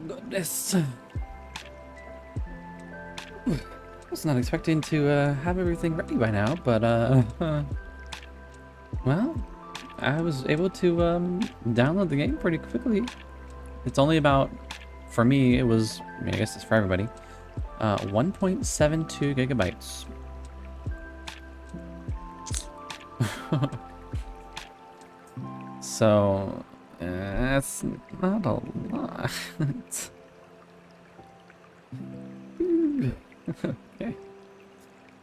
goodness. I was not expecting to have everything ready by now, but well, I was able to download the game pretty quickly. It's only about, for me, it was, I mean, I guess it's for everybody, 1.72 gigabytes. So, that's not a lot. Okay.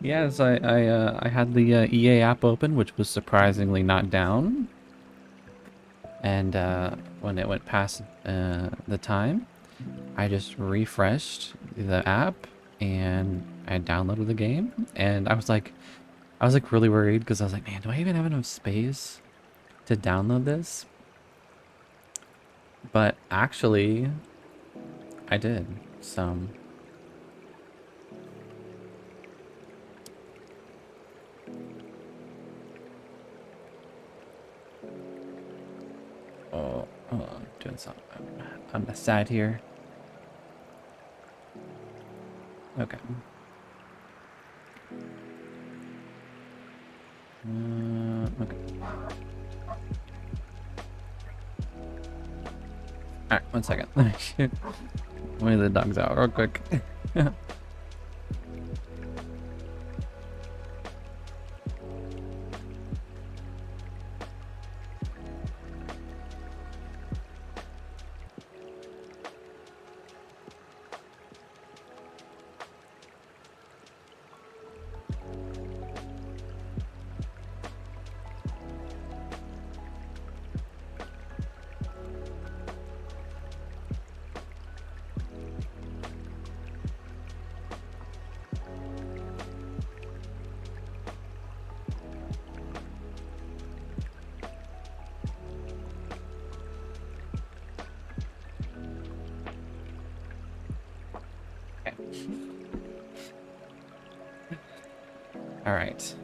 Yes, I had the EA app open, which was surprisingly not down. And when it went past the time, I just refreshed the app and I downloaded the game. And I was like really worried because I was like, man, do I even have enough space to download this? But actually, I did. So. Oh, I'm doing something on the side here. Okay. Okay. Alright, 1 second. Let me let the dogs out real quick. Okay. All right.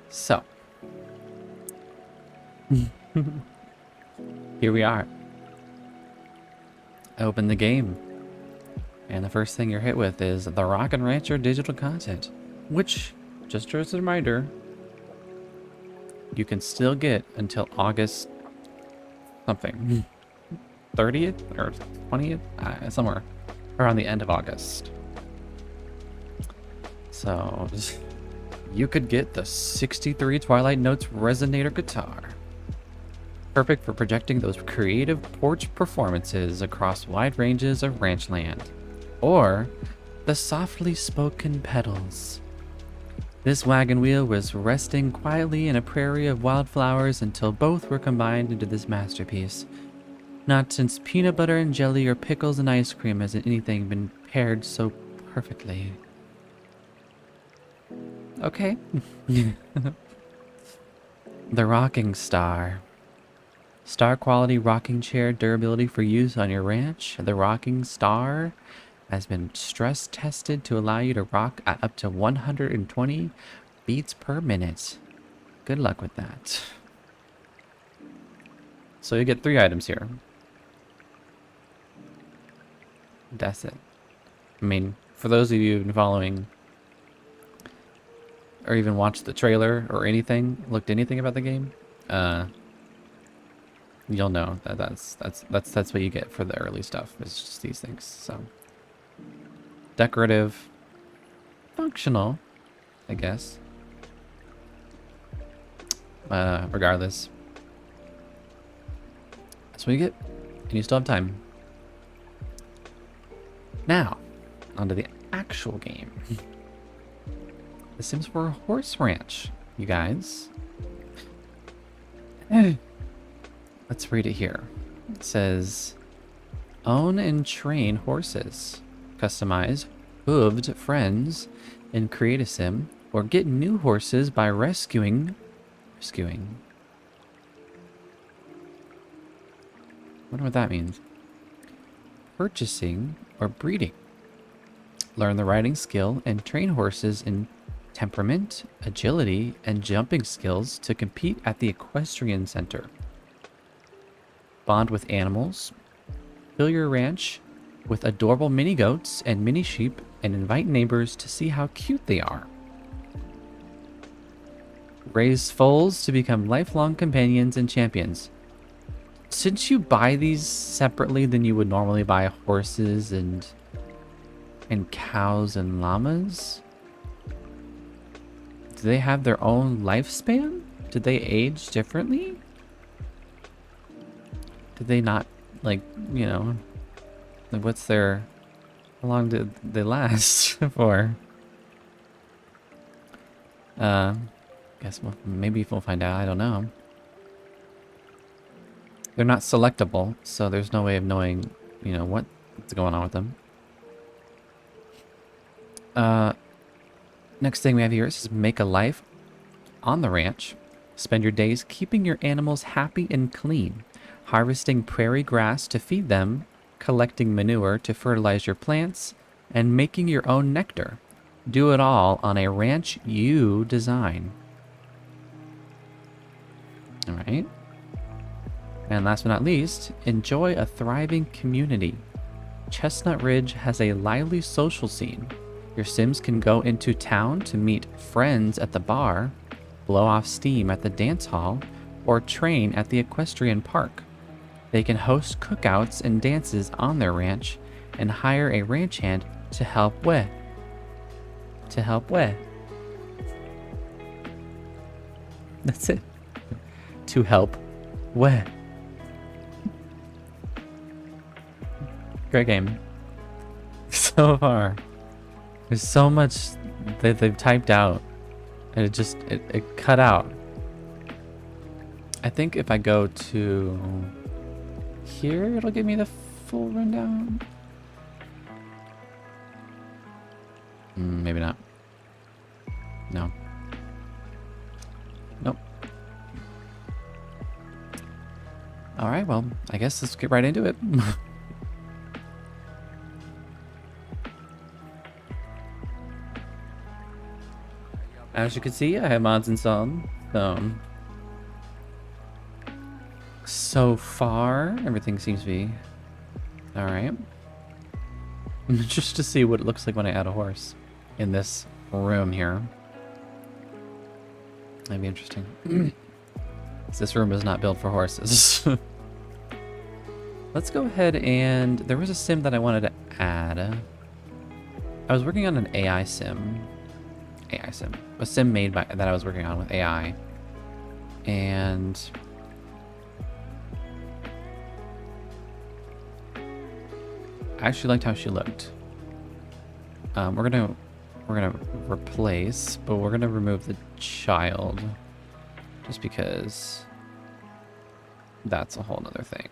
So. Here we are. Open the game. And the first thing you're hit with is the Rockin' Rancher digital content. Which, just as a reminder, you can still get until August something. 30th or 20th? Somewhere around the end of August. So, you could get the 63 Twilight Notes Resonator guitar. Perfect for projecting those creative porch performances across wide ranges of ranch land. Or the softly spoken pedals. This wagon wheel was resting quietly in a prairie of wildflowers until both were combined into this masterpiece. Not since peanut butter and jelly or pickles and ice cream has anything been paired so perfectly. Okay. The Rocking Star. Star quality rocking chair durability for use on your ranch. The Rocking Star has been stress tested to allow you to rock at up to 120 beats per minute. Good luck with that. So you get 3 items here. That's it. I mean, for those of you who've been following or even watched the trailer or anything, looked anything about the game, you'll know that that's what you get for the early stuff. It's just these things. So decorative, functional, I guess. Regardless, that's what you get, and you still have time. Now, onto the actual game. The Sims 4 Horse Ranch, you guys. Let's read it here. It says, own and train horses. Customize hooved friends and create a sim, or get new horses by rescuing. Wonder what that means. Purchasing or breeding. Learn the riding skill and train horses in temperament, agility, and jumping skills to compete at the equestrian center. Bond with animals. Fill your ranch with adorable mini goats and mini sheep and invite neighbors to see how cute they are. Raise foals to become lifelong companions and champions. Since you buy these separately than you would normally buy horses and cows and llamas, do they have their own lifespan? Did they age differently? Did they not, like, you know, like what's their, how long did they last for? Guess maybe we'll find out. I don't know. They're not selectable, so there's no way of knowing, you know, what's going on with them. Next thing we have here is make a life on the ranch. Spend your days keeping your animals happy and clean, harvesting prairie grass to feed them, collecting manure to fertilize your plants, and making your own nectar. Do it all on a ranch you design. All right. And last but not least, enjoy a thriving community. Chestnut Ridge has a lively social scene. Your Sims can go into town to meet friends at the bar, blow off steam at the dance hall, or train at the equestrian park. They can host cookouts and dances on their ranch and hire a ranch hand to help with. That's it. To help with. Great game. So far. There's so much that they've typed out. And it cut out. I think if I go to here, it'll give me the full rundown. Maybe not. No. Nope. Alright, well, I guess let's get right into it. As you can see, I have mods installed. So far, everything seems to be alright. Just to see what it looks like when I add a horse in this room here. That'd be interesting. This room is not built for horses. Let's go ahead and... There was a sim that I wanted to add. I was working on an AI sim. A sim made by that I was working on with AI. And... I actually liked how she looked. We're gonna replace, but we're gonna remove the child. Just because that's a whole nother thing.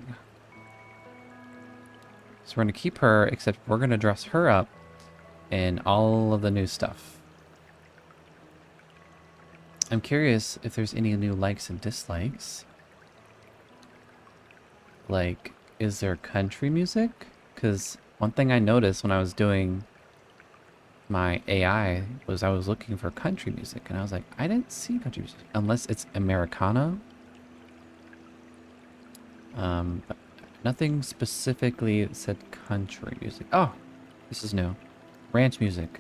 So we're gonna keep her, except we're gonna dress her up in all of the new stuff. I'm curious if there's any new likes and dislikes. Like, is there country music? Because one thing I noticed when I was doing my AI was I was looking for country music, and I was like, I didn't see country music unless it's Americana. But nothing specifically that said country music. Oh, this is new. Ranch music.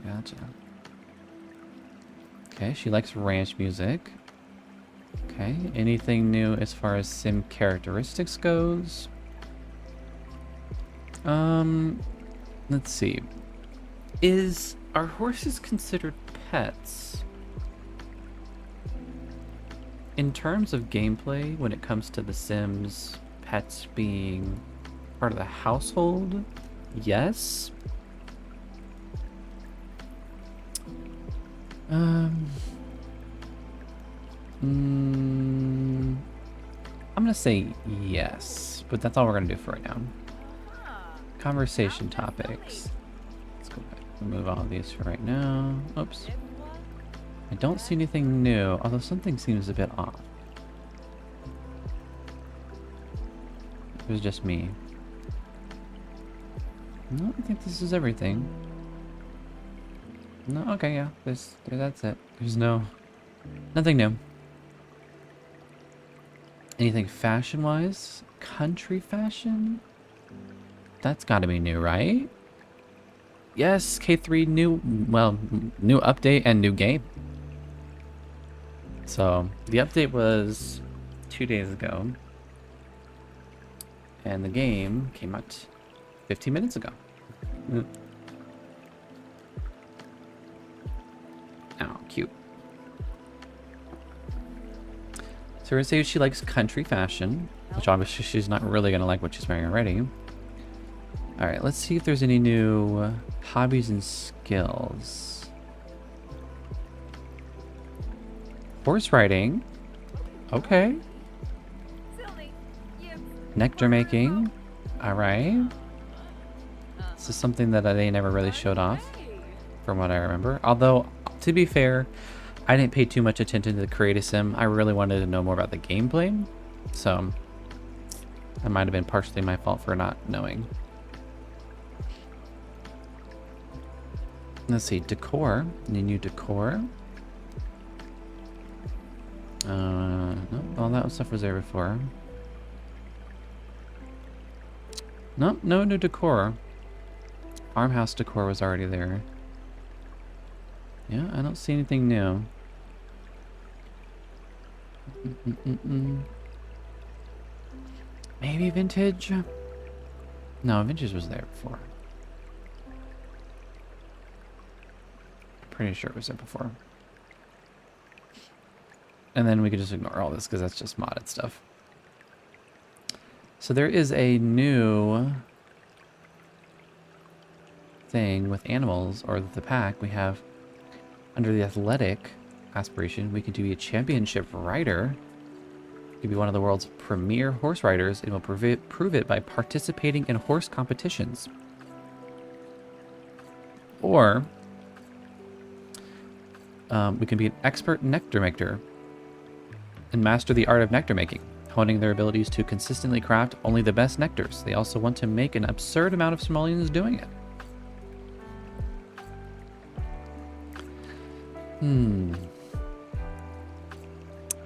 Gotcha. Okay, she likes ranch music. Okay, anything new as far as sim characteristics goes? Let's see. Are horses considered pets? In terms of gameplay, when it comes to The Sims, pets being part of the household, yes. I'm gonna say yes, but that's all we're gonna do for right now. Conversation topics. Let's go back. Remove all of these for right now. Oops. I don't see anything new, although something seems a bit off. It was just me. No, I think this is everything. No, okay, yeah. That's it. There's nothing new. Anything fashion-wise? Country fashion? That's got to be new, right? Yes, K3 new, well, new update and new game. So the update was 2 days ago, and the game came out 15 minutes ago. Oh, cute. So we're gonna say she likes country fashion, which obviously she's not really gonna like what she's wearing already. All right, let's see if there's any new hobbies and skills. Horse riding. Okay. Nectar making. All right. This is something that they never really showed off, from what I remember. Although, to be fair, I didn't pay too much attention to the creative sim. I really wanted to know more about the gameplay, so that might have been partially my fault for not knowing. Let's see, decor. Any new decor? No, all that stuff was there before. Nope, no new decor. Farmhouse decor was already there. Yeah, I don't see anything new. Maybe vintage? No, vintage was there before. Pretty sure it was there before. And then we could just ignore all this because that's just modded stuff. So there is a new thing with animals, or the pack. We have under the athletic aspiration, we can be a championship rider. You can be one of the world's premier horse riders and will prove it by participating in horse competitions. Or we can be an expert nectar maker and master the art of nectar making, honing their abilities to consistently craft only the best nectars. They also want to make an absurd amount of simoleons doing it.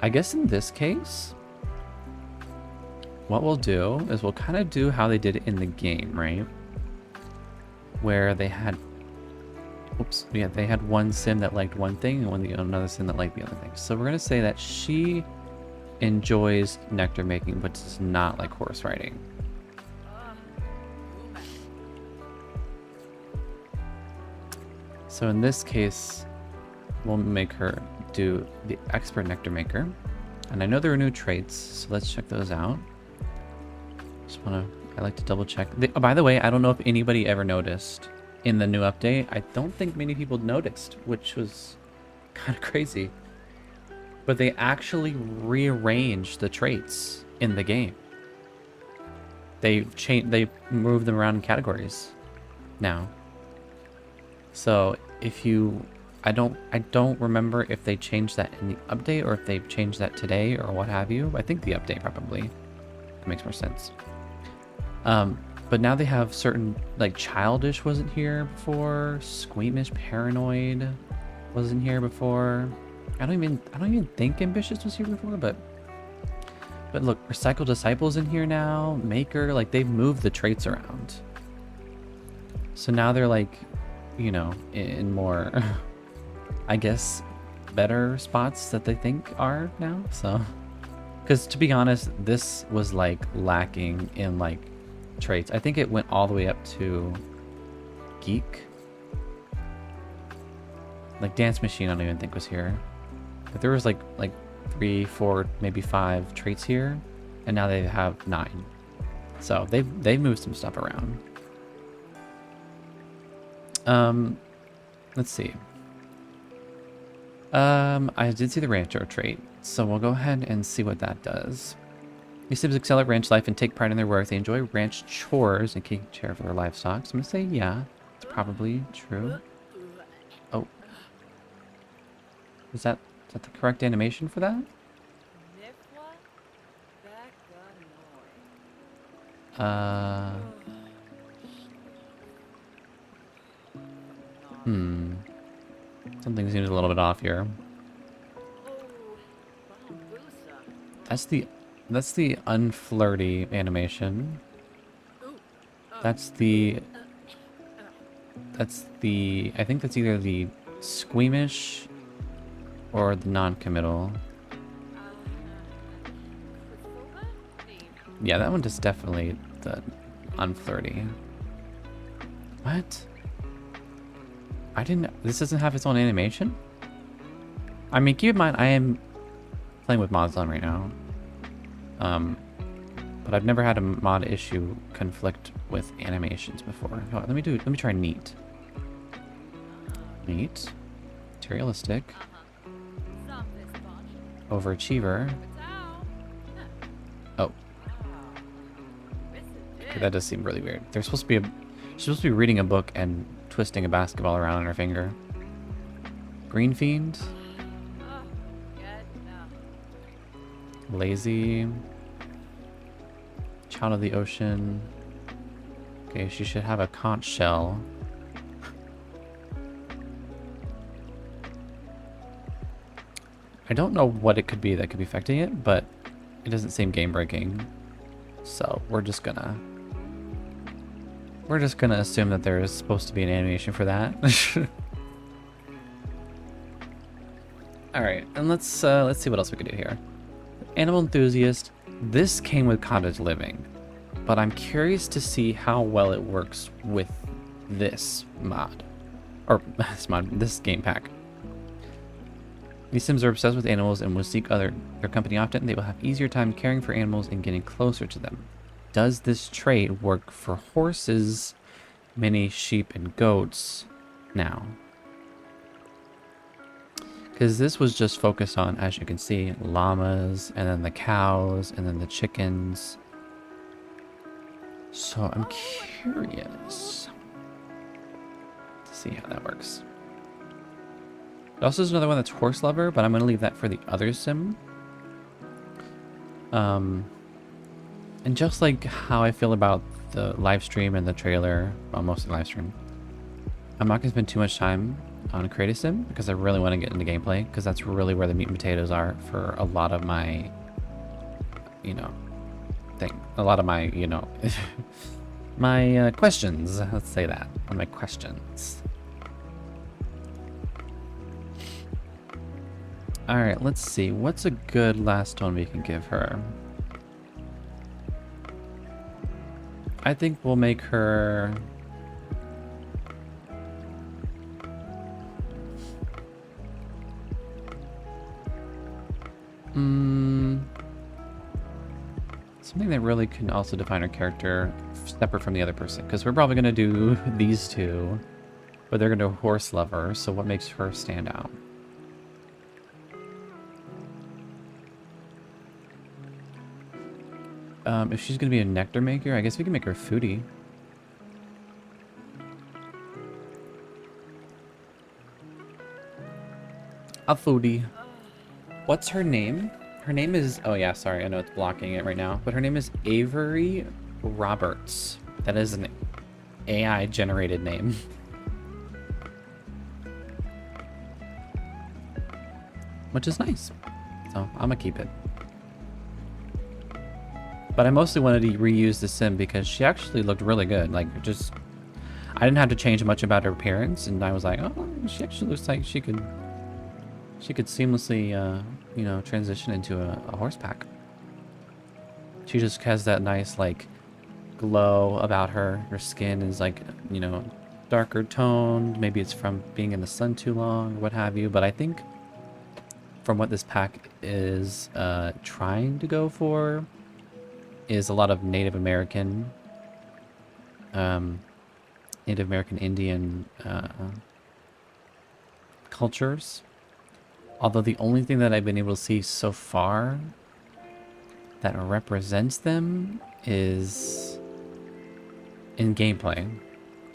I guess in this case, what we'll do is we'll kind of do how they did it in the game, right? Where they had, they had one sim that liked one thing and another sim that liked the other thing. So we're gonna say that she enjoys nectar making, but does not like horse riding. So in this case, we'll make her do the expert nectar maker. And I know there are new traits, so let's check those out. I like to double check. By the way, I don't know if anybody ever noticed in the new update. I don't think many people noticed, which was kind of crazy. But they actually rearranged the traits in the game. They moved them around in categories now. So if you, I don't remember if they changed that in the update or if they've changed that today or what have you. I think the update probably. It makes more sense. But now they have certain, like childish wasn't here before, squeamish, paranoid wasn't here before. I don't even think ambitious was here before, but look, recycled disciples in here now, maker, like they've moved the traits around. So now they're like, you know, in more, I guess, better spots that they think are now. So, because to be honest, this was like lacking in like traits. I think it went all the way up to geek. Like dance machine, I don't even think was here. But there was like 3, 4, maybe 5 traits here, and now they have 9. So they've moved some stuff around. Let's see. I did see the rancher trait, so we'll go ahead and see what that does. These Sims excel at ranch life and take pride in their work. They enjoy ranch chores and taking care of their livestock. So I'm gonna say yeah, it's probably true. Oh, is that the correct animation for that? Something seems a little bit off here. That's the That's the unflirty animation. That's the... I think that's either the squeamish or the non-committal. Yeah, that one is definitely the unflirty. What? I didn't... This doesn't have its own animation? I mean, keep in mind, I am playing with mods on right now. But I've never had a mod issue conflict with animations before. Oh, let me try neat. Neat. Materialistic. Overachiever. Oh. Okay, that does seem really weird. She's supposed to be reading a book and twisting a basketball around on her finger. Green Fiend. Lazy. Child of the Ocean. Okay, she should have a conch shell. I don't know what it could be that could be affecting it, but it doesn't seem game breaking. So we're just gonna assume that there is supposed to be an animation for that. Alright, and let's see what else we could do here. Animal Enthusiast. This came with Cottage Living, but I'm curious to see how well it works with this mod. Or this game pack. These Sims are obsessed with animals and will seek their company often. They will have easier time caring for animals and getting closer to them. Does this trait work for horses, many sheep, and goats now? Because this was just focused on, as you can see, llamas, and then the cows, and then the chickens. So I'm curious to see how that works. There also is another one that's horse lover, but I'm going to leave that for the other sim. And just like how I feel about the live stream and the trailer, well, mostly live stream, I'm not going to spend too much time on a creative sim because I really want to get into gameplay, because that's really where the meat and potatoes are for a lot of my, my questions. Let's say that. One of my questions. Alright, let's see. What's a good last one we can give her? I think we'll make her... something that really can also define her character separate from the other person. Because we're probably going to do these two, but they're going to do horse lover, so what makes her stand out? If she's going to be a nectar maker, I guess we can make her a foodie. A foodie. What's her name? Her name is... Oh yeah, sorry. I know it's blocking it right now. But her name is Avery Roberts. That is an AI-generated name. Which is nice. So, I'm gonna keep it. But I mostly wanted to reuse the sim because she actually looked really good. Like, just... I didn't have to change much about her appearance, and I was like, oh, she actually looks like she could seamlessly, transition into a horse pack. She just has that nice, like, glow about her. Her skin is, like, darker toned. Maybe it's from being in the sun too long, or what have you. But I think from what this pack is trying to go for is a lot of Native American, Indian cultures. Although the only thing that I've been able to see so far that represents them is in gameplay.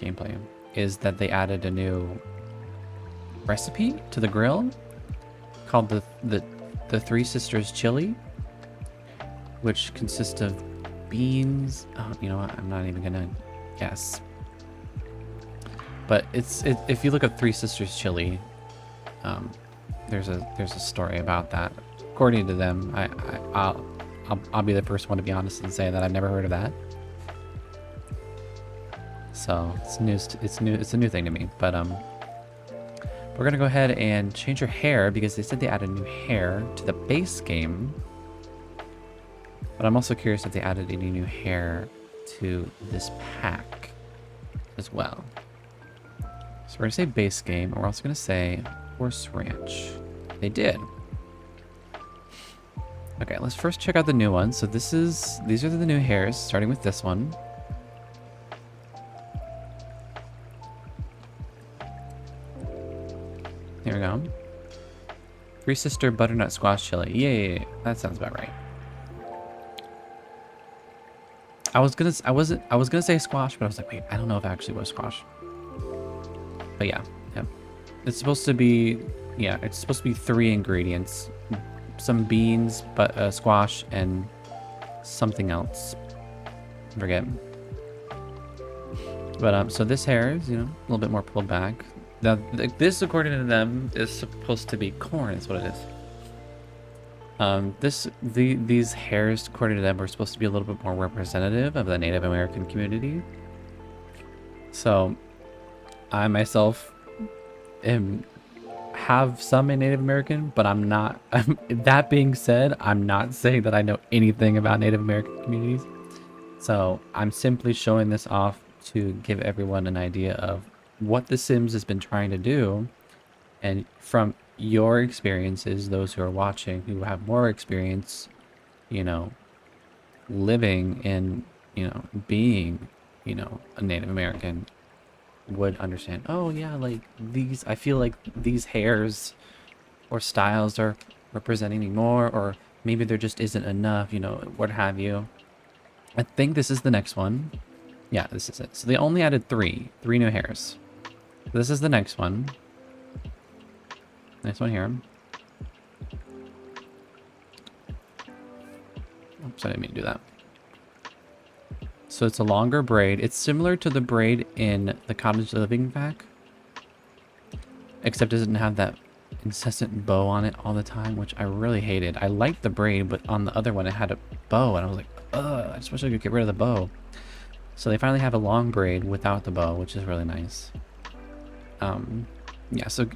Gameplay is that they added a new recipe to the grill called the Three Sisters Chili, which consists of beans. Oh, you know what? I'm not even gonna guess. But if you look up Three Sisters Chili, there's a story about that. According to them, I'll I'll be the first one to be honest and say that I've never heard of that. So it's it's a new thing to me. But we're gonna go ahead and change her hair because they said they added new hair to the base game. But I'm also curious if they added any new hair to this pack as well. So we're gonna say base game, and we're also gonna say Horse Ranch. They did. Okay, let's first check out the new ones. So these are the new hairs, starting with this one. There we go. Three Sister Butternut Squash Chili. Yay, that sounds about right. I was gonna say squash, but I was like, wait, I don't know if it actually was squash. But yeah. It's supposed to be, yeah, it's supposed to be 3 ingredients. Some beans, but squash, and something else. I forget. But so this hair is, you know, a little bit more pulled back. Now, this, according to them, is supposed to be corn, is what it is. These hairs, according to them, are supposed to be a little bit more representative of the Native American community. So, I myself have some in Native American, but I'm not. That being said, I'm not saying that I know anything about Native American communities. So I'm simply showing this off to give everyone an idea of what The Sims has been trying to do, and from your experiences, those who are watching, who have more experience, you know, living in, you know, being, you know, a Native American, would understand. Oh yeah, like these, I feel like these hairs or styles are representing me more, or maybe there just isn't enough, you know, what have you. I think this is the next one. Yeah, this is it. So they only added three new hairs. This is the next one. Next one here. Oops, I didn't mean to do that. So it's a longer braid. It's similar to the braid in the Cottage Living pack, except it doesn't have that incessant bow on it all the time, which I really hated. I liked the braid, but on the other one it had a bow, and I was like, ugh, I just wish I could get rid of the bow. So they finally have a long braid without the bow, which is really nice. Yeah, so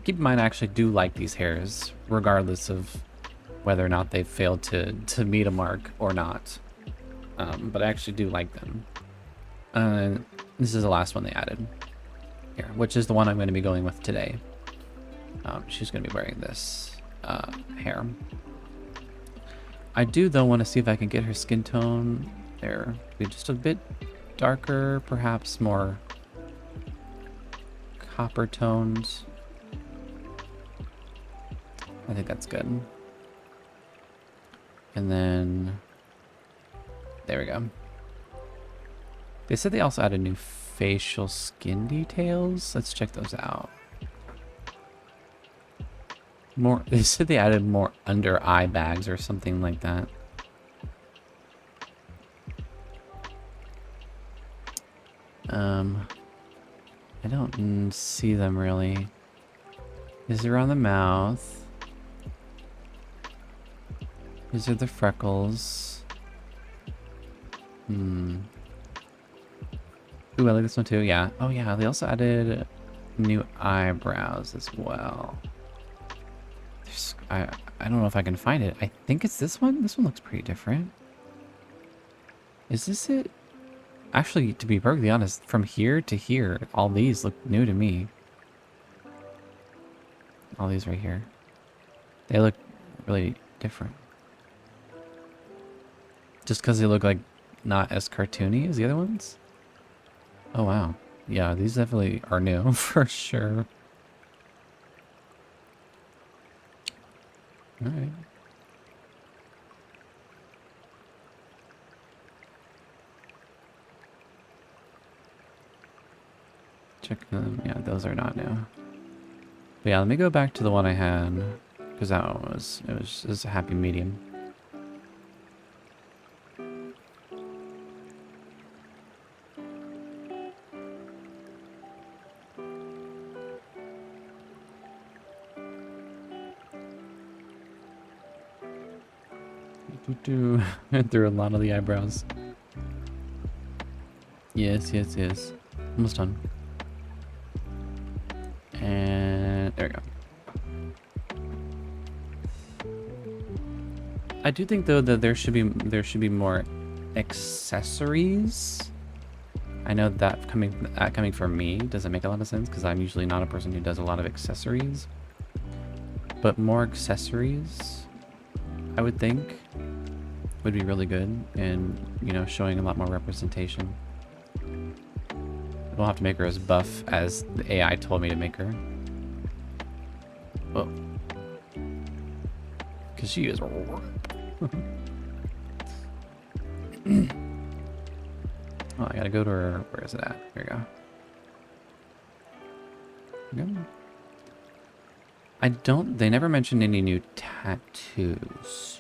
keep in mind, I actually do like these hairs, regardless of whether or not they've failed to meet a mark or not. But I actually do like them. This is the last one they added here, which is the one I'm going to be going with today. She's going to be wearing this hair. I do, though, want to see if I can get her skin tone there be just a bit darker, perhaps more copper tones. I think that's good. And then there we go. They said they also added new facial skin details. Let's check those out. More, they said they added more under eye bags or something like that. I don't see them really. These are on the mouth. These are the freckles. Ooh, I like this one too. Yeah. Oh yeah, they also added new eyebrows as well. I don't know if I can find it. I think it's this one. This one looks pretty different. Is this it? Actually, to be perfectly honest, from here to here, all these look new to me. All these right here. They look really different. Just because they look like not as cartoony as the other ones? Oh wow. Yeah, these definitely are new for sure. Alright. Check them. Yeah, those are not new. But yeah, let me go back to the one I had, because that one was it was a happy medium. Went through a lot of the eyebrows. Yes, yes, yes. Almost done. And there we go. I do think though that there should be more accessories. I know that coming from me doesn't make a lot of sense because I'm usually not a person who does a lot of accessories. But more accessories, I would think, would be really good and, you know, showing a lot more representation. We'll have to make her as buff as the AI told me to make her. Well, because she is. Oh, I gotta go to her. Where is it at? Here we go. They never mentioned any new tattoos.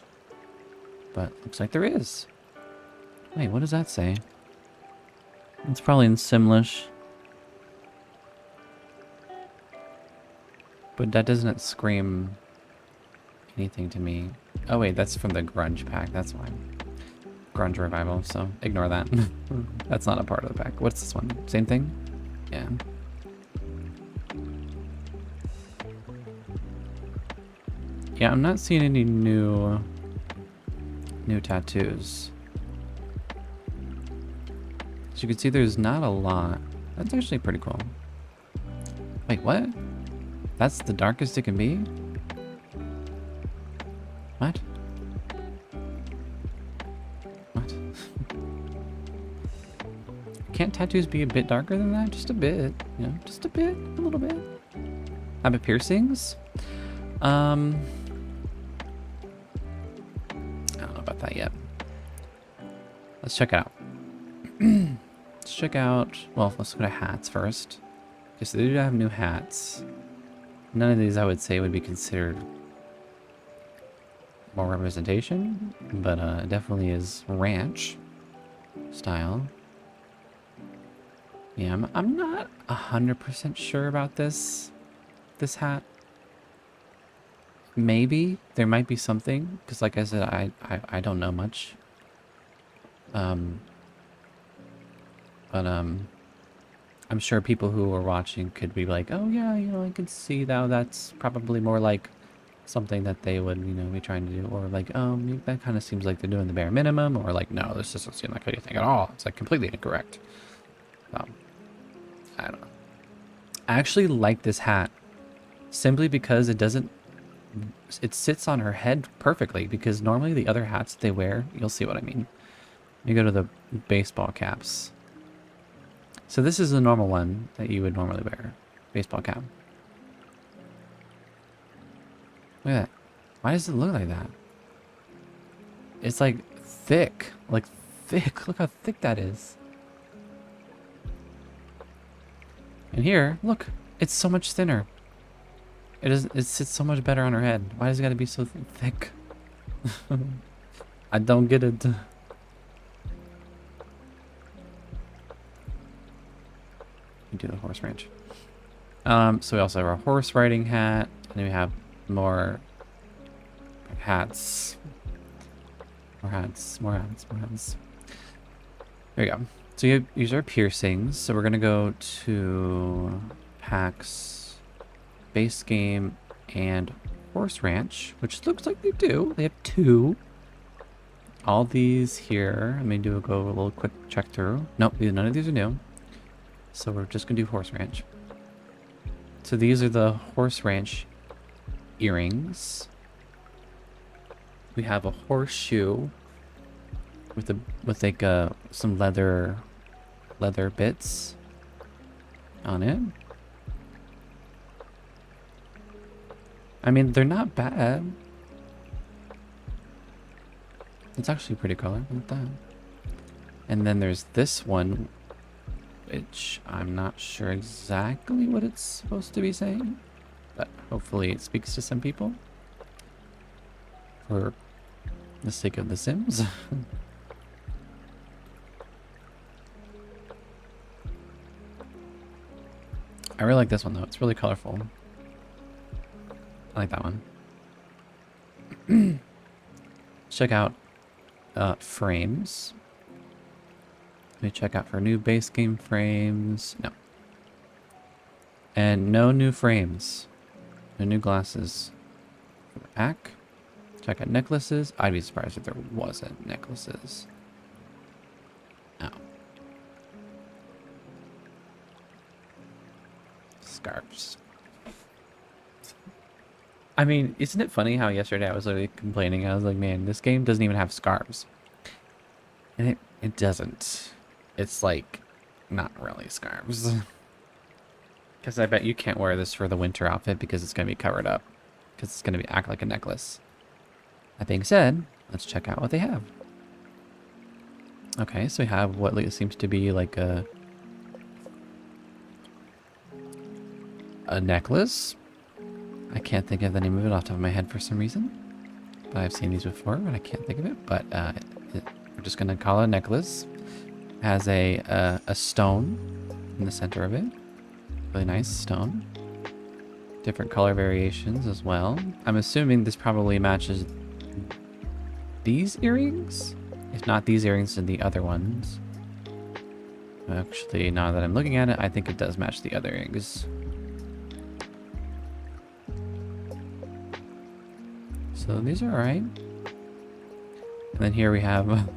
But looks like there is. Wait, what does that say? It's probably in Simlish. But that doesn't scream anything to me. Oh wait, that's from the Grunge pack, that's why. Grunge Revival, so ignore that. That's not a part of the pack. What's this one? Same thing? Yeah. Yeah, I'm not seeing any new tattoos. As you can see, there's not a lot. That's actually pretty cool. Wait, what? That's the darkest it can be? What? What? Can't tattoos be a bit darker than that? Just a bit, you know, just a bit, a little bit. How about piercings? I don't know about that yet. Let's check it out. Let's check out, well, let's go to hats first. Okay, so they do have new hats. None of these I would say would be considered more representation, but it definitely is ranch style. Yeah, I'm not 100% sure about this hat. Maybe there might be something, because like I said, I don't know much. But I'm sure people who are watching could be like, oh yeah, you know, I can see that that's probably more like something that they would, you know, be trying to do, or like, that kind of seems like they're doing the bare minimum, or like, no, this doesn't seem like anything at all. It's like completely incorrect. I don't know. I actually like this hat simply because it sits on her head perfectly, because normally the other hats they wear, you'll see what I mean. You go to the baseball caps. So this is a normal one that you would normally wear. Baseball cap. Look at that. Why does it look like that? It's like thick. Like thick. Look how thick that is. And here, look. It's so much thinner. It sits so much better on her head. Why does it gotta be so thick? I don't get it. We do the horse ranch. So we also have our horse riding hat, and then we have more hats. More hats. There you go. So these are piercings. So we're gonna go to packs, base game, and horse ranch, which looks like they do. They have 2. All these here. Let me go a little quick check through. Nope, none of these are new. So we're just gonna do horse ranch. So these are the horse ranch earrings. We have a horseshoe with like some leather bits on it. I mean, they're not bad. It's actually pretty color. Look at that. And then there's this one, which I'm not sure exactly what it's supposed to be saying, but hopefully it speaks to some people for the sake of The Sims. I really like this one though. It's really colorful. I like that one. Check out frames. Let me check out for new base game frames. No. And no new frames. No new glasses. For the pack. Check out necklaces. I'd be surprised if there wasn't necklaces. No. Scarves. I mean, isn't it funny how yesterday I was literally complaining? I was like, man, this game doesn't even have scarves. And it doesn't. It's like, not really scarves. Because I bet you can't wear this for the winter outfit because it's going to be covered up. Because it's going to be act like a necklace. That being said, let's check out what they have. Okay, so we have what seems to be like a necklace. I can't think of the name of it off the top of my head for some reason. But I've seen these before, but I can't think of it. But we're just going to call it a necklace. It has a stone in the center of it. Really nice stone. Different color variations as well. I'm assuming this probably matches these earrings. If not these earrings, then the other ones. Actually, now that I'm looking at it, I think it does match the other earrings. So these are alright. And then here we have a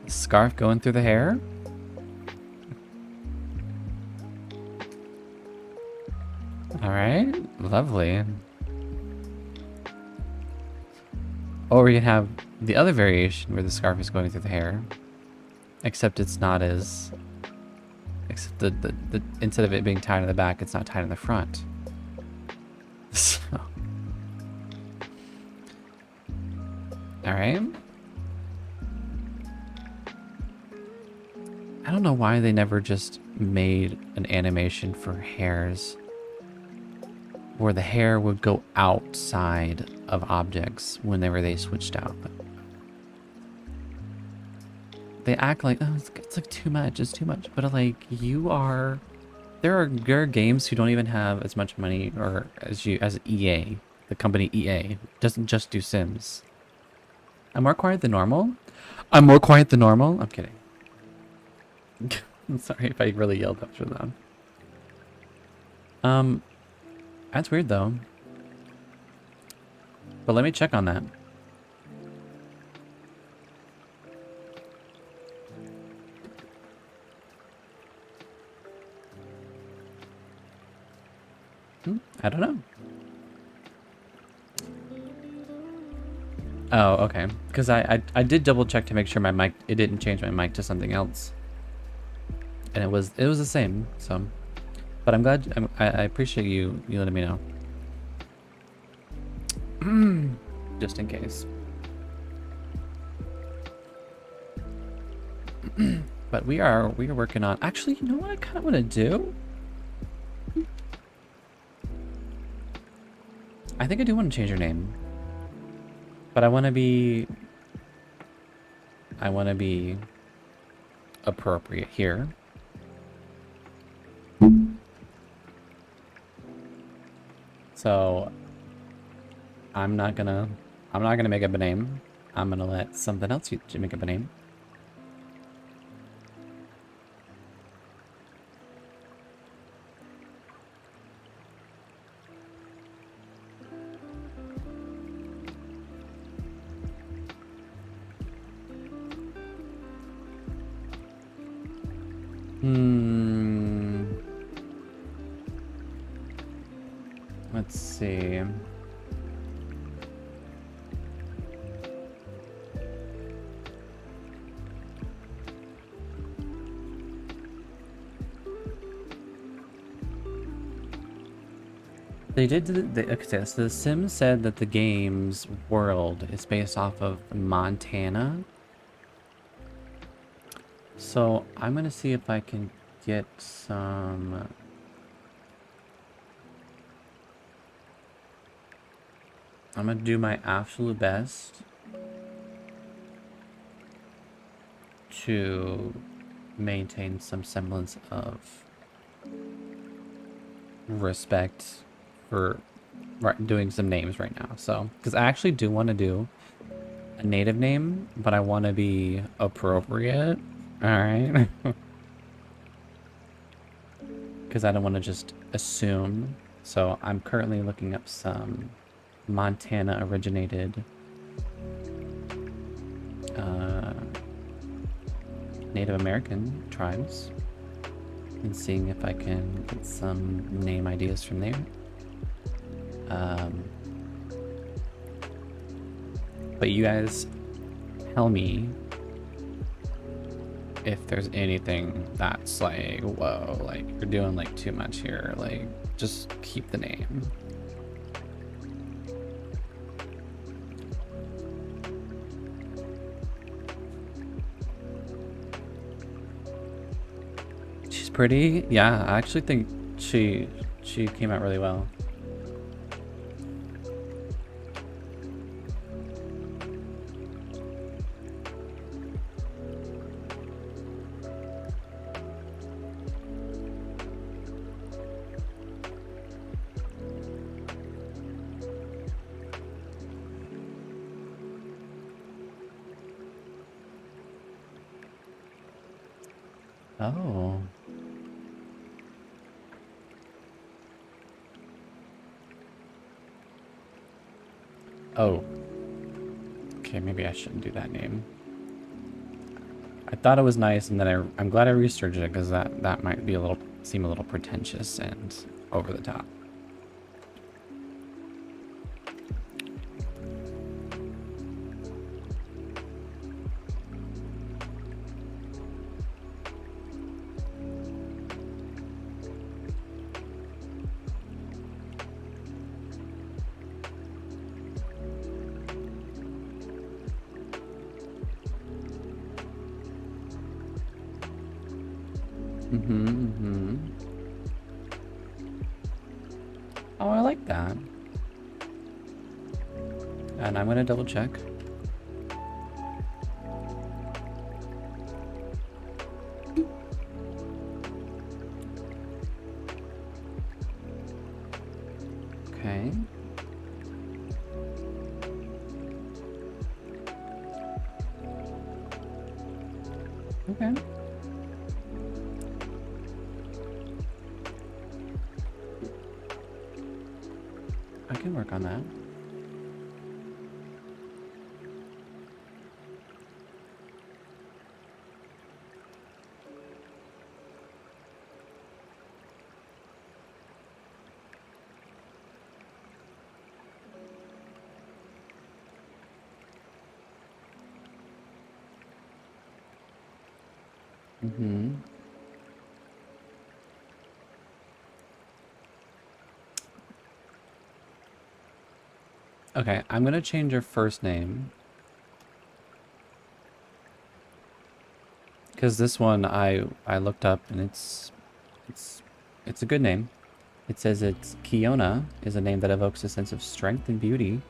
scarf going through the hair. Alright, lovely. Or we can have the other variation where the scarf is going through the hair. Except it's not as... Except the instead of it being tied in the back, it's not tied in the front. So... Alright. I don't know why they never just made an animation for hairs where the hair would go outside of objects whenever they switched out. But they act like, oh, it's like too much, it's too much. But like, there are games who don't even have as much money or as EA, the company EA, doesn't just do Sims. I'm more quiet than normal? I'm more quiet than normal? I'm kidding. I'm sorry if I really yelled after that. That's weird though. But let me check on that. I don't know. Oh, okay. Because I did double check to make sure my mic, it didn't change my mic to something else. And it was the same, so. But I'm glad, I appreciate you letting me know. Just in case. But we are working on, actually, you know what I kind of want to do? I think I do want to change your name. But I want to be appropriate here. So I'm not gonna make up a name. I'm gonna let something else make up a name. Let's see. They did. Okay, so The Sims said that the game's world is based off of Montana. So I'm gonna see if I can get some. I'm gonna do my absolute best to maintain some semblance of respect for doing some names right now. So, because I actually do want to do a native name, but I want to be appropriate. All right. Because I don't want to just assume. So I'm currently looking up some Montana originated Native American tribes and seeing if I can get some name ideas from there. But you guys tell me if there's anything that's like, whoa, like you're doing like too much here. Like, just keep the name. She's pretty. Yeah, I actually think she came out really well. Oh. Oh. Okay, maybe I shouldn't do that name. I thought it was nice, and then I'm glad I researched it because that might be seem a little pretentious and over the top. Oh, I like that. And I'm gonna double check. Okay. Okay. I can work on that. Okay, I'm gonna change your first name. Because this one I looked up and it's a good name. It says it's Kiona is a name that evokes a sense of strength and beauty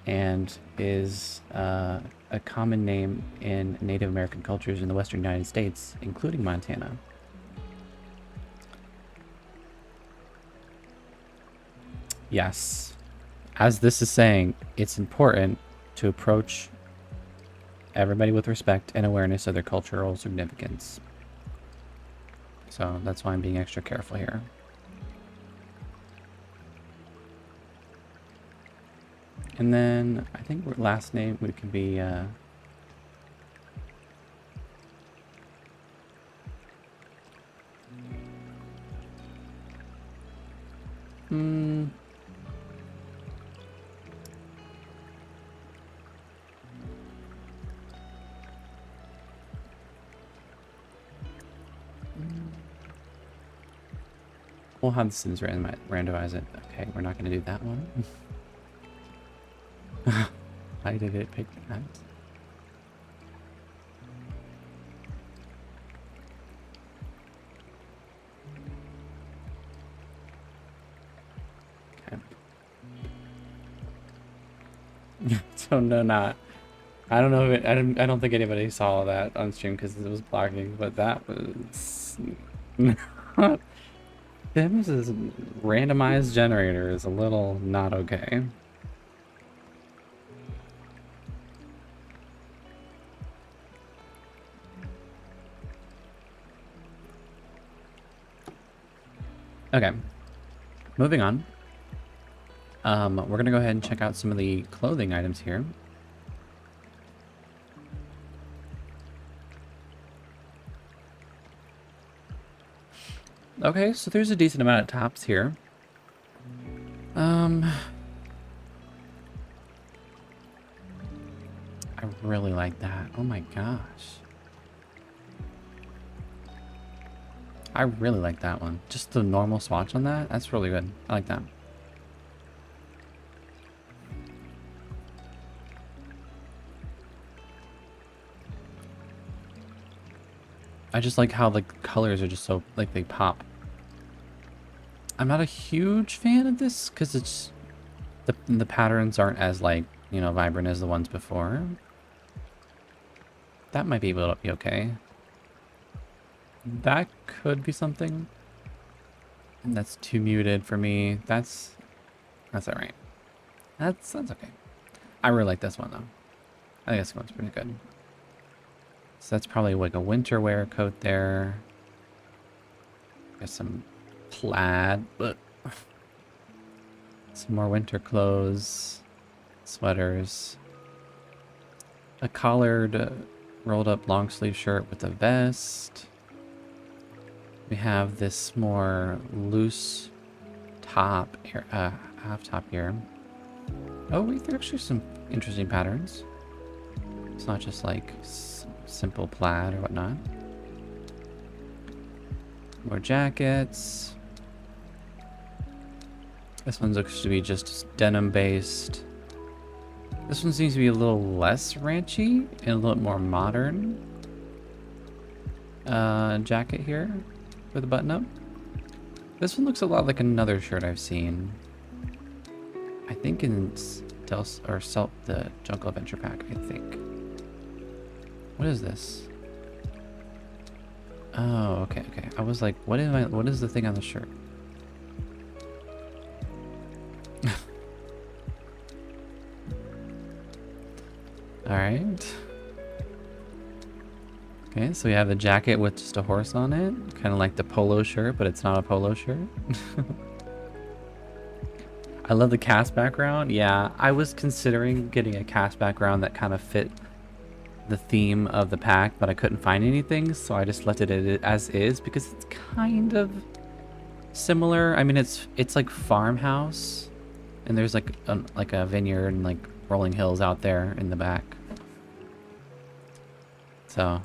and is a common name in Native American cultures in the western United States, including Montana. Yes. As this is saying, it's important to approach everybody with respect and awareness of their cultural significance. So that's why I'm being extra careful here. And then I think last name we can be we'll have the Sims randomize it. Okay, we're not going to do that one. Why did it pick that? Okay. So no, not. I don't know if I don't think anybody saw that on stream because it was blocking, but that was Tim's randomized generator is a little not okay. Okay, moving on. We're gonna go ahead and check out some of the clothing items here. Okay, so there's a decent amount of tops here. I really like that. Oh my gosh. I really like that one. Just the normal swatch on that, that's really good. I like that. I just like how the colors are just so, like, they pop. I'm not a huge fan of this because it's the patterns aren't as, like, you know, vibrant as the ones before. That might be able to be okay. That could be something. And that's too muted for me. That's all right. That's okay. I really like this one though. I think this one's pretty good. So that's probably like a winter wear coat there. Got some plaid, but some more winter clothes, sweaters, a collared, rolled up long sleeve shirt with a vest. We have this more loose top, half top here. Oh, wait, there are actually some interesting patterns. It's not just like simple plaid or whatnot. More jackets. This one looks to be just denim based. This one seems to be a little less ranchy and a little more modern. Jacket here with a button up. This one looks a lot like another shirt I've seen. I think in the Jungle Adventure Pack, I think. What is this? Oh, okay. I was like, what is the thing on the shirt? All right. Okay, so we have a jacket with just a horse on it. Kind of like the polo shirt, but it's not a polo shirt. I love the cast background. Yeah, I was considering getting a cast background that kind of fit the theme of the pack, but I couldn't find anything, so I just left it as is because it's kind of similar. I mean, it's like farmhouse, and there's like a vineyard and like rolling hills out there in the back. So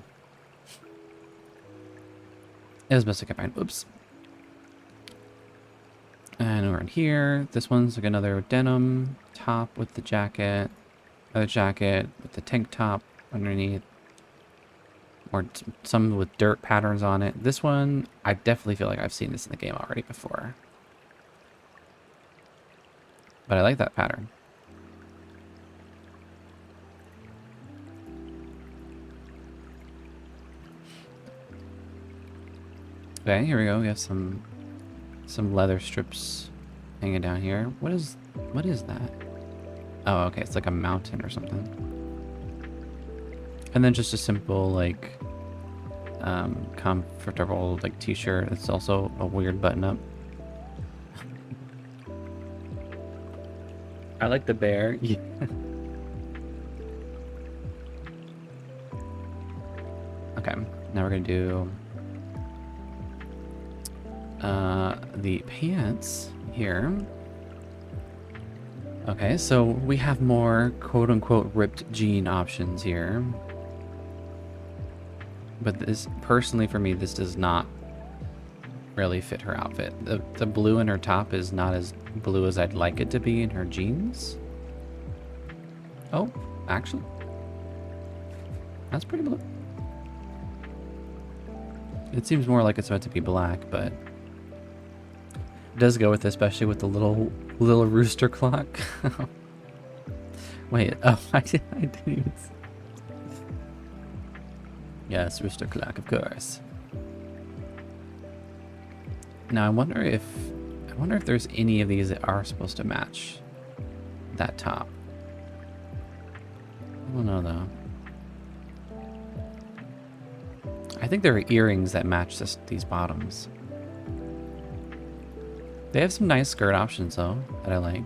it was best I could find. Oops. And we're in here. This one's like another denim top with the jacket. Another jacket with the tank top underneath. Or some with dirt patterns on it. This one, I definitely feel like I've seen this in the game already before. But I like that pattern. Okay, here we go. We have some leather strips hanging down here. What is that? Oh, okay, it's like a mountain or something. And then just a simple like comfortable like t-shirt. It's also a weird button up. I like the bear. Yeah. Okay, now we're gonna do the pants here. Okay, so we have more quote-unquote ripped jean options here. But this, personally for me, this does not really fit her outfit. The blue in her top is not as blue as I'd like it to be in her jeans. Oh, actually. That's pretty blue. It seems more like it's meant to be black, but it does go with it, especially with the little rooster clock. Wait, oh, I didn't even see. Yes, rooster clock, of course. Now I wonder if there's any of these that are supposed to match that top. I don't know though. I think there are earrings that match these bottoms. They have some nice skirt options though that I like.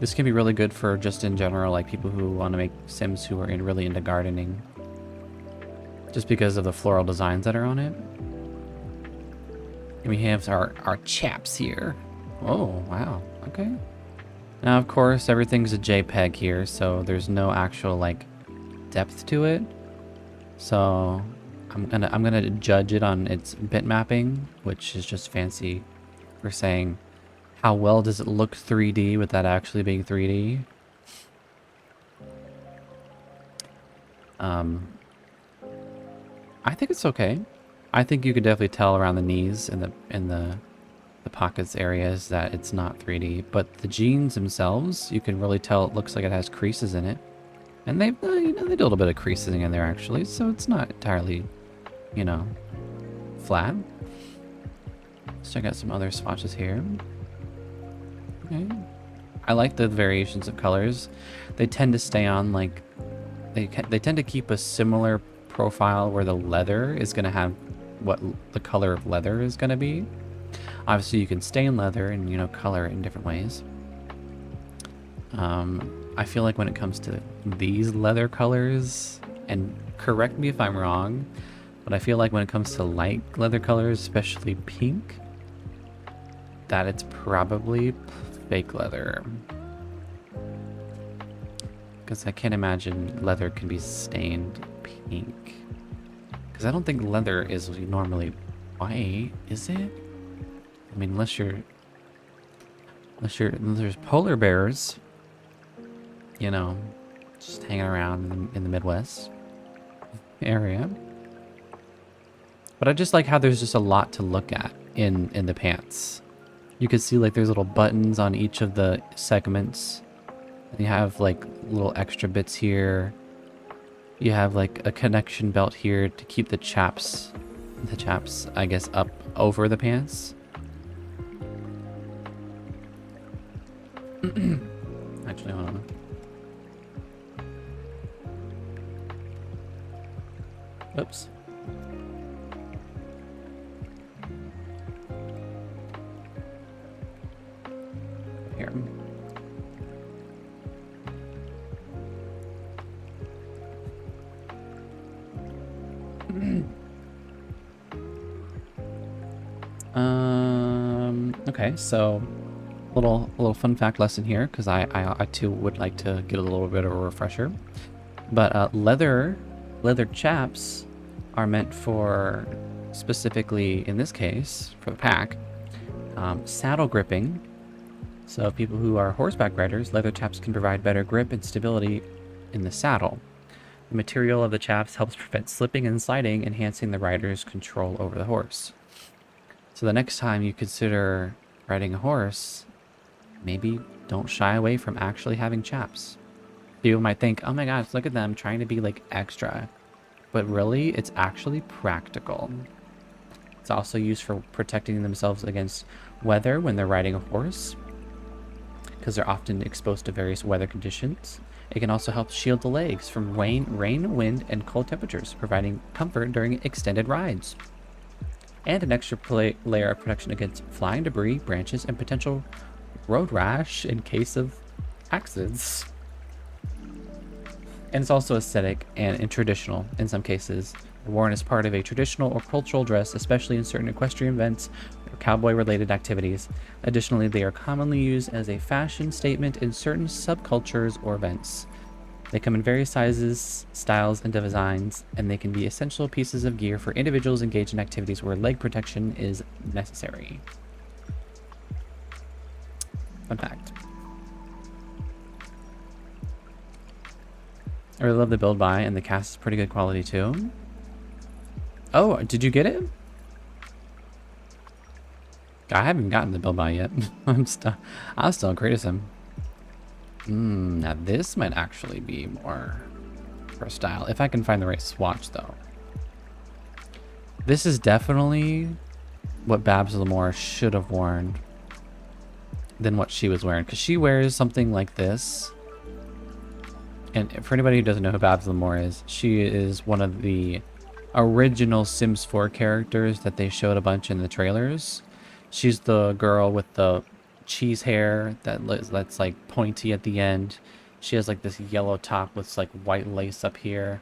This can be really good for just in general, like people who want to make Sims who are really into gardening. Just because of the floral designs that are on it. And we have our chaps here. Oh, wow. Okay. Now, of course, everything's a JPEG here, so there's no actual, like, depth to it. So I'm gonna judge it on its bitmapping, which is just fancy for saying how well does it look 3D without actually being 3D. I think it's okay. I think you could definitely tell around the knees and the pockets areas that it's not 3D, but the jeans themselves, you can really tell it looks like it has creases in it. And they you know, they do a little bit of creasing in there actually, so it's not entirely, you know, flat. Let's check out some other swatches here. Okay. I like the variations of colors. They tend to stay on like, they tend to keep a similar profile where the leather is going to have what the color of leather is going to be. Obviously you can stain leather and, you know, color it in different ways. I feel like when it comes to these leather colors, and correct me if I'm wrong, but I feel like when it comes to light leather colors, especially pink, that it's probably fake leather. Because I can't imagine leather can be stained pink. Because I don't think leather is normally white, is it? I mean, unless there's polar bears, you know, just hanging around in the Midwest area. But I just like how there's just a lot to look at in the pants. You can see like there's little buttons on each of the segments. And you have like little extra bits here. You have like a connection belt here to keep the chaps, I guess, up over the pants. Actually, hold on. Oops. Here. Okay, so little fun fact lesson here, because I too would like to get a little bit of a refresher. But leather chaps are meant for, specifically in this case for the pack, saddle gripping. So people who are horseback riders, leather chaps can provide better grip and stability in the saddle. The material of the chaps helps prevent slipping and sliding, enhancing the rider's control over the horse. So the next time you consider riding a horse, maybe don't shy away from actually having chaps. People might think, oh my gosh, look at them trying to be like extra. But really, it's actually practical. It's also used for protecting themselves against weather when they're riding a horse, because they're often exposed to various weather conditions. It can also help shield the legs from rain, wind, and cold temperatures, providing comfort during extended rides. And an extra layer of protection against flying debris, branches, and potential road rash in case of accidents. And it's also aesthetic and traditional in some cases. Worn as part of a traditional or cultural dress, especially in certain equestrian events or cowboy-related activities. Additionally, they are commonly used as a fashion statement in certain subcultures or events. They come in various sizes, styles, and designs, and they can be essential pieces of gear for individuals engaged in activities where leg protection is necessary. Fun fact. I really love the build by, and the cast is pretty good quality too. Oh, did you get it? I haven't gotten the build by yet. I'm still in Create a Sim. Now this might actually be more for style, if I can find the right swatch though. This is definitely what Babs Lamore should have worn than what she was wearing, because she wears something like this. And for anybody who doesn't know who Babs Lamore is, she is one of the original Sims 4 characters that they showed a bunch in the trailers. She's the girl with the cheese hair that's like pointy at the end. She has like this yellow top with like white lace up here,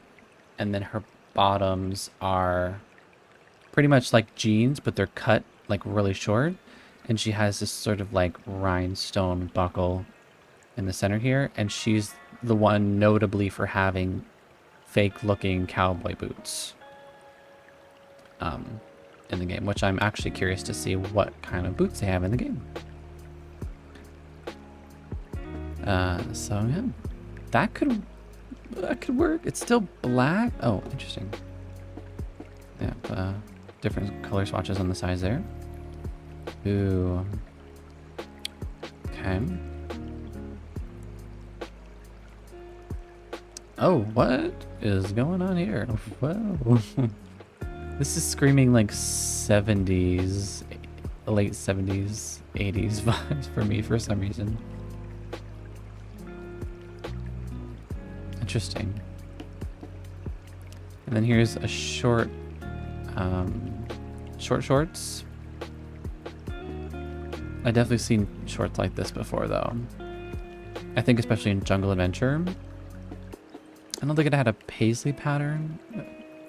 and then her bottoms are pretty much like jeans, but they're cut like really short, and she has this sort of like rhinestone buckle in the center here, and she's the one notably for having fake looking cowboy boots in the game, which I'm actually curious to see what kind of boots they have in the game. So yeah, that could work. It's still black. Oh, interesting. Yeah, different color swatches on the sides there. Ooh. Okay. Oh, what is going on here? Whoa. This is screaming like 70s, late 70s, 80s vibes for me for some reason. Interesting. And then here's a short shorts. I definitely seen shorts like this before though. I think especially in Jungle Adventure. I don't think it had a paisley pattern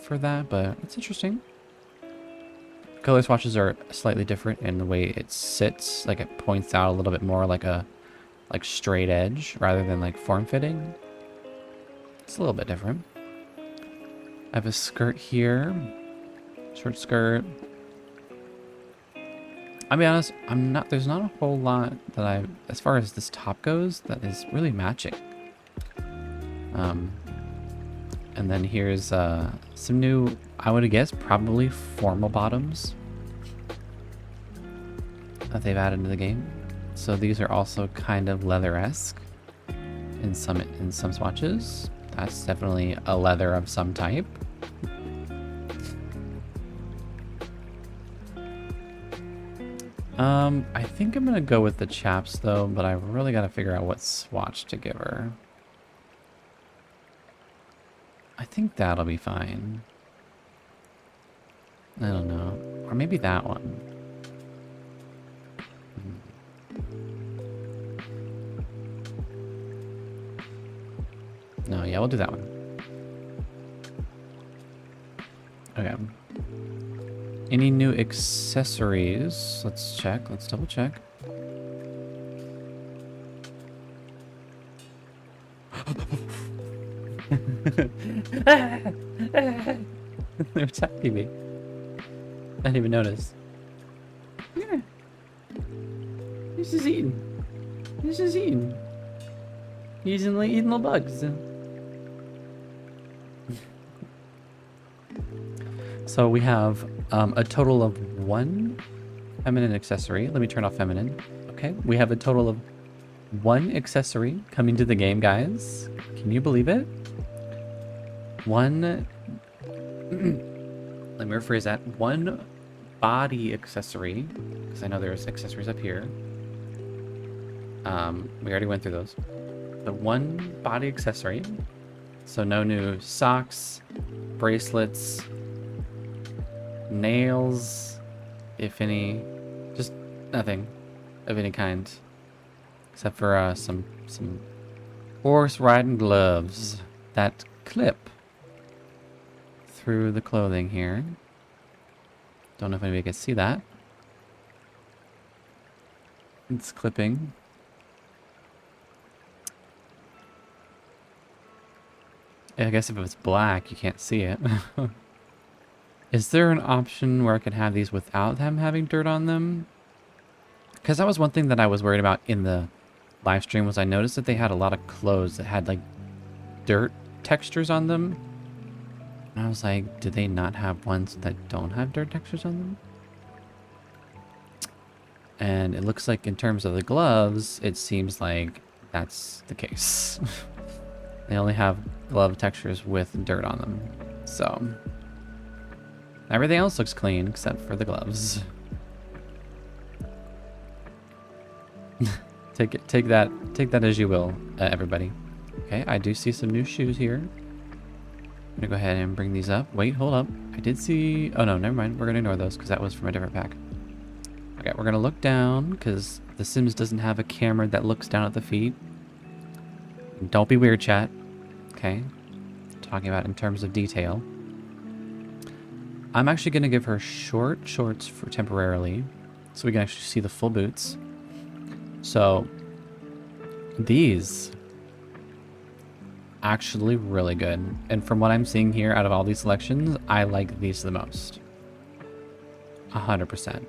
for that, but it's interesting. Color swatches are slightly different in the way it sits. Like it points out a little bit more like a straight edge rather than like form-fitting. It's a little bit different. I have a skirt here. Short skirt. I'll be honest, there's not a whole lot that as far as this top goes, that is really matching. And then here's some new, I would guess, probably formal bottoms that they've added to the game. So these are also kind of leather-esque in some swatches. That's definitely a leather of some type. I think I'm gonna go with the chaps though, but I really gotta figure out what swatch to give her. I think that'll be fine. I don't know. Or maybe that one. No, yeah, we'll do that one. Okay. Any new accessories? Let's check. Let's double check. They're attacking me. I didn't even notice. Yeah. He's just eating. He's just eating. He's eating little bugs. So we have a total of 1 feminine accessory. Let me turn off feminine. Okay, we have a total of 1 accessory coming to the game, guys. Can you believe it? 1... Let me rephrase that. 1 body accessory, because I know there's accessories up here. We already went through those. The 1 body accessory. So no new socks, bracelets, nails, if any, just nothing of any kind, except for some horse riding gloves that clip through the clothing here. Don't know if anybody can see that. It's clipping. I guess if it's black, you can't see it. Is there an option where I could have these without them having dirt on them? Because that was one thing that I was worried about in the live stream, was I noticed that they had a lot of clothes that had like dirt textures on them. And I was like, do they not have ones that don't have dirt textures on them? And it looks like in terms of the gloves, it seems like that's the case. They only have glove textures with dirt on them. So everything else looks clean except for the gloves. Take that as you will, everybody. Okay, I do see some new shoes here. I'm gonna go ahead and bring these up. Wait, hold up. I did see... Oh no, never mind. We're gonna ignore those because that was from a different pack. Okay, we're gonna look down because The Sims doesn't have a camera that looks down at the feet. Don't be weird, chat. Okay, talking about in terms of detail. I'm actually gonna give her short shorts for temporarily, so we can actually see the full boots. So these actually really good, and from what I'm seeing here out of all these selections, I like these the most. 100%.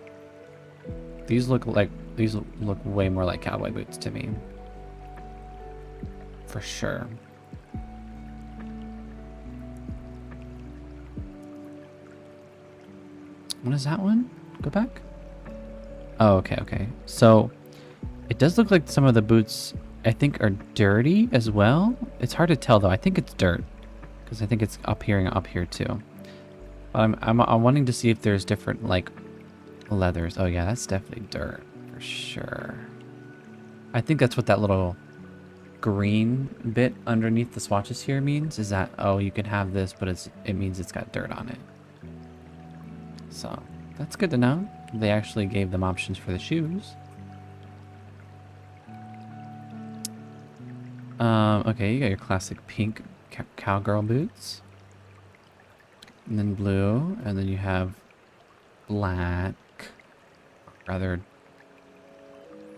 These look way more like cowboy boots to me, for sure. What is that one? Go back. Oh, okay. So it does look like some of the boots, I think, are dirty as well. It's hard to tell though. I think it's dirt because I think it's up here and up here too. But I'm wanting to see if there's different like leathers. Oh yeah, that's definitely dirt for sure. I think that's what that little green bit underneath the swatches here means. Is that, oh, you can have this, but it means it's got dirt on it. So that's good to know. They actually gave them options for the shoes. Okay, you got your classic pink cowgirl boots. And then blue, and then you have black, rather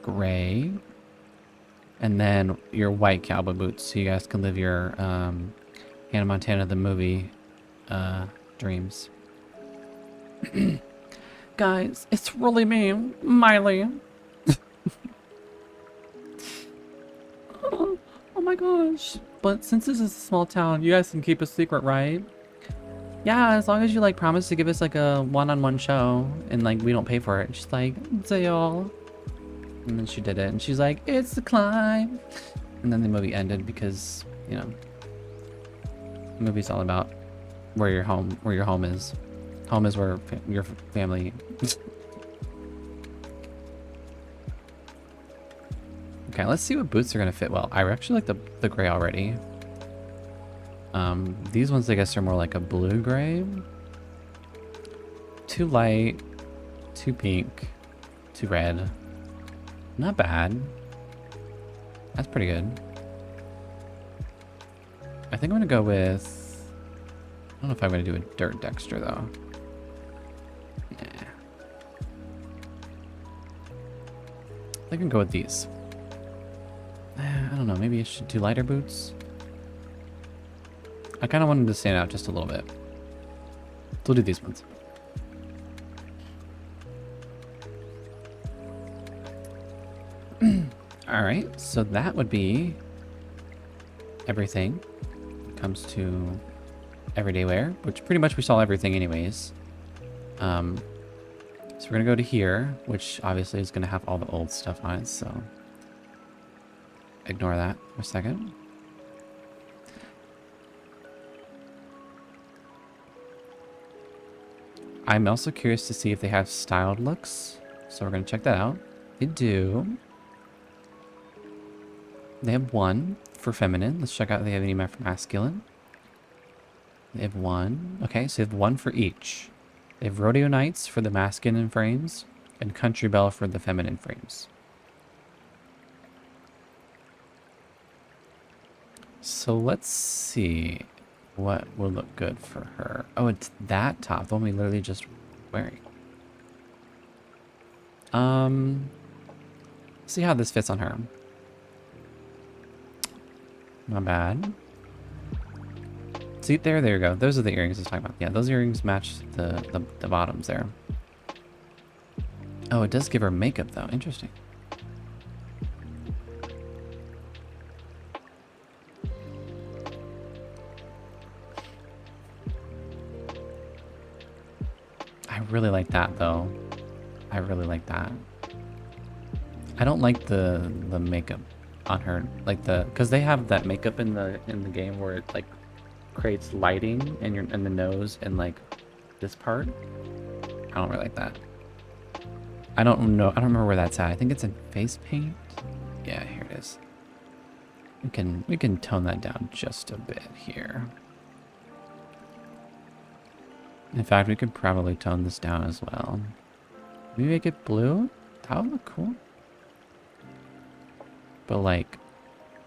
gray, and then your white cowboy boots, so you guys can live your Hannah Montana the movie dreams. Guys, it's really me, Miley. Oh my gosh. But since this is a small town, you guys can keep a secret, right? Yeah, as long as you like promise to give us like a one-on-one show and like we don't pay for it. And she's like, Dale. And then she did it and she's like, it's the climb. And then the movie ended because, you know, the movie's all about where your home is. Home is where your family. Okay, let's see what boots are gonna fit well. I actually like the gray already. These ones I guess are more like a blue gray. Too light, too pink, too red. Not bad. That's pretty good. I think I'm gonna go with, I don't know if I'm gonna do a dirt Dexter though. Nah. I can go with these. I don't know, maybe I should do lighter boots. I kind of wanted to stand out just a little bit. So we'll do these ones. Alright, so that would be everything when it comes to everyday wear, which pretty much we saw everything anyways. So we're gonna go to here, which obviously is gonna have all the old stuff on it, so ignore that for a second. I'm also curious to see if they have styled looks, so we're gonna check that out. They do. They have one for feminine. Let's check out if they have any for masculine. They have one. Okay, so they have one for each. They have Rodeo Nights for the masculine frames and Country Belle for the feminine frames. So let's see what will look good for her. Oh, it's that top, the one we literally just wearing. See how this fits on her. Not bad. See, there you go. Those are the earrings I was talking about. Yeah, those earrings match the bottoms there. Oh, it does give her makeup though. Interesting. I really like that though. I really like that. I don't like the makeup on her, like because they have that makeup in the game where it like creates lighting in the nose and like this part. I don't really like that. I don't know. I don't remember where that's at. I think it's in face paint. Yeah, here it is. We can tone that down just a bit here. In fact, we could probably tone this down as well. Maybe make it blue? That would look cool. But like,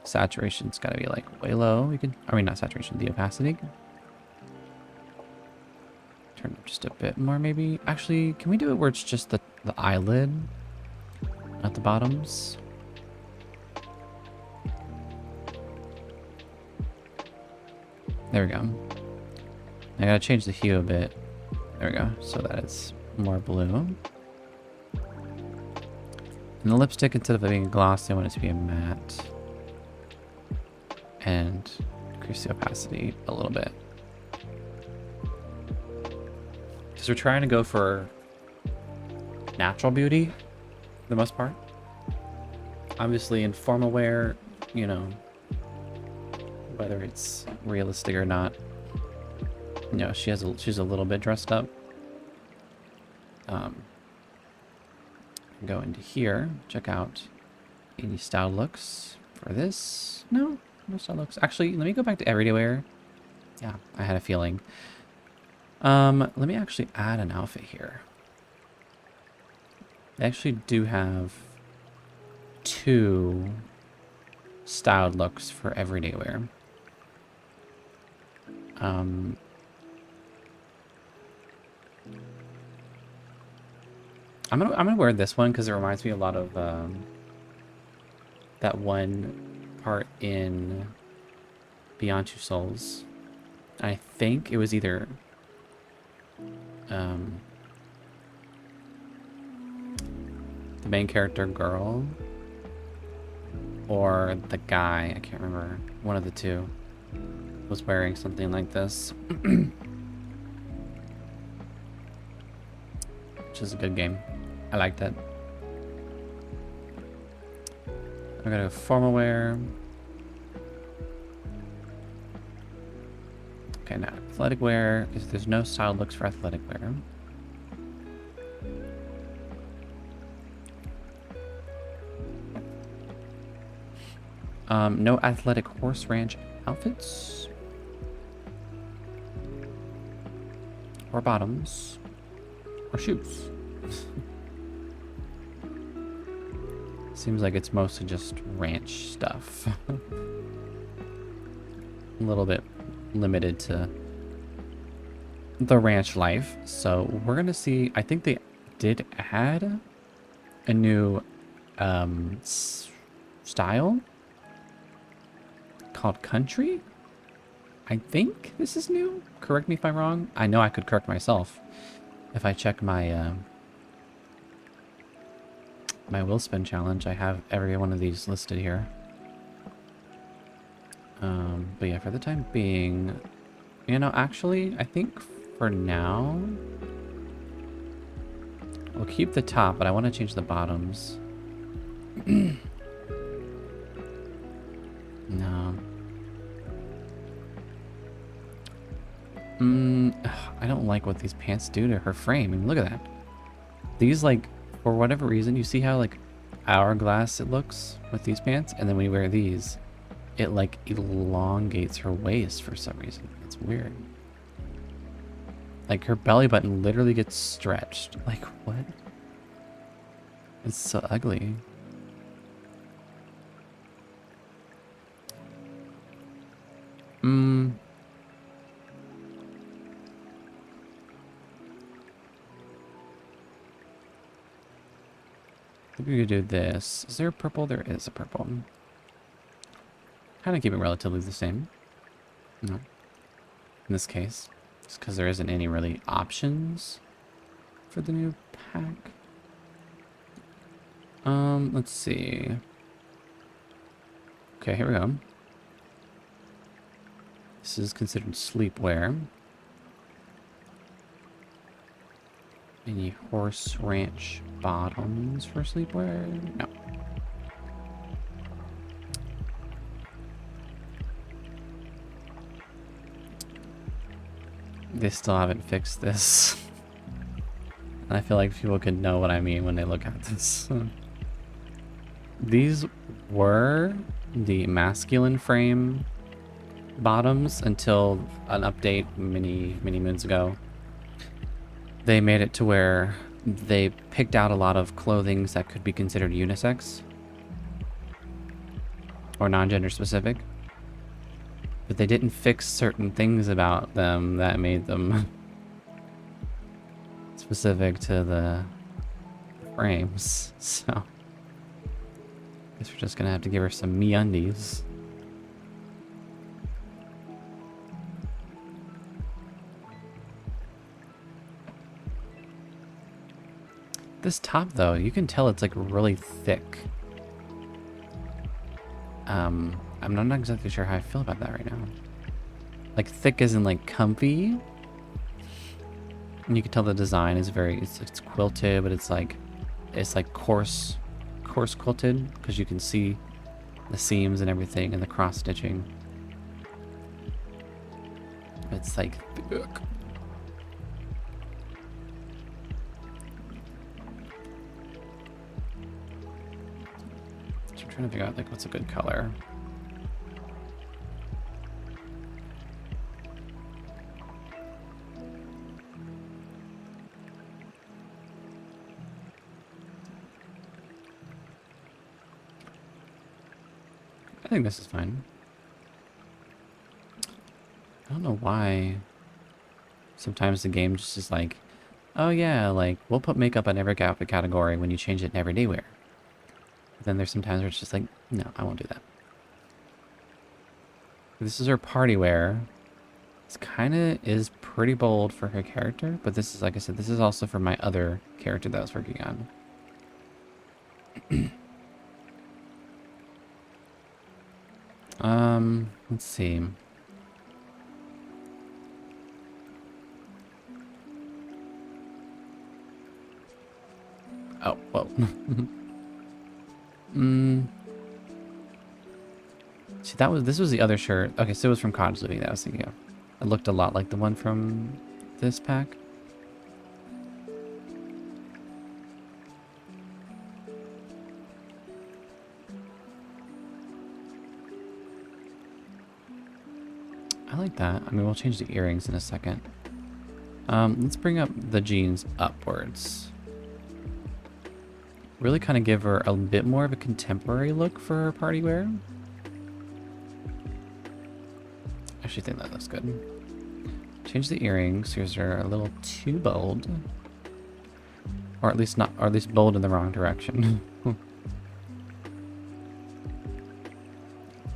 saturation's gotta be like way low. We could, I mean, not saturation, the opacity. Turn it just a bit more maybe. Actually, can we do it where it's just the eyelid at the bottoms? There we go. I gotta change the hue a bit. There we go, so that it's more blue. And the lipstick, instead of it being glossy, I want it to be a matte. And increase the opacity a little bit. Because we're trying to go for natural beauty, for the most part. Obviously in formal wear, you know, whether it's realistic or not, you know, she's a little bit dressed up. Go into here, check out any style looks for this. No style looks. Actually, let me go back to everyday wear. Yeah, I had a feeling. Let me actually add an outfit here. They actually do have 2 styled looks for everyday wear. I'm gonna wear this one because it reminds me a lot of that one part in Beyond Two Souls. I think it was either the main character girl or the guy, I can't remember, one of the two was wearing something like this. Which is a good game. I liked it. I'm gonna go formal wear. Okay, now athletic wear, because there's no style looks for athletic wear. No athletic horse ranch outfits. Or bottoms. Or shoes. Seems like it's mostly just ranch stuff. A little bit limited to the ranch life. So we're gonna see, I think they did add a new style called country. I think this is new. Correct me if I'm wrong. I know I could correct myself if I check my my will spin challenge. I have every one of these listed here. But yeah, for the time being, you know, actually, I think for now, we'll keep the top, but I want to change the bottoms. No. I don't like what these pants do to her frame. I mean, look at that. These, like, for whatever reason, you see how, like, hourglass it looks with these pants? And then when you wear these, it, like, elongates her waist for some reason. It's weird. Like, her belly button literally gets stretched. Like, what? It's so ugly. I think we could do this. Is there a purple? There is a purple. Kind of keep it relatively the same. No. In this case. Just because there isn't any really options for the new pack. Let's see. Okay, here we go. This is considered sleepwear. Any horse ranch bottoms for sleepwear? No. They still haven't fixed this. And I feel like people could know what I mean when they look at this. These were the masculine frame bottoms until an update many moons ago. They made it to where they picked out a lot of clothing that could be considered unisex or non-gender specific, but they didn't fix certain things about them that made them specific to the frames. So I guess we're just gonna have to give her some MeUndies. This top, though, you can tell it's like really thick. I'm not exactly sure how I feel about that right now. Like thick isn't like comfy. And you can tell the design is it's quilted, but it's like coarse quilted because you can see the seams and everything and the cross stitching. It's like thick. Trying to figure out like what's a good color. I think this is fine. I don't know why sometimes the game just is like, oh yeah, like we'll put makeup on every outfit category when you change it in everyday wear. Then there's some times where it's just like, no, I won't do that. This is her party wear. This kind of is pretty bold for her character, but this is, like I said, this is also for my other character that I was working on. Let's see. Oh, whoa. See, this was the other shirt. Okay, so it was from Cottage Living that I was thinking of. It looked a lot like the one from this pack. I like that. I mean, we'll change the earrings in a second. Let's bring up the jeans upwards. Really kind of give her a bit more of a contemporary look for her party wear. I actually think that looks good. Change the earrings. Here's her a little too bold. Or at least not, or at least bold in the wrong direction.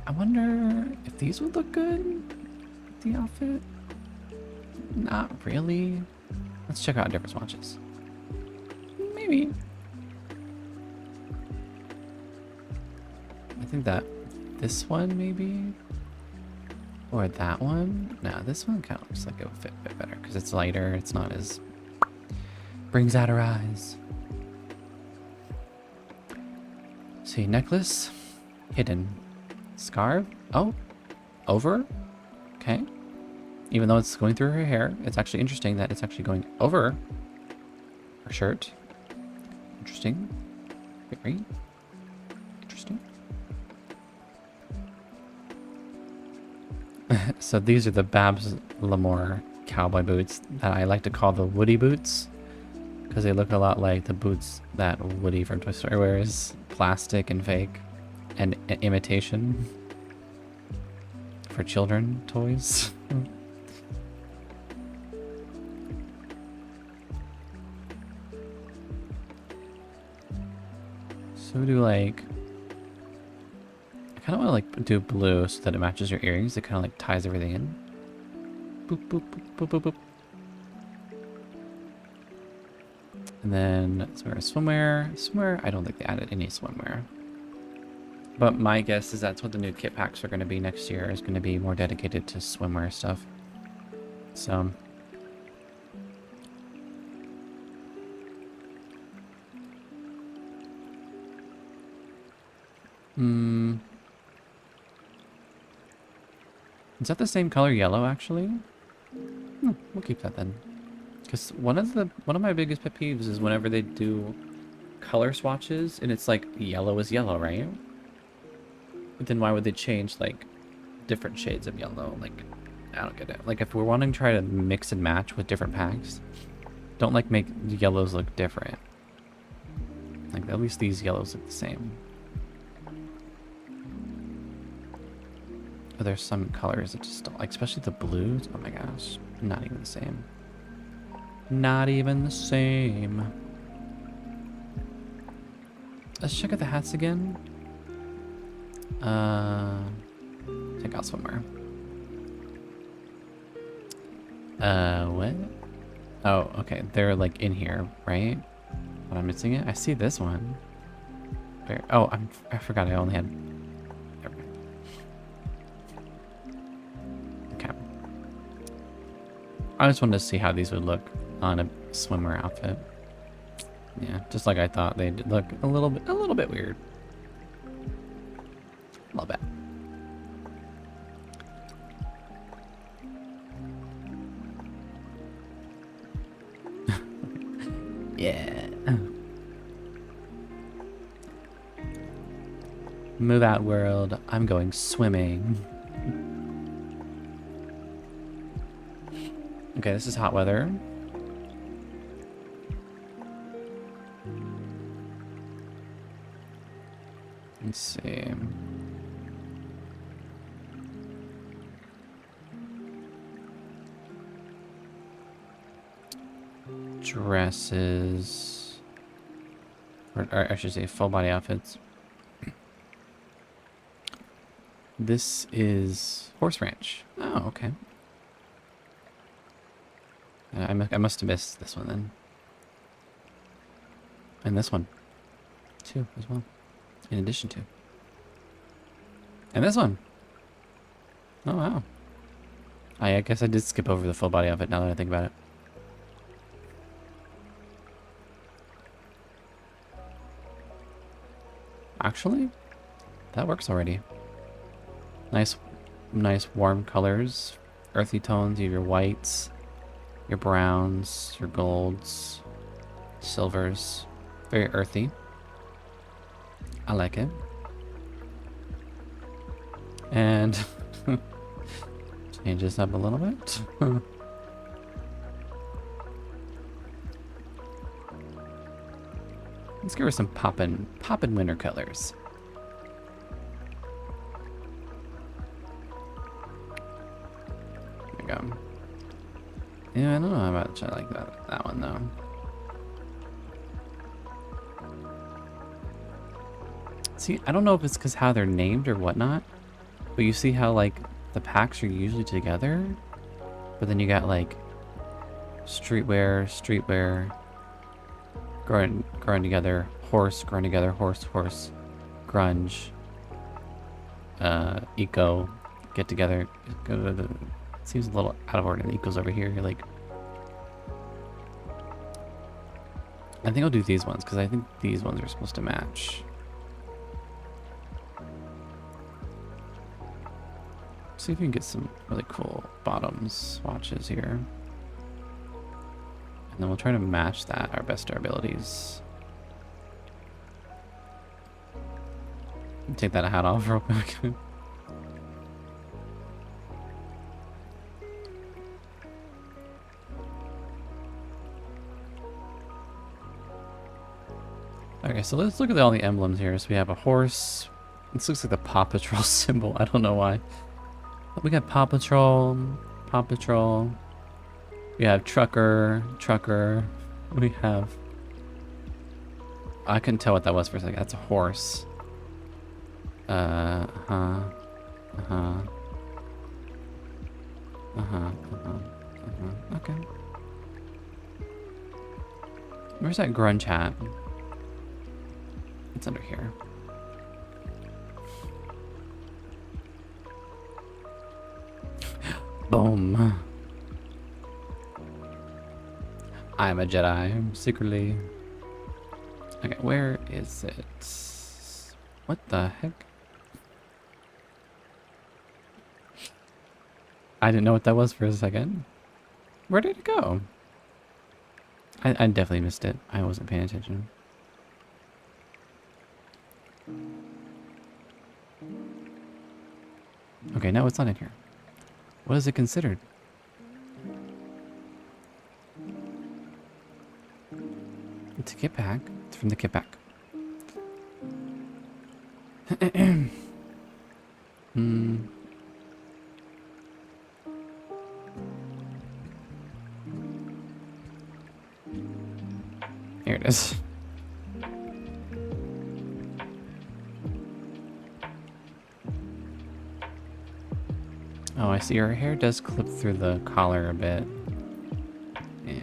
I wonder if these would look good with the outfit. Not really. Let's check out different swatches. Maybe. I think that this one maybe, or that one. No, this one kind of looks like it would fit a bit better because it's lighter. It's not as brings out her eyes. See, necklace, hidden, scarf. Oh, over. Okay. Even though it's going through her hair, it's actually interesting that it's actually going over her shirt. Interesting. Very interesting. So these are the Babs Lamore cowboy boots that I like to call the Woody boots because they look a lot like the boots that Woody from Toy Story wears. Plastic and fake and imitation for children toys. So do like, I kind of want to like do blue so that it matches your earrings. It kind of like ties everything in. Boop, boop, boop, boop, boop, boop. And then let's wear swimwear. Swimwear, I don't think they added any swimwear. But my guess is that's what the new kit packs are going to be next year. Is going to be more dedicated to swimwear stuff. So. Is that the same color yellow, actually? We'll keep that then. Because one of my biggest pet peeves is whenever they do color swatches and it's like yellow is yellow, right? But then why would they change like different shades of yellow? Like, I don't get it. Like if we're wanting to try to mix and match with different packs, don't like make the yellows look different. Like at least these yellows look the same. But there's some colors that just don't like, especially the blues. Oh my gosh, not even the same. Not even the same. Let's check out the hats again. Take out swimwear. What? Oh, okay. They're like in here, right? But I'm missing it. I see this one. Where? Oh, I forgot I only had. Okay. I just wanted to see how these would look on a swimwear outfit. Yeah, just like I thought they'd look a little bit weird. A little bit. Yeah. Move out, world. I'm going swimming. Okay, this is hot weather. Let's see. Dresses. Or I should say full body outfits. This is Horse Ranch. Oh, okay. I must have missed this one then. And this one, too, as well. In addition to. And this one. Oh, wow. I guess I did skip over the full body outfit now that I think about it. Actually, that works already. Nice warm colors. Earthy tones. You have your whites, your browns, your golds, silvers. Very earthy. I like it. And change this up a little bit. Let's give her some poppin' winter colors. There we go. Yeah, I don't know how much I like that one though. See, I don't know if it's because how they're named or whatnot, but you see how like the packs are usually together, but then you got like streetwear, growing together, horse, growing together, horse, grunge, eco, get together. It seems a little out of order. The eco's over here. You're like, I think I'll do these ones because I think these ones are supposed to match. See if we can get some really cool bottoms swatches here. And then we'll try to match that our best our abilities. Take that hat off real quick. Okay, so let's look at all the emblems here. So we have a horse. This looks like the Paw Patrol symbol. I don't know why. But we got Paw Patrol. We have trucker. We have... I couldn't tell what that was for a second. That's a horse. Okay. Where's that grunge hat? It's under here. Boom. I'm a Jedi, secretly. Okay, where is it? What the heck? I didn't know what that was for a second. Where did it go? I definitely missed it. I wasn't paying attention. Okay, no, it's not in here. What is it considered? It's a kit pack. It's from the kit pack. Hmm. Here it is. Oh, I see. Her hair does clip through the collar a bit. Eh.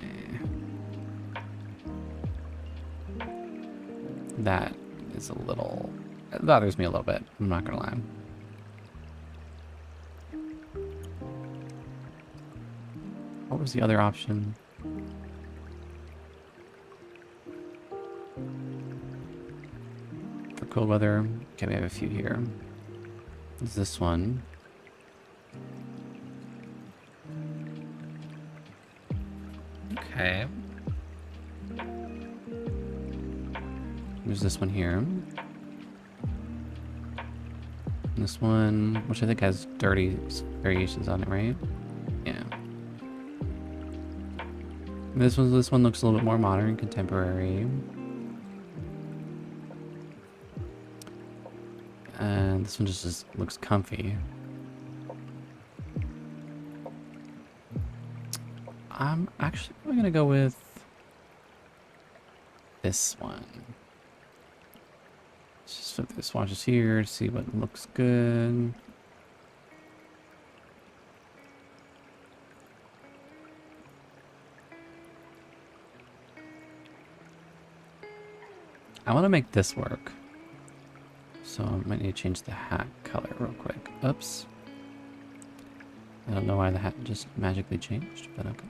That is a little... It bothers me a little bit. I'm not gonna lie. What was the other option? For cold weather. Okay, we have a few here. There's this one. Okay. There's this one here. This one, which I think has dirty variations on it, right? Yeah. This one looks a little bit more modern, contemporary. And this one just looks comfy. I'm actually gonna go with this one. Let's just flip the swatches here, see what looks good. I want to make this work. So I might need to change the hat color real quick. Oops. I don't know why the hat just magically changed, but okay.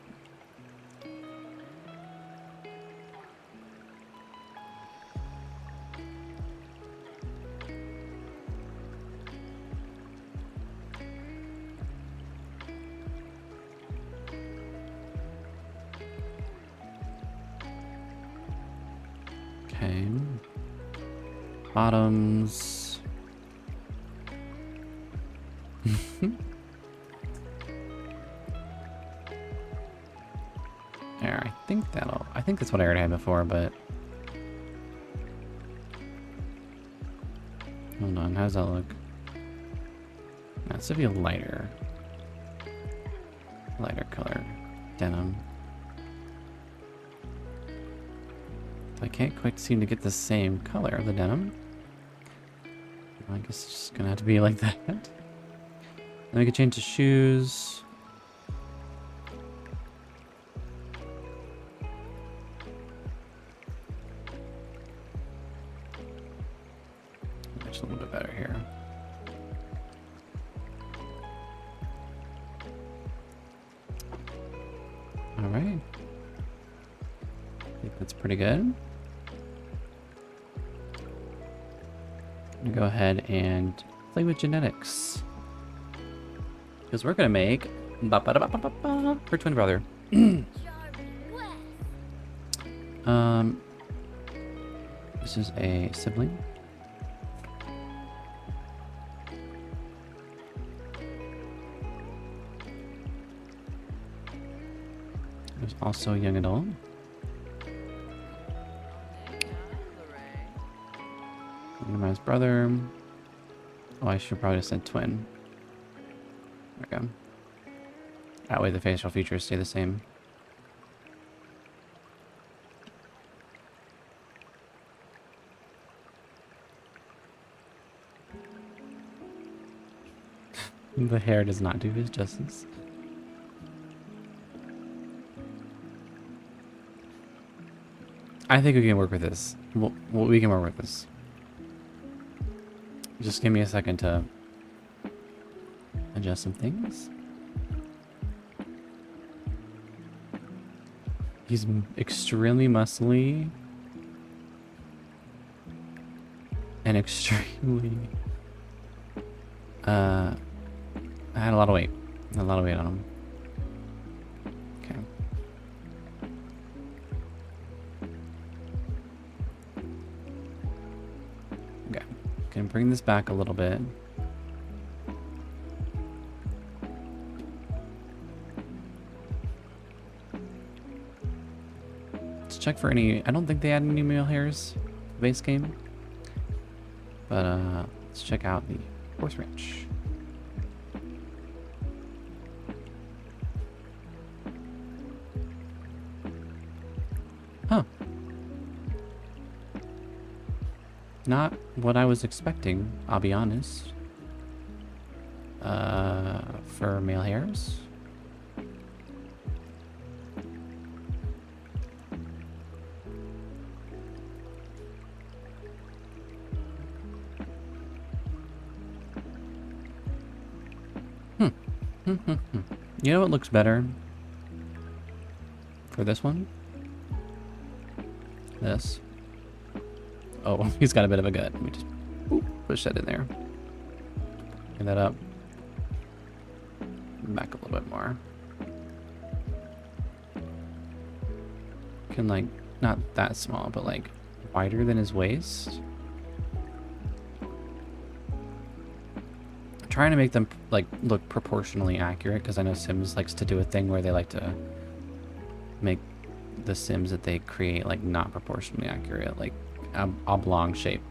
Okay. Bottoms. There, I think that's what I already had before, but hold on, how does that look? That's to be a lighter color denim. I can't quite seem to get the same color of the denim. I guess it's just gonna have to be like that. Then we can change the shoes. Looks a little bit better here. All right. I think that's pretty good. I'm gonna go ahead and play with genetics. Because we're gonna make her twin brother. This is a sibling. There's also a young adult. Randomized brother. Oh, I should probably have said twin. There we go. That way the facial features stay the same. The hair does not do his justice. I think we can work with this. We can work with this. Just give me a second to adjust some things. He's extremely muscly and extremely I had a lot of weight. A lot of weight on him. Okay. Can bring this back a little bit. Let's check for any... I don't think they add any male hairs base game. But let's check out the horse ranch. Huh. Not what I was expecting, I'll be honest. For male hairs. You know what looks better for this one? This. Oh, he's got a bit of a gut. Let me just push that in there. Bring that up. Back a little bit more. Can, like, not that small, but like wider than his waist. I'm trying to make them like look proportionally accurate, because I know Sims likes to do a thing where they like to make the Sims that they create like not proportionally accurate, like oblong shape.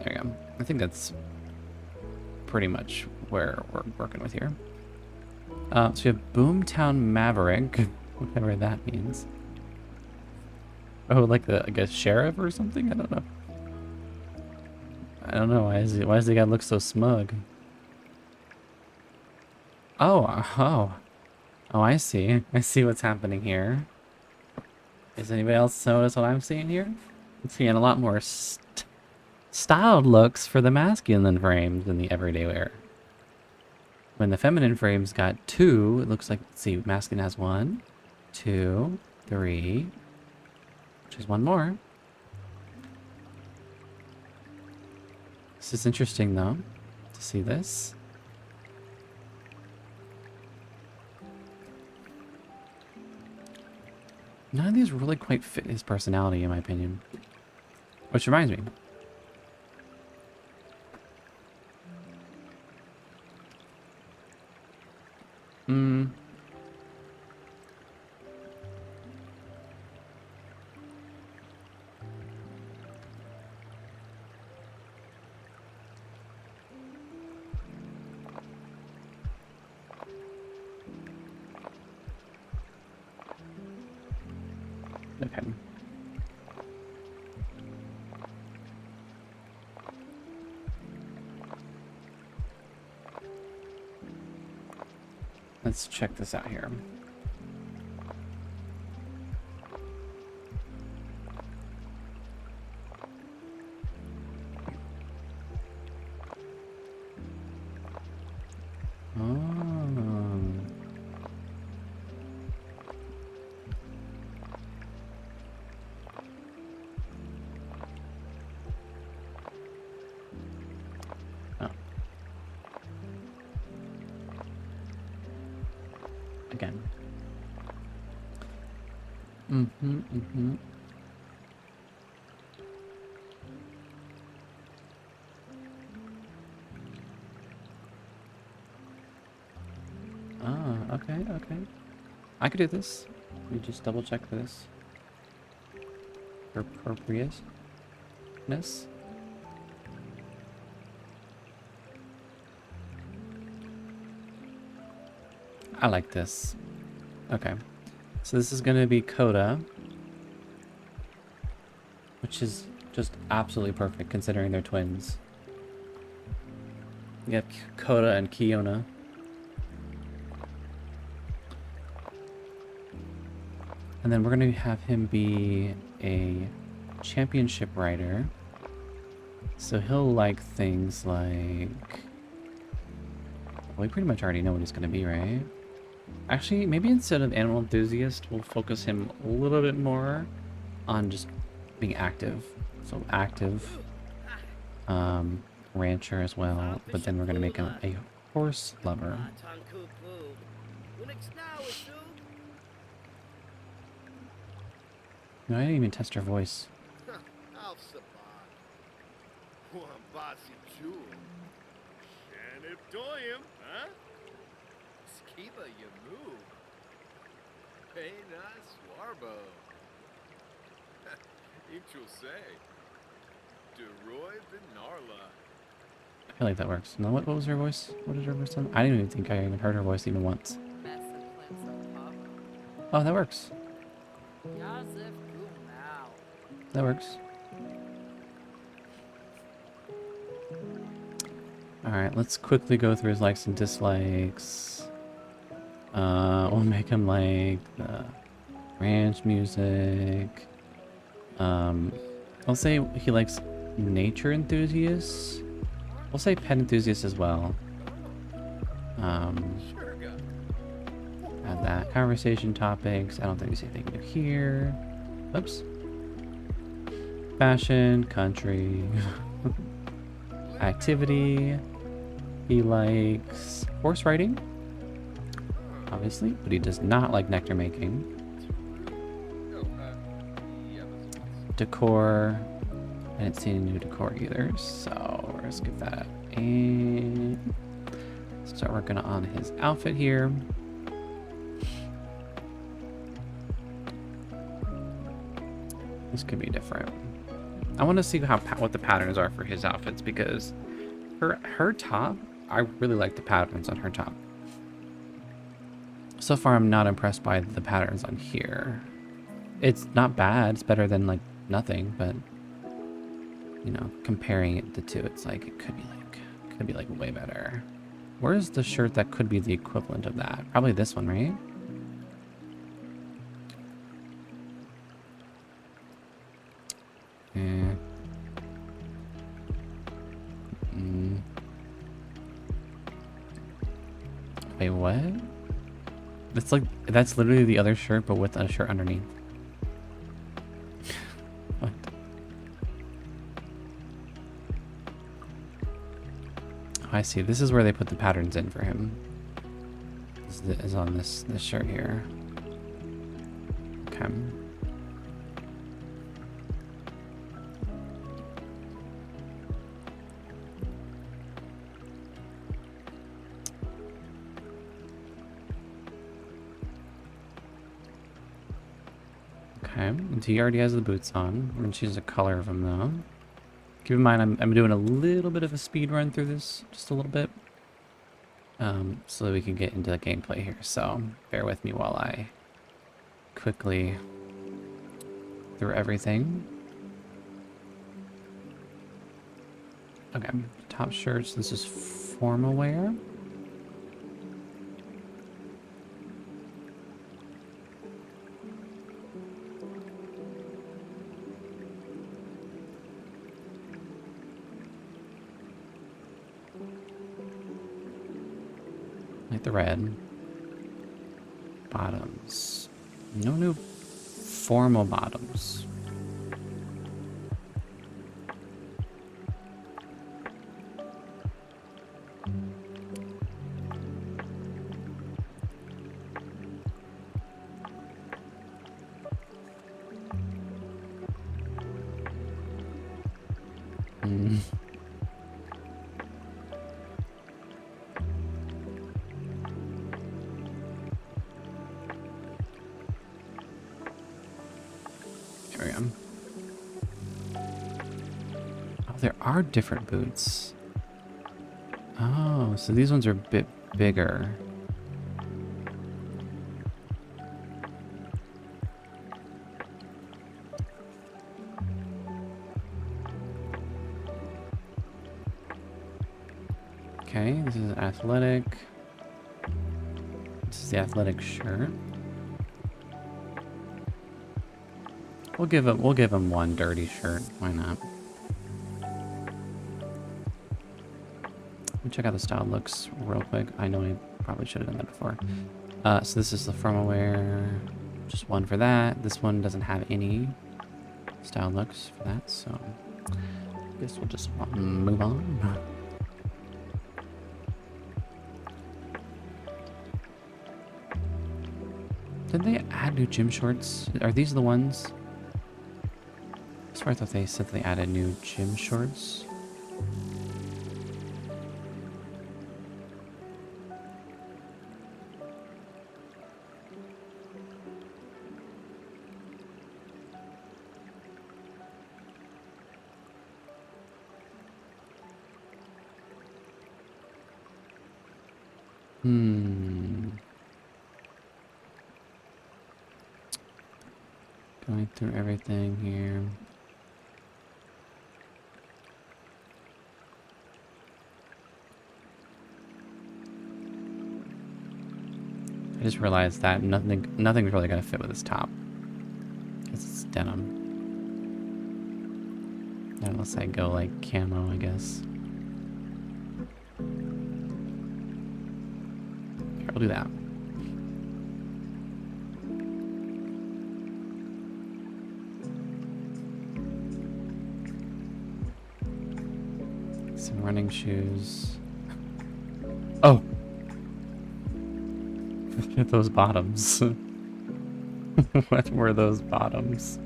There you go. I think that's pretty much where we're working with here. So we have Boomtown Maverick, whatever that means. Oh, like I guess sheriff or something? I don't know. I don't know. Why does the guy look so smug? Oh, I see. I see what's happening here. Does anybody else notice what I'm seeing here? I'm seeing a lot more styled looks for the masculine frames than the everyday wear. When the feminine frames got 2, it looks like, let's see, masculine has 1, 2, 3, which is 1 more. This is interesting though, to see this. None of these really quite fit his personality, in my opinion. Which reminds me. Okay. Let's check this out here. Again. Okay. I could do this. Let me just double check for this. For appropriateness. I like this. Okay. So this is going to be Coda, which is just absolutely perfect considering they're twins. You have Coda and Kiona. And then we're going to have him be a championship rider. So he'll like things like... Well, we pretty much already know what he's going to be, right? Actually, maybe instead of animal enthusiast, we'll focus him a little bit more on just being active. So active rancher as well, but then we're going to make him a horse lover. No, I didn't even test her voice. Alcibar. Wambasi Jewel. Shanip Doyum, huh? Skiba Yamu. Pena Swarbo. Inchul say. DeRoy Benarla. I feel like that works. No, what was her voice? What did her voice sound? I didn't even think I even heard her voice even once. Oh, that works. That works. Alright, let's quickly go through his likes and dislikes. We'll make him like the ranch music. I'll say he likes nature enthusiasts. We'll say pet enthusiasts as well. Add that. Conversation topics. I don't think there's anything new here. Oops. Fashion, country, activity. He likes horse riding, obviously, but he does not like nectar making. Decor. I didn't see any new decor either, so let's give that a... Start working on his outfit here. This could be different. I want to see what the patterns are for his outfits, because her top, I really like the patterns on her top. So far, I'm not impressed by the patterns on here. It's not bad. It's better than like nothing, but you know, comparing it the two, it's like it could be like way better. Where's the shirt that could be the equivalent of that? Probably this one, right? Yeah. Wait, what? That's literally the other shirt, but with a shirt underneath. What? Oh, I see. This is where they put the patterns in for him. Is on this shirt here. Okay. Okay, and he already has the boots on. I'm gonna choose the color of them though. Keep in mind, I'm doing a little bit of a speed run through this, just a little bit, so that we can get into the gameplay here. So bear with me while I quickly through everything. Okay, top shirts. This is formal wear. Like the red. Bottoms. No new formal bottoms. Here we go. Oh, there are different boots. Oh, so these ones are a bit bigger. Okay, this is athletic. This is the athletic shirt. We'll give him one dirty shirt. Why not? Let me check out the style looks real quick. I know I probably should have done that before. So this is the formal wear. Just one for that. This one doesn't have any style looks for that, so I guess we'll just move on. Did they add new gym shorts? Are these the ones? swear I thought they said they added new gym shorts. Going through everything here. I just realized that nothing's really gonna fit with this top. Because it's denim. Unless I go like camo, I guess. Here, I'll do that. Some running shoes. Oh! Look at those bottoms. What were those bottoms?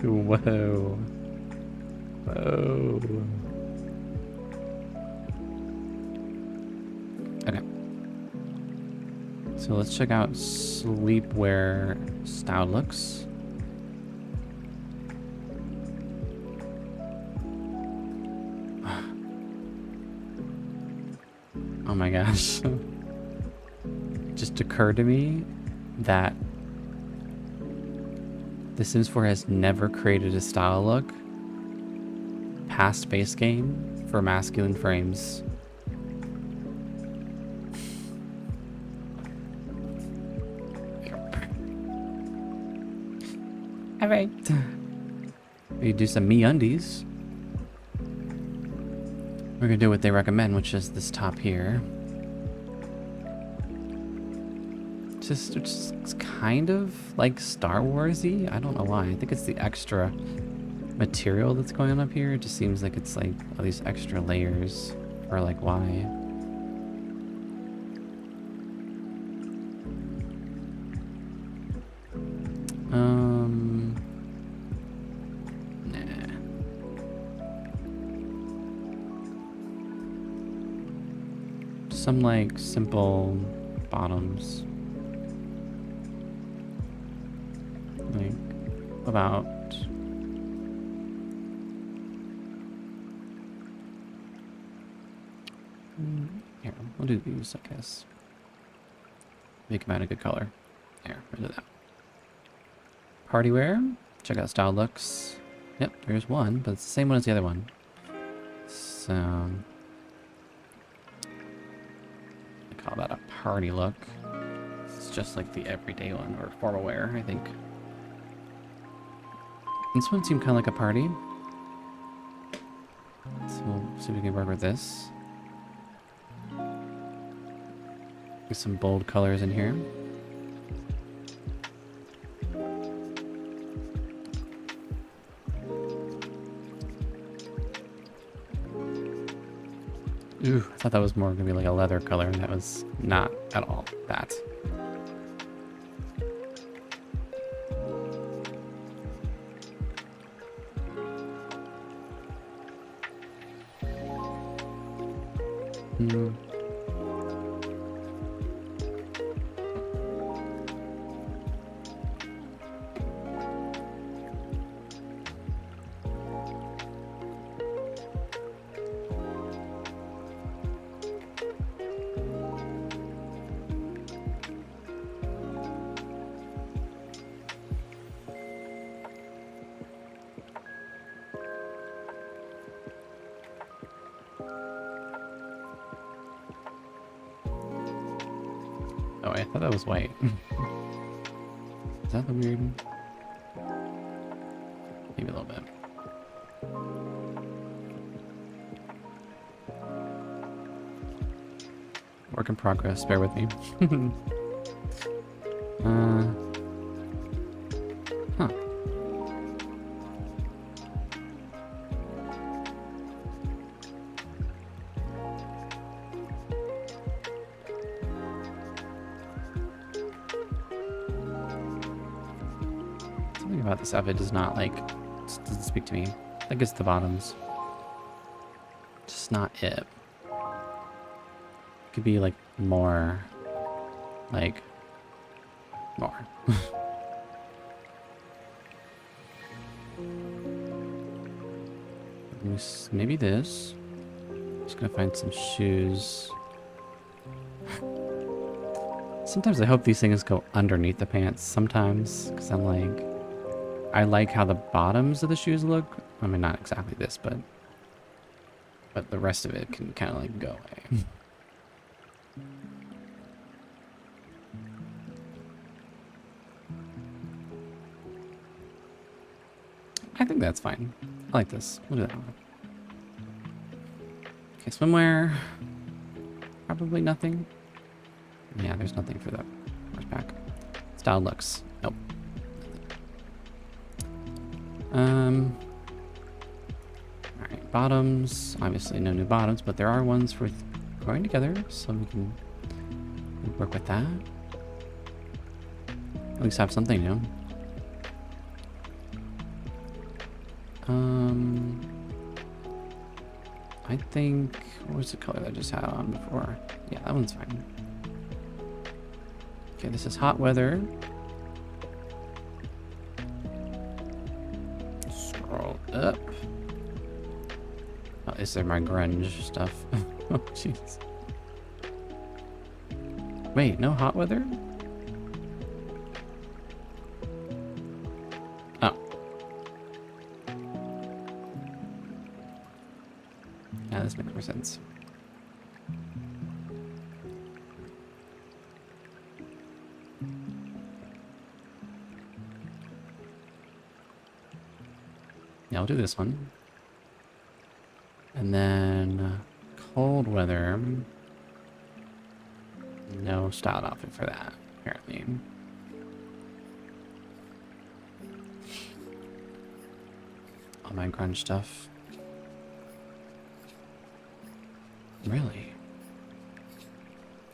Whoa. Whoa. Okay. So let's check out sleepwear style looks. Oh my gosh. It just occurred to me that The Sims 4 has never created a style look past base game for masculine frames. All right. We do some MeUndies. We're gonna do what they recommend, which is this top here. It's kind of like Star Wars-y. I don't know why. I think it's the extra material that's going on up here. It just seems like it's like all these extra layers, or like why. Nah. Some like simple bottoms. Like about here, we'll do these, I guess. Make them out a good color. There, we'll do that. Party wear. Check out style looks. Yep, there's one, but it's the same one as the other one. So I call that a party look. It's just like the everyday one, or formal wear, I think. This one seemed kind of like a party. So we'll see if we can work with this. Get some bold colors in here. Ooh, I thought that was more gonna be like a leather color, and that was not at all that. Oh, I thought that was white. Is that the weird? Maybe a little bit. Work in progress, bear with me. Huh. Something about this outfit does not like Doesn't speak to me. I think it's the bottoms. Just not it. Could be like more. Like more. Maybe this. Just gonna find some shoes. Sometimes I hope these things go underneath the pants sometimes, because I'm like, I like how the bottoms of the shoes look. I mean, not exactly this, but the rest of it can kind of like go away. I think that's fine. I like this. We'll do that one. Okay, swimwear. Probably nothing. Yeah, there's nothing for the horseback. Style looks. Nope. Alright, bottoms. Obviously no new bottoms, but there are ones worth going together, so we can work with that. At least have something new. I think, what was the color that I just had on before? Yeah, that one's fine. Okay, this is hot weather. Scroll up. Oh, is there my grunge stuff? Oh, jeez. Wait, no hot weather? Oh. Yeah, this makes more sense. Yeah, I'll do this one. And then cold weather. No styled outfit for that, apparently. All my grunge stuff. Really?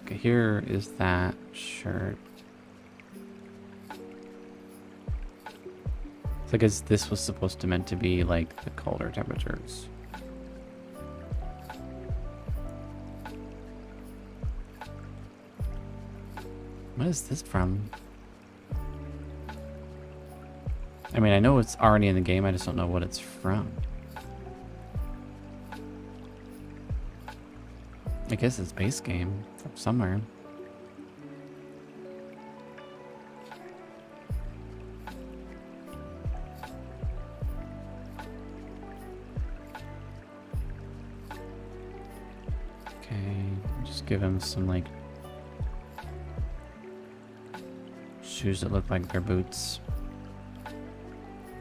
Okay, here is that shirt. So I guess this was supposed to meant to be like the colder temperatures. What is this from? I mean, I know it's already in the game, I just don't know what it's from. I guess it's base game from somewhere. Okay, just give him some like shoes that look like they're boots.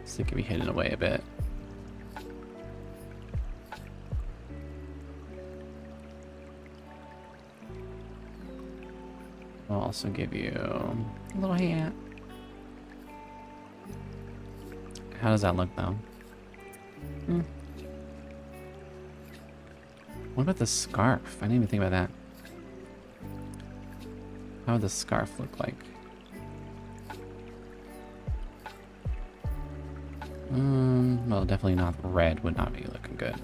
So they can be hidden away a bit. I'll also give you a little hat. How does that look though? What about the scarf? I didn't even think about that. How would the scarf look like? Well, definitely not red. Would not be looking good.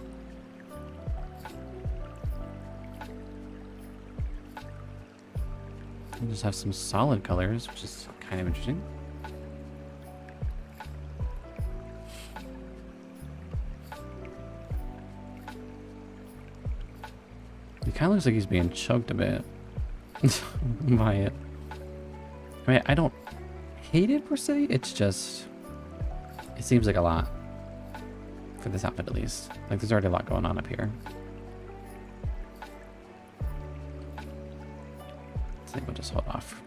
We'll just have some solid colors, which is kind of interesting. It kind of looks like he's being choked a bit by it. I mean, I don't hate it per se. It's just, it seems like a lot for this outfit at least. Like there's already a lot going on up here. I think we'll just hold off.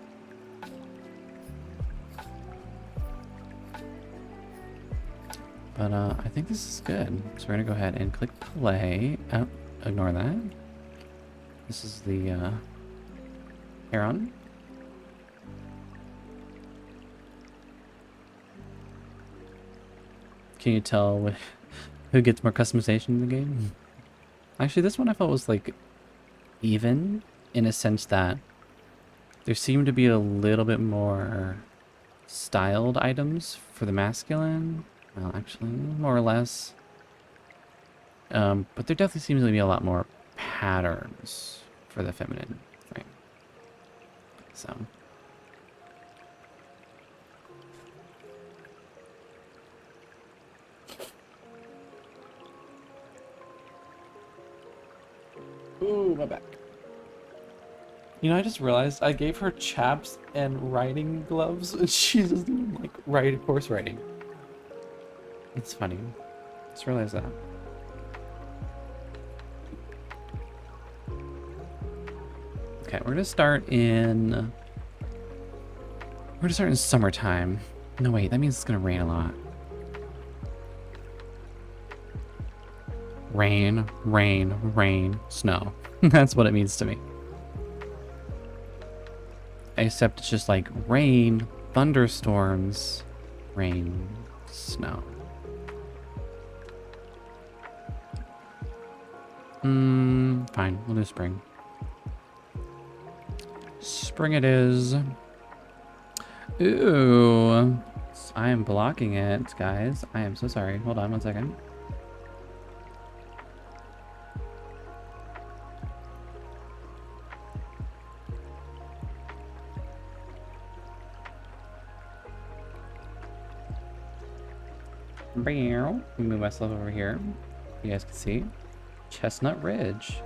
But I think this is good. So we're gonna go ahead and click play. Oh, ignore that. This is the Heron. Can you tell who gets more customization in the game? Actually, this one I felt was like even in a sense that there seemed to be a little bit more styled items for the masculine Well, actually, more or less. But there definitely seems to be a lot more patterns for the feminine thing. So. Ooh, my back. You know, I just realized I gave her chaps and riding gloves, and she doesn't even like horse riding. It's funny. Just realized that. Okay, we're gonna start in. We're gonna start in summertime. No, wait, that means it's gonna rain a lot. Rain, rain, rain, snow. That's what it means to me. Except it's just like rain, thunderstorms, rain, snow. Fine, we'll do spring. Spring it is. Ooh, I am blocking it, guys. I am so sorry. Hold on one second. Move myself over here. You guys can see Chestnut Ridge.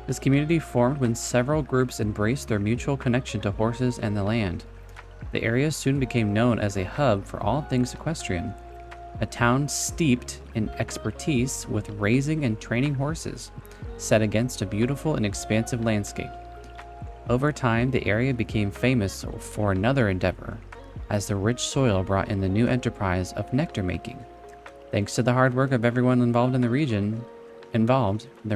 This community formed when several groups embraced their mutual connection to horses and the land. The area soon became known as a hub for all things equestrian, a town steeped in expertise with raising and training horses, set against a beautiful and expansive landscape. Over time, the area became famous for another endeavor, as the rich soil brought in the new enterprise of nectar making. Thanks to the hard work of everyone involved, the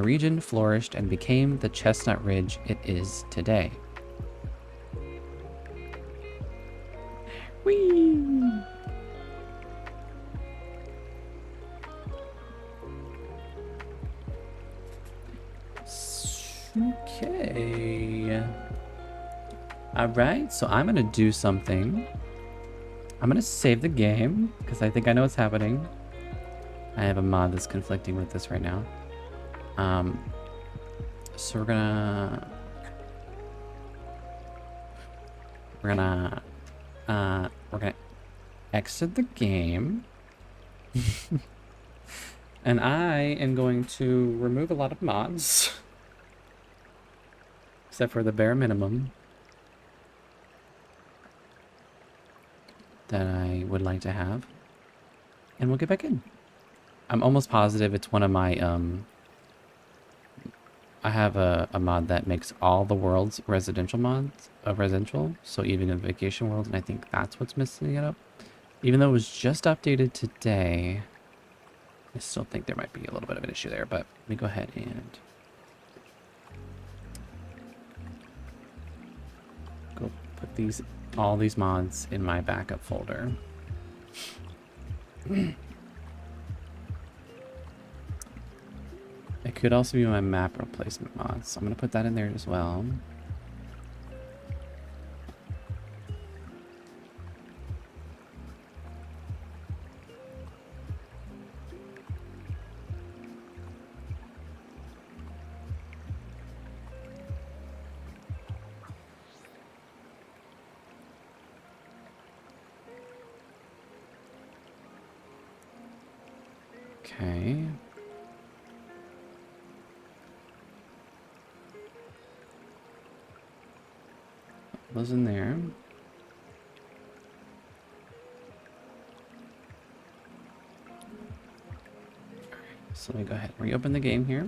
region flourished and became the Chestnut Ridge it is today. Whee! Okay. All right, so I'm gonna do something. I'm gonna save the game because I think I know what's happening. I have a mod that's conflicting with this right now. So we're gonna exit the game. And I am going to remove a lot of mods. Except for the bare minimum that I would like to have. And we'll get back in. I'm almost positive it's one of my, I have a mod that makes all the world's residential mods, residential, so even in vacation world, and I think that's what's messing it up. Even though it was just updated today, I still think there might be a little bit of an issue there, but let me go ahead and go put all these mods in my backup folder. It could also be my map replacement mods, so I'm going to put that in there as well. Okay. Was in there. So let me go ahead and reopen the game here.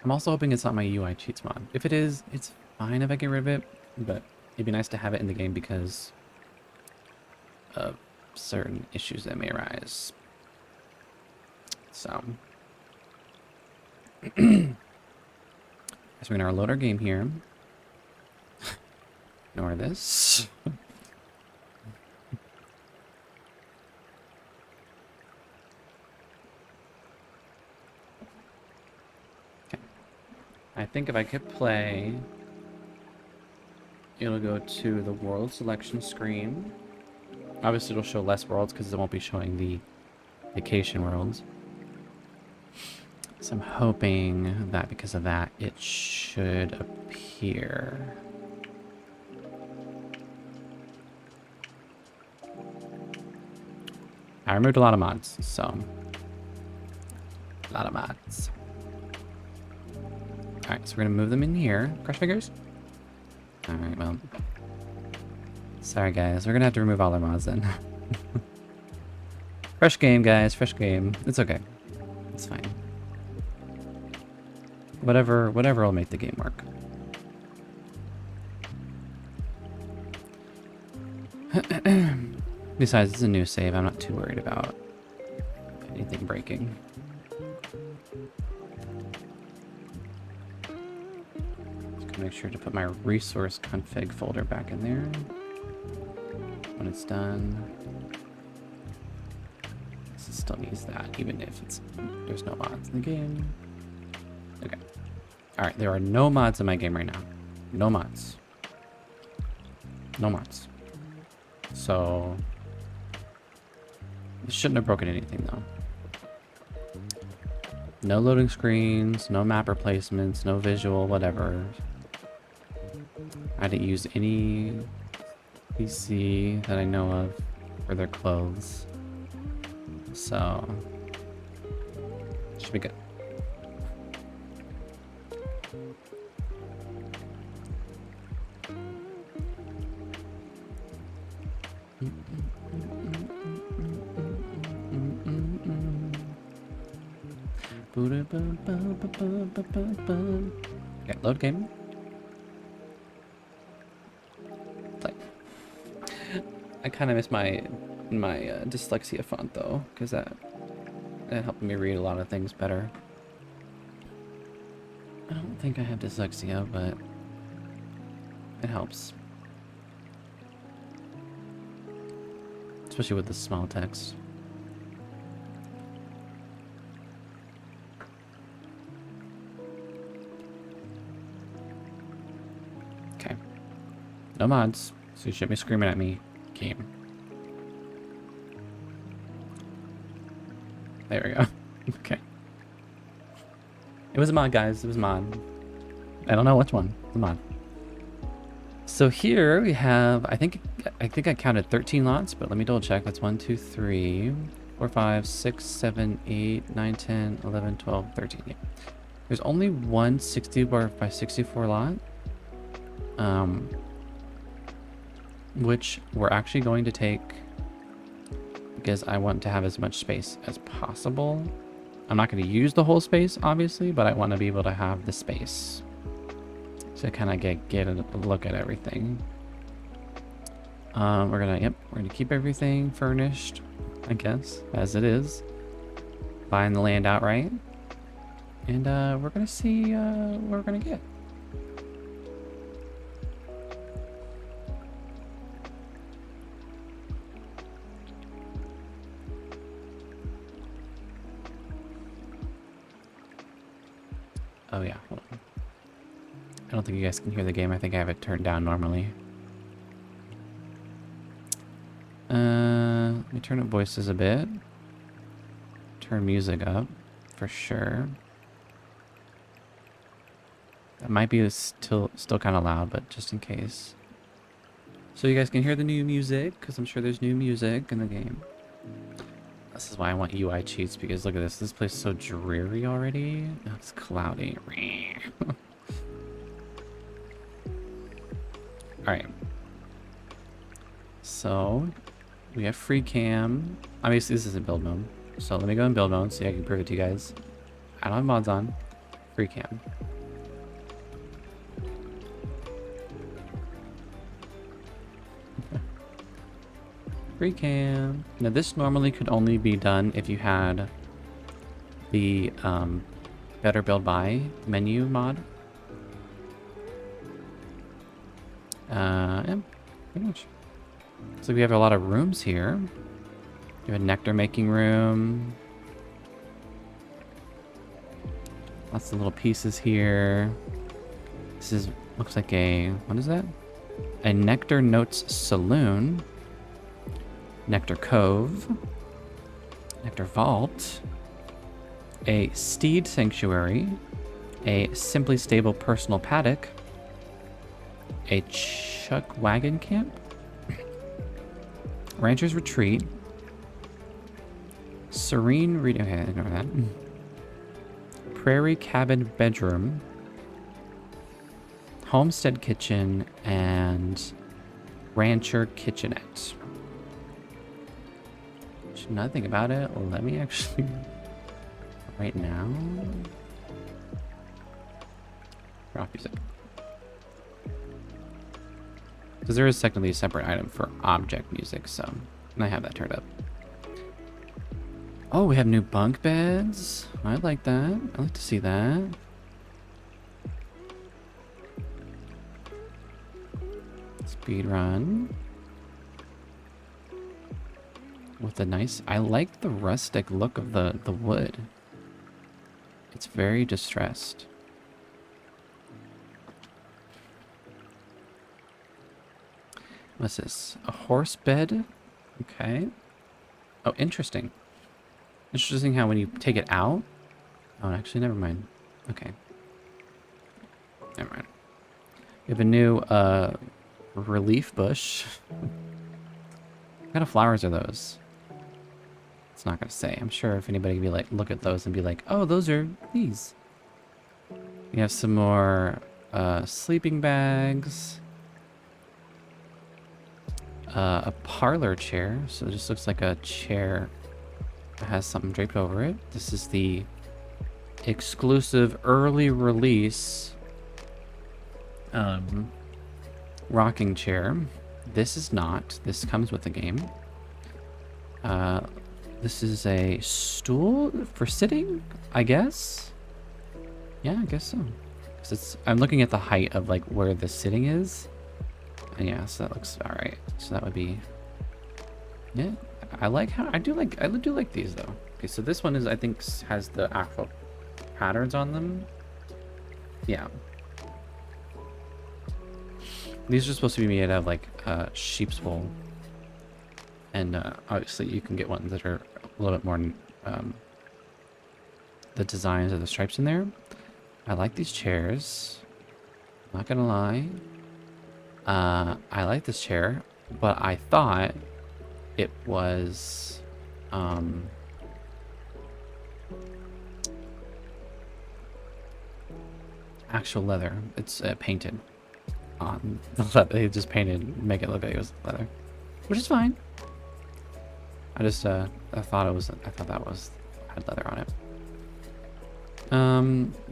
I'm also hoping it's not my UI cheats mod. If it is, it's fine if I get rid of it, but it'd be nice to have it in the game because of certain issues that may arise. So, we're gonna load our game here. Ignore this. Okay. I think if I could play, it'll go to the world selection screen. Obviously, it'll show less worlds because it won't be showing the vacation worlds. So I'm hoping that because of that, it should appear. I removed a lot of mods, so a lot of mods. All right, so we're gonna move them in here. Crush fingers. All right, well, sorry guys, we're gonna have to remove all our mods then. Fresh game, guys, fresh game. It's okay. It's fine. Whatever will make the game work. Besides, it's a new save. I'm not too worried about anything breaking. Just gonna make sure to put my resource config folder back in there when it's done. This still needs that, even if there's no mods in the game. Okay. All right, there are no mods in my game right now. No mods. No mods. So it shouldn't have broken anything though. No loading screens, no map replacements, no visual, whatever. I didn't use any PC that I know of for their clothes. So should be good. Okay, load game. Play. I kind of miss my dyslexia font though, because that helped me read a lot of things better. I don't think I have dyslexia, but it helps. Especially with the small text. Okay. No mods, so you shouldn't be screaming at me. Game. There we go. Okay. It was a mod, guys. It was a mod. I don't know which one. It's a mod. So here we have, I think I counted 13 lots, but let me double check. That's 1, 2, 3, 4, 5, 6, 7, 8, 9, 10, 11, 12, 13. Yeah. There's only one 64 by 64 lot. Which we're actually going to take because I want to have as much space as possible. I'm not going to use the whole space, obviously, but I want to be able to have the space to kind of get a look at everything. We're gonna keep everything furnished, I guess, as it is. Buying the land outright, and we're gonna see what we're gonna get. Oh yeah, hold on. I don't think you guys can hear the game. I think I have it turned down normally. Let me turn up voices a bit. Turn music up, for sure. That might be still kind of loud, but just in case. So you guys can hear the new music, because I'm sure there's new music in the game. This is why I want UI cheats, because look at this. This place is so dreary already. Oh, it's cloudy. Alright. So, we have free cam. Obviously, this isn't build mode. So let me go in build mode so I can prove it to you guys. I don't have mods on. Free cam. Free cam. Now this normally could only be done if you had the Better Build Buy menu mod. Yeah, pretty much. So we have a lot of rooms here. We have a nectar making room. Lots of little pieces here. This is looks like a, what is that? A Nectar Notes Saloon. Nectar Cove. Nectar Vault. A Steed Sanctuary. A Simply Stable Personal Paddock. A Chuck Wagon Camp. Rancher's Retreat. Serene Reading. Okay, ignore that. Prairie Cabin Bedroom. Homestead Kitchen and Rancher Kitchenette. Should not think about it. Let me actually right now drop music. Because there is technically a separate item for object music, so I have that turned up. Oh, we have new bunk beds. I like that. I like to see that. Speed run. With a nice, I like the rustic look of the wood. It's very distressed. What's this? A horse bed? Okay. Oh, interesting. Interesting how when you take it out... Oh, actually, never mind. Okay. Never mind. We have a new, relief bush. What kind of flowers are those? It's not gonna say. I'm sure if anybody could be like, look at those and be like, oh, those are these. We have some more, sleeping bags. A parlor chair. So it just looks like a chair that has something draped over it. This is the exclusive early release rocking chair. This is not. This comes with the game. This is a stool for sitting, I guess. Yeah, I guess so. 'Cause it's, I'm looking at the height of like where the sitting is. And yeah, so that looks all right. So that would be. Yeah, I like how I do like these though. Okay, so this one is I think has the actual patterns on them. Yeah. These are supposed to be made out of like sheep's wool, and obviously you can get ones that are a little bit more the designs of the stripes in there. I like these chairs. Not gonna lie. I like this chair, but I thought it was actual leather. It's painted on the leather. They just painted, make it look like it was leather, which is fine. I just I thought that was had leather on it.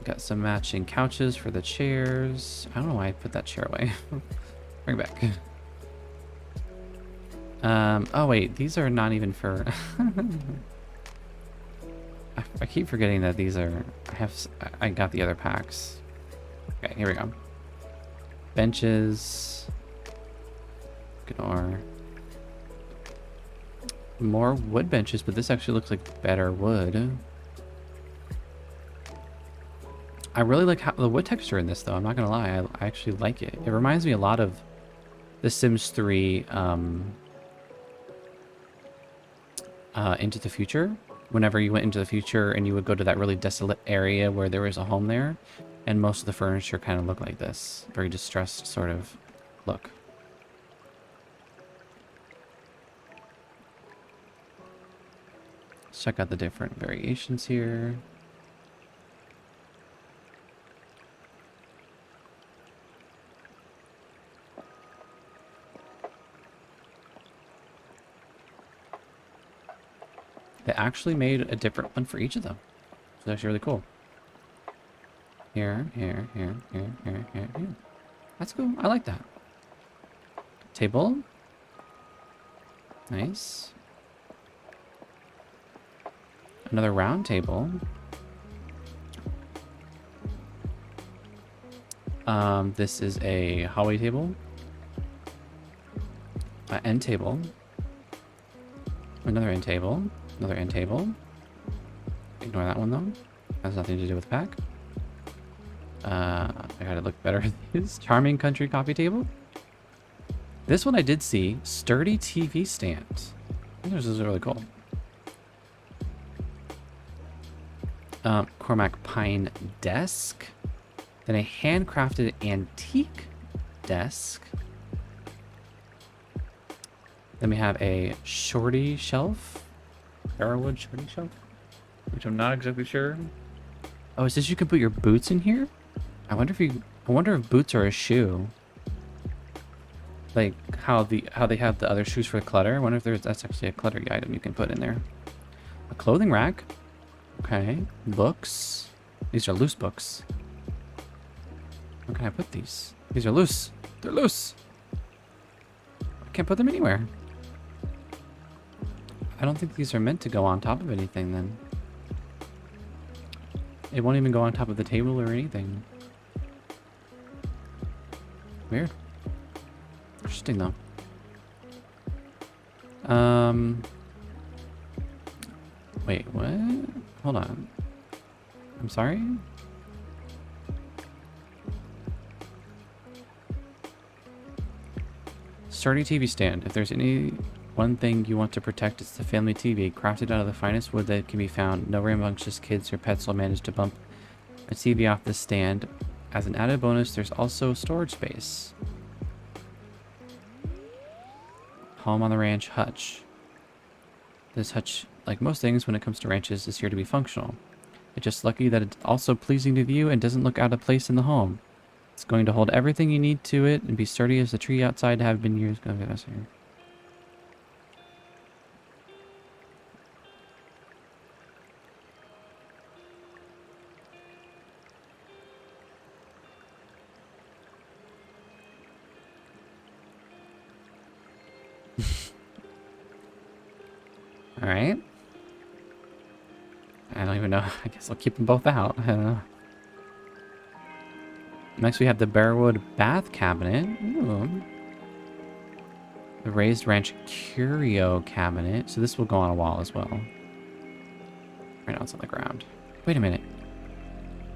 Got some matching couches for the chairs. I don't know why I put that chair away. Bring it back. Oh wait, these are not even for. I keep forgetting that these are. I got the other packs. Okay, here we go. Benches. Ignore. More wood benches, but this actually looks like better wood. I really like how the wood texture in this, though. I'm not gonna lie, I actually like it. It reminds me a lot of The Sims 3 Into the Future. Whenever you went into the future and you would go to that really desolate area where there was a home there, and most of the furniture kind of looked like this. Very distressed sort of look. Let's check out the different variations here. They actually made a different one for each of them. It's actually really cool. Here. That's cool. I like that. Table. Nice. Another round table. This is a hallway table. End table. Another end table. Another end table. Ignore that one though. Has nothing to do with the pack. I gotta look better at these. Charming country coffee table. This one I did see. Sturdy TV stand. I think this is really cool. Cormac pine desk. Then a handcrafted antique desk. Then we have a shorty shelf. Barrowwood shorty shelf. Which I'm not exactly sure. Oh, it says you can put your boots in here? I wonder if boots are a shoe. Like how they have the other shoes for clutter. I wonder if that's actually a cluttery item you can put in there. A clothing rack. Okay. Books. These are loose books. Where can I put these? These are loose. They're loose. I can't put them anywhere. I don't think these are meant to go on top of anything then. It won't even go on top of the table or anything. Weird. Interesting though. Wait, what? Hold on. I'm sorry? Sturdy TV stand. If there's any one thing you want to protect, it's the family TV. Crafted out of the finest wood that can be found. No rambunctious kids or pets will manage to bump a TV off the stand. As an added bonus, there's also storage space. Home on the ranch hutch. This hutch, like most things when it comes to ranches, is here to be functional. It's just lucky that it's also pleasing to view and doesn't look out of place in the home. It's going to hold everything you need to it and be sturdy as the tree outside have been years ago. Okay, that's here. All right. I don't even know. I guess I'll keep them both out. I don't know. Next we have the Barrowwood bath cabinet. Ooh. The raised ranch curio cabinet. So this will go on a wall as well. Right now it's on the ground. Wait a minute.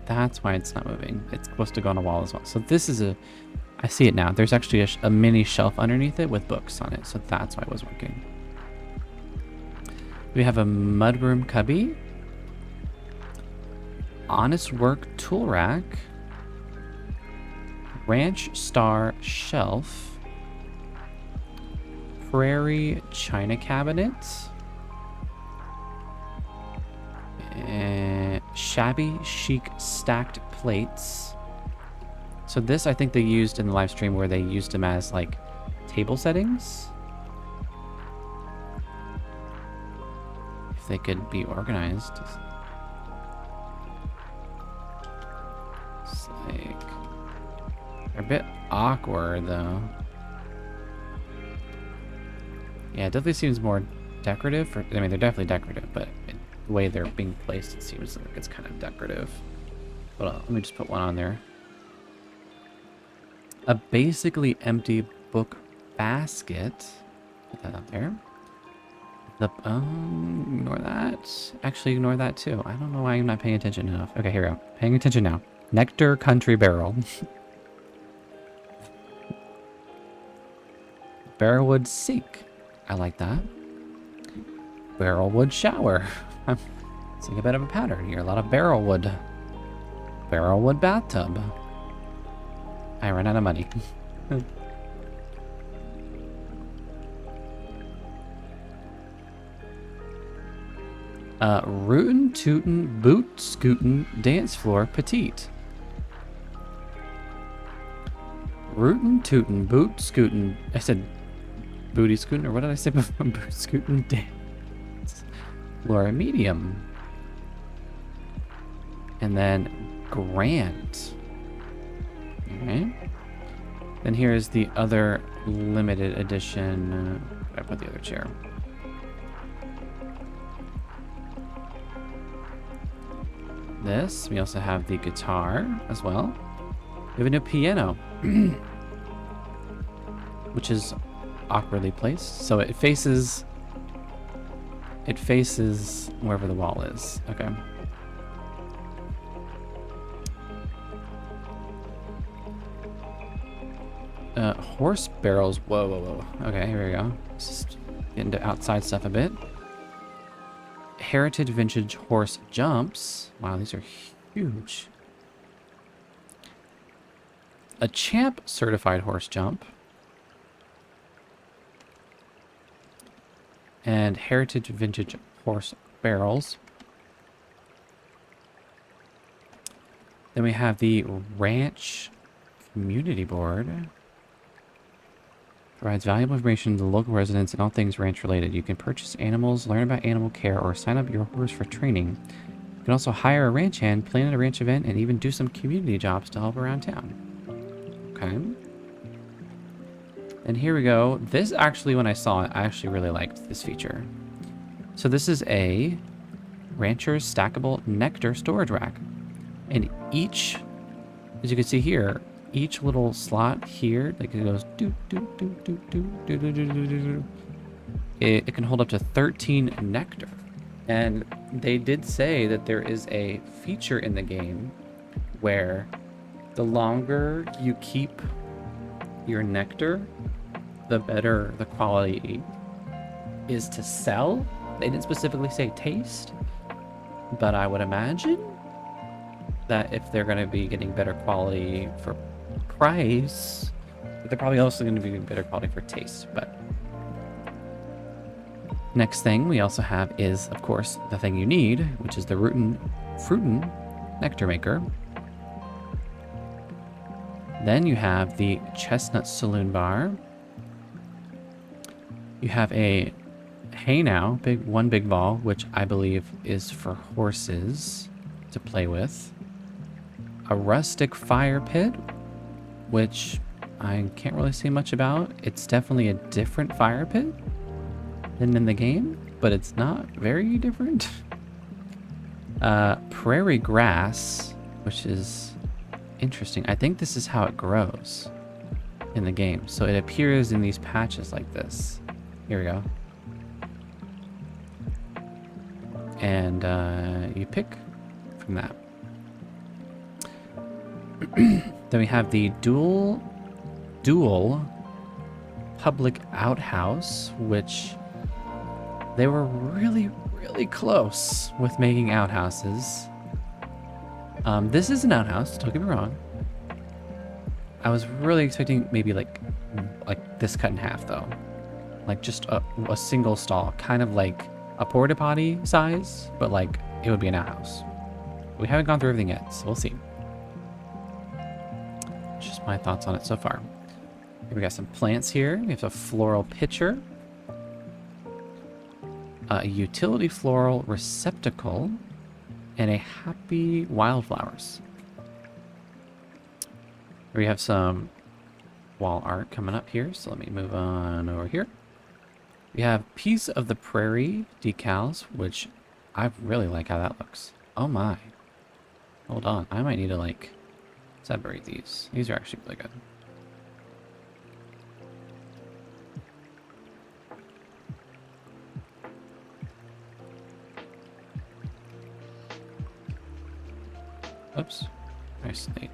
That's why it's not moving. It's supposed to go on a wall as well. So this is a... I see it now. There's actually a mini shelf underneath it with books on it. So that's why it was working. We have a mudroom cubby. Honest work tool rack. Ranch star shelf. Prairie china cabinet. Shabby chic stacked plates. So this I think they used in the live stream where they used them as like table settings. If they could be organized. It's like... They're a bit awkward though. Yeah, it definitely seems more decorative. I mean, they're definitely decorative, but the way they're being placed, it seems like it's kind of decorative. Hold on, let me just put one on there. A basically empty book basket. Put that up there. Ignore that. Actually, ignore that too. I don't know why I'm not paying attention enough. Okay, here we go. Paying attention now. Nectar Country Barrel. Barrowwood sink. I like that. Barrelwood shower. I'm seeing a bit of a pattern here. A lot of barrelwood. Barrelwood bathtub. I ran out of money. Rootin' Tootin' Boot Scootin' Dance Floor Petite. Rootin' Tootin' Boot Scootin'. I said booty scootin', or what did I say before? Boot scootin' dance floor medium. And then Grant. Alright. Then here's the other limited edition I put the other chair? This. We also have the guitar as well. We have a new piano, which is awkwardly placed. So it faces wherever the wall is. Okay. Horse barrels. Whoa, whoa, whoa. Okay, here we go. Let's just get into outside stuff a bit. Heritage vintage horse jumps. Wow, these are huge. A champ certified horse jump. And heritage vintage horse barrels. Then we have the ranch community board. Provides valuable information to the local residents and all things ranch related. You can purchase animals, learn about animal care, or sign up your horse for training. You can also hire a ranch hand, plan at a ranch event, and even do some community jobs to help around town. Okay. And here we go. This actually, when I saw it, I actually really liked this feature. So this is a rancher's stackable nectar storage rack. And each, as you can see here, each little slot here, like it goes do do do do do do do do do do. It can hold up to 13 nectar. And they did say that there is a feature in the game where the longer you keep your nectar, the better the quality is to sell. They didn't specifically say taste, but I would imagine that if they're going to be getting better quality for price, they're probably also going to be better quality for taste. But next thing we also have is, of course, the thing you need, which is the Fruitin nectar maker. Then you have the chestnut saloon bar. You have a Hey Now one big ball, which I believe is for horses to play with. A rustic fire pit, which I can't really say much about. It's definitely a different fire pit than in the game, but it's not very different. Prairie grass, which is interesting. I think this is how it grows in the game. So it appears in these patches like this. Here we go. And you pick from that. Then we have the dual public outhouse, which they were really close with making outhouses. This is an outhouse, don't get me wrong. I was really expecting maybe like this cut in half though. Like just a single stall, kind of like a porta potty size, but like it would be an outhouse. We haven't gone through everything yet, so we'll see. Just my thoughts on it so far. Here we got some plants here. We have a floral pitcher. A utility floral receptacle. And a happy wildflowers. We have some wall art coming up here, so let me move on over here. We have Piece of the Prairie decals, which I really like how that looks. Oh my. Hold on, I might need to like separate these. These are actually really good. Oops. Nice slate.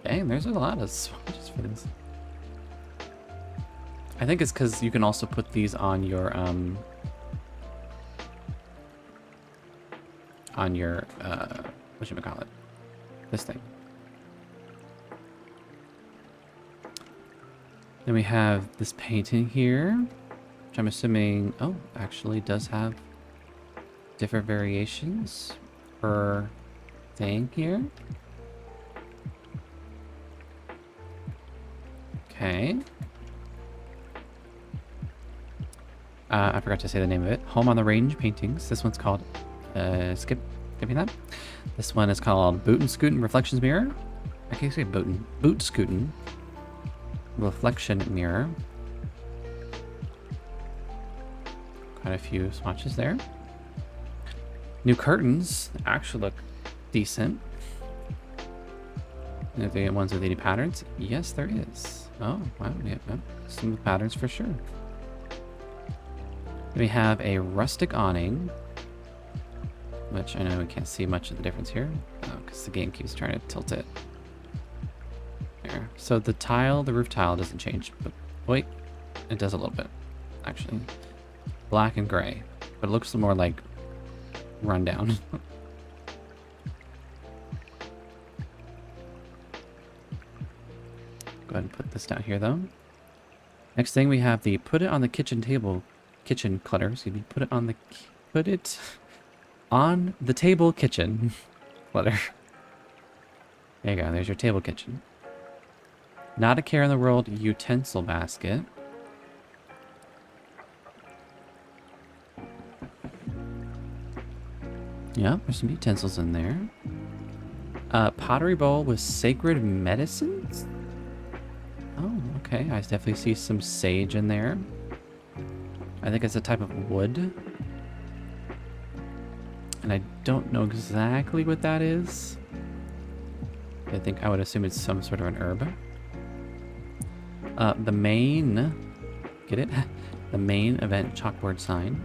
Dang, there's a lot of swatches for this. I think it's because you can also put these on your whatchamacallit? This thing. Then we have this painting here, which I'm assuming, oh, actually does have different variations per thing here. Okay. I forgot to say the name of it. Home on the Range Paintings. This one's called Skip. Give me that. This one is called Boot and Scootin' Reflections Mirror. I can't say Boot Scootin' Reflection Mirror. Quite a few swatches there. New curtains actually look decent. Are there ones with any patterns? Yes, there is. Oh, wow. Yeah, some patterns for sure. We have a rustic awning, which I know we can't see much of the difference here because the game keeps trying to tilt it. There. So the tile, the roof tile doesn't change, but wait, it does a little bit, actually. Black and gray, but it looks more like rundown. Go ahead and put this down here though. Next thing we have the put it on the kitchen table, kitchen clutter. Excuse me. Put it on the table kitchen clutter. There you go. There's your table kitchen. Not a care in the world utensil basket. Yeah, there's some utensils in there. Pottery bowl with sacred medicines. Oh, okay. I definitely see some sage in there. I think it's a type of wood. And I don't know exactly what that is. I would assume it's some sort of an herb. The main... Get it? The main event chalkboard sign.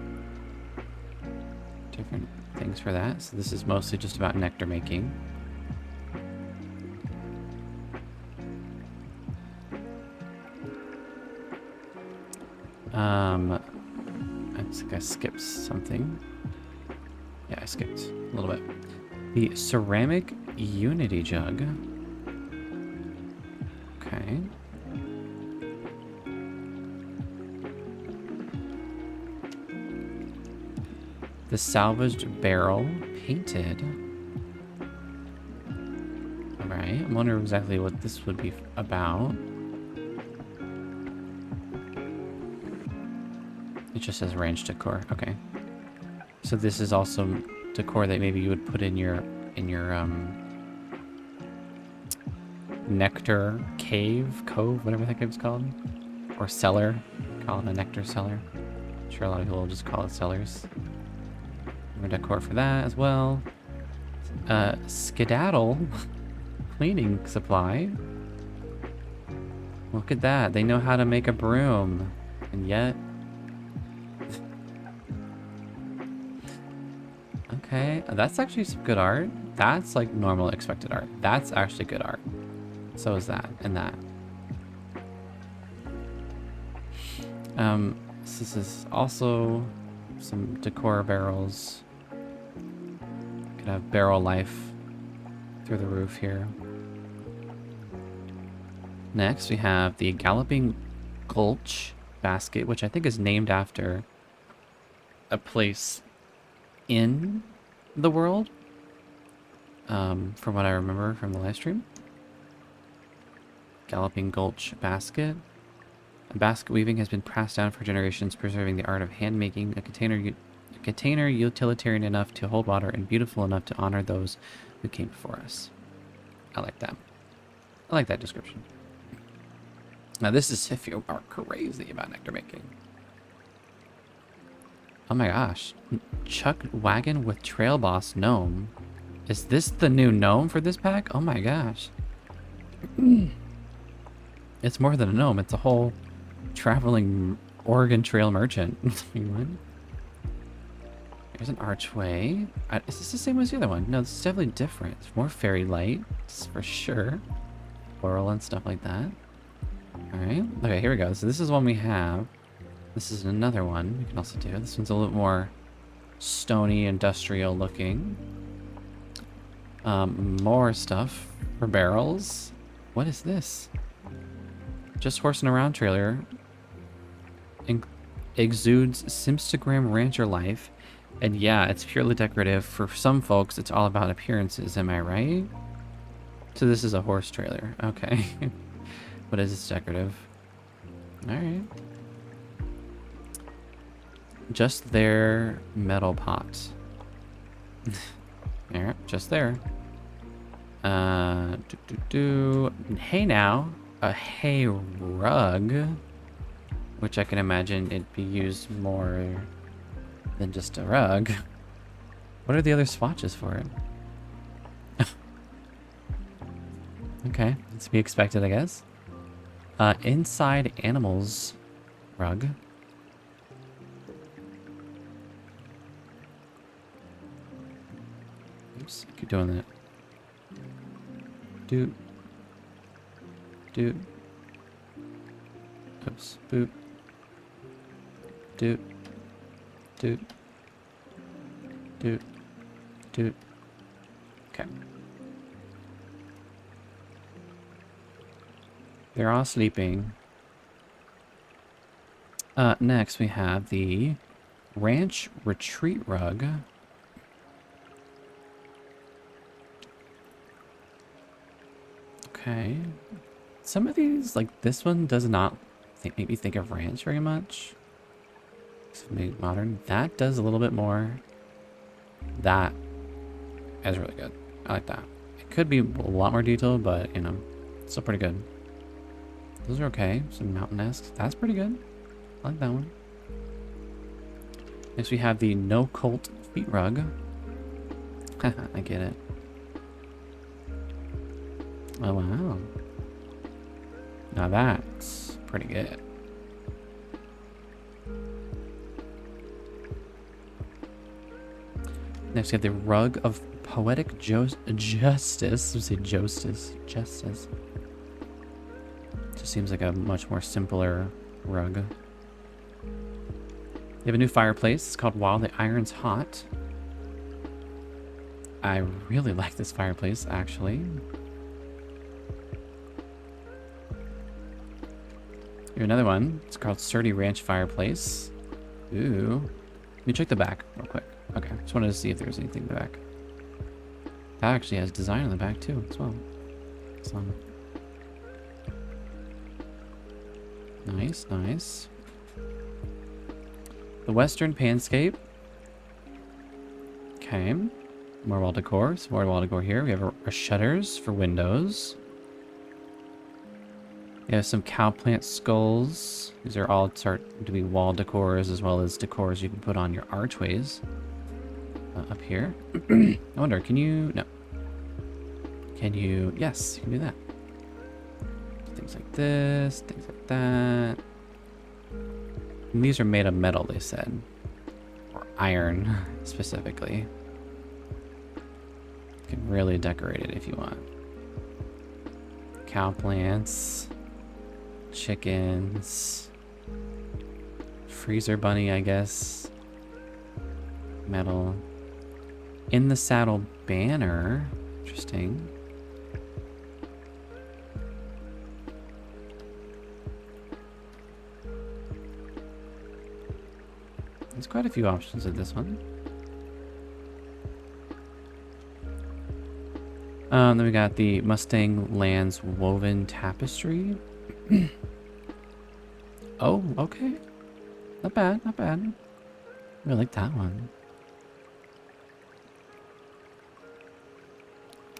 Different things for that. So this is mostly just about nectar making. I think I skipped something. Yeah, I skipped a little bit. The ceramic unity jug. Okay. The salvaged barrel painted. Alright, I'm wondering exactly what this would be about. It just says range decor. Okay. So this is also decor that maybe you would put in your nectar cove, whatever that cave's called, or cellar. Call it a nectar cellar. I'm sure a lot of people will just call it cellars. More decor for that as well. Skedaddle cleaning supply. Look at that. They know how to make a broom, and yet. Okay, that's actually some good art. That's like normal expected art. That's actually good art. So is that and that. This is also some decor barrels. Could have barrel life through the roof here. Next, we have the Galloping Gulch basket, which I think is named after a place in the world, from what I remember from the live stream. Galloping Gulch basket. Basket weaving has been passed down for generations, preserving the art of hand making a container utilitarian enough to hold water and beautiful enough to honor those who came before us. I like that. I like that description. Now this is if you are crazy about nectar making. Oh my gosh. Chuck Wagon with Trail Boss Gnome. Is this the new gnome for this pack? Oh my gosh. It's more than a gnome. It's a whole traveling Oregon Trail merchant. There's an archway. Is this the same as the other one? No, this is definitely different. It's more fairy lights for sure. Floral and stuff like that. Alright. Okay, here we go. So this is one we have. This is another one we can also do. This one's a little more stony, industrial looking. More stuff for barrels. What is this? Just horsing around trailer. Exudes Simstagram rancher life. And yeah, it's purely decorative. For some folks, it's all about appearances. Am I right? So this is a horse trailer. Okay. But is this decorative? Alright. Just their metal pot. There, just there. Hey now, a hay rug, which I can imagine it'd be used more than just a rug. What are the other swatches for it? Okay, it's to be expected, I guess. Inside animals rug. Oops, keep doing that. Doot. Doot. Oops. Boop. Doot. Doot. Doot. Doot. Okay. They're all sleeping. Next we have the Ranch Retreat Rug. Okay. Some of these, like this one, does not make me think of ranch very much. Made modern. That does a little bit more. That is really good. I like that. It could be a lot more detailed, but you know, still pretty good. Those are okay. Some mountain-esque. That's pretty good. I like that one. Next we have the No Colt Feet Rug. I get it. Oh wow. Now that's pretty good. Next we have the Rug of Poetic Justice. Let's say Justice. Justice. Just seems like a much more simpler rug. You have a new fireplace. It's called While the Iron's Hot. I really like this fireplace, actually. You have another one. It's called Sturdy Ranch Fireplace. Ooh. Let me check the back real quick. Okay, just wanted to see if there's anything in the back. That actually has design on the back too, as well. So, nice, nice. The Western Panscape. Okay. More wall decor. Some more wall decor here. We have our shutters for windows. We have some cow plant skulls. These are all start to be wall decors as well as decors you can put on your archways. Up here. I wonder, can you... No. Can you... Yes, you can do that. Things like this, things like that. And these are made of metal, they said. Or iron, specifically. You can really decorate it if you want. Cow plants. Chickens. Freezer bunny, I guess. Metal. In the Saddle banner. Interesting. There's quite a few options of this one. Then we got the Mustang Lands Woven Tapestry. Oh, okay. Not bad, not bad. I like that one.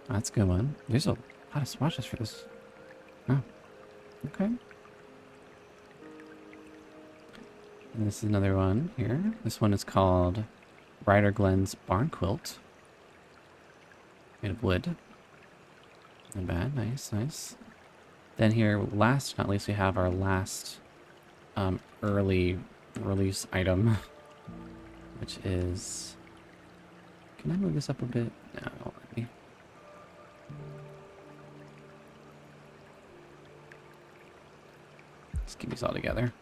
That's a good one. There's a lot of swatches for this. Oh, okay. And this is another one here. This one is called Ryder Glen's Barn Quilt. Made of wood. Not bad. Nice, nice. Then here, last but not least, we have our last early release item, which is... Can I move this up a bit? No, it won't let me. Let's keep these all together.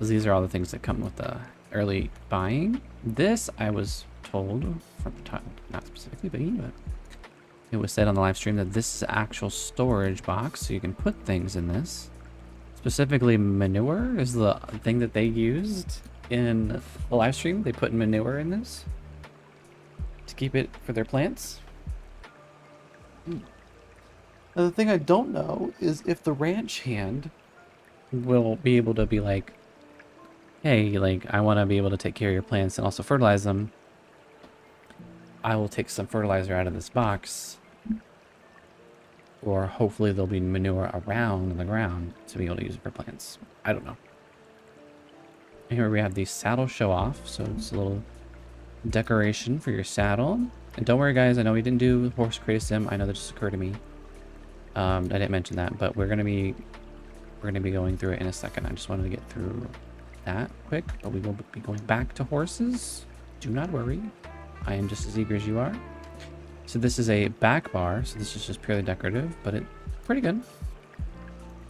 These are all the things that come with the early buying. This, I was told, from time, not specifically, but it was said on the live stream that this is an actual storage box, so you can put things in this. Specifically, manure is the thing that they used in the live stream. They put manure in this to keep it for their plants. Now, the thing I don't know is if the ranch hand will be able to be like, hey, like, I want to be able to take care of your plants and also fertilize them. I will take some fertilizer out of this box, or hopefully there'll be manure around in the ground to be able to use it for plants. I don't know. Here we have the saddle show off, so it's a little decoration for your saddle. And don't worry, guys, I know we didn't do horse create sim. I know that just occurred to me. I didn't mention that, but we're gonna be going through it in a second. I just wanted to get through that quick, but we will be going back to horses. Do not worry. I am just as eager as you are. So this is a back bar, so this is just purely decorative, but it's pretty good.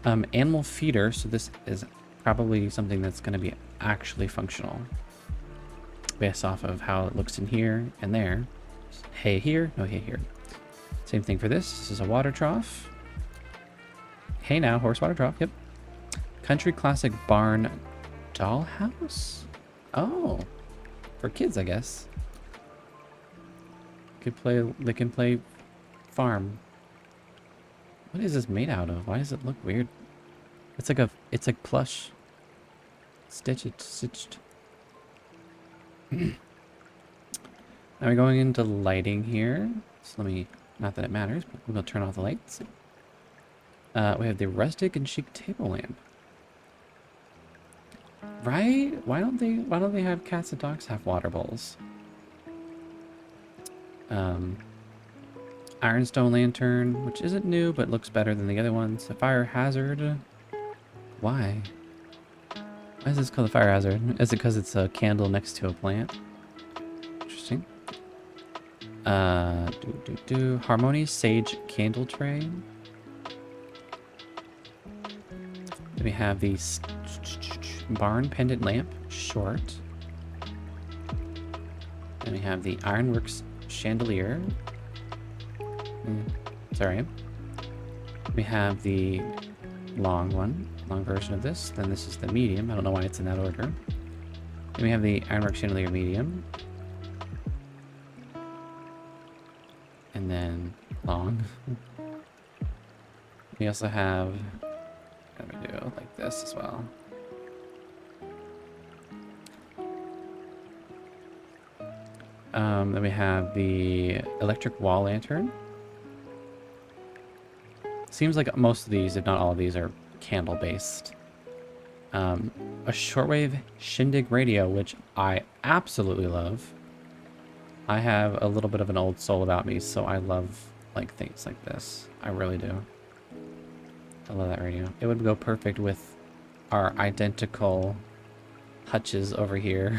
Animal feeder, so this is probably something that's going to be actually functional based off of how it looks in here and there. Hay here, no hay here. Same thing for this. This is a water trough. Hey now, horse water trough, yep. Country classic barn dollhouse? Oh, for kids, I guess. They can play farm. What is this made out of? Why does it look weird? It's like plush. Stitched. Now we're going into lighting here. So not that it matters, but we'll turn off the lights. We have the rustic and chic table lamp. Right? Why don't they have cats and dogs have water bowls? Ironstone lantern, which isn't new, but looks better than the other ones. A fire hazard. Why? Why is this called a fire hazard? Is it because it's a candle next to a plant? Interesting. Harmony sage candle tray. Then we have the barn pendant lamp, short. Then we have the ironworks chandelier. Sorry. We have the long version of this. Then this is the medium. I don't know why it's in that order. Then we have the ironworks chandelier medium. And then long. We also have, what do we do like this as well? Then we have the electric wall lantern. Seems like most of these, if not all of these, are candle based. A shortwave shindig radio, which I absolutely love. I have a little bit of an old soul about me, so I love like things like this. I really do. I love that radio. It would go perfect with our identical hutches over here.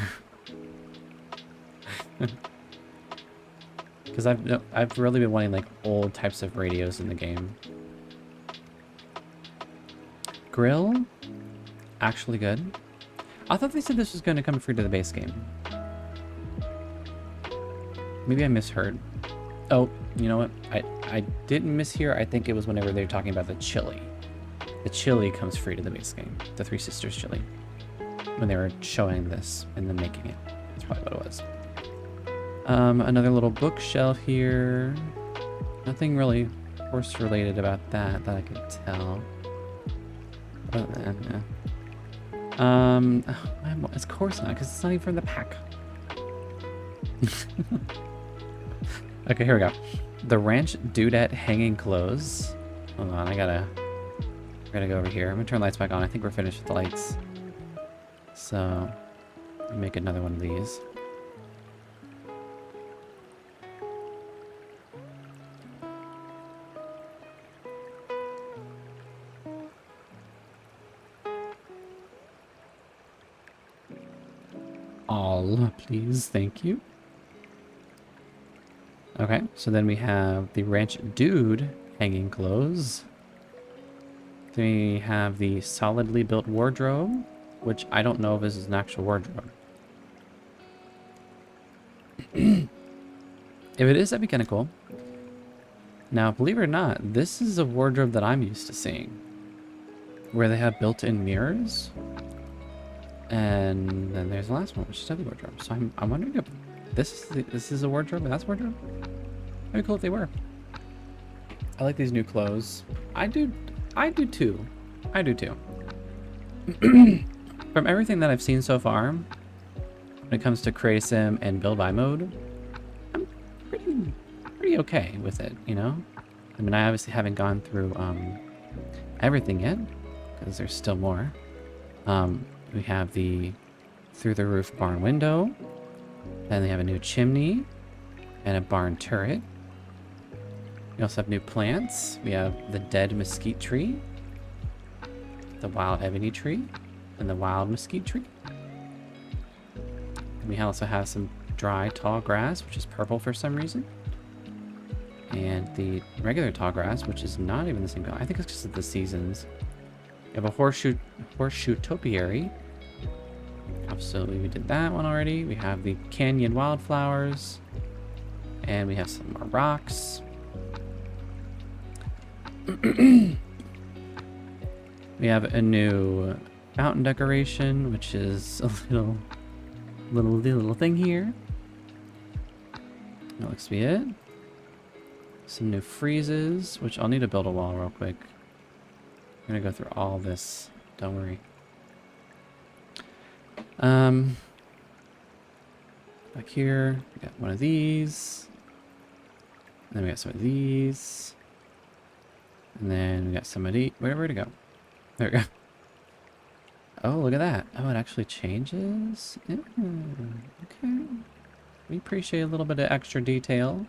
Because I've really been wanting like old types of radios in the game. Grill, actually good. I thought they said this was going to come free to the base game. Maybe I misheard. Oh, you know what? I didn't mishear. I think it was whenever they were talking about the chili. The chili comes free to the base game. The Three Sisters chili. When they were showing this and then making it. That's probably what it was. Another little bookshelf here. Nothing really horse related about that I could tell. Of course not, because it's not even from the pack. Okay, here we go. The Ranch Dudette hanging clothes. Hold on, I gotta go over here. I'm gonna turn the lights back on. I think we're finished with the lights. So, let me make another one of these. All, please, thank you. Okay, so then we have the Ranch Dude hanging clothes. Then we have the solidly built wardrobe, which I don't know if this is an actual wardrobe. If it is, that'd be kind of cool. Now, believe it or not, this is a wardrobe that I'm used to seeing, where they have built-in mirrors. And then there's the last one, which is the wardrobe. So I'm wondering if this is a wardrobe and that's a wardrobe. That'd be cool if they were. I like these new clothes. I do too. From everything that I've seen so far, when it comes to Create a Sim and Build by mode, pretty okay with it, you know? I mean, I obviously haven't gone through everything yet, because there's still more. We have the through the roof barn window. Then they have a new chimney and a barn turret. We also have new plants. We have the dead mesquite tree, the wild ebony tree, and the wild mesquite tree. And we also have some dry tall grass, which is purple for some reason. And the regular tall grass, which is not even the same color. I think it's just the seasons. We have a horseshoe topiary. Absolutely, we did that one already. We have the canyon wildflowers. And we have some more rocks. We have a new fountain decoration, which is a little thing here. That looks to be it. Some new freezes, which I'll need to build a wall real quick. I'm gonna go through all this. Don't worry. Back here, we got one of these. And then we got some of these. And then we got some of these. Where'd it go? There we go. Oh, look at that. Oh, it actually changes? Yeah, okay. We appreciate a little bit of extra detail.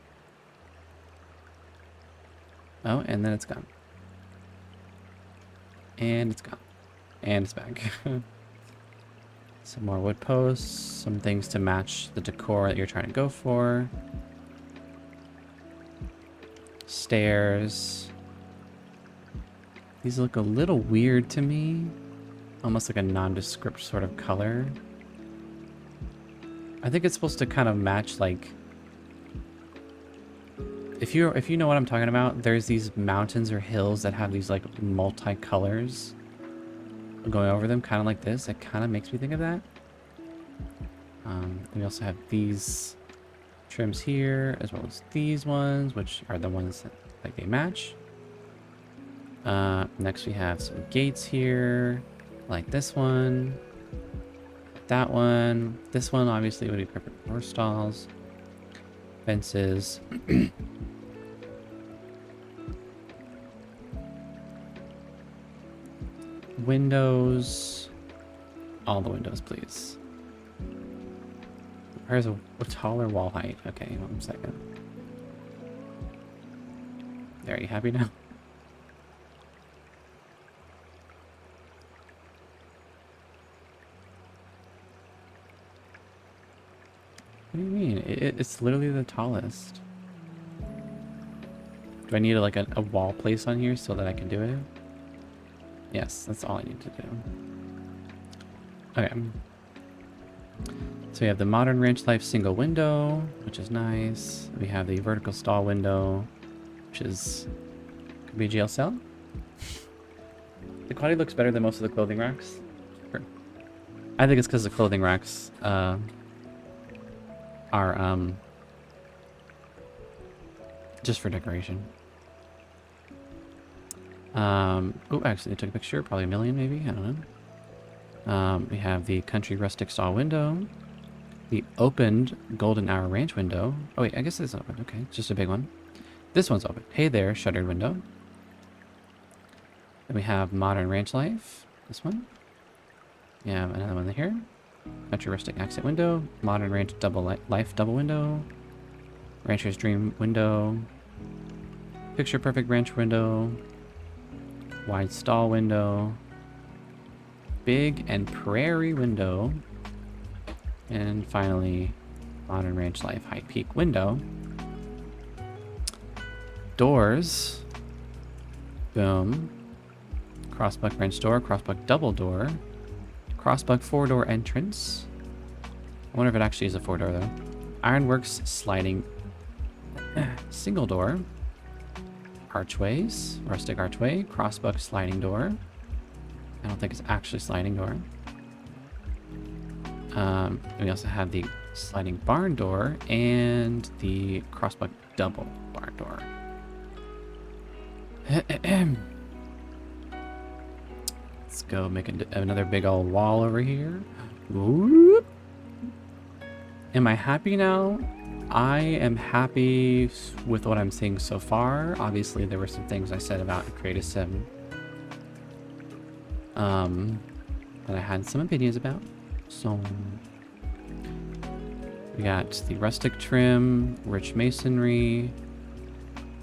Oh, and then it's gone. And it's gone. And it's back. Some more wood posts. Some things to match the decor that you're trying to go for. Stairs. These look a little weird to me. Almost like a nondescript sort of color. I think it's supposed to kind of match, like, if you know what I'm talking about, there's these mountains or hills that have these like multi-colors going over them, kind of like this. It kind of makes me think of that. We also have these trims here, as well as these ones, which are the ones that like they match. Next we have some gates here, like this one, that one. This one obviously would be perfect for horse stalls. Fences. Windows. All the windows, please. Where's a taller wall height? Okay, 1 second. There, are you happy now? What do you mean? It's literally the tallest. Do I need like a wall place on here so that I can do it? Yes, that's all I need to do. Okay. So we have the modern ranch life single window, which is nice. We have the vertical stall window, which is could be a jail cell. The quality looks better than most of the clothing racks. Sure. I think it's because the clothing racks are just for decoration. Oh, actually, I took a picture. Probably a million, maybe. I don't know. We have the country rustic stall window. The opened golden hour ranch window. Oh, wait, I guess it's open. Okay, it's just a big one. This one's open. Hey there, shuttered window. Then we have modern ranch life. This one. We have another one here. Country rustic exit window. Modern ranch life double window. Rancher's dream window. Picture perfect ranch window. Wide stall window. Big and prairie window. And finally, modern ranch life high peak window. Doors. Boom. Crossbuck ranch door, crossbuck double door. Crossbuck 4-door entrance. I wonder if it actually is a 4-door though. Ironworks sliding single door. Archways, rustic archway, crossbuck sliding door. I don't think it's actually sliding door. We also have the sliding barn door and the crossbuck double barn door. Let's go make another big old wall over here. Whoop. Am I happy now? I am happy with what I'm seeing so far. Obviously, there were some things I said about Create a Sim that I had some opinions about. So we got the rustic trim, rich masonry,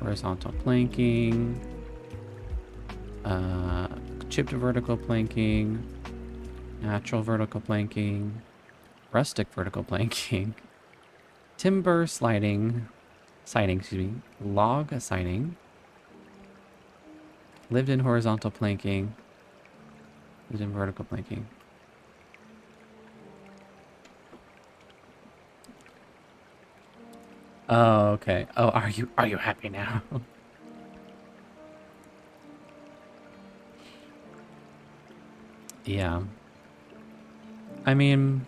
horizontal planking, chipped vertical planking, natural vertical planking, rustic vertical planking, timber siding, log siding, lived-in horizontal planking, lived-in vertical planking. Oh, okay. Oh, are you happy now? Yeah. I mean,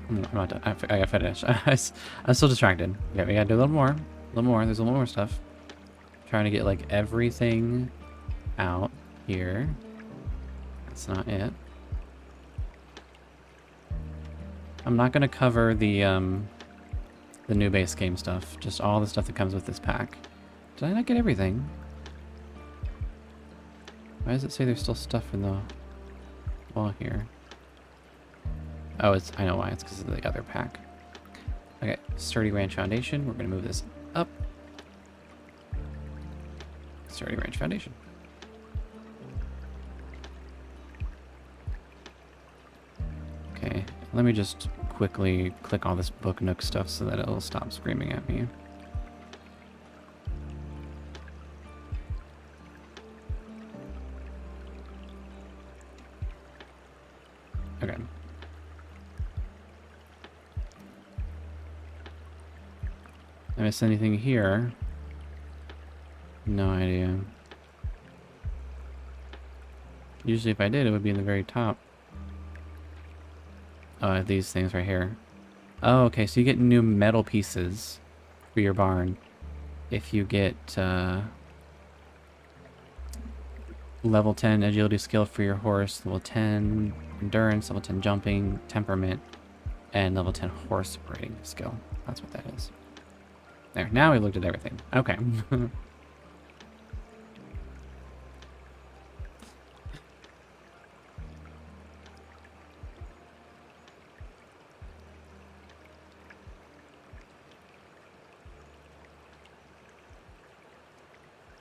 I'm not done. I got finished. I'm still distracted. Okay, we gotta do a little more. A little more. There's a little more stuff. Trying to get like everything out here. That's not it. I'm not gonna cover the new base game stuff. Just all the stuff that comes with this pack. Did I not get everything? Why does it say there's still stuff in the wall here? Oh, I know why. It's because of the other pack. Okay, sturdy ranch foundation. We're gonna move this up. Sturdy ranch foundation. Okay, let me just quickly click all this Book Nook stuff so that it'll stop screaming at me. Okay. I miss anything here? No idea. Usually if I did, it would be in the very top. Oh, these things right here. Oh, okay, so you get new metal pieces for your barn. If you get level 10 agility skill for your horse, level 10 endurance, level 10 jumping, temperament, and level 10 horse operating skill. That's what that is. There, now we looked at everything. Okay.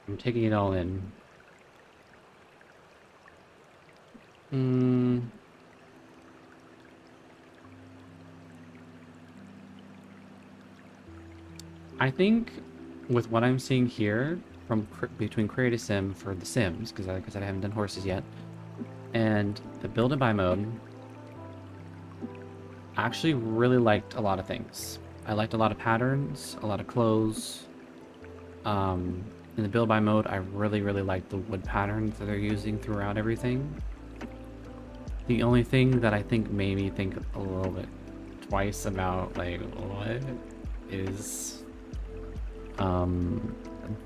I'm taking it all in. I think with what I'm seeing here from between Create a Sim for the Sims, because like I said, I haven't done horses yet, and the build and buy mode, I actually really liked a lot of things. I liked a lot of patterns, a lot of clothes. In the build by mode, I really liked the wood patterns that they're using throughout everything. The only thing that I think made me think a little bit twice about like what is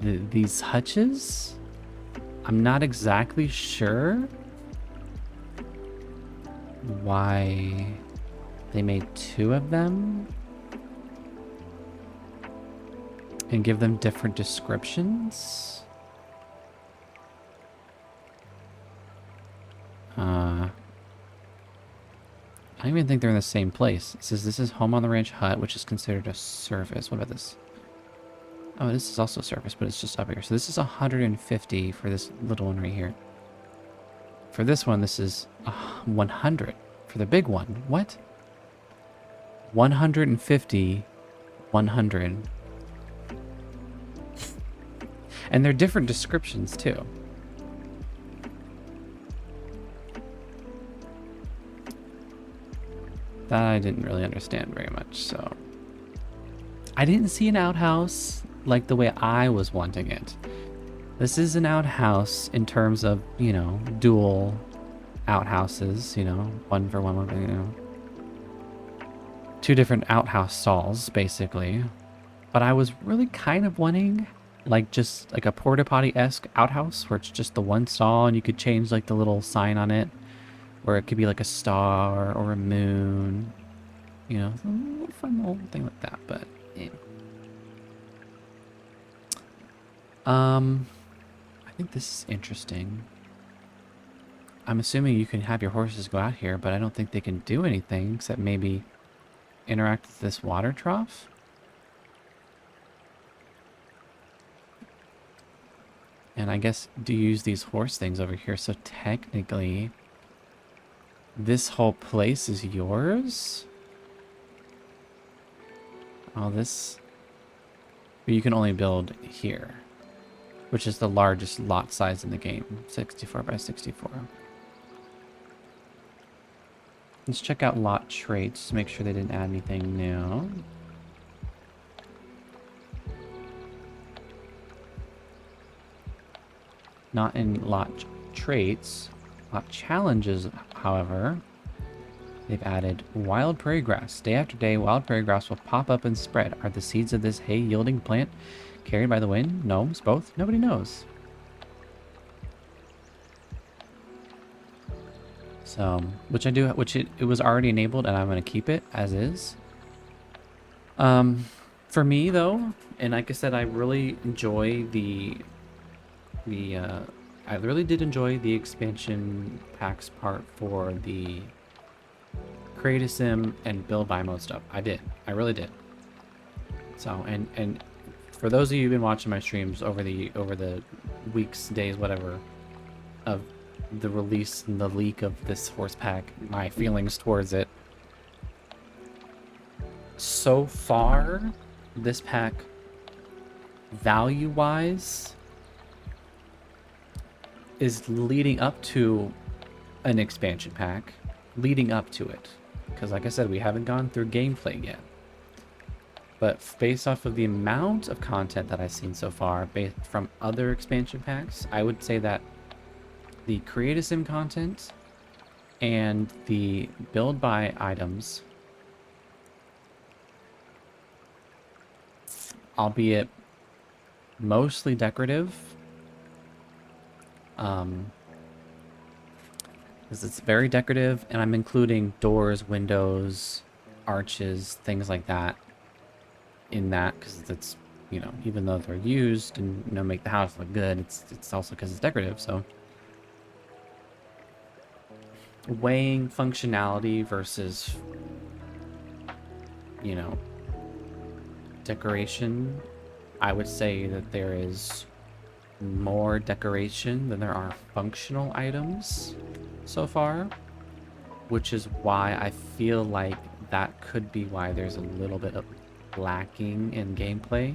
these hutches. I'm not exactly sure why they made 2 of them and give them different descriptions. I don't even think they're in the same place. It says this is home on the ranch hut, which is considered a surface. What about this? Oh, this is also surface, but it's just up here. So this is 150 for this little one right here. For this one, this is 100 for the big one. What? 150, 100. And they're different descriptions too. That I didn't really understand very much, so. I didn't see an outhouse like the way I was wanting it. This is an outhouse in terms of, you know, dual outhouses, you know, one for one, you know. 2 different outhouse stalls, basically. But I was really kind of wanting, like, just like a porta potty-esque outhouse where it's just the one stall and you could change, like, the little sign on it. Where it could be like a star or a moon. You know, a little fun little thing like that, but yeah. I think this is interesting. I'm assuming you can have your horses go out here, but I don't think they can do anything except maybe interact with this water trough. And I guess do use these horse things over here. So technically, this whole place is yours? Oh, this... But you can only build here, which is the largest lot size in the game, 64 by 64. Let's check out lot traits to make sure they didn't add anything new. Not in lot traits. Lot challenges, however, they've added wild prairie grass. Day after day, wild prairie grass will pop up and spread. Are the seeds of this hay-yielding plant carried by the wind? Gnomes? Both? Nobody knows. So, which it was already enabled, and I'm going to keep it as is. For me though, and like I said, I really enjoy I really did enjoy the expansion packs part for the Create a Sim and Build Buy Mode stuff. I did. I really did. So, and for those of you who've been watching my streams over the weeks, days, whatever, of the release and the leak of this horse pack, my feelings towards it. So far, this pack, value-wise, is leading up to an expansion pack, leading up to it. Because like I said, we haven't gone through gameplay yet. But based off of the amount of content that I've seen so far, based from other expansion packs, I would say that the Create a Sim content and the build buy items, albeit mostly decorative, because it's very decorative, and I'm including doors, windows, arches, things like that in that, because it's, you know, even though they're used and, you know, make the house look good, it's also because it's decorative. So weighing functionality versus, you know, decoration, I would say that there is more decoration than there are functional items so far, which is why I feel like that could be why there's a little bit of lacking in gameplay,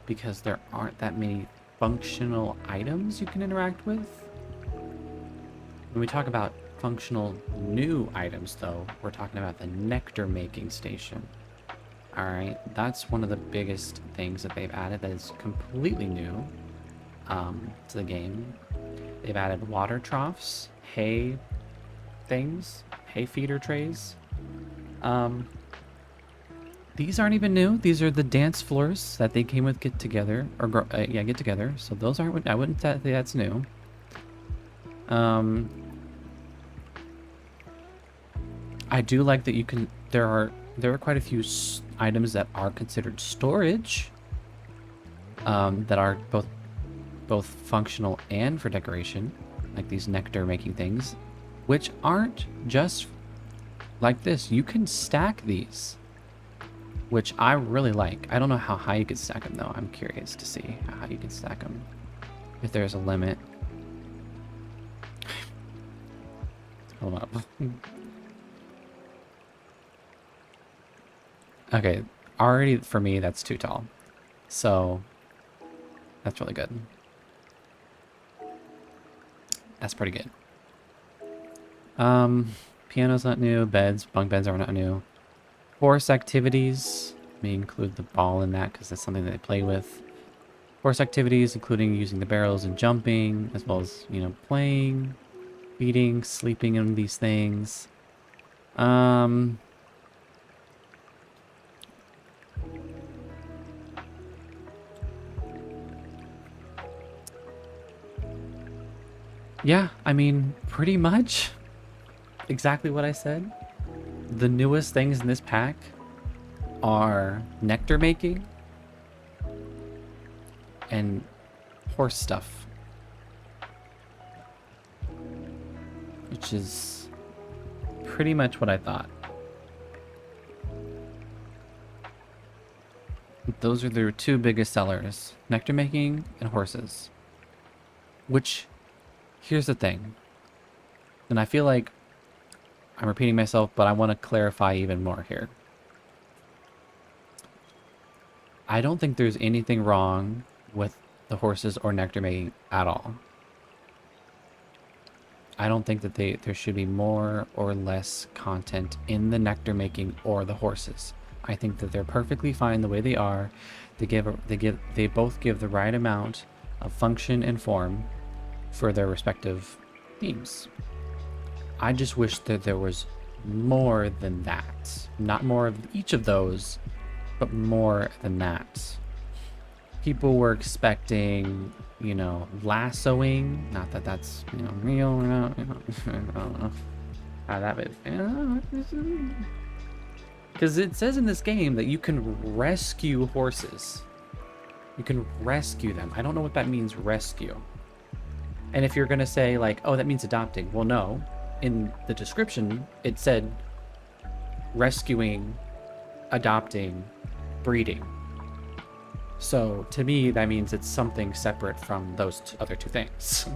because there aren't that many functional items you can interact with. When we talk about functional new items, though, we're talking about the nectar making station. All right, that's one of the biggest things that they've added that is completely new to the game. They've added water troughs, hay things, hay feeder trays. These aren't even new. These are the dance floors that they came with Get Together, or Get Together. So those aren't. I wouldn't say that's new. I do like that you can. There are quite a few items that are considered storage. That are both functional and for decoration, like these nectar making things, which aren't just like this. You can stack these, which I really like. I don't know how high you could stack them though. I'm curious to see how high you can stack them, if there's a limit. Hold up. Okay, already for me that's too tall, so that's really good. That's pretty good. Piano's not new. Beds, bunk beds are not new. Horse activities, may include the ball in that because that's something that they play with. Horse activities, including using the barrels and jumping, as well as, you know, playing, feeding, sleeping in these things. Yeah, I mean, pretty much exactly what I said. the newest things in this pack are nectar making and horse stuff, which is pretty much what I thought. Those are their two biggest sellers, nectar making and horses. Which, here's the thing, and I feel like I'm repeating myself, but I want to clarify even more here. I don't think there's anything wrong with the horses or nectar making at all. I don't think that there should be more or less content in the nectar making or the horses. I think that they're perfectly fine the way they are. They both give the right amount of function and form for their respective themes. I just wish that there was more than that. Not more of each of those, but more than that. People were expecting, you know, lassoing. Not that that's, you know, real or not. You know, I don't know how that would. Because it says in this game that you can rescue horses. You can rescue them. I don't know what that means, rescue. And if you're going to say, like, oh, that means adopting. Well, no. In the description, it said rescuing, adopting, breeding. So, to me, that means it's something separate from those other two things.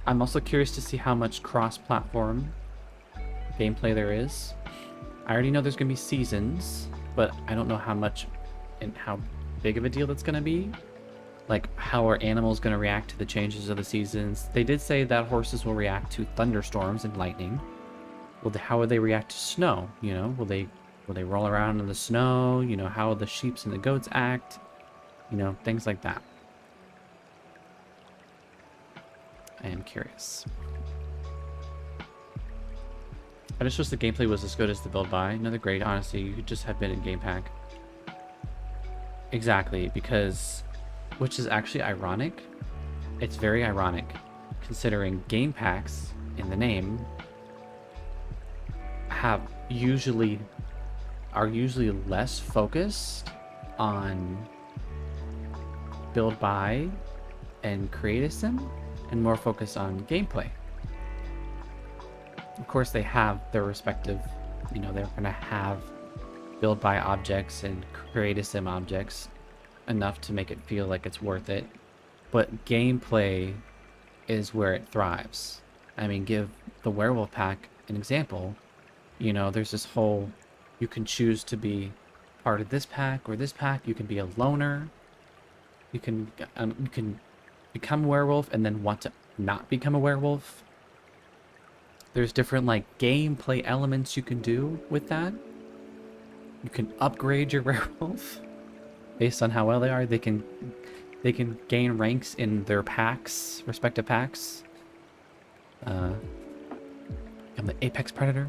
I'm also curious to see how much cross-platform gameplay there is. I already know there's going to be seasons, but I don't know how much and how big of a deal that's going to be. Like, how are animals going to react to the changes of the seasons? They did say that horses will react to thunderstorms and lightning. Well, how would they react to snow? You know, will they roll around in the snow? You know, how will the sheep and the goats act? You know, things like that. I am curious. I just wish the gameplay was as good as the build buy. Another great, honestly, you could just have been in game pack. Exactly, because, which is actually ironic. It's very ironic, considering game packs in the name are usually less focused on build buy and create a sim, and more focused on gameplay. Of course, they have their respective, you know, they're going to have build by objects and create a sim objects enough to make it feel like it's worth it. But gameplay is where it thrives. I mean, give the werewolf pack an example. You know, there's this whole, you can choose to be part of this pack or this pack. You can be a loner. You can become a werewolf and then want to not become a werewolf. There's different, like, gameplay elements you can do with that. You can upgrade your werewolf based on how well they are. They can gain ranks in their packs, respective packs. I'm the Apex Predator.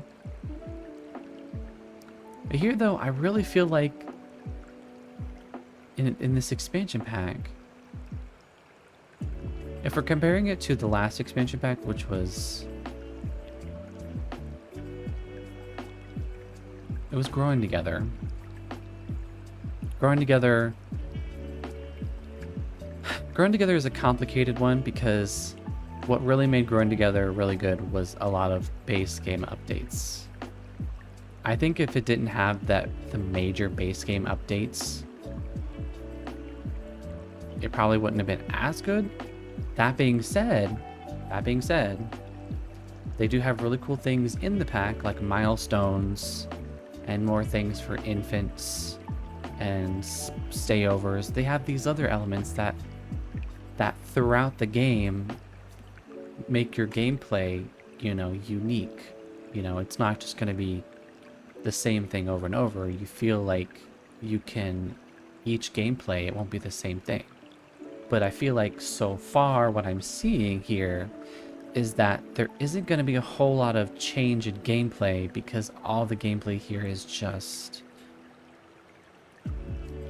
But here, though, I really feel like in this expansion pack, if we're comparing it to the last expansion pack, which was... It was Growing Together. Growing Together is a complicated one because what really made Growing Together really good was a lot of base game updates. I think if it didn't have the major base game updates, it probably wouldn't have been as good. That being said, they do have really cool things in the pack, like milestones and more things for infants and stayovers. They have these other elements that throughout the game make your gameplay, you know, unique. You know, it's not just going to be the same thing over and over. You feel like you can, each gameplay, it won't be the same thing. But I feel like so far what I'm seeing here is that there isn't going to be a whole lot of change in gameplay because all the gameplay here is just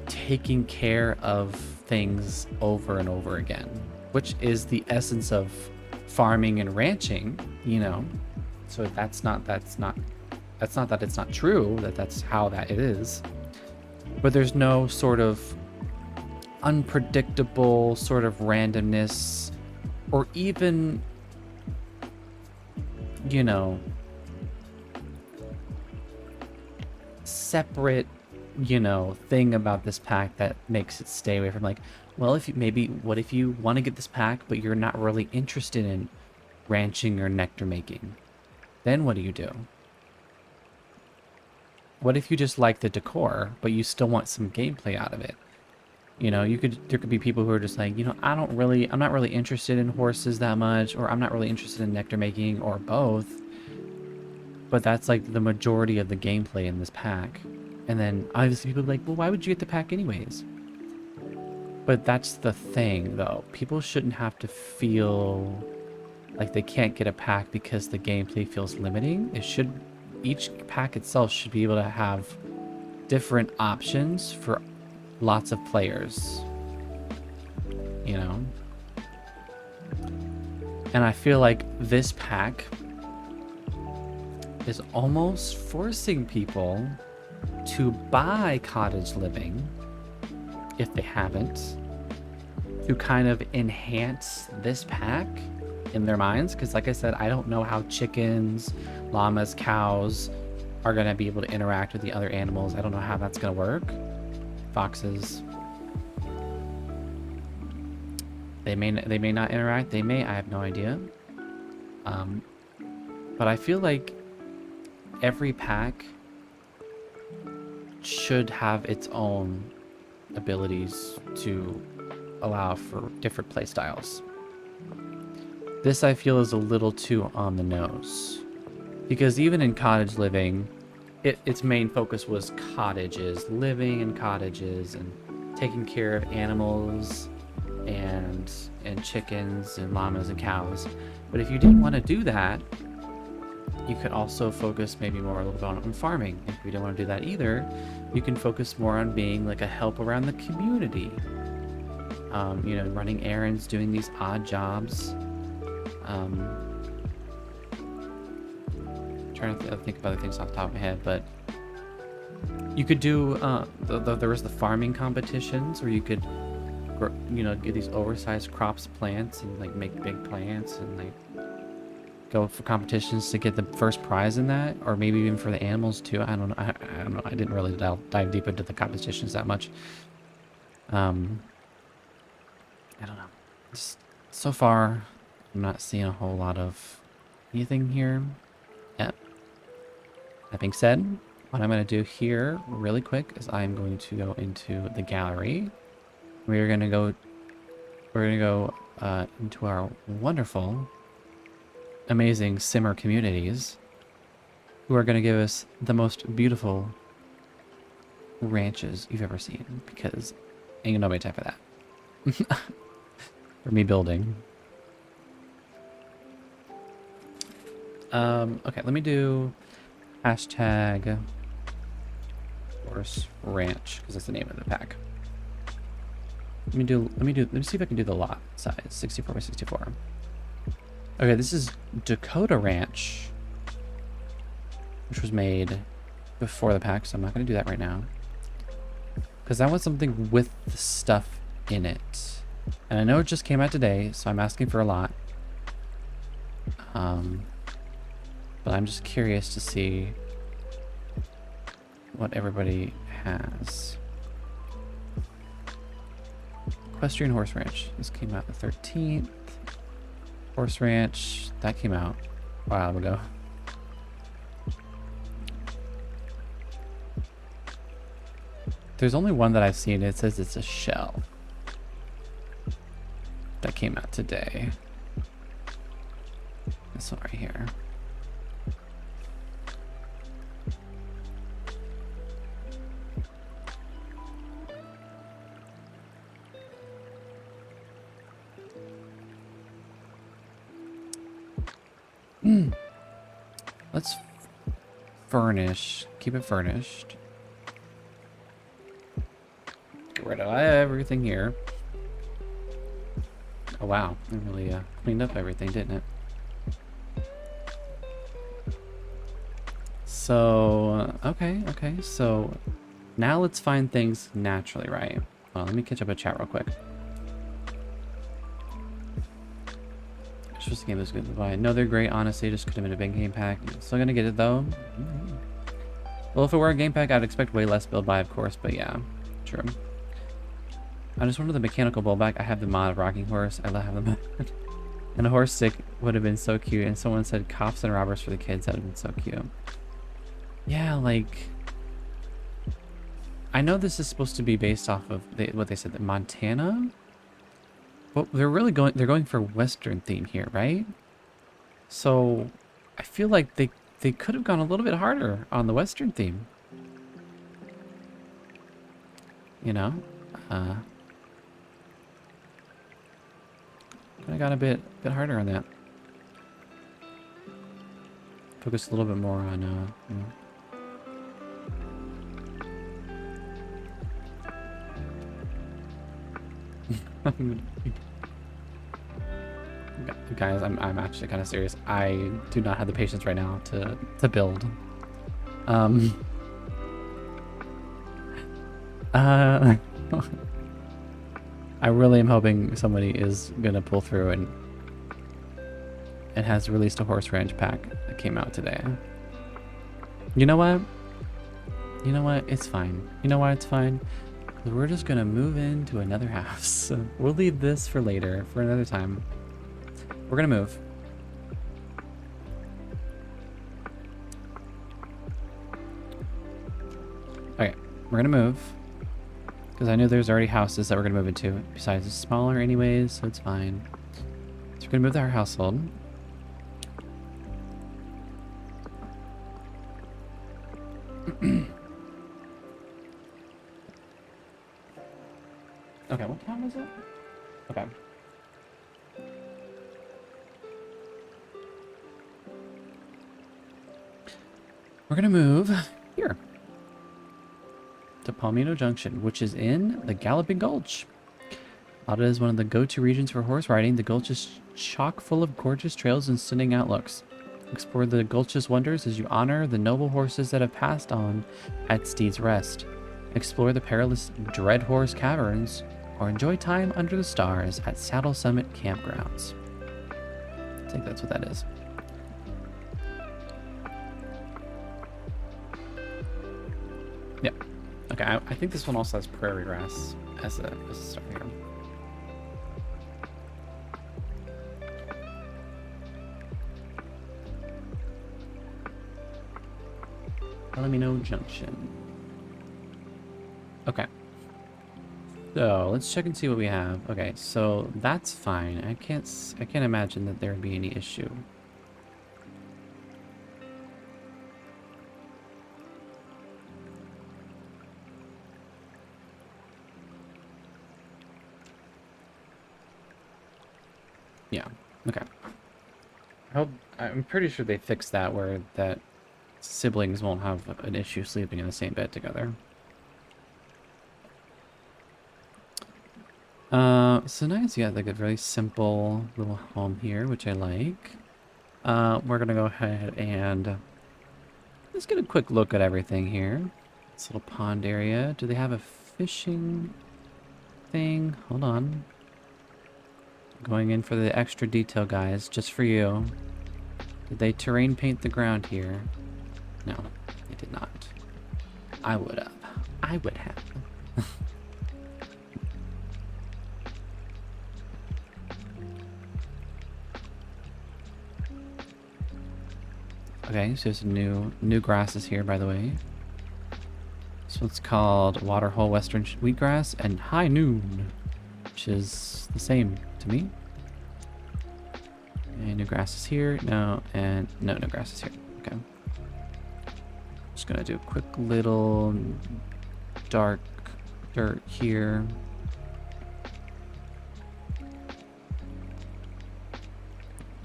taking care of things over and over again, which is the essence of farming and ranching, you know. So that's not that it's not true that that's how that it is, but there's no sort of unpredictable sort of randomness, or even, you know, separate, you know, thing about this pack that makes it stay away from, like, well, if you maybe, what if you want to get this pack but you're not really interested in ranching or nectar making, then what do you do? What if you just like the decor but you still want some gameplay out of it? You know, there could be people who are just like, you know, I'm not really interested in horses that much, or I'm not really interested in nectar making, or both. But that's like the majority of the gameplay in this pack. And then obviously people are like, well, why would you get the pack anyways? But that's the thing, though. People shouldn't have to feel like they can't get a pack because the gameplay feels limiting. Each pack itself should be able to have different options for lots of players, you know. And I feel like this pack is almost forcing people to buy Cottage Living, if they haven't, to kind of enhance this pack in their minds. Because like I said, I don't know how chickens, llamas, cows are going to be able to interact with the other animals. I don't know how that's going to work. Foxes, they may not interact, they may, I have no idea. But I feel like every pack should have its own abilities to allow for different play styles. This I feel is a little too on the nose, because even in Cottage Living, its main focus was cottages, living in cottages and taking care of animals and chickens and llamas and cows. But if you didn't want to do that, you could also focus maybe more a little bit on farming. If you don't want to do that either, you can focus more on being like a help around the community. You know, running errands, doing these odd jobs. Trying to think of other things off the top of my head, but you could do there was the farming competitions where you could, you know, get these oversized crops, plants, and like make big plants and like go for competitions to get the first prize in that, or maybe even for the animals too. I don't know. I don't know. I didn't really dive deep into the competitions that much. I don't know. Just, so far, I'm not seeing a whole lot of anything here. Yeah. That being said, what I'm going to do here really quick is I'm going to go into the gallery. We're going to go into our wonderful, amazing Simmer communities, who are going to give us the most beautiful ranches you've ever seen, because ain't nobody time for that. For me building. Okay, let me do hashtag Horse Ranch, because that's the name of the pack. Let me see if I can do the lot size, 64 by 64. Okay, this is Dakota Ranch, which was made before the pack, so I'm not going to do that right now, because I want something with the stuff in it. And I know it just came out today, so I'm asking for a lot. But I'm just curious to see what everybody has. Equestrian Horse Ranch. This came out the 13th. Horse Ranch. That came out a while ago. There's only one that I've seen. It says it's a shell. That came out today. This one right here. Let's furnish. Keep it furnished. get rid of everything here. Oh wow, it really cleaned up everything, didn't it? So, okay, so now let's find things naturally, right? Well, let me catch up a chat real quick. Just the game was good to buy. No, they're great, honestly. Just could have been a big game pack. Still gonna get it though. Well, if it were a game pack, I'd expect way less build buy, of course, but yeah, true. I just wanted the mechanical bull back. I have the mod of Rocking Horse. I love them. And a horse stick would have been so cute. And someone said cops and robbers for the kids. That would have been so cute. Yeah, like... I know this is supposed to be based off of what they said, that Montana? But they're going for Western theme here, right? So I feel like they could have gone a little bit harder on the Western theme. You know? I got a bit harder on that. Focus a little bit more on, you know. Guys, I'm actually kind of serious. I do not have the patience right now to build. I really am hoping somebody is gonna pull through and has released a horse ranch pack that came out today. You know what? You know what? It's fine. You know why it's fine? We're just gonna move into another house. We'll leave this for later, for another time. We're gonna move. Okay, we're gonna move. Because I know there's already houses that we're gonna move into. Besides, it's smaller anyways, so it's fine. So we're gonna move to our household. Okay, what time is it? Okay. We're gonna move here to Palmino Junction, which is in the Galloping Gulch. Lada is one of the go-to regions for horse riding. The gulch is chock full of gorgeous trails and stunning outlooks. Explore the gulch's wonders as you honor the noble horses that have passed on at Steed's Rest. Explore the perilous Dread Horse Caverns, or enjoy time under the stars at Saddle Summit Campgrounds. I think that's what that is. Yeah. Okay, I think this one also has prairie grass as a start here. Palomino Junction. Okay. So let's check and see what we have. Okay, so that's fine. I can't imagine that there would be any issue. Yeah. Okay. I'm pretty sure they fixed that where that siblings won't have an issue sleeping in the same bed together. So nice. You got like a very simple little home here, which I like. We're gonna go ahead and let's get a quick look at everything here. This little pond area. Do they have a fishing thing? Hold on. Going in for the extra detail, guys, just for you. Did they terrain paint the ground here? No, they did not. I would have. I would have. Okay, so there's new grasses here, by the way. This one's called Waterhole Western Wheatgrass and High Noon, which is the same to me. And new grasses here. No, and no grasses here. Okay. Just gonna do a quick little dark dirt here.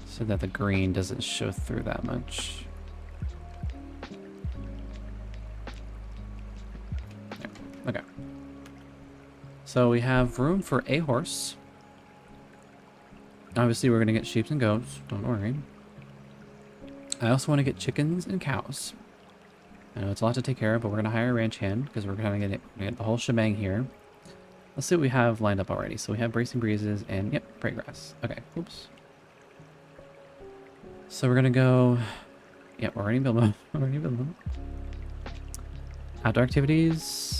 So that the green doesn't show through that much. Okay. So we have room for a horse. Obviously, we're going to get sheep and goats. Don't worry. I also want to get chickens and cows. I know it's a lot to take care of, but we're going to hire a ranch hand because we're going to get the whole shebang here. Let's see what we have lined up already. So we have bracing breezes and, yep, prairie grass. Okay, oops. So we're going to go... Yep, we're already building. We're already building. Outdoor activities.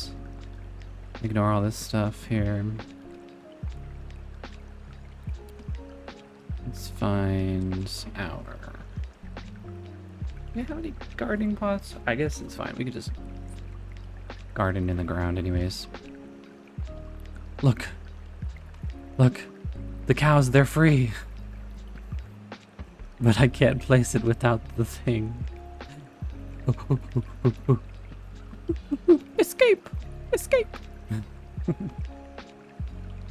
Ignore all this stuff here. Let's find our... Do we have any gardening pots? I guess it's fine. We could just garden in the ground anyways. Look. Look. The cows, they're free. But I can't place it without the thing. Escape! Escape!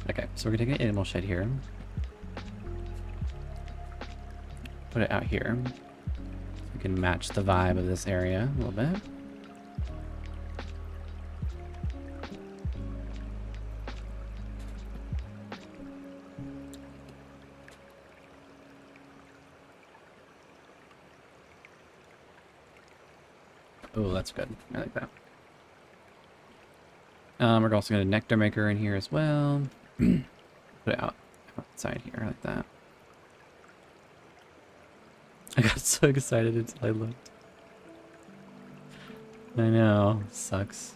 Okay, so we're gonna take an animal shed here. Put it out here. So we can match the vibe of this area a little bit. Oh, that's good. I like that. We're also going to nectar maker in here as well. Put it outside here like that. I got so excited until I looked. I know, sucks.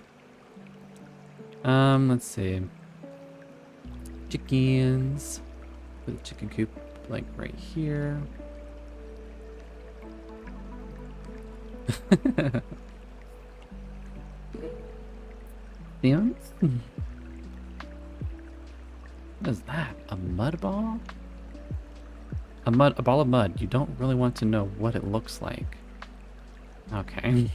Let's see. Chickens. Put the chicken coop like right here. Theons? What is that? A mud ball? A ball of mud. You don't really want to know what it looks like. Okay.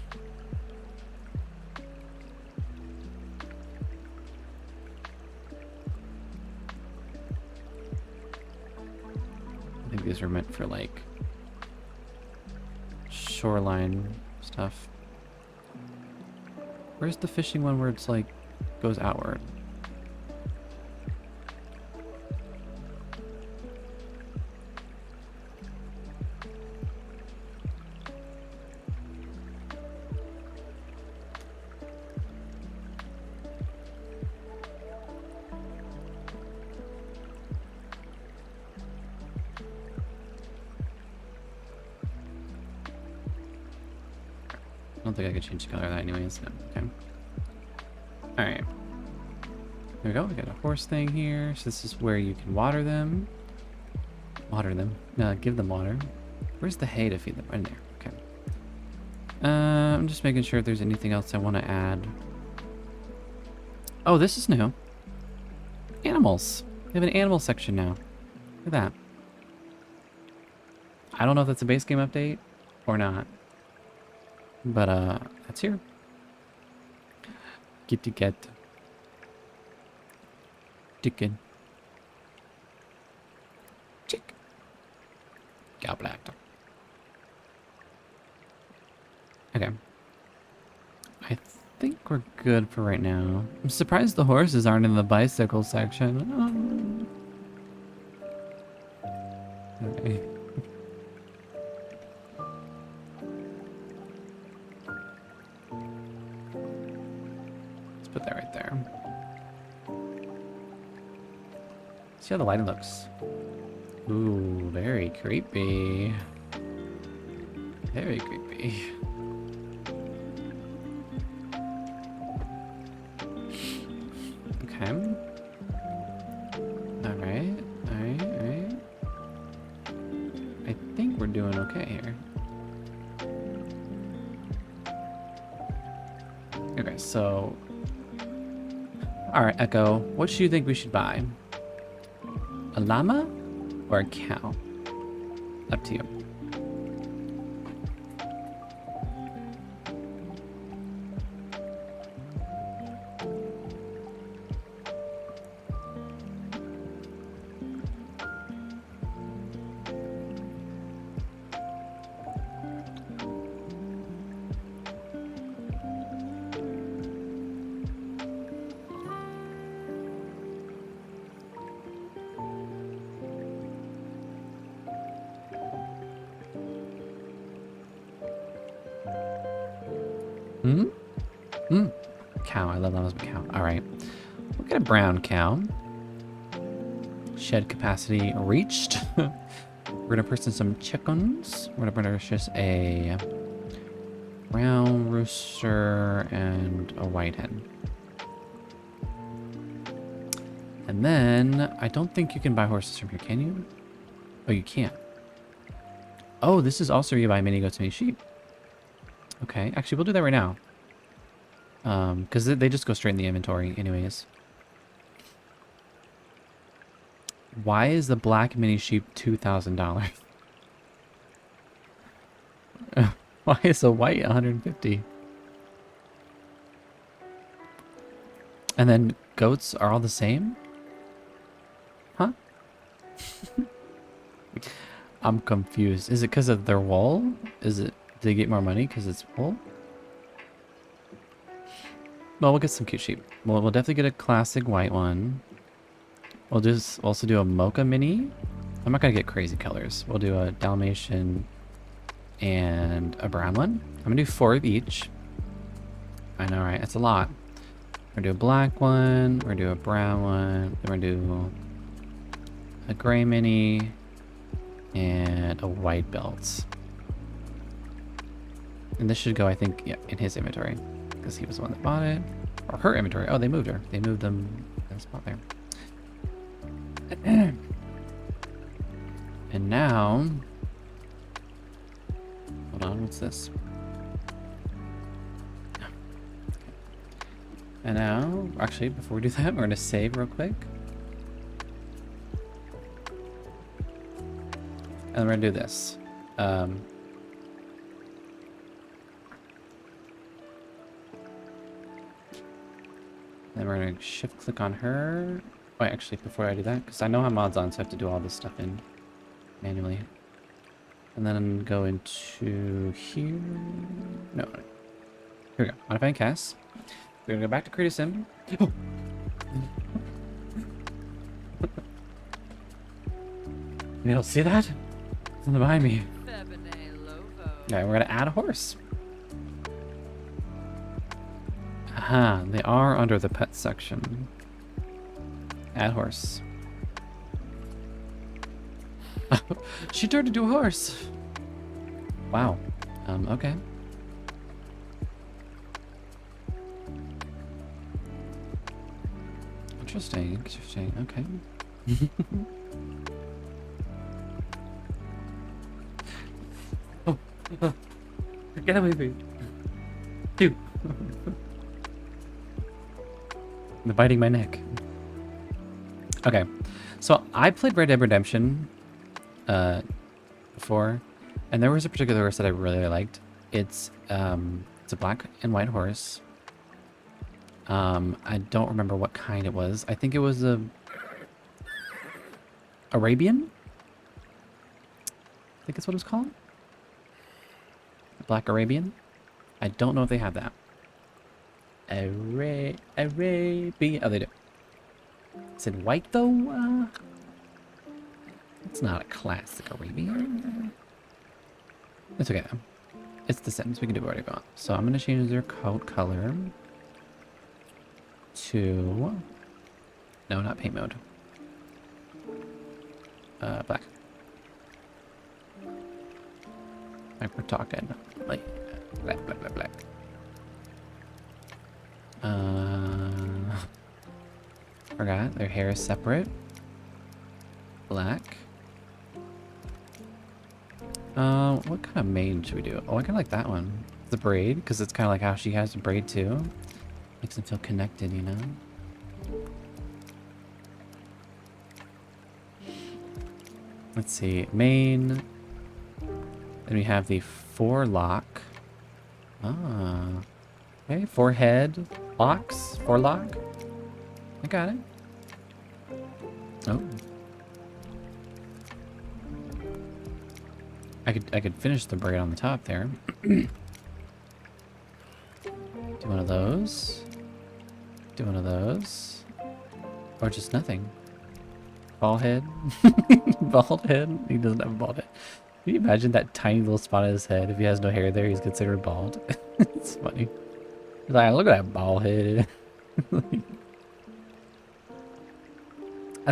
I think these are meant for like shoreline stuff. Where's the fishing one where it's like goes outward? I don't think I could change the color of that anyways. No. Okay. Alright. There we go. We got a horse thing here. So this is where you can water them. Water them. No, give them water. Where's the hay to feed them? In there. Okay. I'm just making sure if there's anything else I want to add. Oh, this is new. Animals. We have an animal section now. Look at that. I don't know if that's a base game update or not. But, that's here. Kitty cat. Chicken. Chick. Cow black. Okay. I think we're good for right now. I'm surprised the horses aren't in the bicycle section. Oh. Okay. Put that right there. See how the lighting looks. Ooh, very creepy. Very creepy. Okay. Alright, alright, alright. I think we're doing okay here. Okay, so... Alright, Echo, what do you think we should buy? A llama or a cow? Up to you. Hmm? Hmm. Cow. I love that as a cow. All right. We'll get a brown cow. Shed capacity reached. We're gonna purchase some chickens. We're gonna purchase a brown rooster and a white hen. And then I don't think you can buy horses from here, can you? Oh, you can't. Oh, this is also where you buy mini goats, mini sheep. Okay, actually, we'll do that right now. Because they just go straight in the inventory anyways. Why is the black mini sheep $2,000? Why is the white 150? And then goats are all the same? Huh? I'm confused. Is it because of their wool? Is it, do they get more money because it's wool? Well, we'll get some cute sheep. We'll definitely get a classic white one. We'll just also do a mocha mini. I'm not gonna get crazy colors. We'll do a Dalmatian and a brown one. I'm gonna do 4 of each. I know, right? That's a lot. We're gonna do a black one. We're gonna do a brown one. Then we're gonna do a gray mini and a white belt. And this should go, I think, yeah, in his inventory because he was the one that bought it, or her inventory. Oh, they moved her. They moved them in the spot there. And now, hold on, what's this? And now, actually, before we do that, we're gonna save real quick. And we're gonna do this. Then we're gonna shift click on her. Oh, actually, before I do that, because I know how mod's on, so I have to do all this stuff in manually. And then go into here. No, here we go. Modifying cast. We're gonna go back to create a sim. Oh. You don't see that? Something behind me. Yeah, we're gonna add a horse. Aha, they are under the pet section. Add horse. She turned into a horse. Wow. Okay. Interesting, interesting. Okay. Oh, get away from me. Dude. They're biting my neck. Okay. So I played Red Dead Redemption before, and there was a particular horse that I really liked. It's a black and white horse. I don't remember what kind it was. I think it was a Arabian. I think that's what it was called. Black Arabian. I don't know if they have that. Arabian. Oh, they do. Is it white though? It's not a classic Arabian. It's okay though. It's The Sims. We can do whatever we want. So I'm gonna change their coat color to, no, not paint mode. Black. Like we're talking like black. Forgot their hair is separate. Black. What kind of mane should we do? Oh, I kind of like that one. The braid, because it's kind of like how she has the braid too. Makes them feel connected, you know? Let's see, mane. Then we have the forelock. Ah. Okay, forehead locks. Forelock. I got it. Oh. I could finish the braid on the top there. Do one of those. Do one of those. Or just nothing. Bald head. Bald head. He doesn't have a bald head. Can you imagine that tiny little spot on his head? If he has no hair there, he's considered bald. It's funny. Like, look at that bald head. I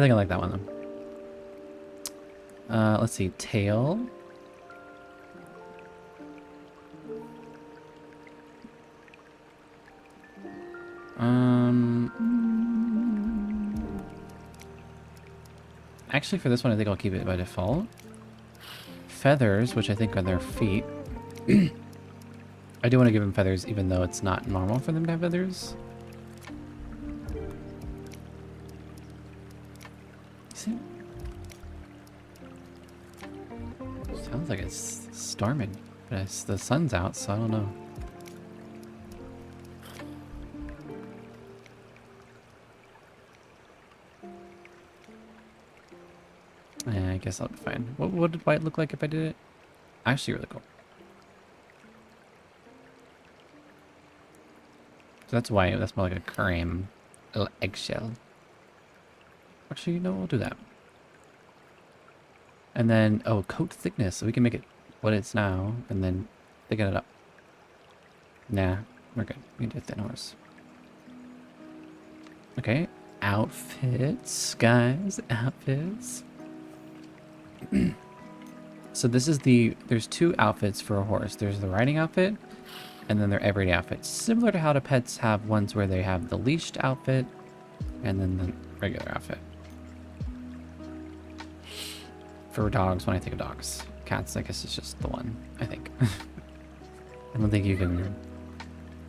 think I like that one though. Let's see, tail. Actually, for this one, I think I'll keep it by default. Feathers, which I think are their feet. I do want to give them feathers, even though it's not normal for them to have feathers. See? Sounds like it's storming, but the sun's out, so I don't know. Yeah, I guess I'll be fine. What did white look like if I did it? Actually, really cool. So that's white. That's more like a cream, a little eggshell. Actually, you know, we'll do that. And then, oh, coat thickness. So we can make it what it's now, and then thicken it up. Nah, we're good. We can do a thin horse. Okay, outfits, guys, outfits. So this is there's two outfits for a horse. There's the riding outfit and then their everyday outfit. Similar to how the pets have ones where they have the leashed outfit and then the regular outfit. For dogs, when I think of dogs. Cats, I guess it's just the one, I think. I don't think you can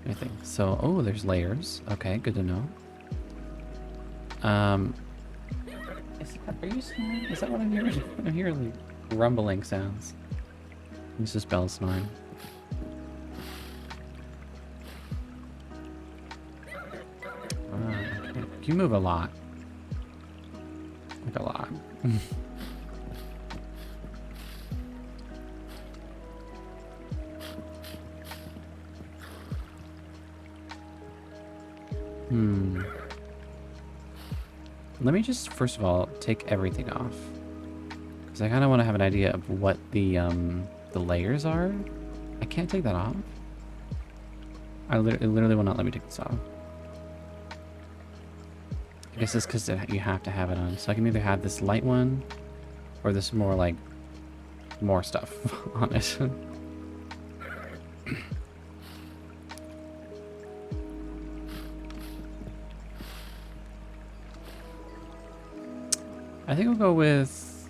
anything. So, oh, there's layers. Okay, good to know. Are you snoring? Is that what I'm hearing? I'm hearing like rumbling sounds. It's just Bella snoring. You move a lot. Like a lot. Let me just, first of all, take everything off. Because I kind of want to have an idea of what the layers are. I can't take that off. It literally will not let me take this off. I guess it's because you have to have it on. So I can either have this light one, or this more like, more stuff on it. I think we'll go with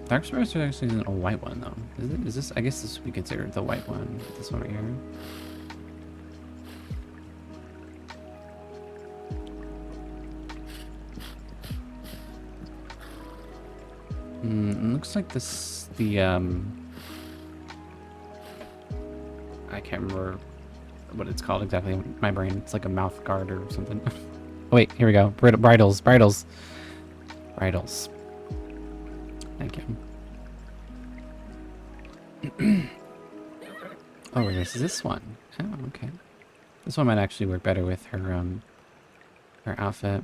Dark Sparrows are actually a white one though. Is this? I guess this would be considered the white one. This one right here. It looks like this. I can't remember what it's called exactly in my brain. It's like a mouth guard or something. Oh, wait, here we go. Bridles. Thank you. Oh, this is this one. Oh, okay. This one might actually work better with her her outfit.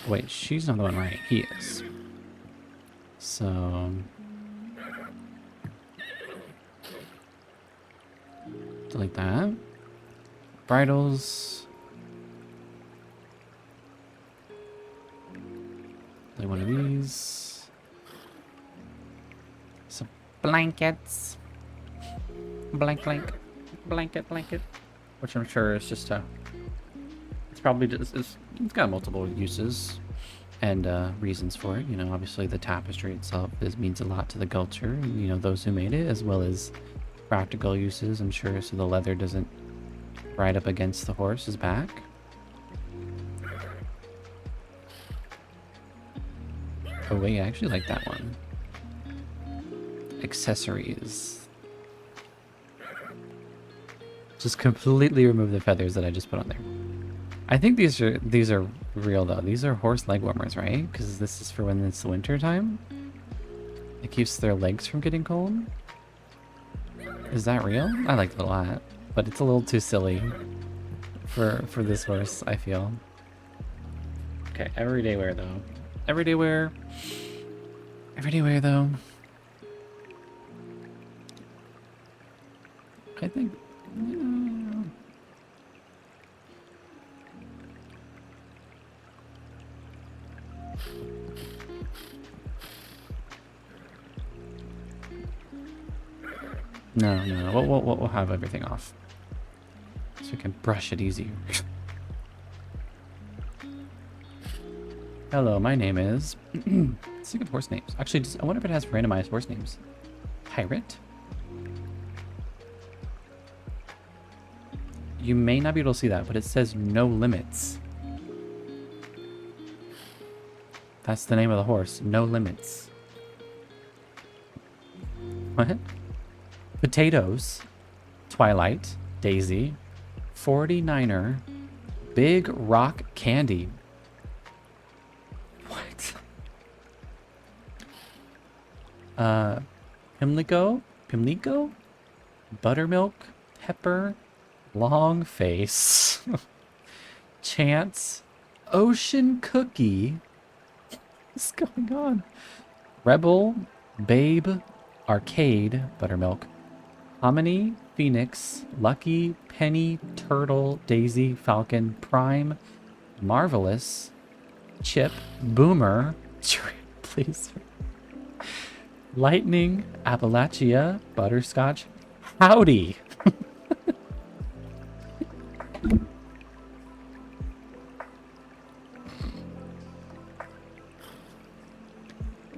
Wait, she's not the one, right? He is. So delete that. Bridles. Delete one of these. Some blankets. Blanket. Which I'm sure is just it's probably just, it's got multiple uses and reasons for it. You know, obviously the tapestry itself means a lot to the culture, and, you know, those who made it, as well as practical uses, I'm sure, so the leather doesn't ride up against the horse's back. Oh wait, I actually like that one. Accessories. Just completely remove the feathers that I just put on there. I think these are real though. These are horse leg warmers, right? Because this is for when it's winter time. It keeps their legs from getting cold. Is that real? I like it a lot, but it's a little too silly for this horse, I feel. Okay, everyday wear though. Everyday wear. Everyday wear, though. I think. No, no, no. We'll have everything off. So we can brush it easier. Hello, my name is... Think of horse names. Actually, I wonder if it has randomized horse names. Pirate? You may not be able to see that, but it says no limits. That's the name of the horse. No limits. What? Potatoes. Twilight. Daisy. 49er. Big Rock Candy. What? Pimlico? Buttermilk. Pepper. Long Face. Chance. Ocean Cookie. What's going on? Rebel. Babe. Arcade. Buttermilk. Hominy. Phoenix. Lucky. Penny. Turtle. Daisy. Falcon. Prime. Marvelous. Chip. Boomer. Please. Lightning. Appalachia. Butterscotch. Howdy.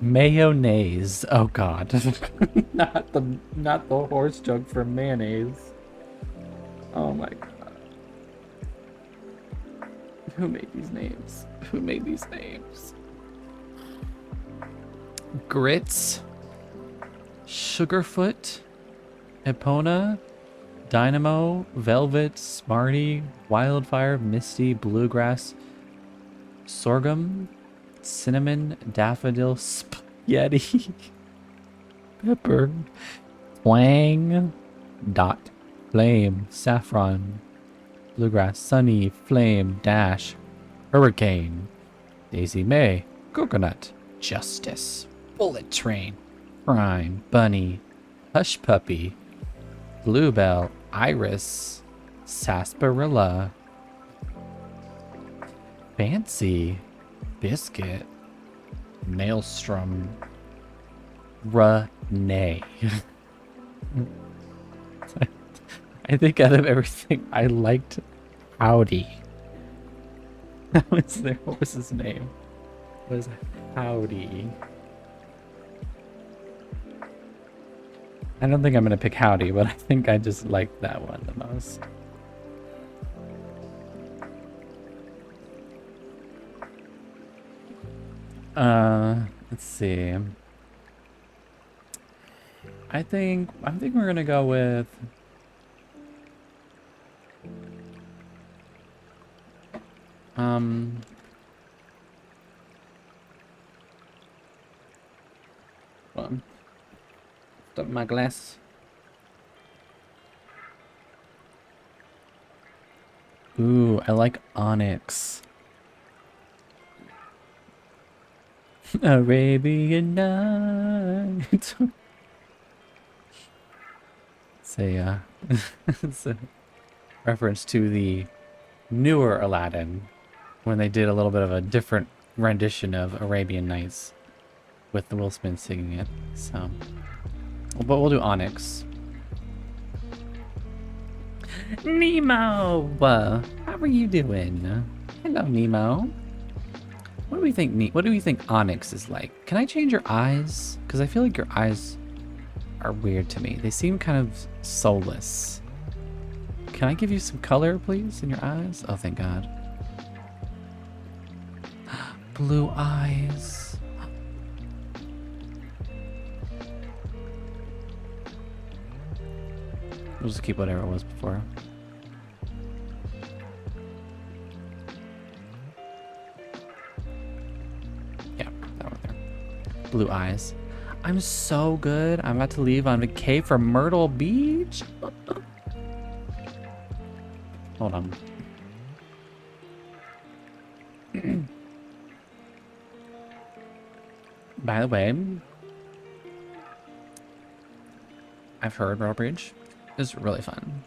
Mayonnaise. Oh god. not the horse joke for mayonnaise. Oh my god. Who made these names? Who made these names? Grits. Sugarfoot. Epona. Dynamo. Velvet. Smarty. Wildfire. Misty. Bluegrass. Sorghum. Cinnamon. Daffodil. Spaghetti. Pepper. Twang. Dot. Flame. Saffron. Bluegrass. Sunny. Flame. Dash. Hurricane. Daisy May. Coconut. Justice. Bullet Train. Prime. Bunny. Hush Puppy. Bluebell. Iris. Sarsaparilla. Fancy. Biscuit. Maelstrom. Renee. I think out of everything, I liked Howdy. That was their horse's name. Was Howdy. I don't think I'm gonna pick Howdy, but I think I just liked that one the most. Let's see. I think we're gonna go with hold on. Stop my glass. Ooh, I like Onyx. Arabian Night. It's a reference to the newer Aladdin when they did a little bit of a different rendition of Arabian Nights with the Will Smith singing it. So, but we'll do Onyx. Nemo, how are you doing? Hello, Nemo. What do we think Onyx is like? Can I change your eyes? Because I feel like your eyes are weird to me. They seem kind of soulless. Can I give you some color, please, in your eyes? Oh, thank God. Blue eyes. We'll just keep whatever it was before. Yeah, that one there. Blue eyes. I'm so good. I'm about to leave on vacay for Myrtle Beach. Hold on. By the way, I've heard Royal Bridge is really fun.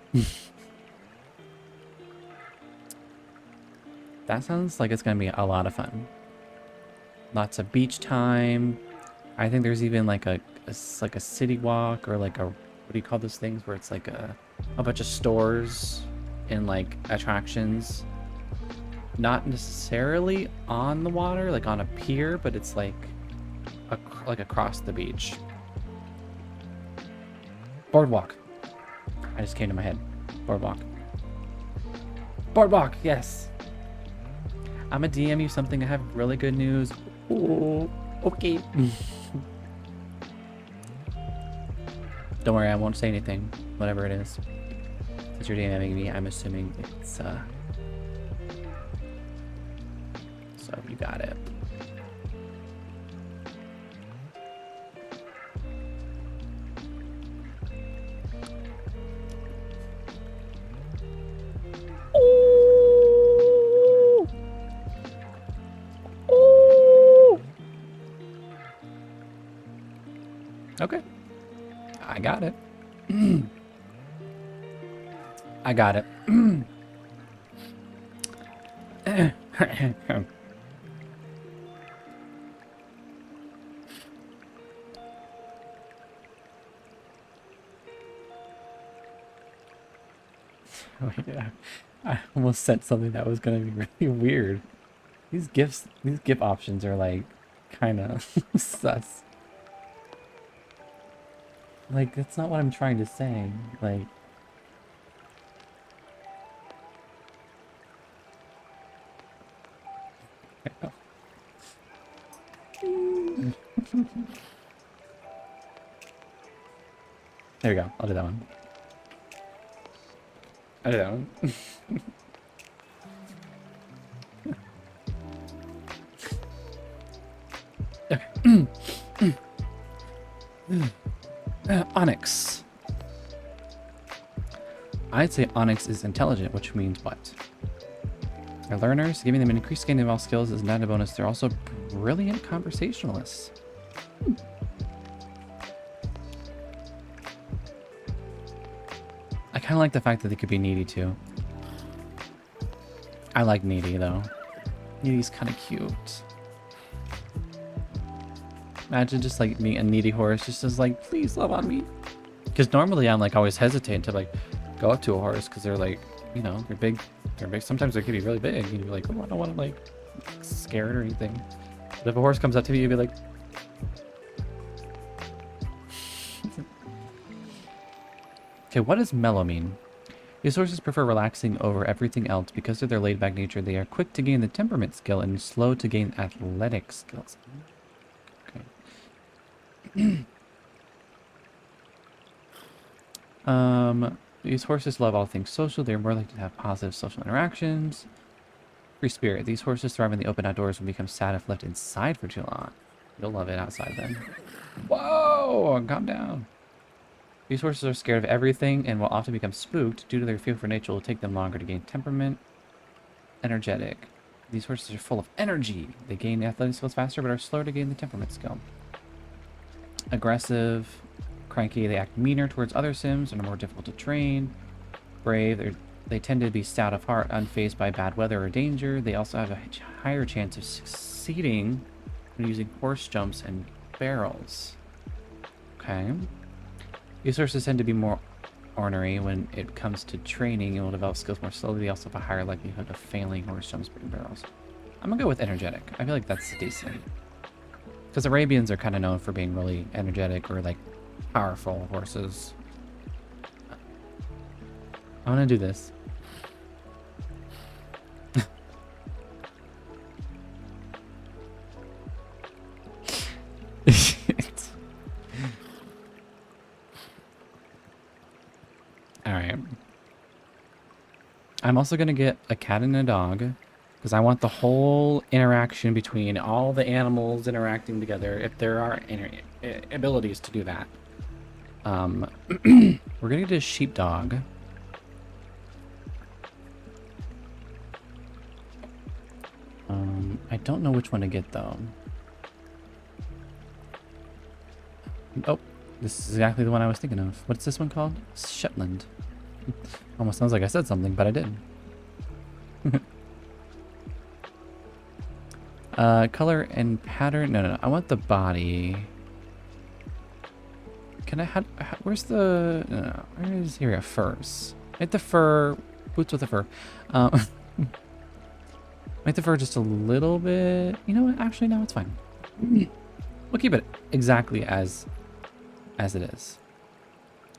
That sounds like it's gonna be a lot of fun. Lots of beach time. I think there's even like a city walk, or like a, what do you call those things where it's like a bunch of stores and like attractions. Not necessarily on the water, like on a pier, but it's like across the beach. Boardwalk. I just came to my head. Boardwalk. Boardwalk, yes. I'm a DM you something. I have really good news. Ooh, okay. Don't worry, I won't say anything. Whatever it is. Since you're DMing me, I'm assuming it's so you got it. Okay. I got it. I got it. Yeah. I almost said something that was gonna be really weird. These GIF options are like kind of sus. Like, that's not what I'm trying to say. Like, there we go. I'll do that one. I'll do that one. Onyx. I'd say Onyx is intelligent, which means what? They're learners. Giving them an increased gain of all skills is not a bonus. They're also brilliant conversationalists. I kind of like the fact that they could be needy too. I like needy though. Needy's kind of cute. Imagine just like me, a needy horse, just as like, please love on me. Because normally I'm like always hesitant to like go up to a horse because they're like, you know, they're big. They're big. Sometimes they can be really big. And you'd be like, oh, I don't want to like scare it or anything. But if a horse comes up to me, you'd be like, okay, what does mellow mean? These horses prefer relaxing over everything else because of their laid-back nature. They are quick to gain the temperament skill and slow to gain athletic skills. Okay. These horses love all things social. They're more likely to have positive social interactions. Free spirit. These horses thrive in the open outdoors and become sad if left inside for too long. You'll love it outside then. Whoa! Calm down. These horses are scared of everything and will often become spooked. Due to their feel for nature, it will take them longer to gain temperament. Energetic. These horses are full of energy. They gain athletic skills faster, but are slower to gain the temperament skill. Aggressive. Cranky. They act meaner towards other sims and are more difficult to train. Brave. They tend to be stout of heart, unfazed by bad weather or danger. They also have a higher chance of succeeding when using horse jumps and barrels. Okay. These horses tend to be more ornery when it comes to training and will develop skills more slowly. They also have a higher likelihood of failing horse jumps and barrels. I'm gonna go with energetic. I feel like that's decent. Because Arabians are kind of known for being really energetic or like powerful horses. I'm gonna do this. Alright. I'm also gonna get a cat and a dog because I want the whole interaction between all the animals interacting together, if there are abilities to do that. We're gonna get a sheepdog. I don't know which one to get though. Oh, this is exactly the one I was thinking of. What's this one called? Shetland. Almost sounds like I said something, but I didn't. Color and pattern. No, no, no. I want the body. Can I where's the... No, no, where is here? Furs. Make the fur... Boots with the fur. Make the fur just a little bit... You know what? Actually, no, it's fine. We'll keep it exactly as it is.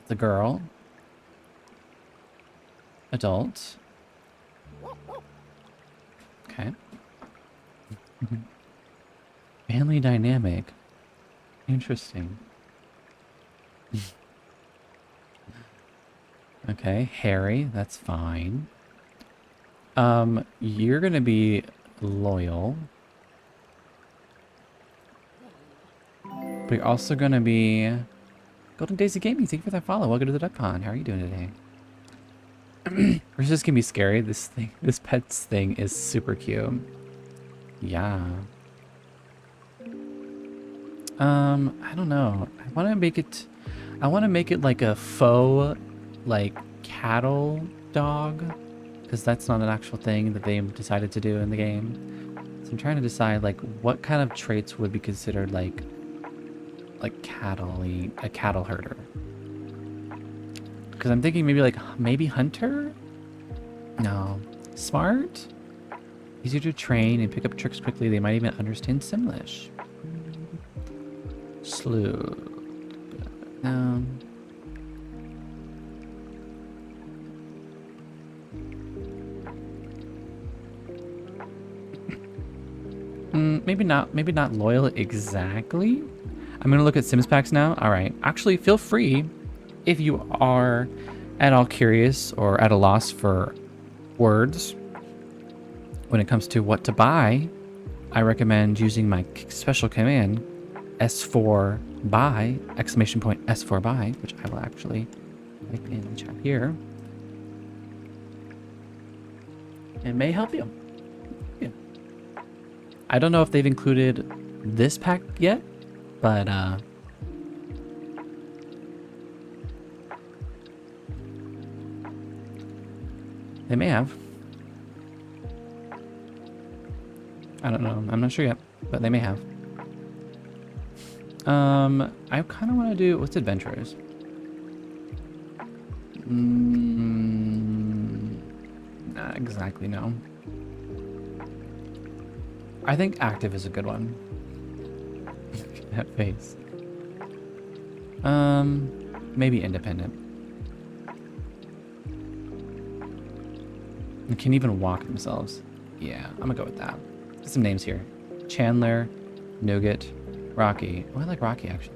The girl. Adult. Okay. Family dynamic. Interesting. Okay, Harry, that's fine. You're gonna be loyal. But you're also gonna be Golden Daisy Gaming. Thank you for that follow. Welcome to the Duck Pond. How are you doing today? This is gonna be scary. This pets thing is super cute. Yeah. I don't know. I want to make it like a faux, like, cattle dog, because that's not an actual thing that they decided to do in the game. So I'm trying to decide, like, what kind of traits would be considered like a cattle herder. Because I'm thinking maybe hunter? No. Smart? Easier to train and pick up tricks quickly. They might even understand Simlish. Sleuth. Maybe not loyal exactly. I'm gonna look at Sims packs now. All right. Actually, feel free if you are at all curious or at a loss for words when it comes to what to buy. I recommend using my special command S4 buy, exclamation point S4 buy, which I will actually type in the chat here. It may help you. Yeah. I don't know if they've included this pack yet, but they may have. I don't know. I'm not sure yet, but they may have. I kind of want to do... What's adventurers? Not exactly, no. I think active is a good one. That face. Maybe independent. They can even walk themselves. Yeah, I'm gonna go with that. Get some names here. Chandler, Nougat, Rocky. Oh, I like Rocky, actually.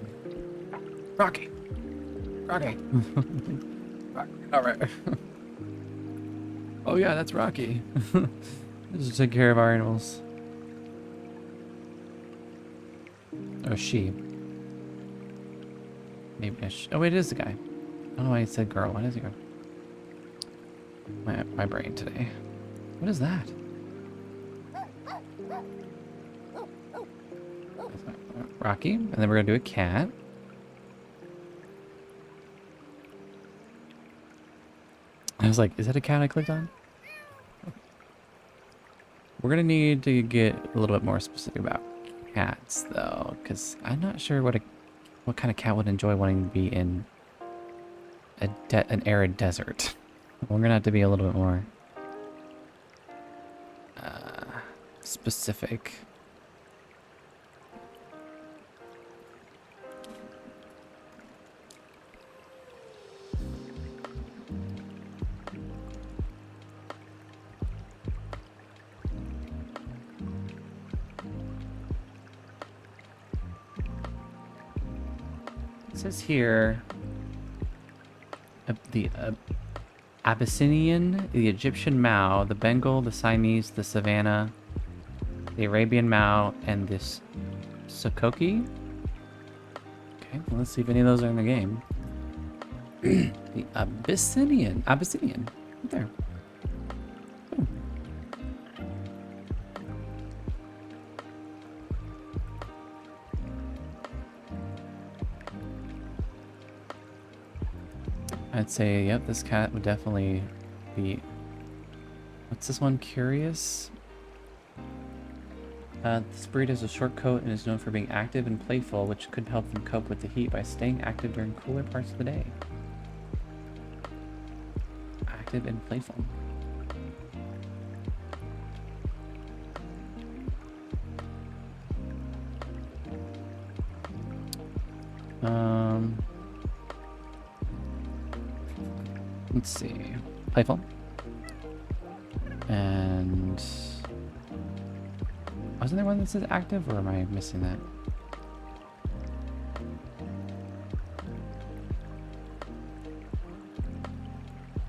Rocky! Rocky! Alright. Oh yeah, that's Rocky. Just take care of our animals. Or she. Maybe oh wait, it is a guy. I don't know why I said girl. Why is it girl? My brain today. What is that? Rocky, and then we're gonna do a cat. I was like, is that a cat I clicked on? We're gonna need to get a little bit more specific about cats, though, because I'm not sure what kind of cat would enjoy wanting to be in an arid desert. We're gonna have to be a little bit more specific. It says here the Abyssinian, the Egyptian Mao, the Bengal, the Siamese, the Savannah, the Arabian Mao, and this Sokoki. Okay, well, let's see if any of those are in the game. The Abyssinian, right there. Oh. I'd say, yep, this cat would definitely be... What's this one? Curious? This breed has a short coat and is known for being active and playful, which could help them cope with the heat by staying active during cooler parts of the day. Active and playful. Let's see. Playful. And... Wasn't there one that says active, or am I missing that?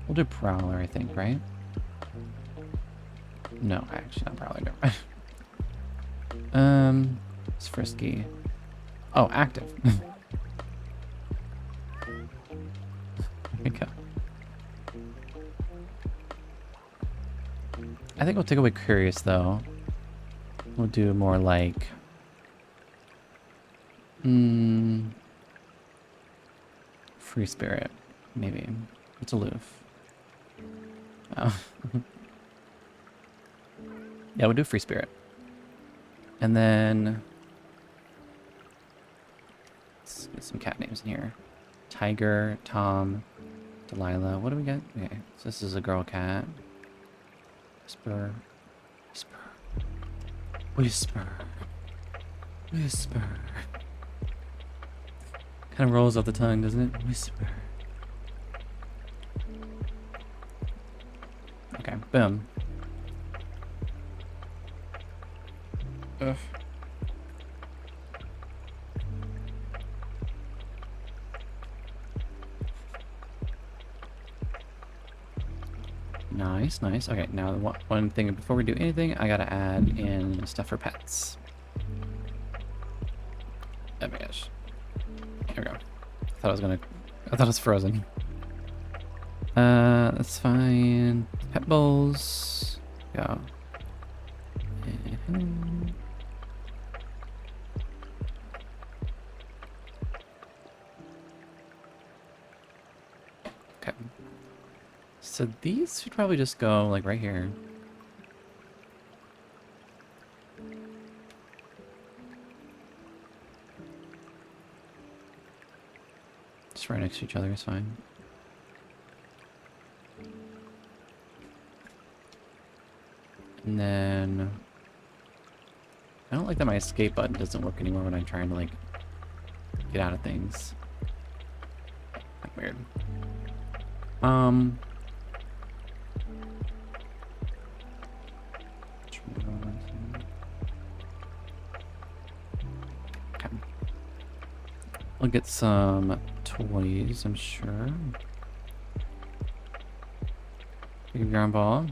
We'll do Prowler, I think, right? No, actually not Prowler, no. It's Frisky. Oh, active. There we go. I think we'll take away Curious, though. We'll do more like... Free Spirit, maybe. It's aloof. Oh. Yeah, we'll do Free Spirit. And then... Let's get some cat names in here. Tiger, Tom, Delilah. What do we get? Okay, so this is a girl cat. Whisper. Whisper. Whisper. Whisper. Kind of rolls off the tongue, doesn't it? Whisper. Okay, boom. Ugh. Nice, nice. Okay, now one thing before we do anything, I gotta add in stuff for pets. Oh my gosh. Here we go. I thought it was frozen. That's fine. Pet bowls. Go. Okay. So these should probably just go like right here. Just right next to each other is fine. And then I don't like that my escape button doesn't work anymore when I'm trying to like get out of things. Like weird. Okay. I'll get some toys, I'm sure. Big ground ball.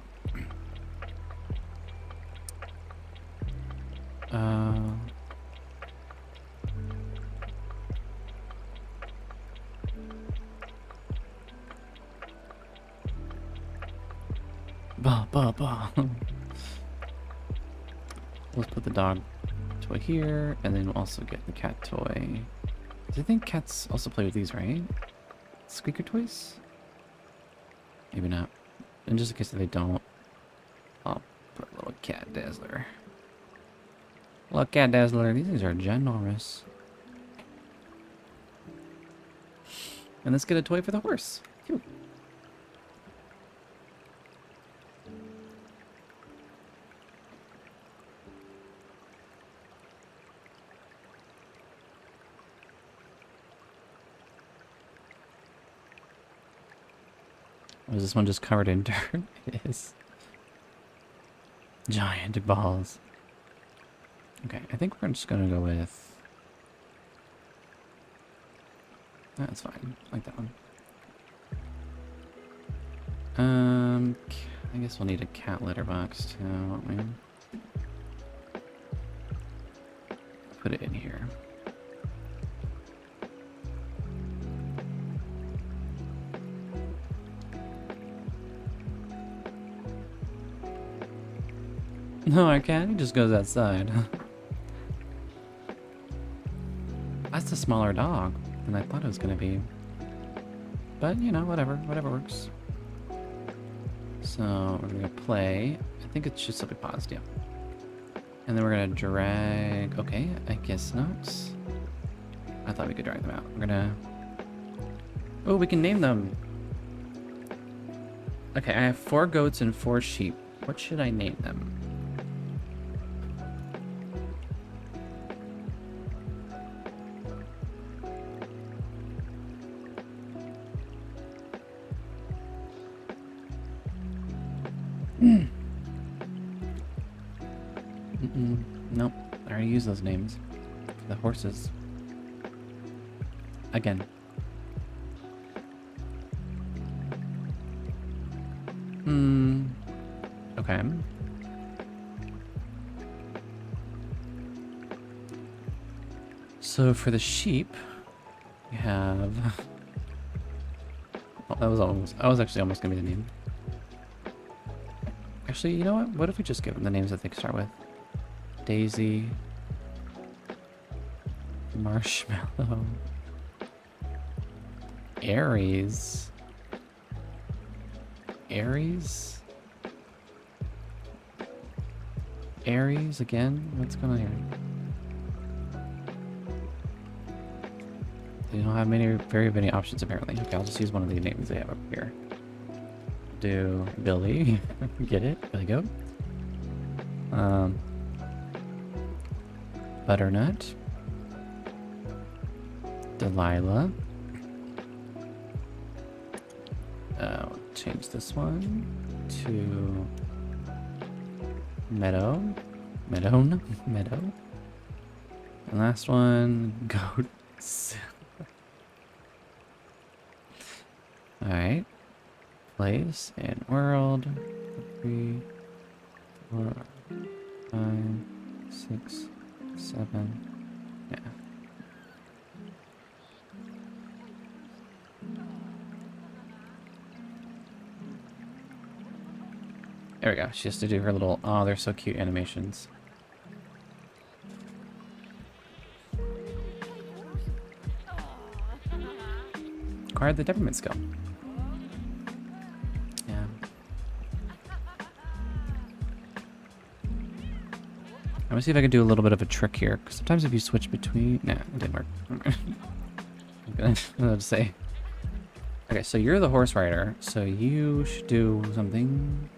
Bah. Let's put the dog toy here, and then we'll also get the cat toy. I think cats also play with these, right? Squeaker toys? Maybe not. And just in case they don't, I'll put a little cat dazzler. Look, cat dazzler. These things are ginormous. And let's get a toy for the horse. Phew. Or is this one just covered in dirt? It is. Giant balls. Okay, I think we're just gonna go with... That's fine. I like that one. I guess we'll need a cat litter box too, won't we? Put it in here. No, our cat, he just goes outside. That's a smaller dog than I thought it was gonna be. but you know, whatever works. So we're gonna play. I think it should still be paused, yeah. And then we're gonna drag. Okay, I guess not. I thought we could drag them out. We're gonna. Oh, we can name them. Okay, I have 4 goats and 4 sheep. What should I name them? Nope. I already used those names for the horses. Again. Okay. So for the sheep, we have. Oh, that was actually almost gonna be the name. Actually, you know what? What if we just give them the names that they start with? Daisy, Marshmallow, Aries, Aries again? What's going on here? They don't have very many options apparently. Okay, I'll just use one of the names they have up here. Do Billy. Get it? Billy Goat. Butternut. Delilah. I'll change this one to Meadow. And last one, Goats. Alright. Place and world. 3, 4, 5, 6, 7. Yeah. There we go. She has to do her little, oh, they're so cute animations. Acquired the temperament skill. Yeah. I'm gonna see if I can do a little bit of a trick here, because sometimes if you switch between... Nah, it didn't work. I'm gonna say. Okay, so you're the horse rider, so you should do something.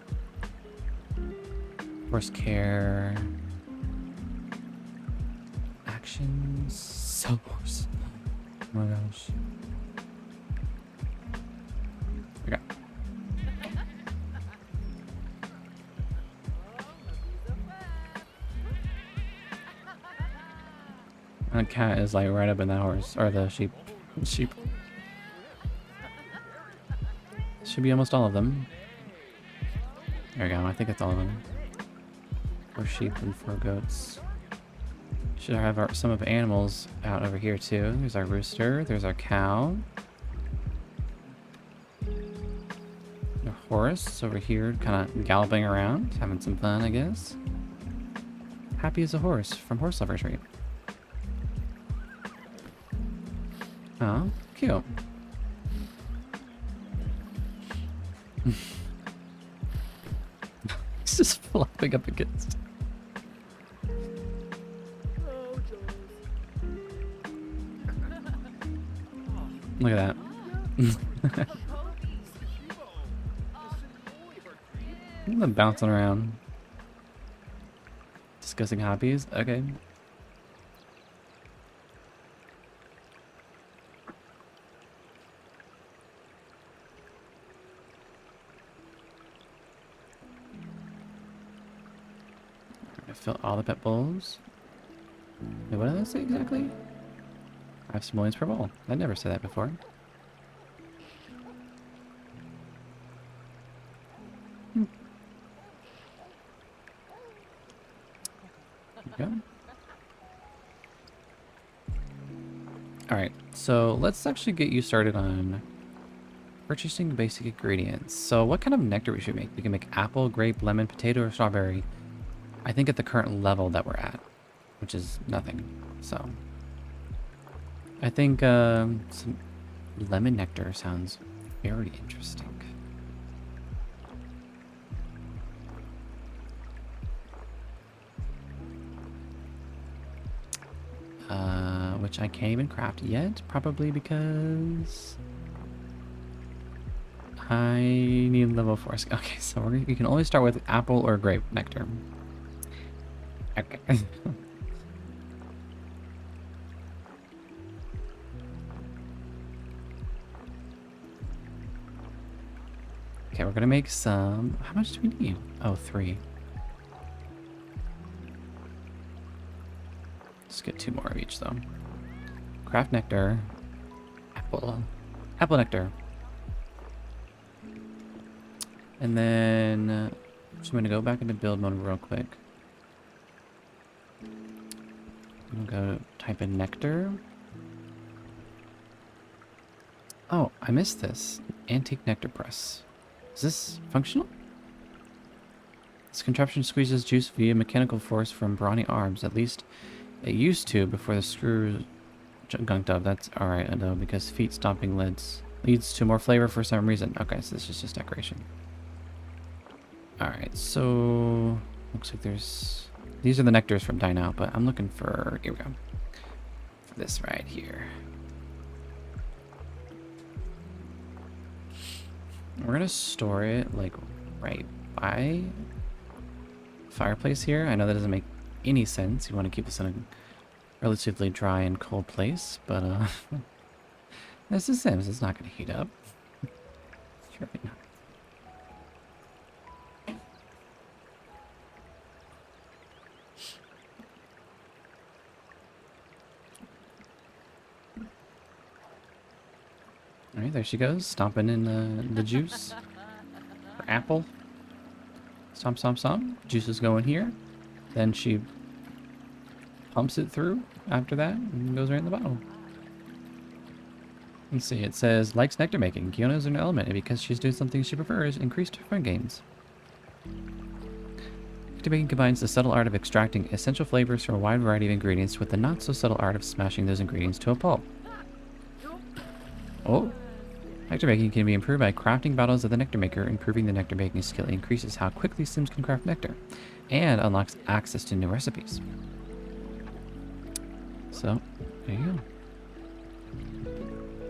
Horse care. Actions. Sell horse. Oh my gosh. Okay. And the cat is like right up in that horse, or the sheep. Sheep. Should be almost all of them. There we go. I think it's all of them. 4 sheep and 4 goats. Should have some of animals out over here too. There's our rooster. There's our cow. The horse over here, kind of galloping around, having some fun, I guess. Happy as a horse from Horse Lover Tree. Oh, cute. He's just flopping up against. Look at that. I'm bouncing around. Discussing hobbies? Okay. Fill all the pet bowls. Wait, what did that say exactly? I have simoleons per bowl. I never said that before. There you go. Alright, so let's actually get you started on purchasing basic ingredients. So what kind of nectar we should make? We can make apple, grape, lemon, potato, or strawberry. I think at the current level that we're at, which is nothing. So I think some lemon nectar sounds Very interesting. Which I can't even craft yet, probably because I need level 4. Okay, so we can only start with apple or grape nectar. Okay. Okay, we're gonna make some. How much do we need? Oh, 3. Let's get 2 more of each though. Craft nectar. Apple nectar. And then just gonna go back into build mode real quick. I'm gonna go type in nectar. Oh, I missed this. Antique nectar press. Is this functional? This contraption squeezes juice via mechanical force from brawny arms. At least it used to before the screws gunked up. That's alright though, because feet stomping leads to more flavor for some reason. Okay, so this is just decoration. Alright, so looks like there's... These are the nectars from Dine Out, but I'm looking for... Here we go. For this right here. We're gonna store it like right by fireplace here. I know that doesn't make any sense. You want to keep this in a relatively dry and cold place, but this is Sims. It's not gonna heat up. Surely not. All right, there she goes, stomping in the juice. Her apple. Stomp, stomp, stomp. Juice is going here. Then she pumps it through after that and goes right in the bottle. Let's see, it says, likes nectar making. Kiona is an element, and because she's doing something she prefers, increased her fun gains. Nectar making combines the subtle art of extracting essential flavors from a wide variety of ingredients with the not-so-subtle art of smashing those ingredients to a pulp. Oh! Nectar making can be improved by crafting bottles of the nectar maker. Improving the nectar making skill increases how quickly Sims can craft nectar and unlocks access to new recipes. So, there you go.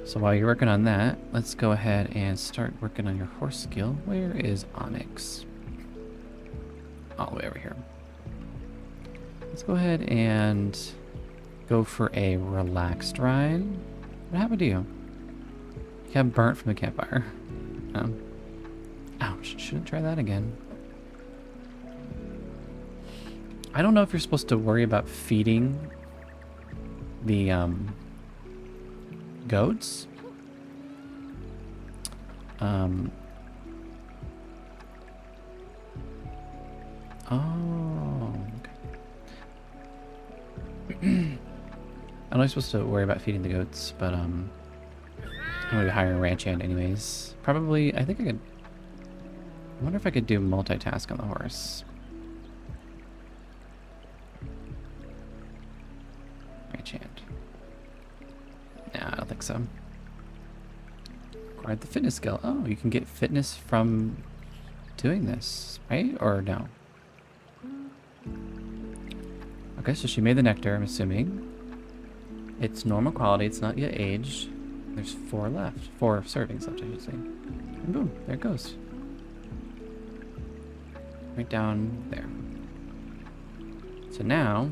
So while you're working on that, let's go ahead and start working on your horse skill. Where is Onyx? All the way over here. Let's go ahead and go for a relaxed ride. What happened to you? You got burnt from the campfire. Ouch, shouldn't try that again. I don't know if you're supposed to worry about feeding the goats. Oh, okay. I'm not supposed to worry about feeding the goats, but I'm gonna be hiring a ranch hand anyways. Probably, I think I could. I wonder if I could do multitask on the horse. Ranch hand. Nah, I don't think so. Acquired the fitness skill. Oh, you can get fitness from doing this, right? Or no? Okay, so she made the nectar, I'm assuming. It's normal quality, it's not yet aged. There's 4 left. 4 servings left, I should say. And boom, there it goes. Right down there. So now,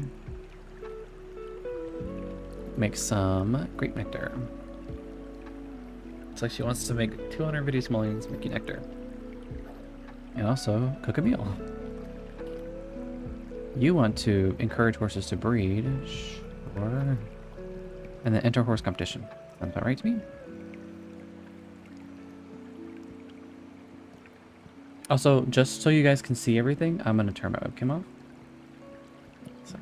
make some grape nectar. Looks like she wants to make 250 simoleons making nectar. And also cook a meal. You want to encourage horses to breed, sure. And then enter horse competition. Sounds about right to me. Also, just so you guys can see everything, I'm gonna turn my webcam off. So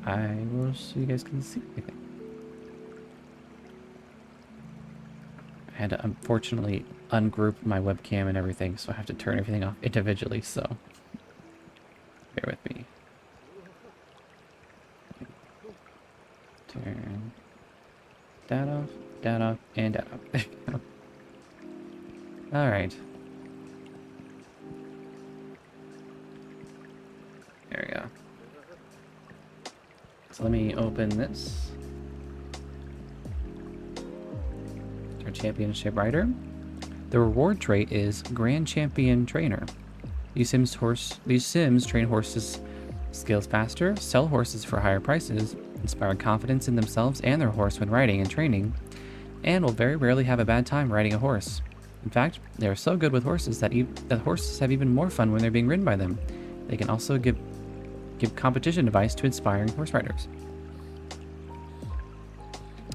so you guys can see everything. I had to unfortunately ungroup my webcam and everything, so I have to turn everything off individually, so bear with me. Turn that off, and that off. There you go. All right. There we go. So let me open this. Our championship rider. The reward trait is Grand Champion Trainer. These Sims train horses skills faster, sell horses for higher prices, inspire confidence in themselves and their horse when riding and training, and will very rarely have a bad time riding a horse. In fact, they are so good with horses that horses have even more fun when they're being ridden by them. They can also give competition advice to inspiring horse riders.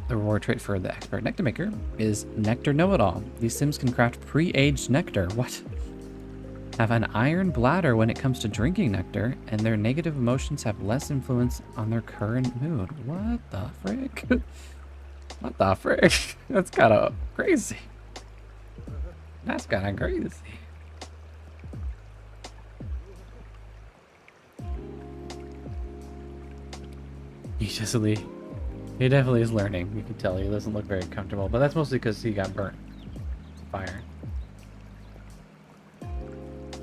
The reward trait for the expert nectar maker is Nectar Know-It-All. These Sims can craft pre-aged nectar. What? Have an iron bladder when it comes to drinking nectar, and their negative emotions have less influence on their current mood. What the frick? What the frick? That's kind of crazy. That's kind of crazy. He definitely is learning. You can tell he doesn't look very comfortable, but that's mostly because he got burnt. Fire.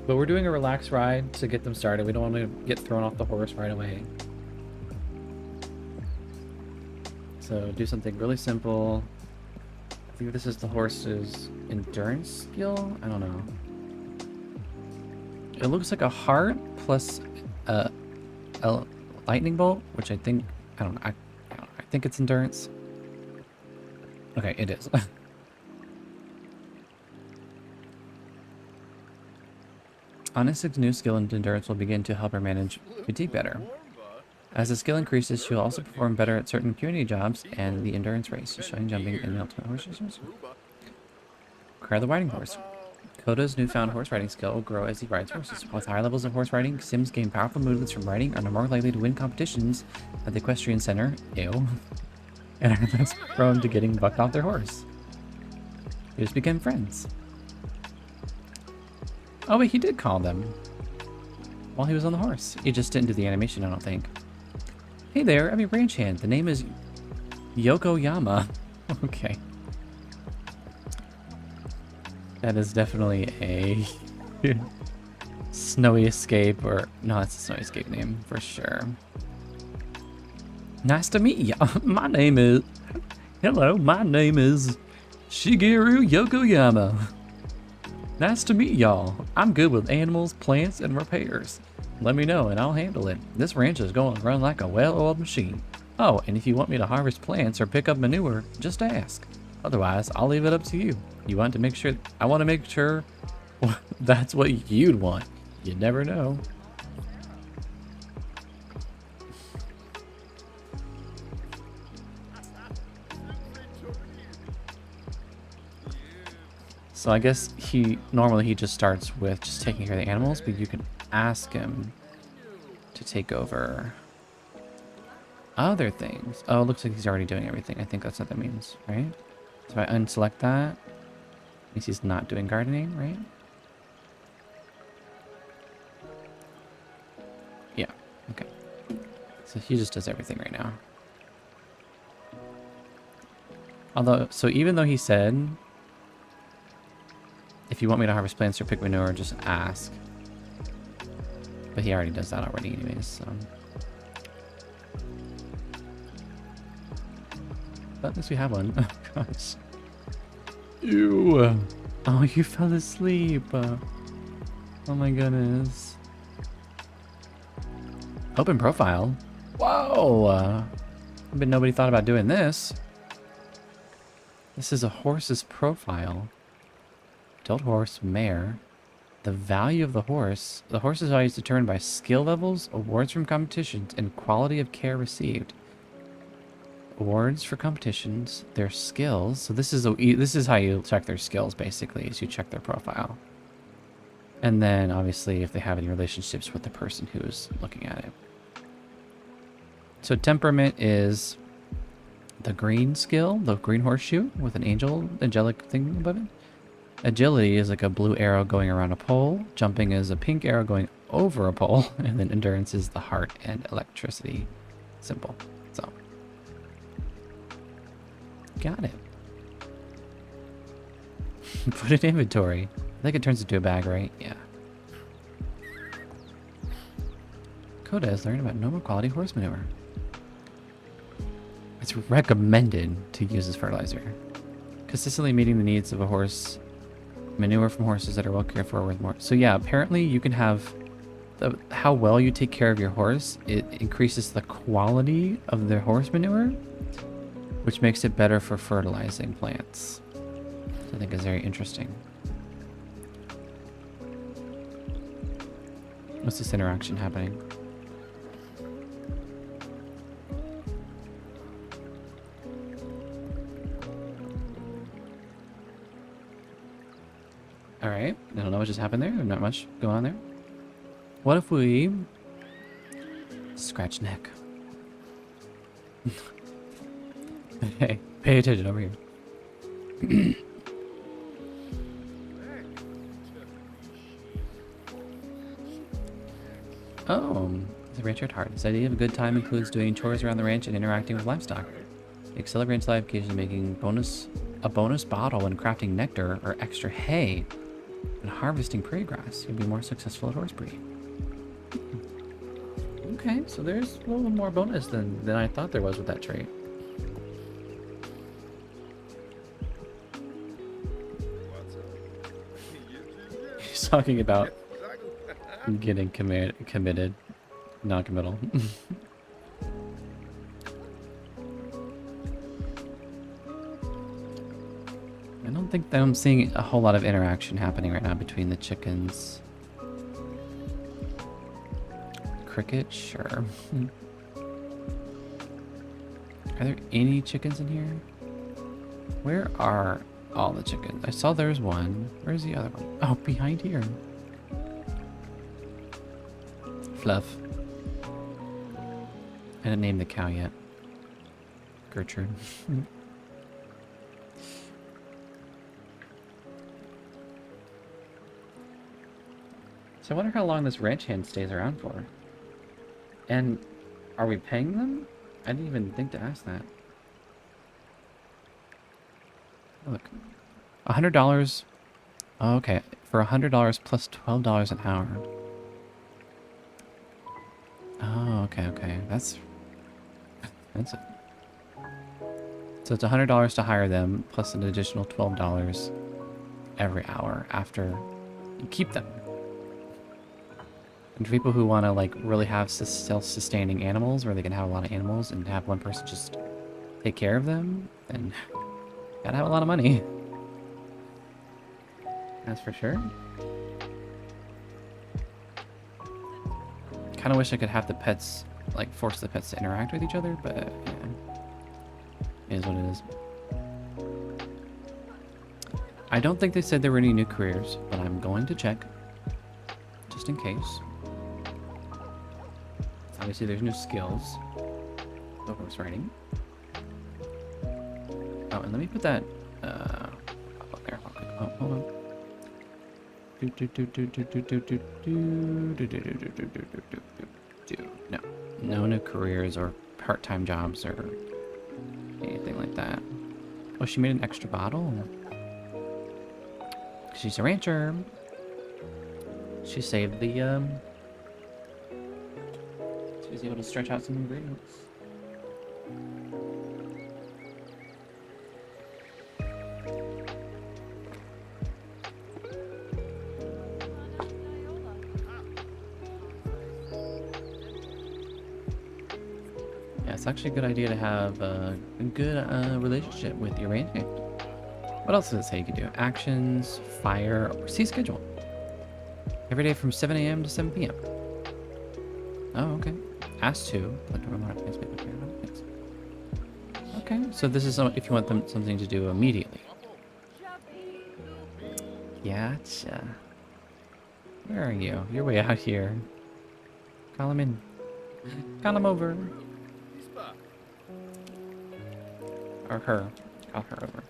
But we're doing a relaxed ride to get them started. We don't want to get thrown off the horse right away. So do something really simple. I think this is the horse's endurance skill. I don't know. It looks like a heart plus a lightning bolt, which I think, I don't know. I think it's endurance. Okay, it is. Onyx's new skill in endurance will begin to help her manage fatigue better. As the skill increases, she'll also perform better at certain community jobs and the endurance race, showing jumping and the ultimate horse races. Acquire the riding horse. Koda's newfound horse riding skill will grow as he rides horses. With high levels of horse riding, Sims gain powerful movements from riding and are more likely to win competitions at the equestrian center, ew, and are less prone to getting bucked off their horse. They just became friends. Oh wait, he did call them while he was on the horse. He just didn't do the animation, I don't think. Hey there, I'm your ranch hand. The name is Yokoyama. Okay. That is definitely a Snowy Escape, or no, it's a Snowy Escape name for sure. Nice to meet you. My name is Shigeru Yokoyama. Nice to meet y'all. I'm good with animals, plants, and repairs. Let me know and I'll handle it. This ranch is going to run like a well-oiled machine. Oh, and if you want me to harvest plants or pick up manure, just ask. Otherwise, I'll leave it up to you. I want to make sure that's what you'd want. You never know. So I guess normally he just starts with just taking care of the animals, but you can ask him to take over other things. Oh, it looks like he's already doing everything. I think that's what that means, right? So if I unselect that, means he's not doing gardening, right? Yeah, okay. So he just does everything right now. Although, so even though he said, if you want me to harvest plants or pick manure, just ask. But he already does that already anyways, so. But at least we have one. Oh, gosh. Ew. Oh, you fell asleep. Oh my goodness. Open profile. Whoa. But nobody thought about doing this. This is a horse's profile. Adult horse, mare. The value of the horse. The horse's value is determined by skill levels, awards from competitions, and quality of care received. Awards for competitions, their skills. So this is how you check their skills, basically, is you check their profile. And then, obviously, if they have any relationships with the person who's looking at it. So temperament is the green skill, the green horseshoe with an angelic thing above it. Agility is like a blue arrow going around a pole. Jumping is a pink arrow going over a pole. And then endurance is the heart and electricity. Simple. So. Got it. Put in inventory. I think it turns into a bag, right? Yeah. Coda has learned about noble quality horse manure. It's recommended to use as fertilizer. Consistently meeting the needs of a horse. Manure from horses that are well cared for worth more. So yeah, apparently you can have how well you take care of your horse. It increases the quality of the horse manure, which makes it better for fertilizing plants. Which I think is very interesting. What's this interaction happening? Alright, I don't know what just happened there. Not much going on there. What if we scratch neck? Hey, pay attention over here. Oh, the rancher at heart. This idea of a good time includes doing chores around the ranch and interacting with livestock. Excel ranch life occasionally making a bonus bottle when crafting nectar or extra hay and harvesting prairie grass. You'll be more successful at horse breeding. Okay, so there's a little more bonus than I thought there was with that trait. What's up? He's talking about getting committed, non-committal. I don't think that I'm seeing a whole lot of interaction happening right now between the chickens. Cricket, sure. Are there any chickens in here? Where are all the chickens? I saw there's one. Where's the other one? Oh, behind here. Fluff. I didn't name the cow yet. Gertrude. So I wonder how long this ranch hand stays around for. And are we paying them? I didn't even think to ask that. Look. $100. Oh, okay. For $100 plus $12 an hour. Oh, okay. That's it. So it's $100 to hire them, plus an additional $12 every hour after you keep them. And for people who want to like really have self-sustaining animals, where they can have a lot of animals and have one person just take care of them, then gotta have a lot of money. That's for sure. Kind of wish I could have the pets, like force the pets to interact with each other, but yeah, it is what it is. I don't think they said there were any new careers, but I'm going to check, just in case. Obviously, there's no skills. No horse riding. Oh, and let me put that up there. Oh, hold on. No new careers or part-time jobs or anything like that. Oh, she made an extra bottle. She's a rancher. She saved the she was able to stretch out some ingredients. Yeah, it's actually a good idea to have a good relationship with your ranch hand. What else does it say you can do? Actions, fire, or see schedule. Every day from 7 a.m. to 7 p.m. Oh, okay. Ask to. Okay, so this is if you want them something to do immediately. Gotcha. Where are you? You're way out here. Call him in. Call him over. Or her. Call her over.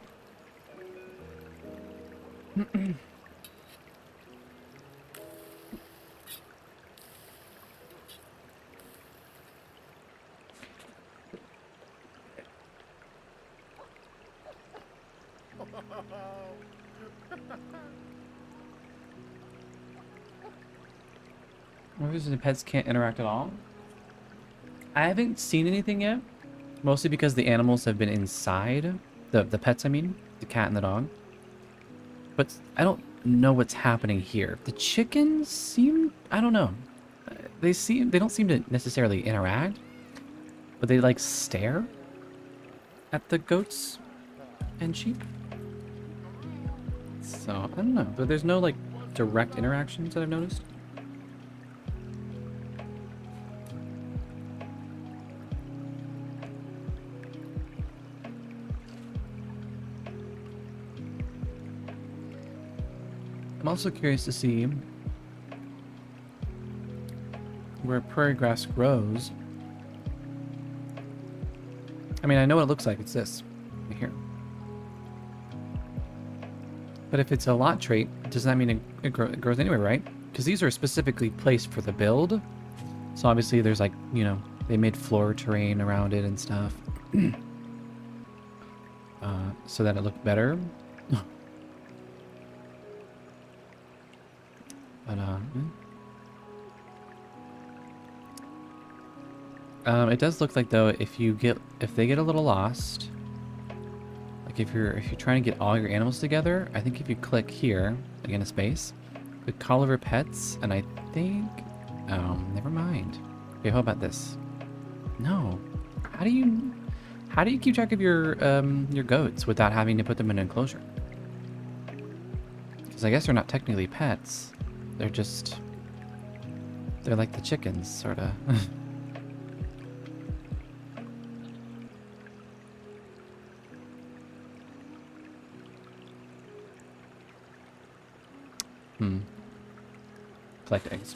Obviously, the pets can't interact at all. I haven't seen anything yet, mostly because the animals have been inside. The pets, I mean, the cat and the dog. But I don't know what's happening here. The chickens seem, I don't know. They don't seem to necessarily interact, but they like stare at the goats and sheep. So, I don't know. But there's no like direct interactions that I've noticed. I'm also curious to see where prairie grass grows. I mean, I know what it looks like. It's this right here. But if it's a lot trait, does that mean it grows anywhere, right? Because these are specifically placed for the build. So obviously there's like, you know, they made floor terrain around it and stuff. So that it looked better. But, it does look like though if they get a little lost, like if you're trying to get all your animals together, I think if you click here, again a space, click call over pets, and I think, never mind. Okay, how about this? No, how do you keep track of your goats without having to put them in an enclosure? Because I guess they're not technically pets, they're like the chickens, sort of. Collect eggs.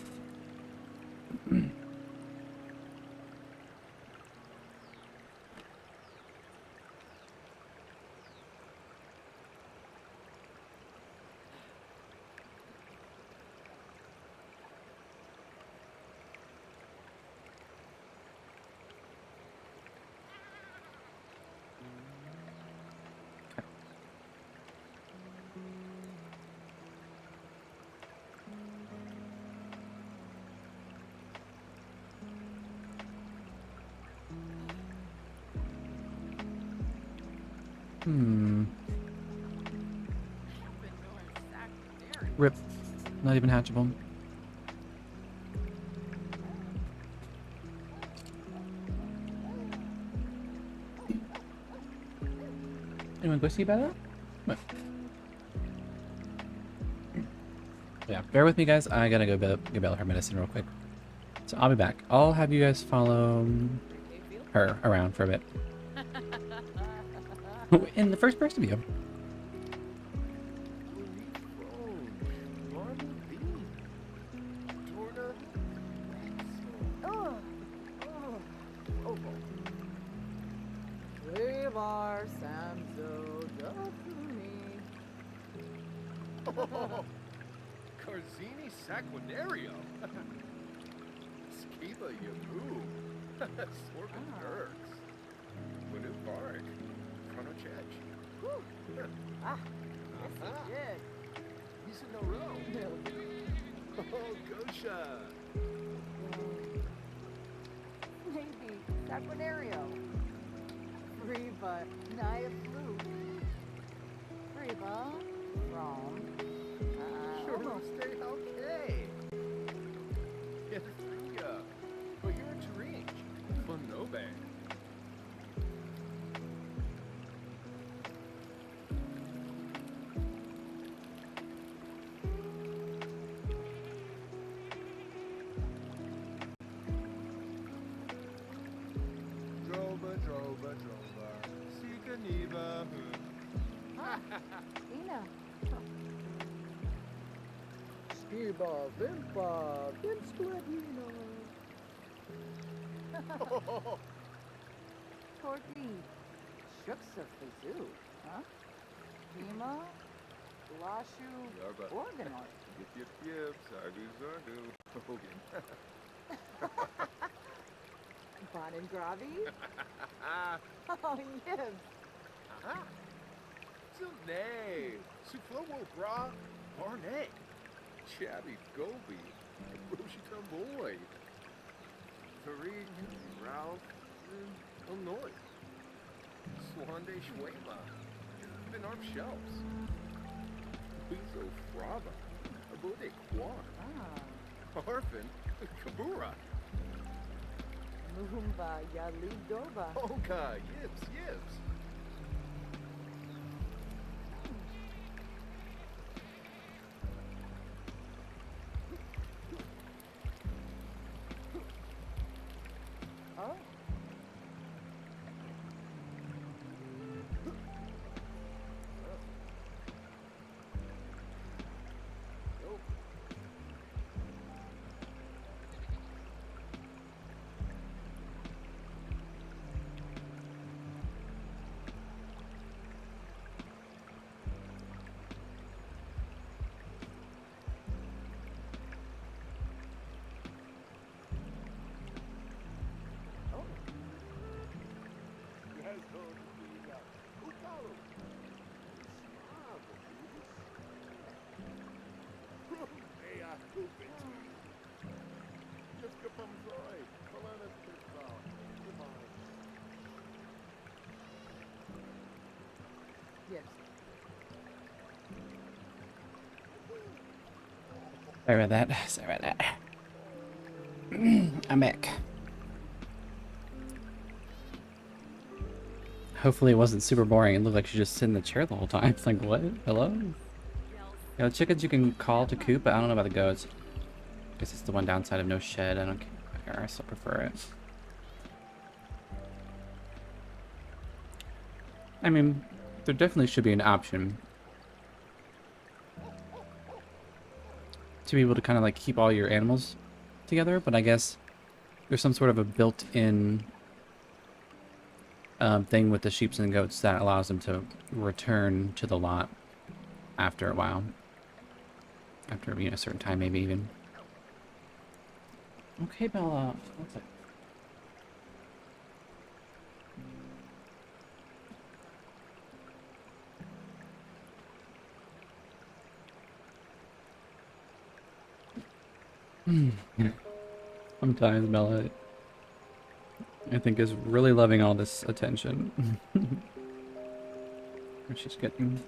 Rip. Not even hatchable. Anyone go see about that? What? Yeah, bear with me, guys. I gotta go give Bella her medicine real quick. So I'll be back. I'll have you guys follow her around for a bit. In the first person view. Carzini Saquinario. Skiba Yamu. Sorkin Turks. Wanu Park. Chronochech. Did. He's in a row. Oh, Gosha. Maybe Saquinario. Reba, Naya Flute. Reba, wrong. Sure, stay okay. Yes, yeah. But you're in Turinge. Fun no bang. Drova. Sika Neva. Ina. Skiba, Vimpa, Vimspladino. Torky. Shooks of the zoo, huh? Hema. Lashu. Yarba. Organoid. Yip. Zardu. Hogan. Bon and Gravi. Oh, yes. Silnay. Suflowo Bra. Barnay. Chatty Gobi. Roshi Tomboy. Tariq, Ralph, and Illinois. Swande Schweba. Even Arp Shelves. Piso Fraba. Abude Kwar. Ah. Harfin. Kabura. Mumba Yalidoba. Oka. Yibs. Yibs. Oh. Yes. Sorry about that. Sorry about that. I'm back. Hopefully it wasn't super boring. It looked like she just sit in the chair the whole time. It's like, what? Hello? Yeah, the chickens you can call to coop, but I don't know about the goats. Guess it's the one downside of no shed. I don't care. I still prefer it. I mean, there definitely should be an option to be able to kind of like keep all your animals together, but I guess there's some sort of a built-in thing with the sheep and goats that allows them to return to the lot after a while. After, you know, a certain time, maybe even. Okay, Bella. What's it? Sometimes Bella, I think, is really loving all this attention. She's getting.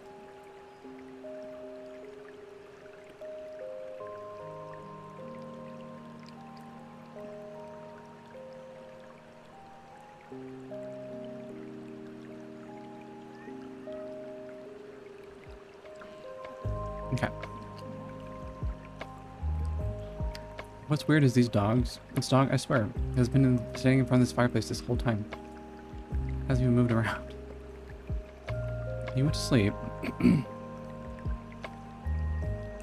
Okay. What's weird is these dogs. This dog, I swear, has been standing in front of this fireplace this whole time. Hasn't even moved around. He went to sleep. I'm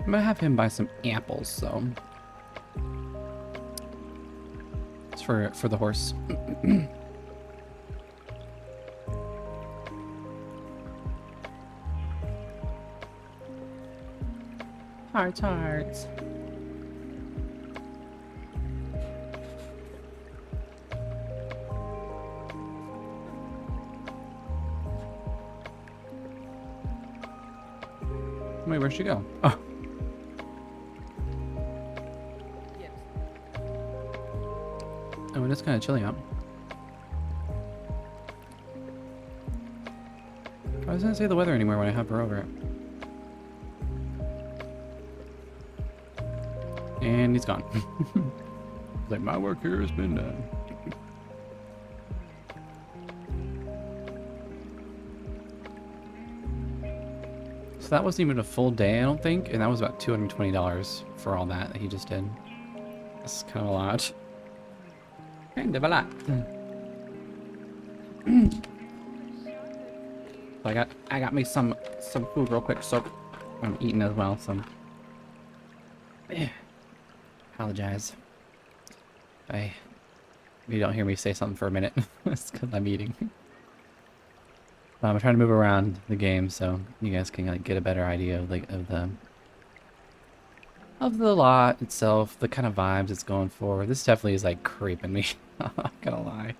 gonna have him buy some apples, so. It's for the horse. Hearts, hearts. Wait, where'd she go? Oh. Yes. Oh, it is kind of chilly out. I was gonna say the weather anymore when I hover over it. And he's gone. It's like, my work here has been done. So that wasn't even a full day, I don't think, and that was about $220 for all that he just did. That's kind of a lot. Kind of a lot. So I got me some food real quick, so I'm eating as well. So apologize. If you don't hear me say something for a minute, it's because I'm eating. I'm trying to move around the game so you guys can like get a better idea of of the lot itself, the kind of vibes it's going for. This definitely is like creeping me. I'm not gonna lie.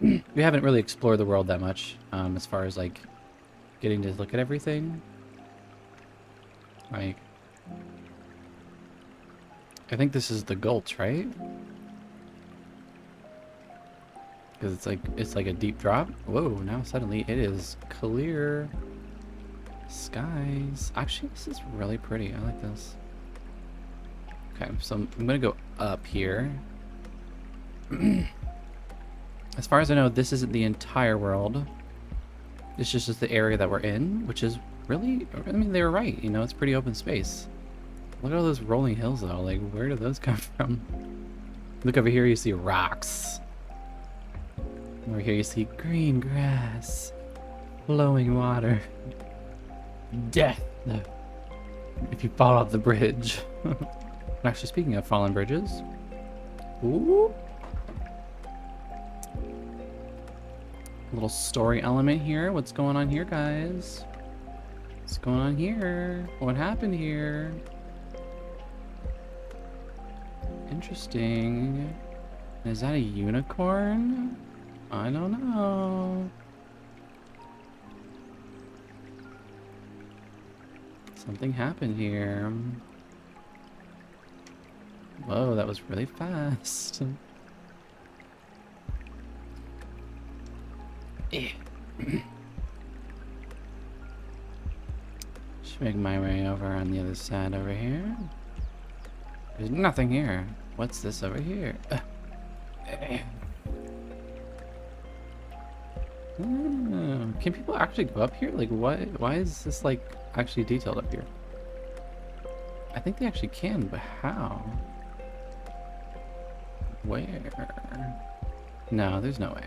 We haven't really explored the world that much, as far as like getting to look at everything. Like, I think this is the Gulch, right? Because it's like a deep drop. Whoa, now suddenly it is clear skies. Actually, this is really pretty. I like this. Okay, so I'm gonna go up here. As far as I know, this isn't the entire world. It's just the area that we're in, which is really, I mean, they were right, you know, it's pretty open space. Look at all those rolling hills though, like where do those come from? Look over here, you see rocks. Over here you see green grass, flowing water, death if you fall off the bridge. Actually, speaking of fallen bridges, ooh, little story element here. What's going on here, guys? What's going on here? What happened here? Interesting. Is that a unicorn? I don't know. Something happened here. Whoa, that was really fast. Just make my way over on the other side over here. There's nothing here. What's this over here? Can people actually go up here? Like, why is this like actually detailed up here? I think they actually can, but how? Where? No, there's no way.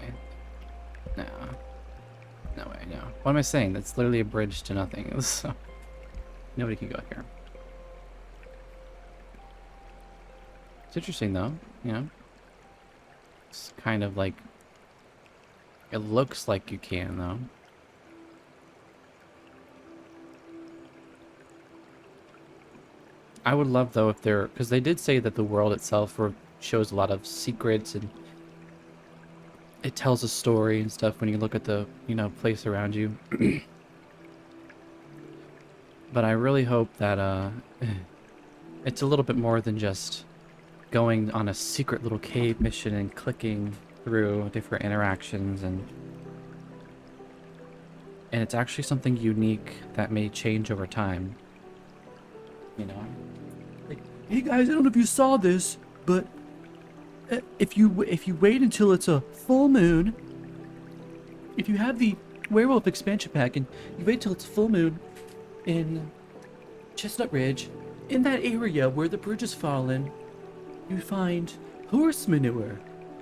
No. No way, no. What am I saying? That's literally a bridge to nothing. So nobody can go here. It's interesting though, you know? It's kind of like, it looks like you can though. I would love though if there, because they did say that the world itself shows a lot of secrets and it tells a story and stuff when you look at the, you know, place around you. But I really hope that it's a little bit more than just going on a secret little cave mission and clicking through different interactions, and it's actually something unique that may change over time. You know? Like, hey guys, I don't know if you saw this, but if you wait until it's a full moon, if you have the Werewolf expansion pack and you wait till it's full moon in Chestnut Ridge, in that area where the bridge has fallen, you find horse manure.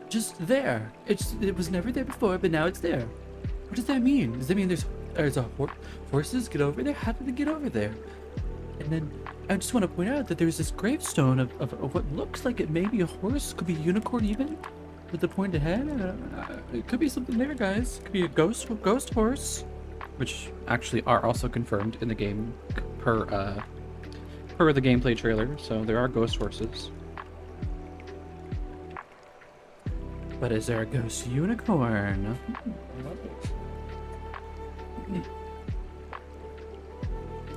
Just there. It was never there before, but now it's there. What does that mean? Does that mean there's horses get over there? How did they get over there? And then I just want to point out that there's this gravestone of what looks like it may be a horse, could be a unicorn even, with the pointed head. It could be something there, guys. It could be a ghost horse, Which actually are also confirmed in the game per the gameplay trailer. So there are ghost horses. but is there a ghost unicorn?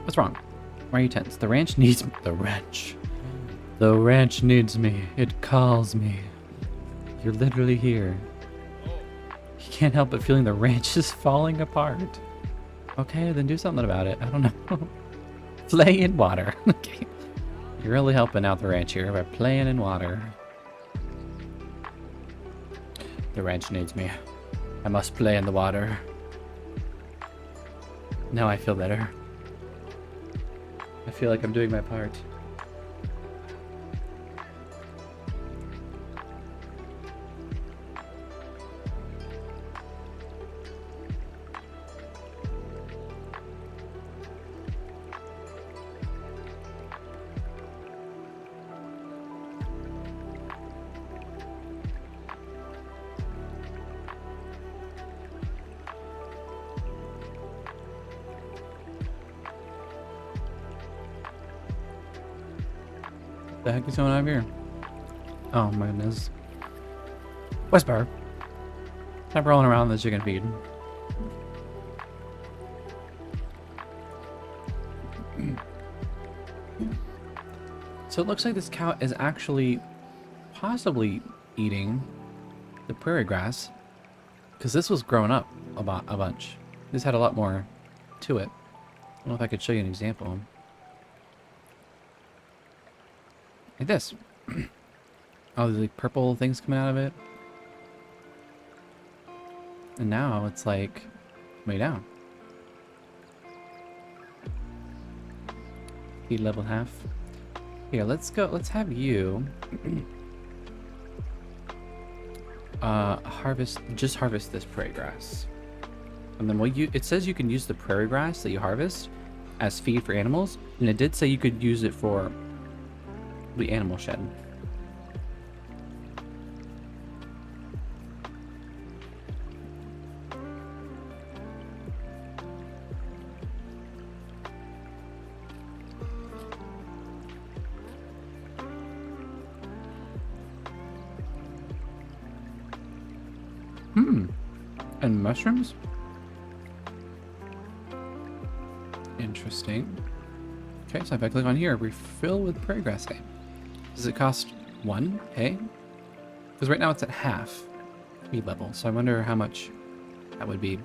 What's wrong? Why are you tense? The ranch needs me. The ranch needs me. It calls me. You're literally here. You can't help but feeling the ranch is falling apart. Okay, then do something about it. I don't know. Play in water. Okay. You're really helping out the ranch here by playing in water. The ranch needs me. I must play in the water. Now I feel better. I feel like I'm doing my part. The heck is going on here? Oh my goodness. Whisper. Stop rolling around the chicken feed. So it looks like this cow is actually possibly eating the prairie grass, because this was growing up a bunch. This had a lot more to it. I don't know if I could show you an example. Like this. All these like purple things coming out of it. And now it's like way down. Feed level half. Here, let's go. Let's have you harvest this prairie grass. And then it says you can use the prairie grass that you harvest as feed for animals, and it did say you could use it for the animal shed. And mushrooms? Interesting. Okay, so if I click on here, refill with prairie grass hay. Does it cost 1 hay? Because right now it's at half feed level, so I wonder how much that would be.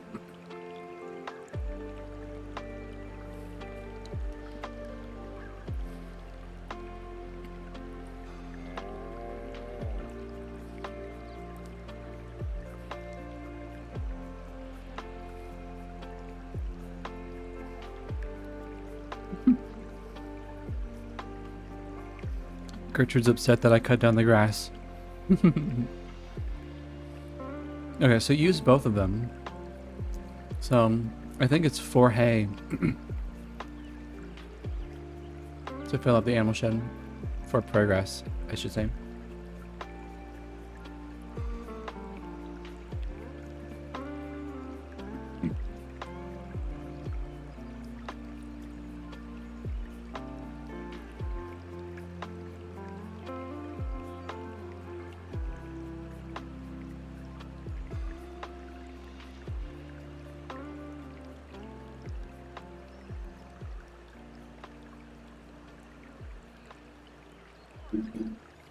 Gertrude's upset that I cut down the grass. Okay, so use both of them. So, I think it's 4 hay to fill up the animal shed. For prairie grass, I should say.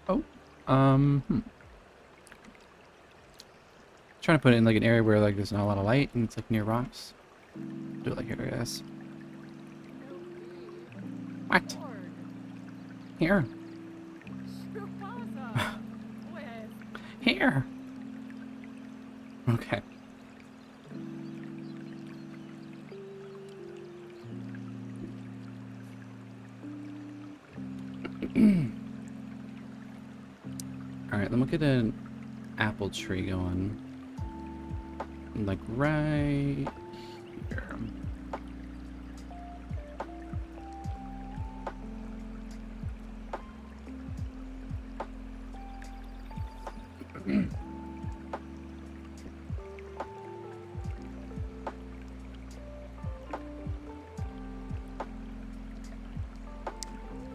Oh, trying to put it in like an area where like there's not a lot of light and it's like near rocks. Do it like here, I guess. What? Here. Here. Okay. Alright, then we'll get an apple tree going. Like right here.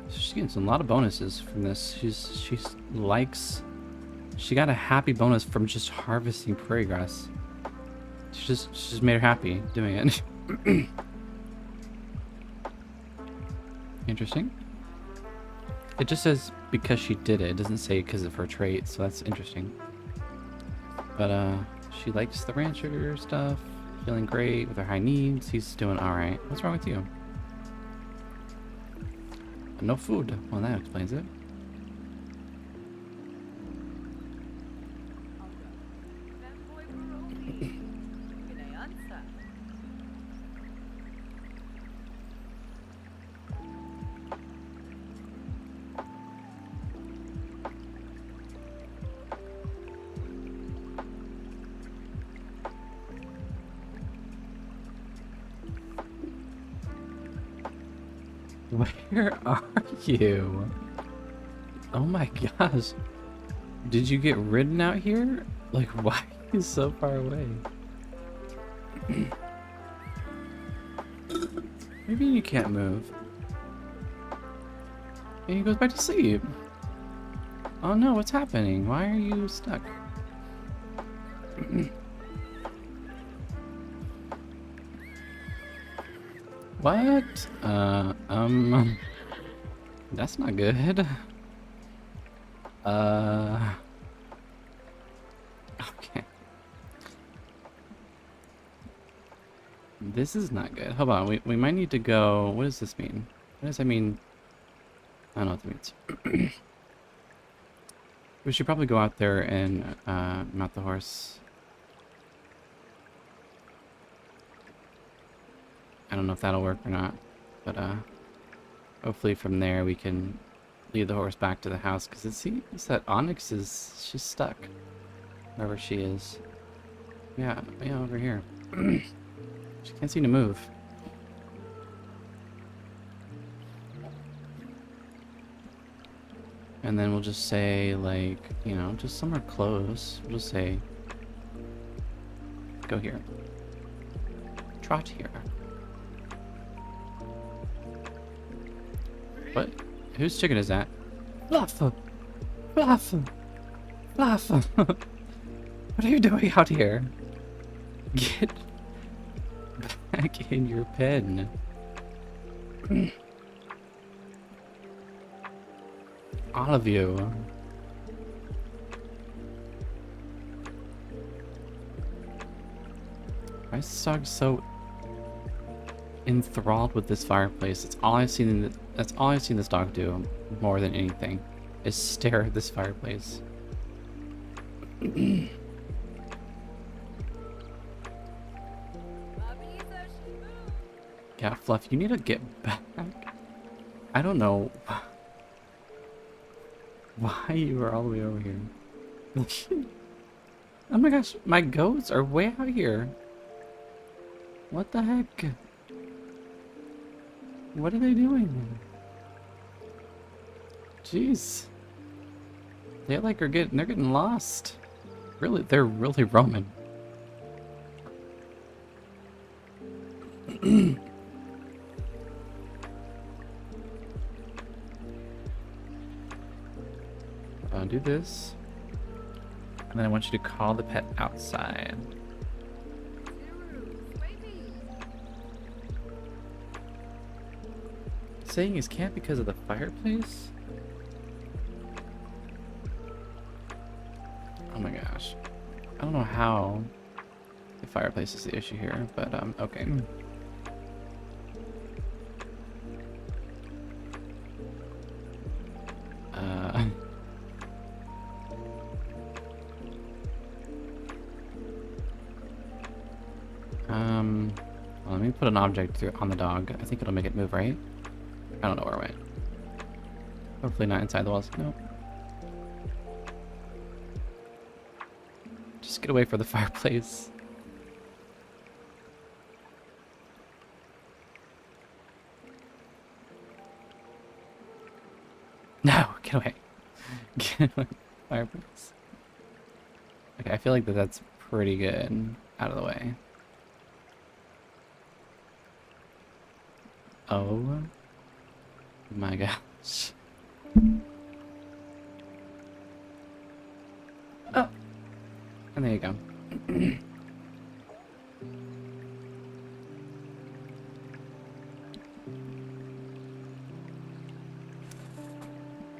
She's getting a lot of bonuses from this. She got a happy bonus from just harvesting prairie grass. She just made her happy doing it. Interesting. It just says because she did it. It doesn't say because of her trait, so that's interesting. But she likes the rancher stuff. Feeling great with her high needs. He's doing alright. What's wrong with you? No food. Well, that explains it. Where are you? Oh my gosh. Did you get ridden out here? Like, why are you so far away? Maybe you can't move. And he goes back to sleep. Oh no, what's happening? Why are you stuck? What? That's not good. Okay. This is not good. Hold on, we might need to go. What does this mean? What does that mean? I don't know what that means. We should probably go out there and mount the horse. I don't know if that'll work or not, but hopefully from there we can lead the horse back to the house, because it seems that Onyx she's stuck wherever she is. Yeah, over here. She can't seem to move. And then we'll just say, like, you know, just somewhere close. We'll just say, go here. Trot here. What? Whose chicken is that? Fluff! Fluff! Fluff! What are you doing out here? Get back in your pen. All of you. Why is this dog so enthralled with this fireplace? That's all I've seen. That's all I've seen this dog do more than anything, is stare at this fireplace. Yeah, Fluff, you need to get back. I don't know why you are all the way over here. Oh my gosh, my goats are way out here. What the heck? What are they doing? Jeez. They like they're getting lost. Really, they're really roaming. Do this. And then I want you to call the pet outside. Saying he's can't because of the fireplace? Oh my gosh. I don't know how the fireplace is the issue here, but okay. Well, let me put an object on the dog. I think it'll make it move, right? I don't know where it went. Hopefully not inside the walls. Nope. Just get away from the fireplace. No, get away. Get away from the fireplace. Okay, I feel like that's pretty good out of the way. Oh my gosh. Oh, and there you go.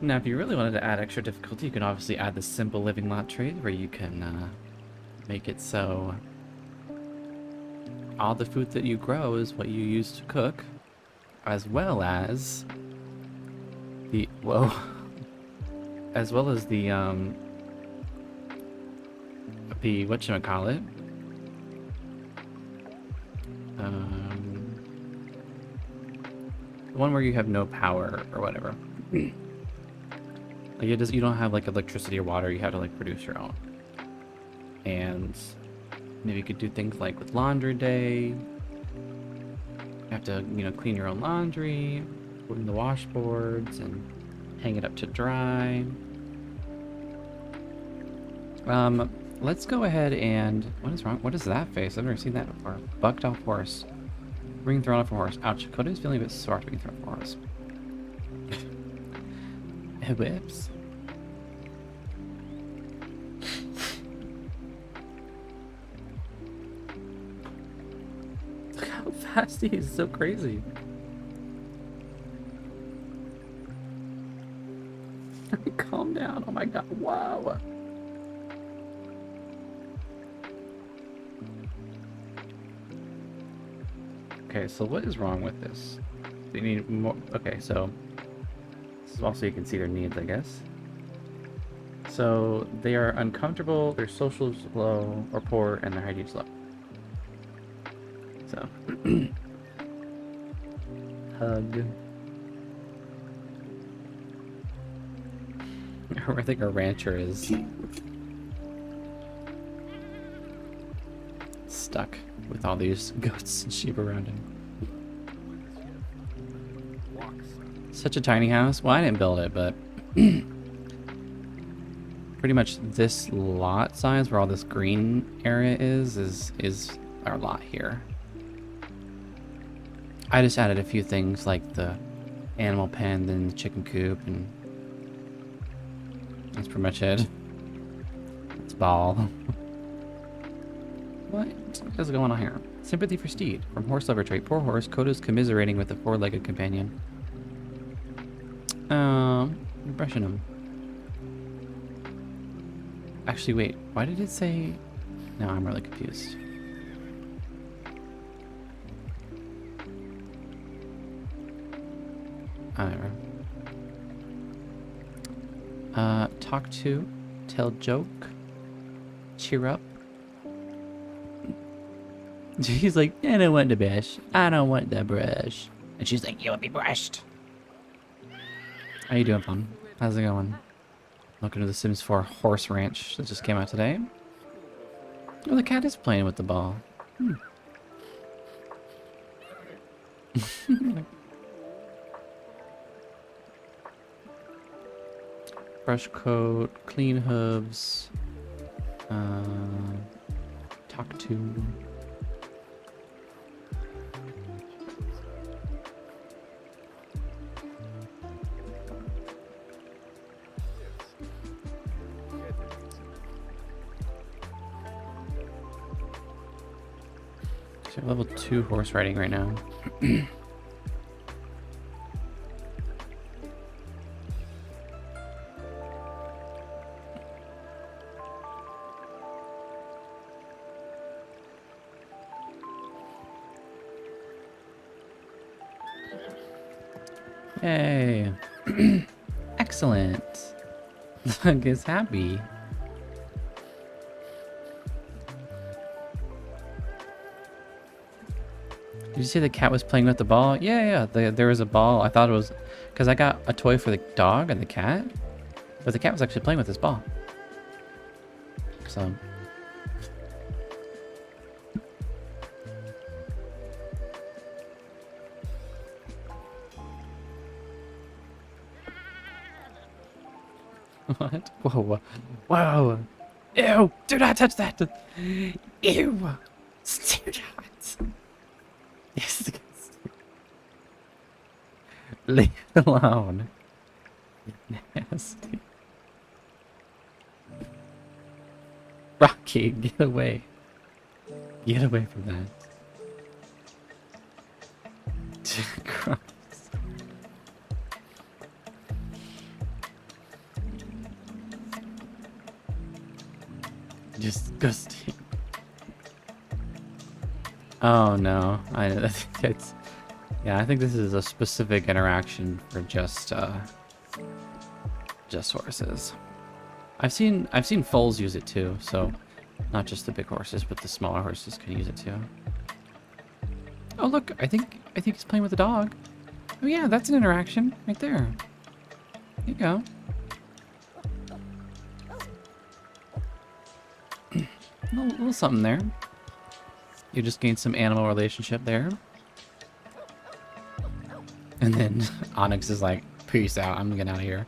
Now, if you really wanted to add extra difficulty, you can obviously add the simple living lot trade, where you can make it so all the food that you grow is what you use to cook, as well as the as well as the whatchamacallit, the one where you have no power or whatever. Like you don't have like electricity or water, you have to like produce your own. And maybe you could do things like with laundry day. You have to, you know, clean your own laundry, put in the washboards, and hang it up to dry. Let's go ahead and... What is wrong? What is that face? I've never seen that before. Bucked off horse. Being thrown off a horse. Ouch. Cody's feeling a bit sore after being thrown off a horse. It whips. Look how fast he is. So crazy. Calm down. Oh my god. Wow. Okay, so what is wrong with this? They need more. Okay, so this is also you can see their needs, I guess. So they are uncomfortable, their social is low or poor, and their hygiene's low. So hug. I think our rancher is stuck with all these goats and sheep around him. Such a tiny house. Well, I didn't build it, but pretty much this lot size where all this green area is our lot here. I just added a few things like the animal pen and the chicken coop, and that's pretty much it. It's ball. What is going on here? Sympathy for Steed. From horse lover trait. Poor horse. Koda's commiserating with the four-legged companion. Brushing him. Actually, wait. Why did it say... No, I'm really confused. Talk to, tell joke, cheer up. He's like, I don't want the brush. I don't want the brush. And she's like, you will be brushed. How you doing, Fawn? How's it going? Welcome to the Sims 4 Horse Ranch that just came out today. Oh, the cat is playing with the ball. Brush coat, clean hooves, talk to. So level 2 horse riding right now. Yay. Excellent. Look, it's happy. Did you see the cat was playing with the ball? Yeah. There was a ball. I thought it was... Because I got a toy for the dog and the cat. But the cat was actually playing with this ball. So... What? Whoa. Whoa. Ew. Do not touch that. Ew. Do not. Yes. Leave it alone. Nasty. Rocky, get away. Get away from that. Christ. Disgusting. Oh no, I think it's... Yeah, I think this is a specific interaction for just horses. I've seen foals use it too, so not just the big horses, but the smaller horses can use it too. Oh look, I think he's playing with a dog. Oh yeah, that's an interaction right there. There you go. A little something there. You just gained some animal relationship there. And then Onyx is like, peace out, I'm getting out of here.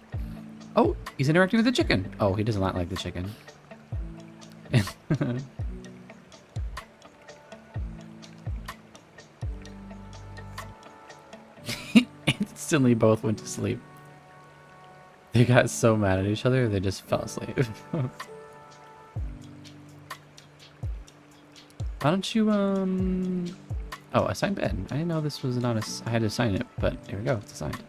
Oh, he's interacting with the chicken. Oh, he does not like the chicken. Instantly both went to sleep. They got so mad at each other, they just fell asleep. Why don't you, Oh, assign bed. I didn't know this was not I had to assign it, but here we go, it's assigned.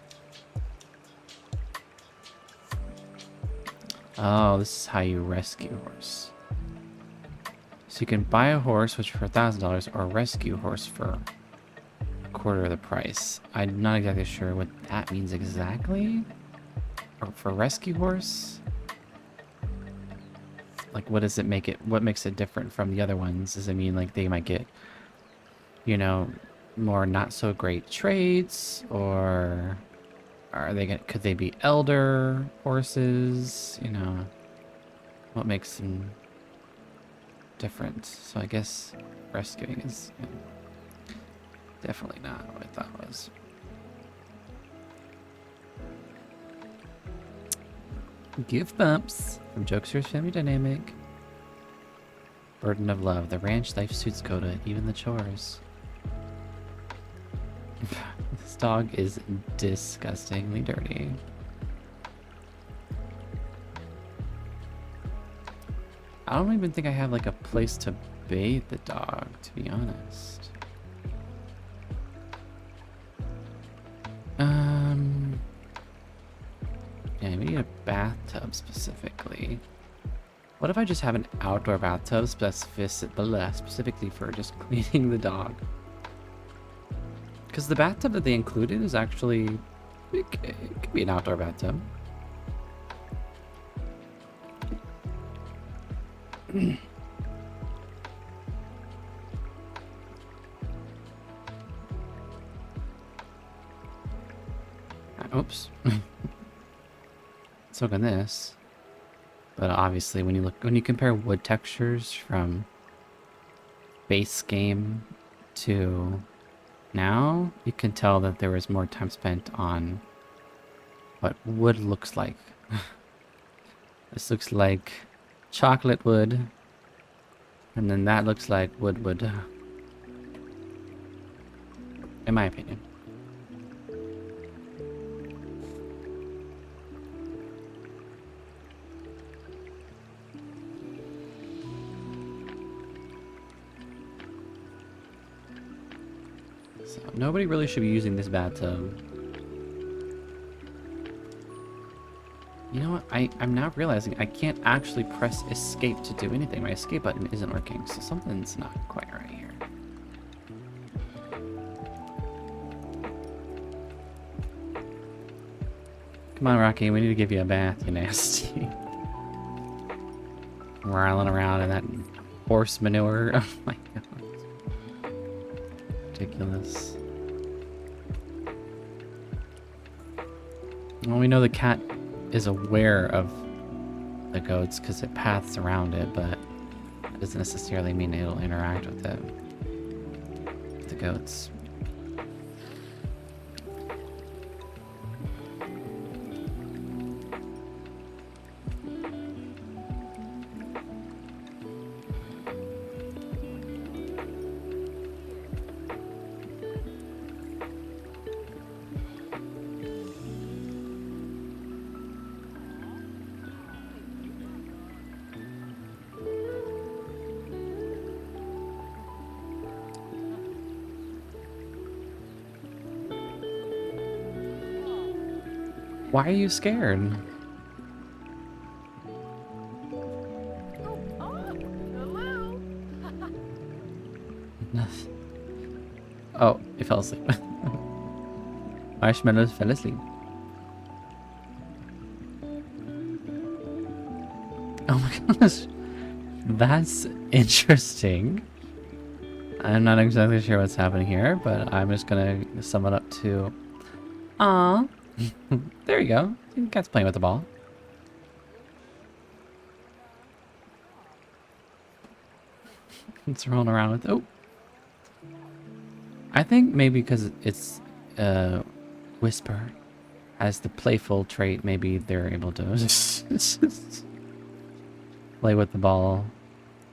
Oh, this is how you rescue a horse. So you can buy a horse, which for $1,000, or rescue a horse for a quarter of the price. I'm not exactly sure what that means exactly. Or for rescue horse? Like, what does it make it? What makes it different from the other ones? Does it mean like they might get, you know, more not so great traits, or are they gonna? Could they be elder horses? You know, what makes them different? So I guess rescuing is definitely not what I thought it was. Give bumps from Jokester's Family Dynamic. Burden of Love. The ranch life suits Coda, even the chores. This dog is disgustingly dirty. I don't even think I have like a place to bathe the dog, to be honest. Yeah, we need a bathtub specifically. What if I just have an outdoor bathtub specifically for just cleaning the dog? Because the bathtub that they included is actually, it could be an outdoor bathtub. Oops. Let's look on this. But obviously, when you compare wood textures from base game to now, you can tell that there was more time spent on what wood looks like. This looks like chocolate wood, and then that looks like wood. In my opinion. So nobody really should be using this bathtub. You know what? I'm now realizing I can't actually press escape to do anything. My escape button isn't working, so something's not quite right here. Come on, Rocky, we need to give you a bath, you nasty. Rolling around in that horse manure. Oh my god. Ridiculous. Well, we know the cat is aware of the goats because it paths around it, but that doesn't necessarily mean it'll interact with it. The goats. Why are you scared? Hello. Oh, he fell asleep. Marshmallows fell asleep. Oh my gosh. That's interesting. I'm not exactly sure what's happening here, but I'm just gonna sum it up to... Aww. There you go. The cat's playing with the ball. It's rolling around with... Oh. I think maybe because it's Whisper has the playful trait, maybe they're able to play with the ball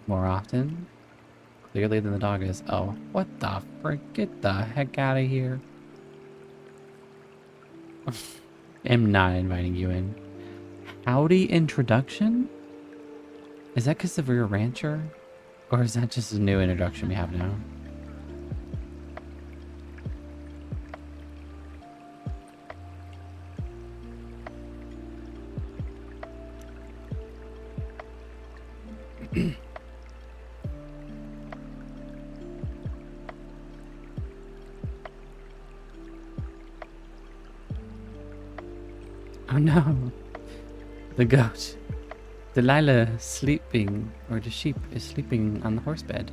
more often. Clearly than the dog is. Oh, what the frick? Get the heck out of here. I'm not inviting you in. Howdy introduction? Is that because of your rancher? Or is that just a new introduction we have now? Oh no. The goat. Delilah sleeping, or the sheep is sleeping on the horse bed.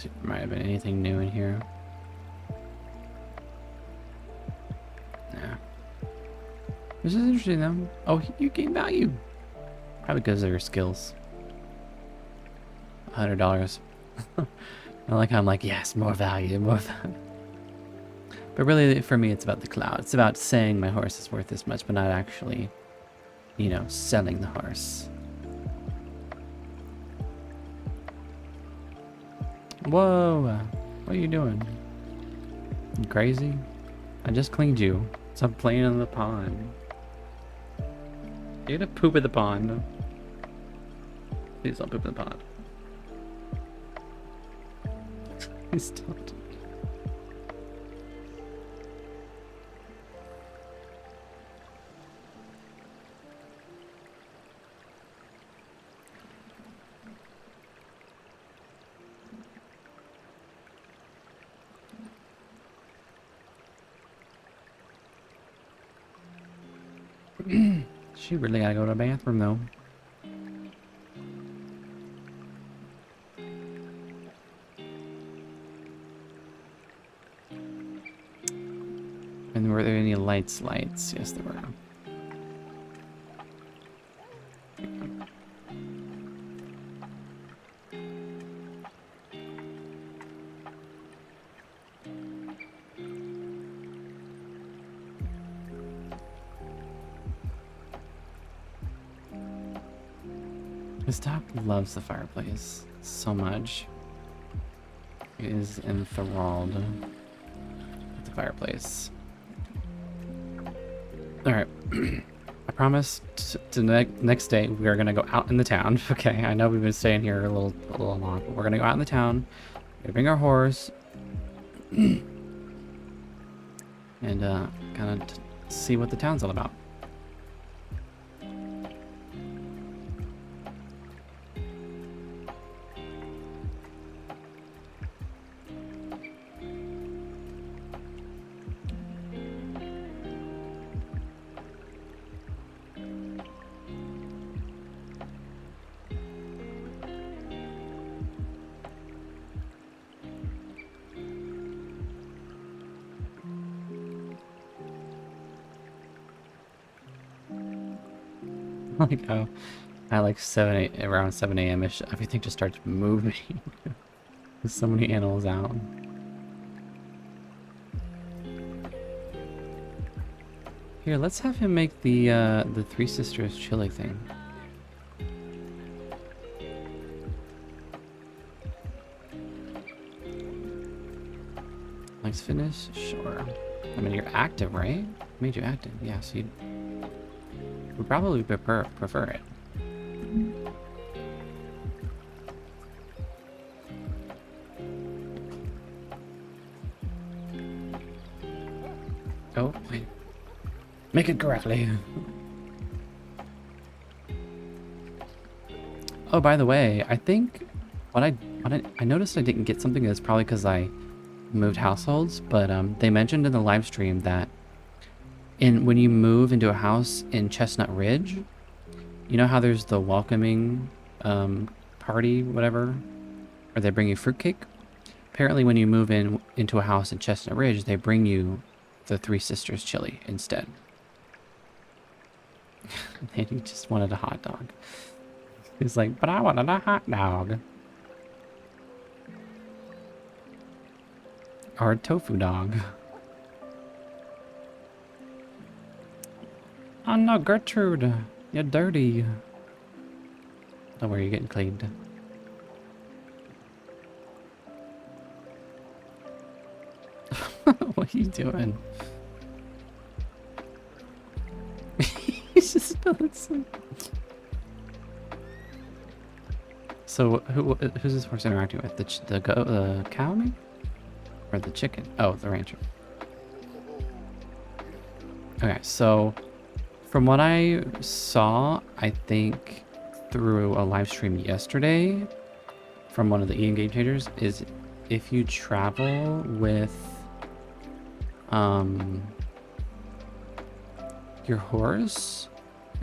There might have been anything new in here. Nah. This is interesting though. Oh, you gain value. Probably because of your skills. $100. I like how I'm like, yes, more value, more value. But really, for me, it's about the cloud. It's about saying my horse is worth this much, but not actually, you know, selling the horse. Whoa, what are you doing? You crazy? I just cleaned you. Stop playing in the pond. You're gonna poop in the pond. Please don't poop in the pond. Please don't. She really gotta go to the bathroom though. And were there any lights? Lights? Yes, there were. This dog loves the fireplace so much. He is enthralled with the fireplace. Alright. I promise to next day we are going to go out in the town. Okay, I know we've been staying here a little long, but we're going to go out in the town. We're gonna bring our horse. And kind of see what the town's all about. Like how at like around 7 a.m. ish, everything just starts moving. There's so many animals out. Here, let's have him make the Three Sisters chili thing. Let's finish? Sure. I mean, you're active, right? Made you active. Yeah, so you would probably prefer it. Oh, wait. Make it correctly. Oh, by the way, I think what I noticed I didn't get something that's probably because I moved households, but they mentioned in the live stream that when you move into a house in Chestnut Ridge, you know how there's the welcoming party, whatever, or they bring you fruitcake? Apparently when you move into a house in Chestnut Ridge, they bring you the Three Sisters chili instead. He just wanted a hot dog. He's like, but I wanted a hot dog. Or a tofu dog. Oh no, Gertrude, you're dirty. Don't worry, you're getting cleaned. What are you doing? He's just spilling some. So who's this horse interacting with? The cow, maybe? Or the chicken? Oh, the rancher. Okay, so from what I saw, I think through a live stream yesterday from one of the e-game changers, is if you travel with your horse,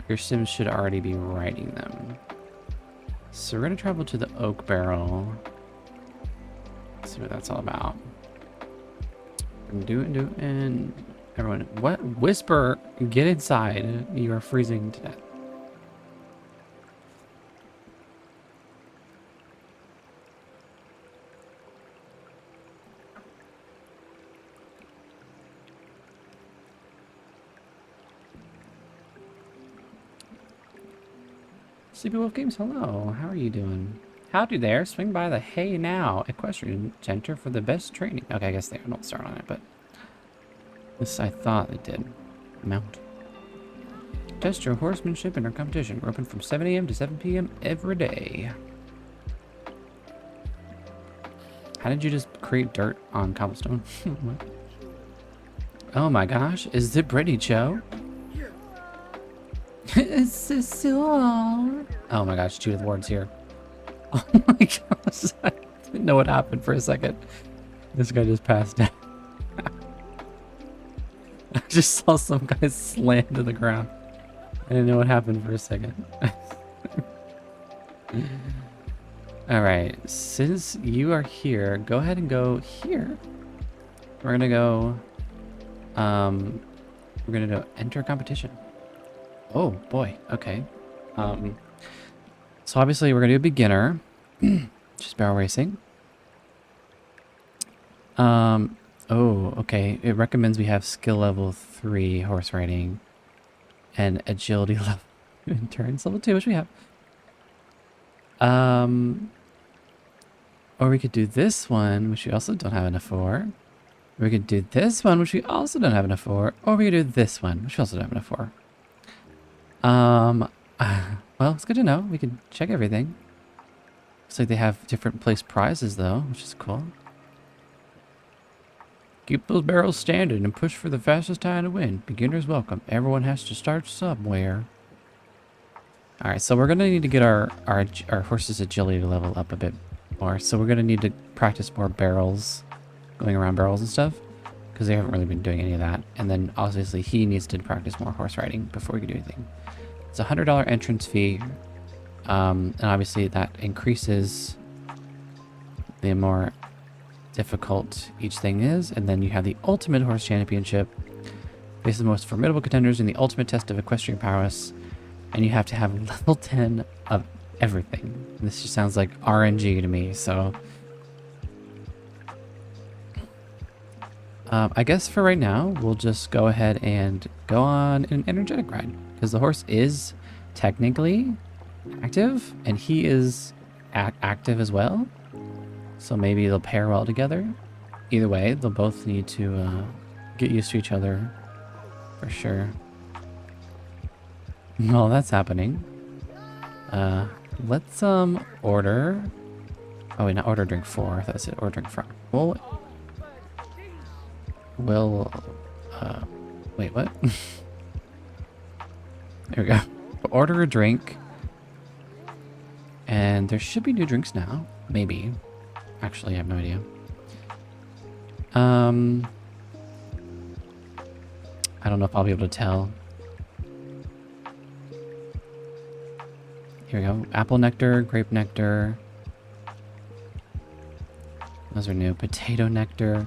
your Sims should already be riding them. So we're gonna travel to the Oak Barrel. Let's see what that's all about. And everyone, what? Whisper, get inside. You are freezing to death. Sleepy Wolf Games, hello. How are you doing? Howdy there. Swing by the Hey Now Equestrian Center for the best training. Okay, I guess they don't start on it, but this I thought they did. Mount. Test your horsemanship in our competition. We're open from 7 a.m. to 7 p.m. every day. How did you just create dirt on cobblestone? What? Oh my gosh, is it Brittany Joe? Oh my gosh, Judith Ward's here. Oh my gosh, I didn't know what happened for a second. This guy just passed out. I just saw some guy slam to the ground. I didn't know what happened for a second. Alright, since you are here, go ahead and go here. We're gonna go, we're gonna go enter competition. Oh boy, okay. So obviously we're gonna do beginner, just barrel racing. Oh, okay. It recommends we have skill level 3 horse riding and agility level endurance level 2, which we have. Or we could do this one, which we also don't have enough for. We could do this one, which we also don't have enough for. Or we could do this one, which we also don't have enough for. Well, it's good to know. We can check everything. Looks like they have different place prizes, though, which is cool. Keep those barrels standing and push for the fastest time to win. Beginners welcome. Everyone has to start somewhere. Alright, so we're going to need to get our horse's agility level up a bit more. So we're going to need to practice more barrels, going around barrels and stuff, because they haven't really been doing any of that. And then obviously he needs to practice more horse riding before we can do anything. It's a $100 entrance fee, and obviously that increases the more difficult each thing is. And then you have the Ultimate Horse Championship. Face the most formidable contenders in the ultimate test of equestrian prowess, and you have to have level 10 of everything. This just sounds like RNG to me, so I guess for right now we'll just go ahead and go on an energetic ride, because the horse is technically active and he is active as well, so maybe they'll pair well together. Either way, they'll both need to get used to each other for sure. Well, that's happening. Let's order. Oh wait, not order drink 4. I thought I said order drink from. We'll wait, what? There we go. Order a drink. And there should be new drinks now. Maybe. Actually, I have no idea. I don't know if I'll be able to tell. Here we go. Apple nectar, grape nectar. Those are new. Potato nectar.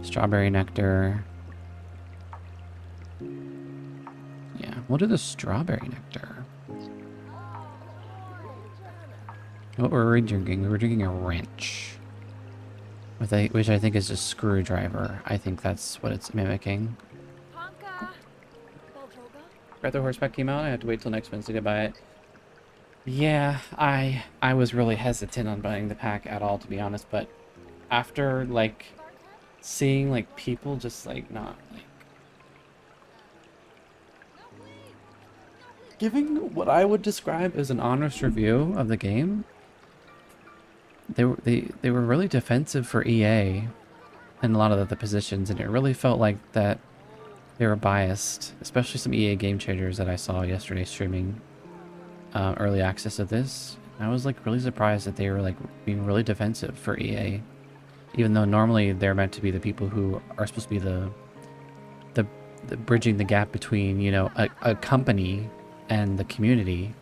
Strawberry nectar. Yeah, we'll do the strawberry nectar. What were we drinking? We were drinking a wrench. Which I think is a screwdriver. I think that's what it's mimicking. Tonka. Beltroga. Breath of Horseback came out. I have to wait till next Wednesday to buy it. Yeah, I was really hesitant on buying the pack at all, to be honest, but after like seeing like people just like not like giving what I would describe as an honest review of the game, they were really defensive for EA in a lot of the positions, and it really felt like that they were biased, especially some EA Game Changers that I saw yesterday streaming early access of this. I was like really surprised that they were like being really defensive for EA, even though normally they're meant to be the people who are supposed to be the bridging the gap between, you know, a company and the community,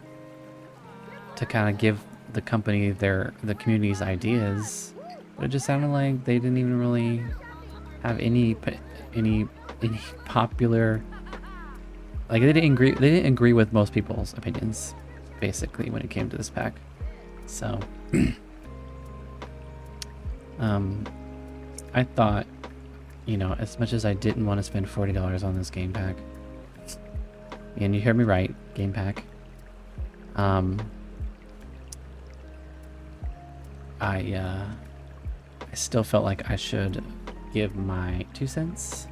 to kind of give the company the community's ideas. But it just sounded like they didn't even really have any popular, like they didn't agree with most people's opinions, basically, when it came to this pack. So I thought, you know, as much as I didn't want to spend $40 on this game pack, and you hear me right, game pack, I still felt like I should give my 2 cents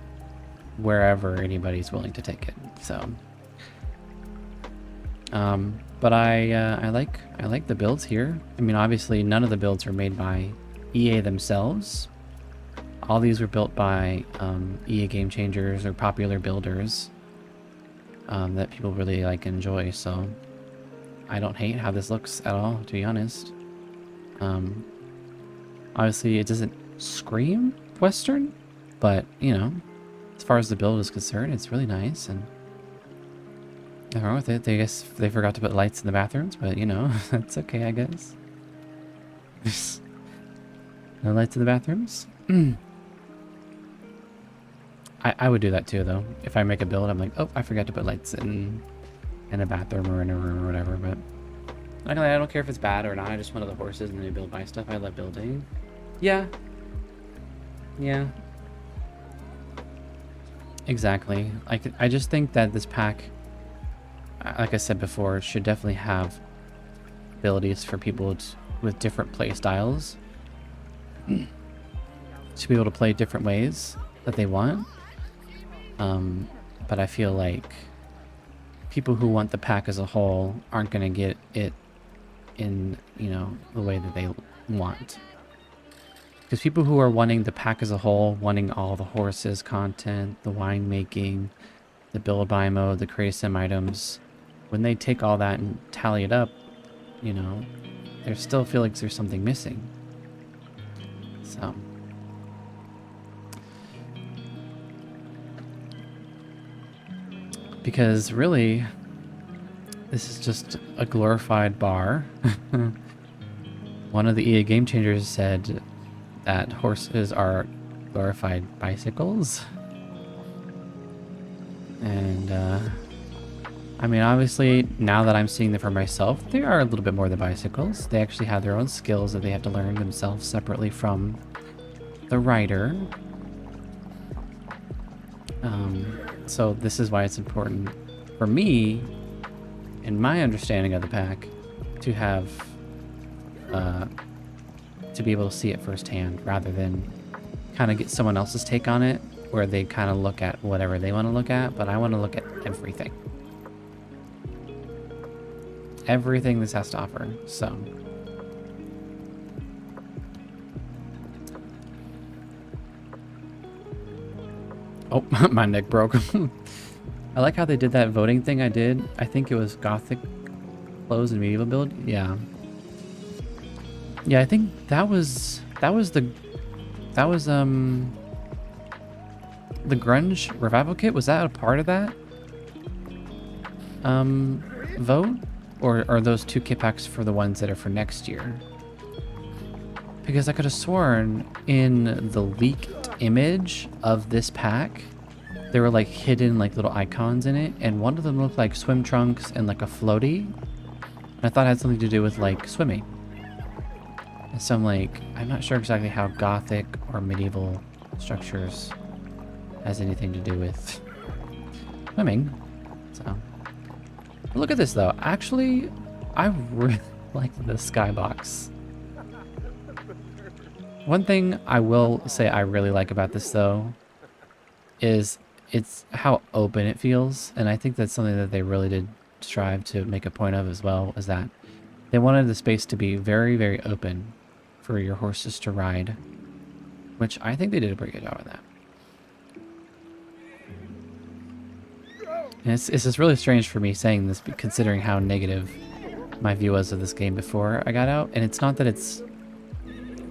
wherever anybody's willing to take it. So but I like the builds here. I mean, obviously none of the builds are made by EA themselves. All these were built by EA Game Changers or popular builders that people really like enjoy. So I don't hate how this looks at all, to be honest. Obviously it doesn't scream Western, but you know, as far as the build is concerned, it's really nice, and nothing wrong with it. I guess they forgot to put lights in the bathrooms, but you know, that's okay, I guess. No lights in the bathrooms? I would do that too, though. If I make a build, I'm like, oh, I forgot to put lights in a bathroom or in a room or whatever, but luckily I don't care if it's bad or not. I just want the horses and then build my stuff. I love building. Yeah. Yeah. Exactly. I just think that this pack, like I said before, should definitely have abilities for people with different play styles to be able to play different ways that they want. But I feel like people who want the pack as a whole aren't going to get it in, you know, the way that they want. Because people who are wanting the pack as a whole, wanting all the horses content, the winemaking, the build buy mode, the create sim items, when they take all that and tally it up, you know, they still feel like there's something missing. So because really this is just a glorified bar. One of the EA Game Changers said that horses are glorified bicycles. And I mean, obviously now that I'm seeing them for myself, they are a little bit more than bicycles. They actually have their own skills that they have to learn themselves separately from the rider. So this is why it's important for me, in my understanding of the pack, to have to be able to see it firsthand rather than kind of get someone else's take on it, where they kind of look at whatever they want to look at, but I want to look at everything. Everything this has to offer. So oh, my neck broke. I like how they did that voting thing I did. I think it was Gothic clothes and medieval build. Yeah. Yeah, I think that was the grunge revival kit. Was that a part of that vote? Or are those 2 kit packs for the ones that are for next year? Because I could have sworn in the leaked image of this pack, there were like hidden like little icons in it, and one of them looked like swim trunks and like a floaty. And I thought it had something to do with like swimming. And so I'm like, I'm not sure exactly how Gothic or medieval structures has anything to do with swimming. So, but look at this though. Actually, I really like the skybox. One thing I will say I really like about this though is it's how open it feels, and I think that's something that they really did strive to make a point of as well, is that they wanted the space to be very, very open for your horses to ride, which I think they did a pretty good job of that. And it's just really strange for me saying this, considering how negative my view was of this game before I got out. And it's not that it's,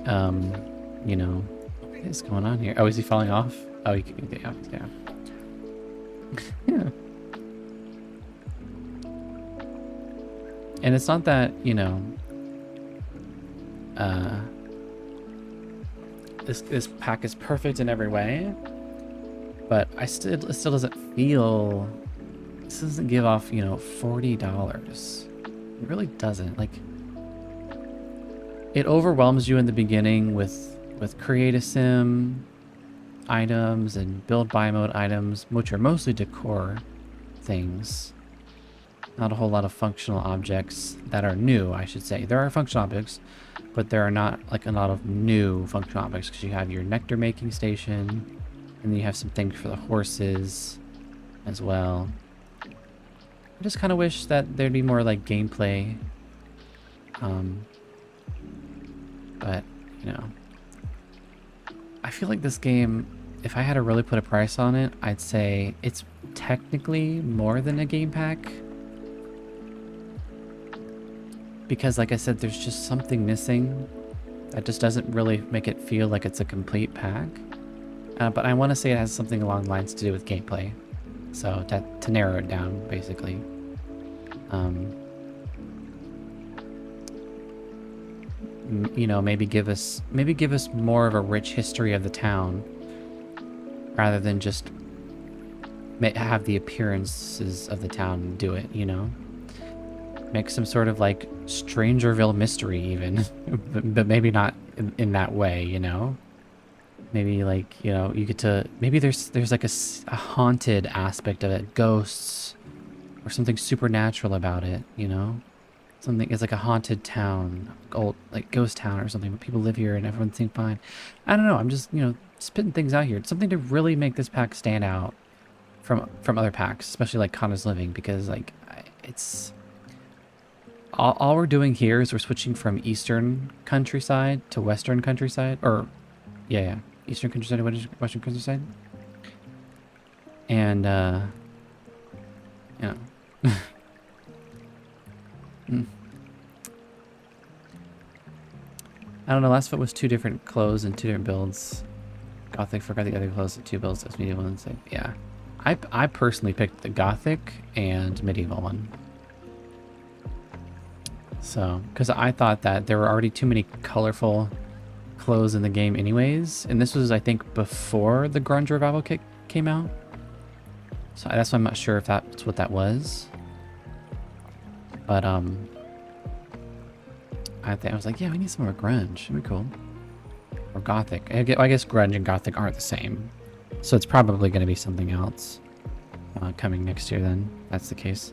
you know, what is going on here? Oh, is he falling off? Oh, he can get off. Yeah. Yeah. And it's not that, you know, this pack is perfect in every way, but it still doesn't feel, this doesn't give off, you know, $40. It really doesn't. Like, it overwhelms you in the beginning with create a sim items and build buy mode items, which are mostly decor things. Not a whole lot of functional objects that are new, I should say. There are functional objects, but there are not like a lot of new functional objects, because you have your nectar making station, and then you have some things for the horses as well. I just kind of wish that there'd be more like gameplay. But, you know, I feel like this game, if I had to really put a price on it, I'd say it's technically more than a game pack. Because, like I said, there's just something missing that just doesn't really make it feel like it's a complete pack. But I want to say it has something along the lines to do with gameplay. So to narrow it down, basically. You know, maybe give us more of a rich history of the town, rather than just have the appearances of the town do it. You know, make some sort of like Strangerville mystery, even, but maybe not in that way. You know, maybe like, you know, you get to, maybe there's like a haunted aspect of it, ghosts, or something supernatural about it. You know. Something is like a haunted town, old like ghost town or something, but people live here and everyone seems fine. I don't know. I'm just, you know, spitting things out here. It's something to really make this pack stand out from other packs, especially like Connor's Living, because like it's all we're doing here is we're switching from eastern countryside to western countryside, or yeah, eastern countryside to western countryside, and you know. I don't know, Last Foot was 2 different clothes and 2 different builds. Gothic forgot the other clothes and 2 builds as medieval and safe. Yeah. I personally picked the Gothic and medieval one. So, because I thought that there were already too many colorful clothes in the game anyways. And this was, I think, before the Grunge Revival kit came out. So that's why I'm not sure if that's what that was. But, I was like, yeah, we need some more grunge. It'd be cool. Or gothic. I guess grunge and gothic aren't the same. So it's probably going to be something else coming next year then. That's the case.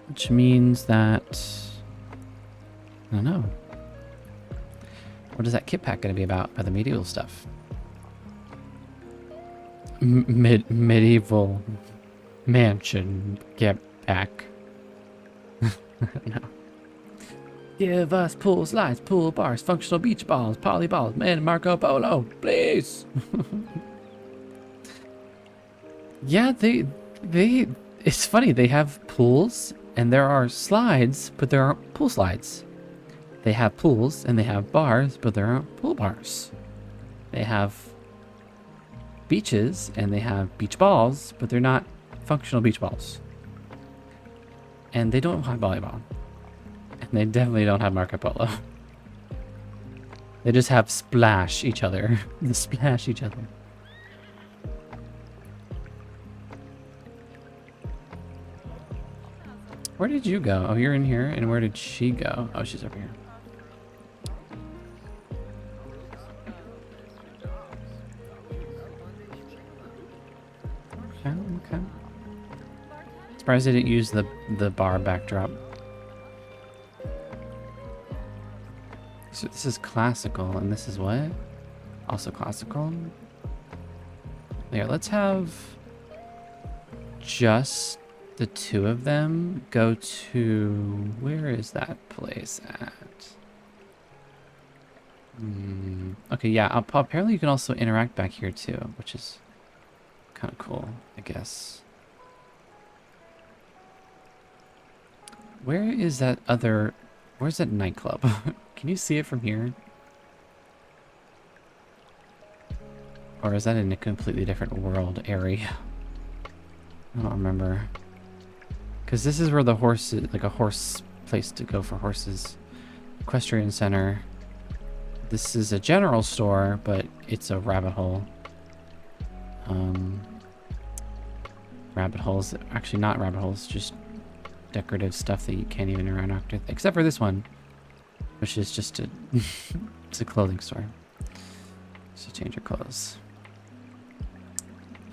Which means that, I don't know. What is that kit pack going to be about the medieval stuff? Medieval mansion kit pack. No. Give us pool slides, pool bars, functional beach balls, polyballs, and Marco Polo, please. Yeah, it's funny, they have pools and there are slides, but there aren't pool slides. They have pools and they have bars, but there aren't pool bars. They have beaches and they have beach balls, but they're not functional beach balls. And they don't have volleyball. And they definitely don't have Marco Polo. They just have splash each other. They splash each other. Where did you go? Oh, you're in here. And where did she go? Oh, she's over here. Okay, okay. Surprised they didn't use the bar backdrop. So this is classical, and this is what? Also classical. Here, let's have just the two of them go to... Where is that place at? Okay, yeah, apparently you can also interact back here too, which is kind of cool, I guess. Where is that other... Where's that nightclub? Can you see it from here? Or is that in a completely different world area? I don't remember. Because this is where the horse is, like a horse place to go for horses. Equestrian Center. This is a general store, but it's a rabbit hole. Rabbit holes, actually not rabbit holes, just decorative stuff that you can't even interact with. Except for this one, which is just a, it's a clothing store. So change your clothes.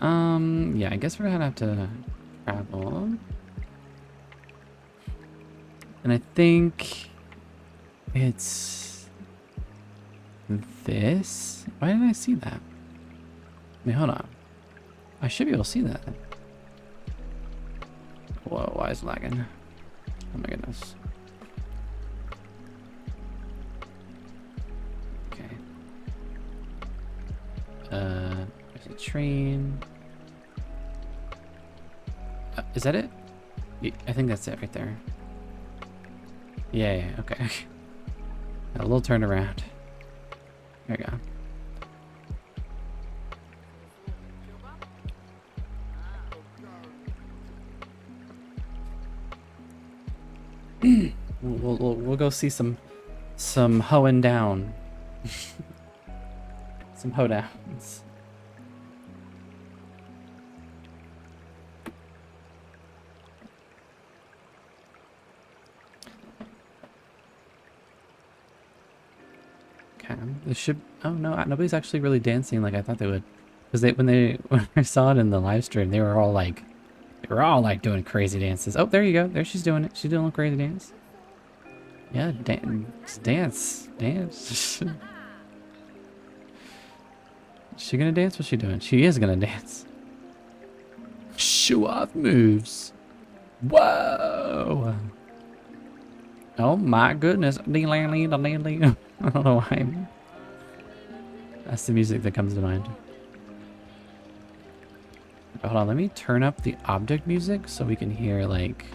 Yeah, I guess we're gonna have to travel. And I think it's this. Why didn't I see that? Wait, hold on. I should be able to see that. Whoa, why is it lagging? Oh my goodness. Okay. There's a train. Is that it? I think that's it right there. Yeah, okay. A little turn around. There we go. We'll go see some hoeing down. Some hoedowns. Okay, this should. Oh no, nobody's actually really dancing like I thought they would, because when I saw it in the live stream, they were all like doing crazy dances. Oh, there you go. There she's doing it. She's doing a crazy dance. Yeah, dance. She gonna dance? What's she doing? She is gonna dance. Show off moves. Whoa. Oh my goodness. I don't know why. That's the music that comes to mind. Hold on, let me turn up the object music so we can hear, like,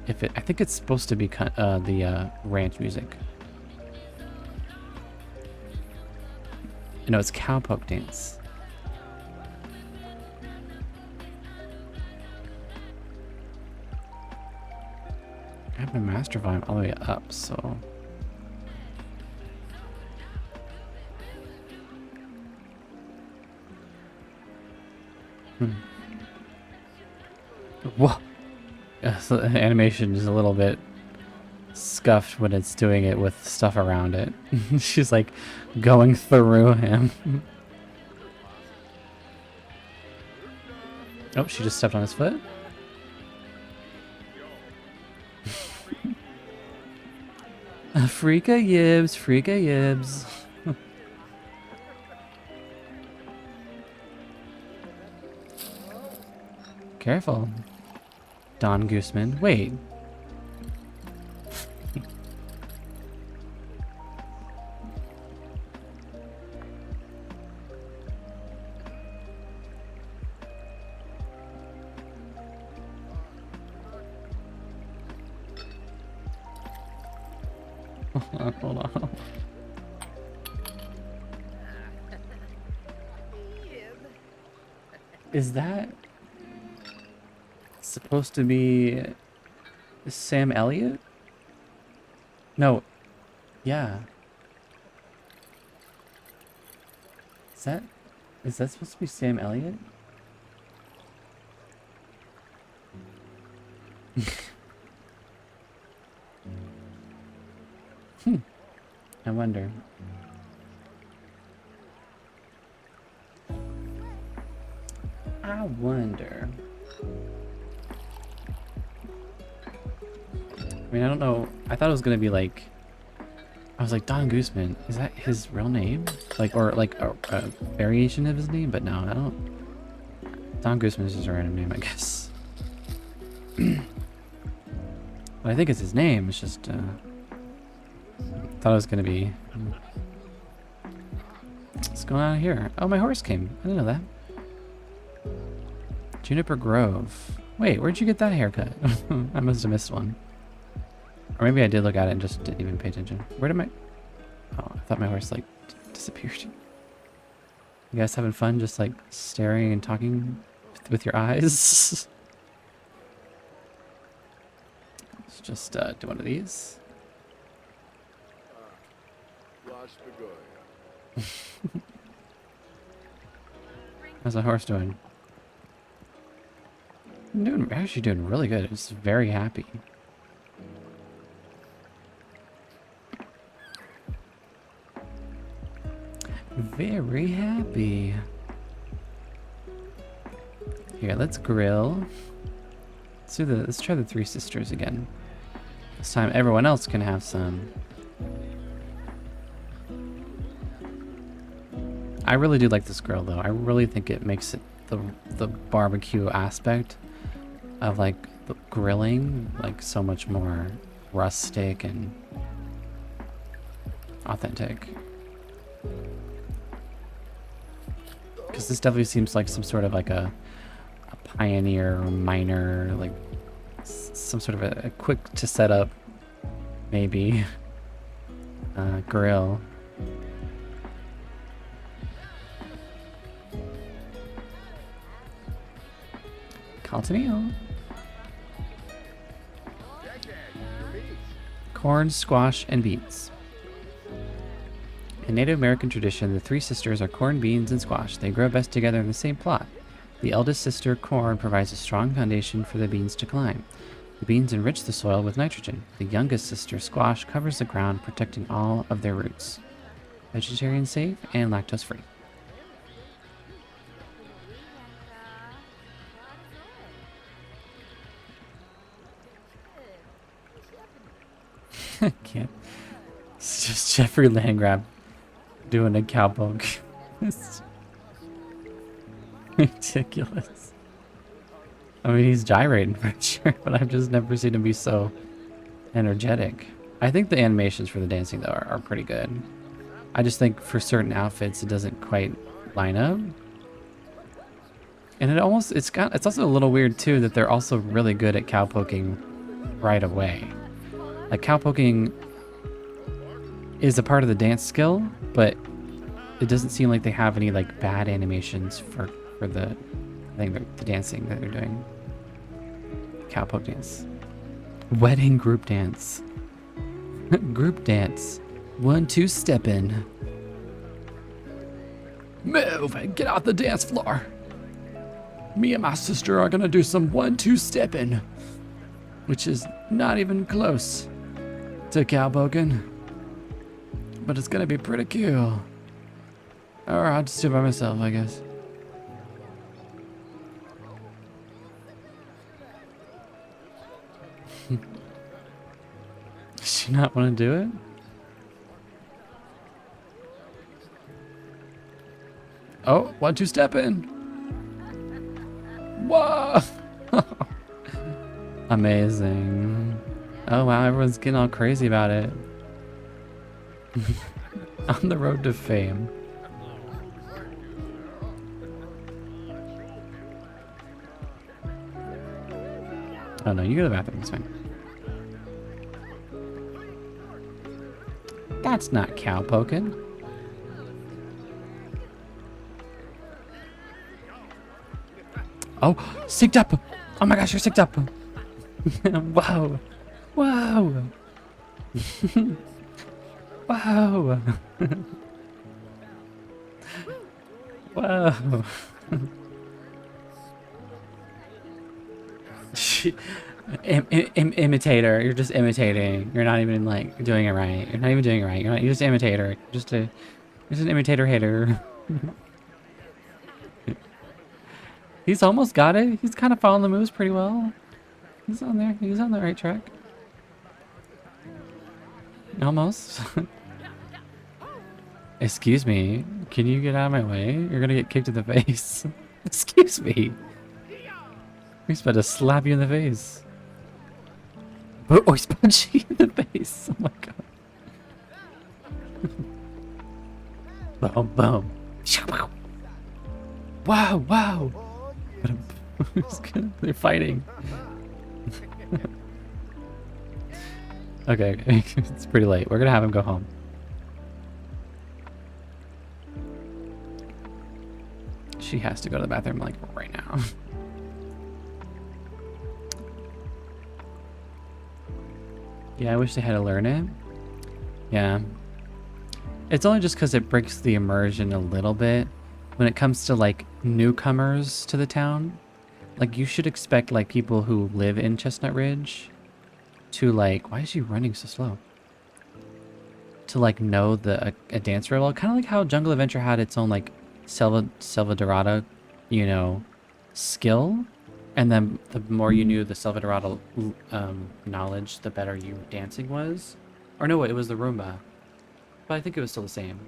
if it... I think it's supposed to be the ranch music. No, it's cowpoke dance. I have my master volume all the way up, so... Whoa! So the animation is a little bit scuffed when it's doing it with stuff around it. She's like going through him. Oh, she just stepped on his foot. Freaka yibs, freaka yibs. Careful, Don Gooseman. Wait. Hold on. Is that supposed to be Sam Elliott? No. Yeah. Is that supposed to be Sam Elliott? I wonder. I wonder. I mean, I don't know. I thought it was gonna be like. I was like, Don Guzman. Is that his real name? Like, or like a variation of his name? But no, I don't. Don Guzman is just a random name, I guess. But I think it's his name. It's just. Thought it was gonna be. What's going on here? Oh, my horse came. I didn't know that. Juniper Grove. Wait, where'd you get that haircut? I must have missed one. Or maybe I did look at it and just didn't even pay attention. Where did my... Oh, I thought my horse, like, disappeared. You guys having fun just, like, staring and talking with your eyes? Let's just do one of these. Wash the Goya. How's the horse doing? I'm actually doing really good. It's very happy. Very happy. Here, let's grill. Let's try the Three Sisters again. This time everyone else can have some. I really do like this grill though. I really think it makes it the barbecue aspect of like the grilling like so much more rustic and authentic. Because this definitely seems like some sort of like a pioneer or miner, like some sort of a quick to set up maybe grill. Contenido. Corn, squash, and beets. In Native American tradition, the three sisters are corn, beans, and squash. They grow best together in the same plot. The eldest sister, corn, provides a strong foundation for the beans to climb. The beans enrich the soil with nitrogen. The youngest sister, squash, covers the ground, protecting all of their roots. Vegetarian safe and lactose free. Can't. It's just Jeffrey Landgraf doing a cowpoke. It's ridiculous. I mean, he's gyrating for sure, but I've just never seen him be so energetic. I think the animations for the dancing, though, are pretty good. I just think for certain outfits, it doesn't quite line up. And it's also a little weird, too, that they're also really good at cowpoking right away. Like, cowpoking is a part of the dance skill, but it doesn't seem like they have any, like, bad animations for the dancing that they're doing. Cowpoke dance. Wedding group dance. Group dance. 1-2 step in. Move and get out the dance floor. Me and my sister are gonna do some 1-2 stepping, which is not even close to cowpoking, but it's gonna be pretty cool. Or I'll just do it by myself, I guess. Does she not want to do it? Oh, 1-2 step in. Whoa! Amazing. Oh wow, everyone's getting all crazy about it. On the road to fame. Oh no, you go to the bathroom, it's fine. That's not cowpoking. Oh, synced up! Oh my gosh, you're synced up! Wow! Wow! Wow! Wow! Imitator, you're just imitating. You're not even like doing it right. You're not even doing it right. You're just an imitator. You're just an imitator hater. He's almost got it. He's kind of following the moves pretty well. He's on there. He's on the right track. Almost. Excuse me. Can you get out of my way? You're gonna get kicked in the face. Excuse me. He's about to slap you in the face. Oh, he's punching you in the face. Oh my god. Boom, boom. Wow, wow. They're fighting. Okay, it's pretty late. We're gonna have him go home. She has to go to the bathroom like right now. Yeah, I wish they had to learn it. Yeah. It's only just because it breaks the immersion a little bit when it comes to like newcomers to the town. Like you should expect like people who live in Chestnut Ridge to like, why is she running so slow? To like know a dance real well. Kind of like how Jungle Adventure had its own like Selva Dorada, you know, skill. And then the more you knew the Selva Dorada knowledge, the better your dancing was. Or no, it was the Roomba. But I think it was still the same.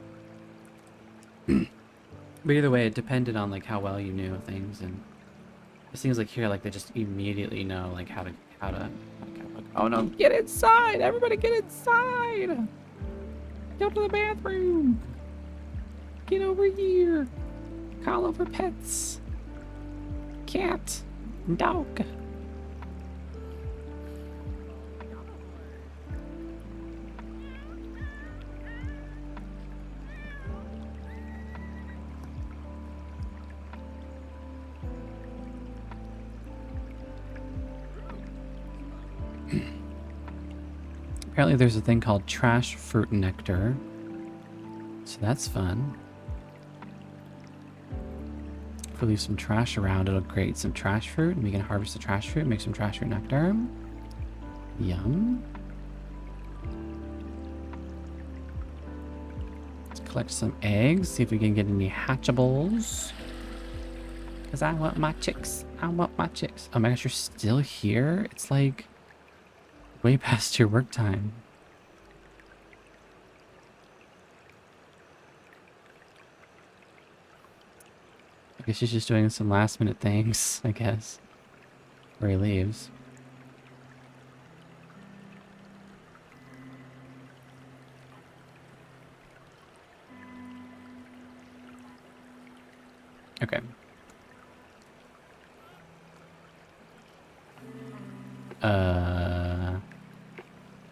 But either way, it depended on like how well you knew things. And it seems like here, like they just immediately know like how to oh no, get inside! Everybody get inside! Go to the bathroom! Get over here! Call over pets! Cat! Dog! Apparently there's a thing called trash fruit nectar. So that's fun. If we leave some trash around, it'll create some trash fruit, and we can harvest the trash fruit, make some trash fruit nectar. Yum. Let's collect some eggs, see if we can get any hatchables. Because I want my chicks. I want my chicks. Oh my gosh, you're still here? It's like way past your work time. I guess she's just doing some last minute things, I guess. Where he leaves. Okay.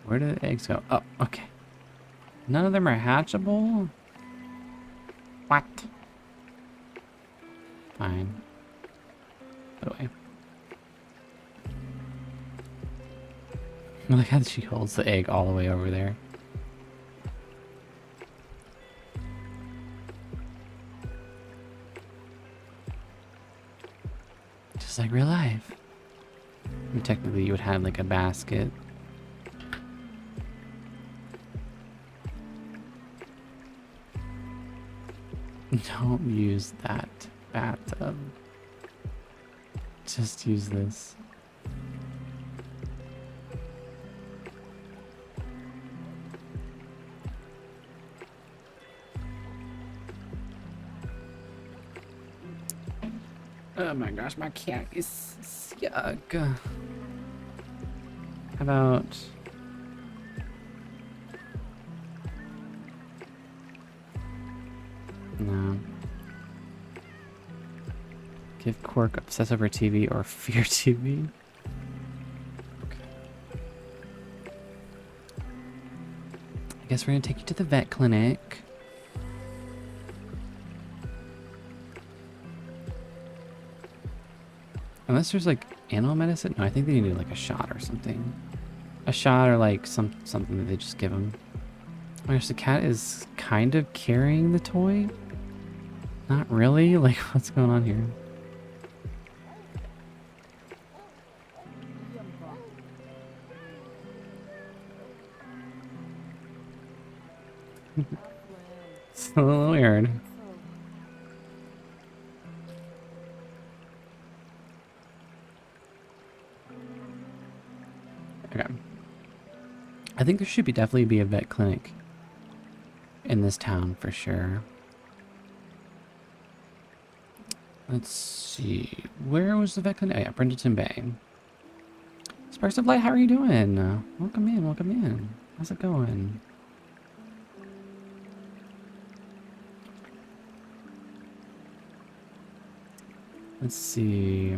Where do the eggs go? Oh, okay. None of them are hatchable? What? Fine. Put away. I like how she holds the egg all the way over there. Just like real life. I mean, technically you would have like a basket. Don't use that bathtub. Just use this. Oh my gosh, my cat is yuck. How about... No. Give Quark obsess over TV or fear TV. Okay. I guess we're gonna take you to the vet clinic. Unless there's like animal medicine. No, I think they need like a shot or something. A shot or like something that they just give them. Oh my gosh, the cat is kind of carrying the toy. Not really? Like, what's going on here? It's a little weird. Okay. I think there should be definitely be a vet clinic in this town for sure. Let's see. Where was the vet clinic? Oh yeah, Brindleton Bay. Sparks of Light, how are you doing? Welcome in, welcome in. How's it going? Let's see.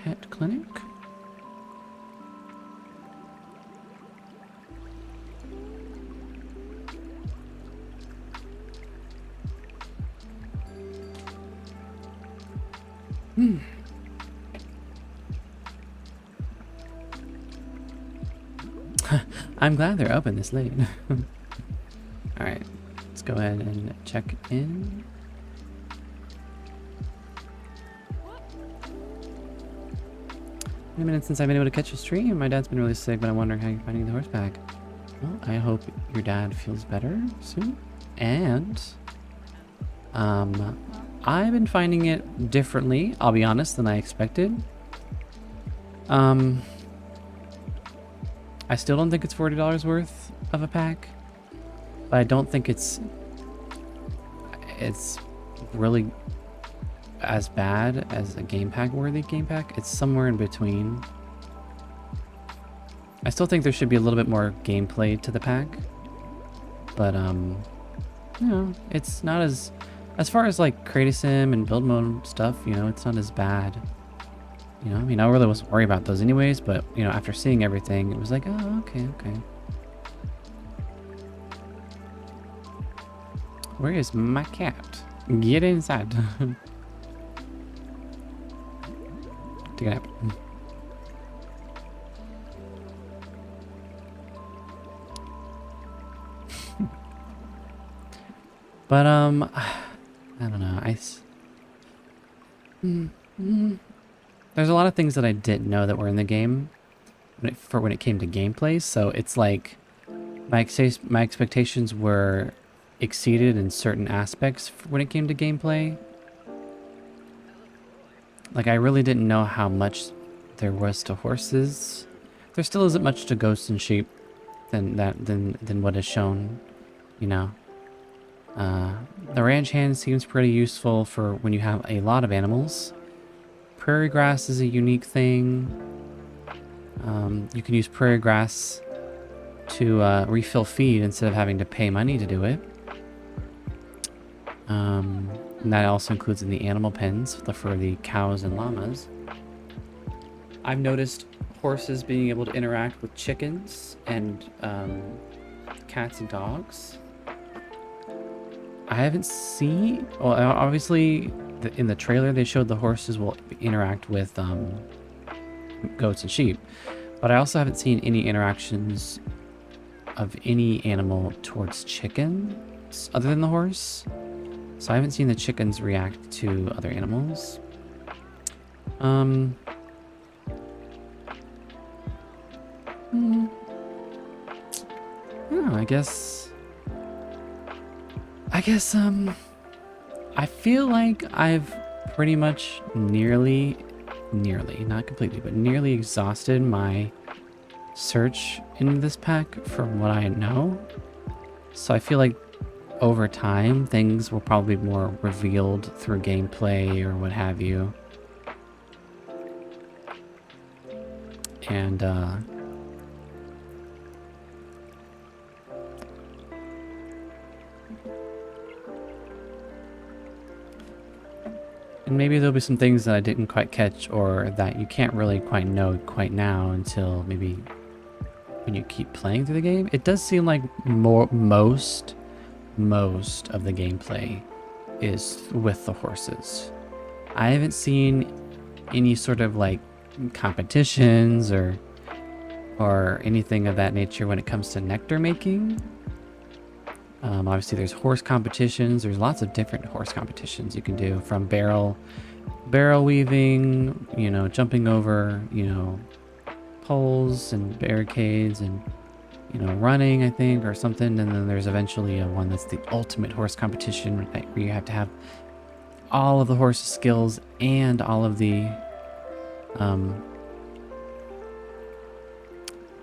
Pet clinic? I'm glad they're open this late. Alright, let's go ahead and check in. A minute since I've been able to catch a stream. My dad's been really sick, but I'm wondering how you're finding the horseback. Well, I hope your dad feels better soon. And I've been finding it differently, I'll be honest, than I expected. I still don't think it's $40 worth of a pack, but I don't think it's really as bad as a game pack worthy game pack. It's somewhere in between. I still think there should be a little bit more gameplay to the pack, but you know, it's not as far as like create a sim and build mode stuff, you know, it's not as bad. You know, I mean, I really wasn't worried about those anyways, but you know, after seeing everything, it was like, oh, okay. Where is my cat? Get inside. Take a nap. But I don't know. There's a lot of things that I didn't know that were in the game when it came to gameplay. So it's like my expectations were exceeded in certain aspects when it came to gameplay. Like, I really didn't know how much there was to horses. There still isn't much to ghosts and sheep than what is shown, you know. The ranch hand seems pretty useful for when you have a lot of animals. Prairie grass is a unique thing. You can use prairie grass to refill feed instead of having to pay money to do it. And that also includes in the animal pens for the cows and llamas. I've noticed horses being able to interact with chickens and cats and dogs. I haven't seen... Well, obviously, in the trailer, they showed the horses will interact with goats and sheep. But I also haven't seen any interactions of any animal towards chickens other than the horse. So I haven't seen the chickens react to other animals. I don't know, I guess I feel like I've pretty much nearly, not completely, but nearly exhausted my search in this pack from what I know. So I feel like over time, things will probably be more revealed through gameplay or what have you. And, and maybe there'll be some things that I didn't quite catch or that you can't really quite know quite now until maybe when you keep playing through the game. It does seem like most of the gameplay is with the horses. I haven't seen any sort of like competitions or anything of that nature when it comes to nectar making. Obviously there's horse competitions. There's lots of different horse competitions you can do, from barrel weaving, you know, jumping over, you know, poles and barricades, and you know, running, I think, or something. And then there's eventually one that's the ultimate horse competition, where you have to have all of the horse's skills and all of the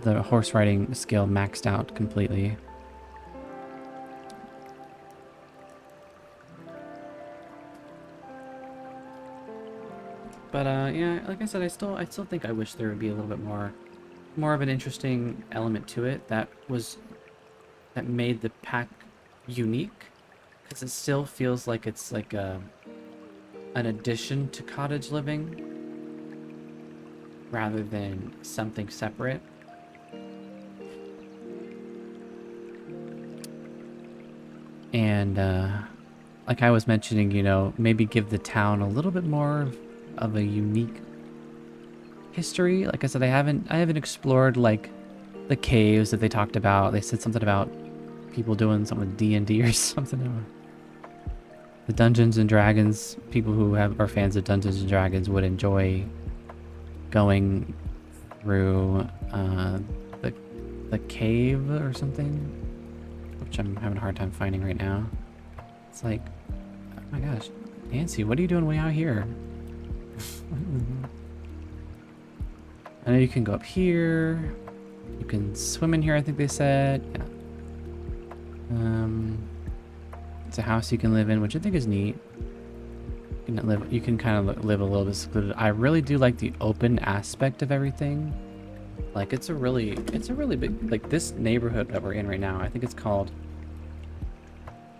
the horse riding skill maxed out completely. But yeah, like I said, I still think I wish there would be a little bit more of an interesting element to it that made the pack unique, because it still feels like it's like an addition to cottage living rather than something separate. And like I was mentioning, you know, maybe give the town a little bit more of a unique history. Like I said, I haven't explored like the caves that they talked about. They said something about people doing something with D&D or something. The Dungeons and Dragons, people who are fans of Dungeons and Dragons would enjoy going through the cave or something, which I'm having a hard time finding right now. It's like, oh my gosh, Nancy, what are you doing way out here? I know you can go up here. You can swim in here, I think they said. Yeah. It's a house you can live in, which I think is neat. You can kind of live a little bit secluded. I really do like the open aspect of everything. Like it's a really big, like this neighborhood that we're in right now, I think it's called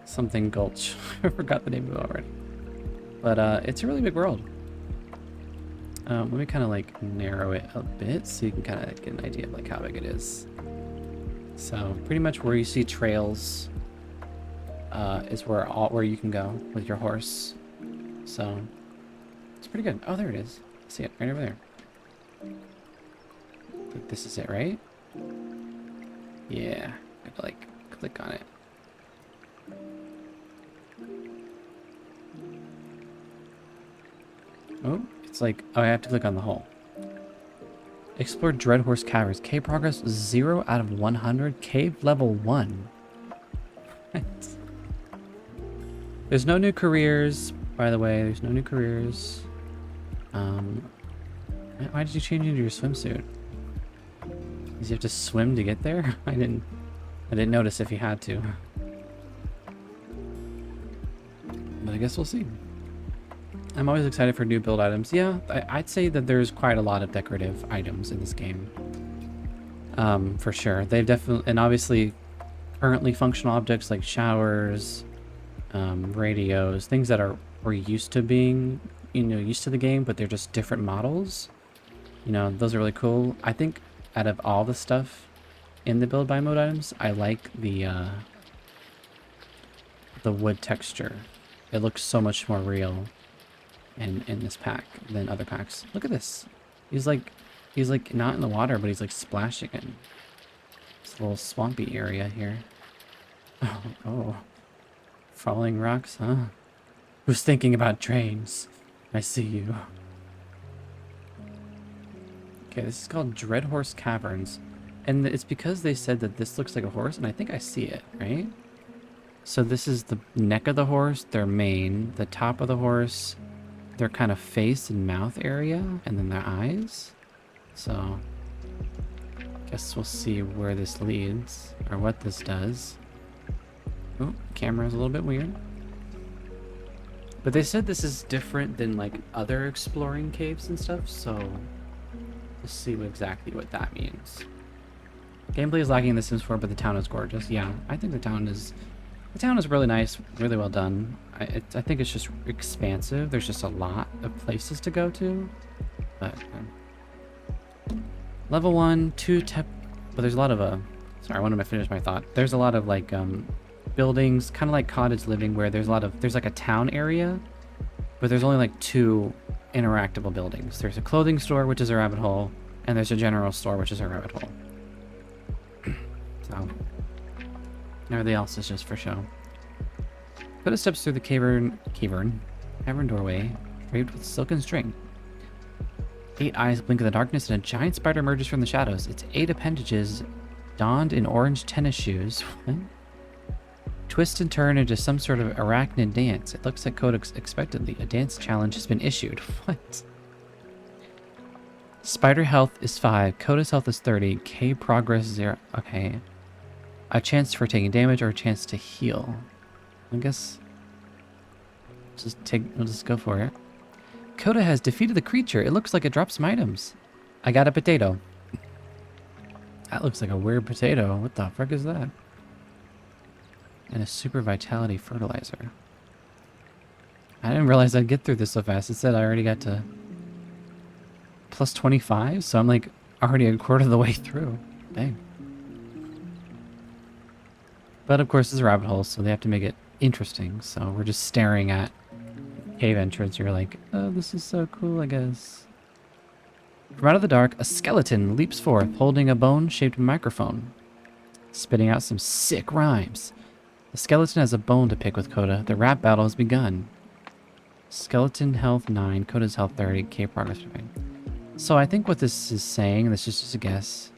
something Gulch. I forgot the name of it already. But it's a really big world. Let me kind of like narrow it a bit so you can kind of get an idea of like how big it is. So pretty much where you see trails is where you can go with your horse. So it's pretty good. Oh, there it is. See it right over there. I think this is it, right? Yeah. Gotta like click on it. Oh, it's like, oh, I have to click on the hole. Explore Dreadhorse Caverns. Cave progress 0 out of 100. Cave level 1. What? There's no new careers, by the way. There's no new careers. Why did you change into your swimsuit? Does you have to swim to get there? I didn't notice if you had to. But I guess we'll see. I'm always excited for new build items. Yeah, I'd say that there's quite a lot of decorative items in this game. For sure. They've definitely, and obviously currently functional objects like showers, radios, things that we're used to being, used to the game, but they're just different models. Those are really cool. I think out of all the stuff in the build by mode items, I like the wood texture. It looks so much more real in this pack than other packs. Look at this. He's like not in the water, but he's like splashing in this little swampy area here. Oh. Falling rocks, huh? Who's thinking about trains? I see you. Okay, this is called Dreadhorse Caverns. And it's because they said that this looks like a horse, and I think I see it, right? So this is the neck of the horse, their mane, the top of the horse, their kind of face and mouth area, and then their eyes. So, guess we'll see where this leads, or what this does. Oh, camera's a little bit weird. But they said this is different than like other exploring caves and stuff, so let's see exactly what that means. Gameplay is lacking in The Sims 4, but the town is gorgeous. Yeah, I think the town is really nice, really well done. I think it's just expansive. There's just a lot of places to go to. But level 1, 2, but there's a lot of sorry, I wanted to finish my thought. There's a lot of like buildings, kind of like cottage living, where there's like a town area, but there's only like 2 interactable buildings. There's a clothing store, which is a rabbit hole, and there's a general store, which is a rabbit hole. So everything else is just for show. Put steps through the cavern doorway, draped with silken string. 8 eyes blink in the darkness, and a giant spider emerges from the shadows. Its 8 appendages, donned in orange tennis shoes, twist and turn into some sort of arachnid dance. It looks like Codex expectedly. A dance challenge has been issued. What? Spider health is 5. Coda's health is 30. K progress 0. Okay. A chance for taking damage or a chance to heal. I guess we'll just go for it. Coda has defeated the creature. It looks like it dropped some items. I got a potato. That looks like a weird potato. What the frick is that? And a super vitality fertilizer. I didn't realize I'd get through this so fast. It said I already got to plus 25, so I'm like already a quarter of the way through. Dang. But of course it's a rabbit hole, so they have to make it interesting. So we're just staring at cave entrance. You're like, oh, this is so cool, I guess. From out of the dark, a skeleton leaps forth, holding a bone-shaped microphone, spitting out some sick rhymes. The skeleton has a bone to pick with Coda. The rap battle has begun. Skeleton health 9, Coda's health 30, K progress 5. So I think what this is saying, and this is just a guess,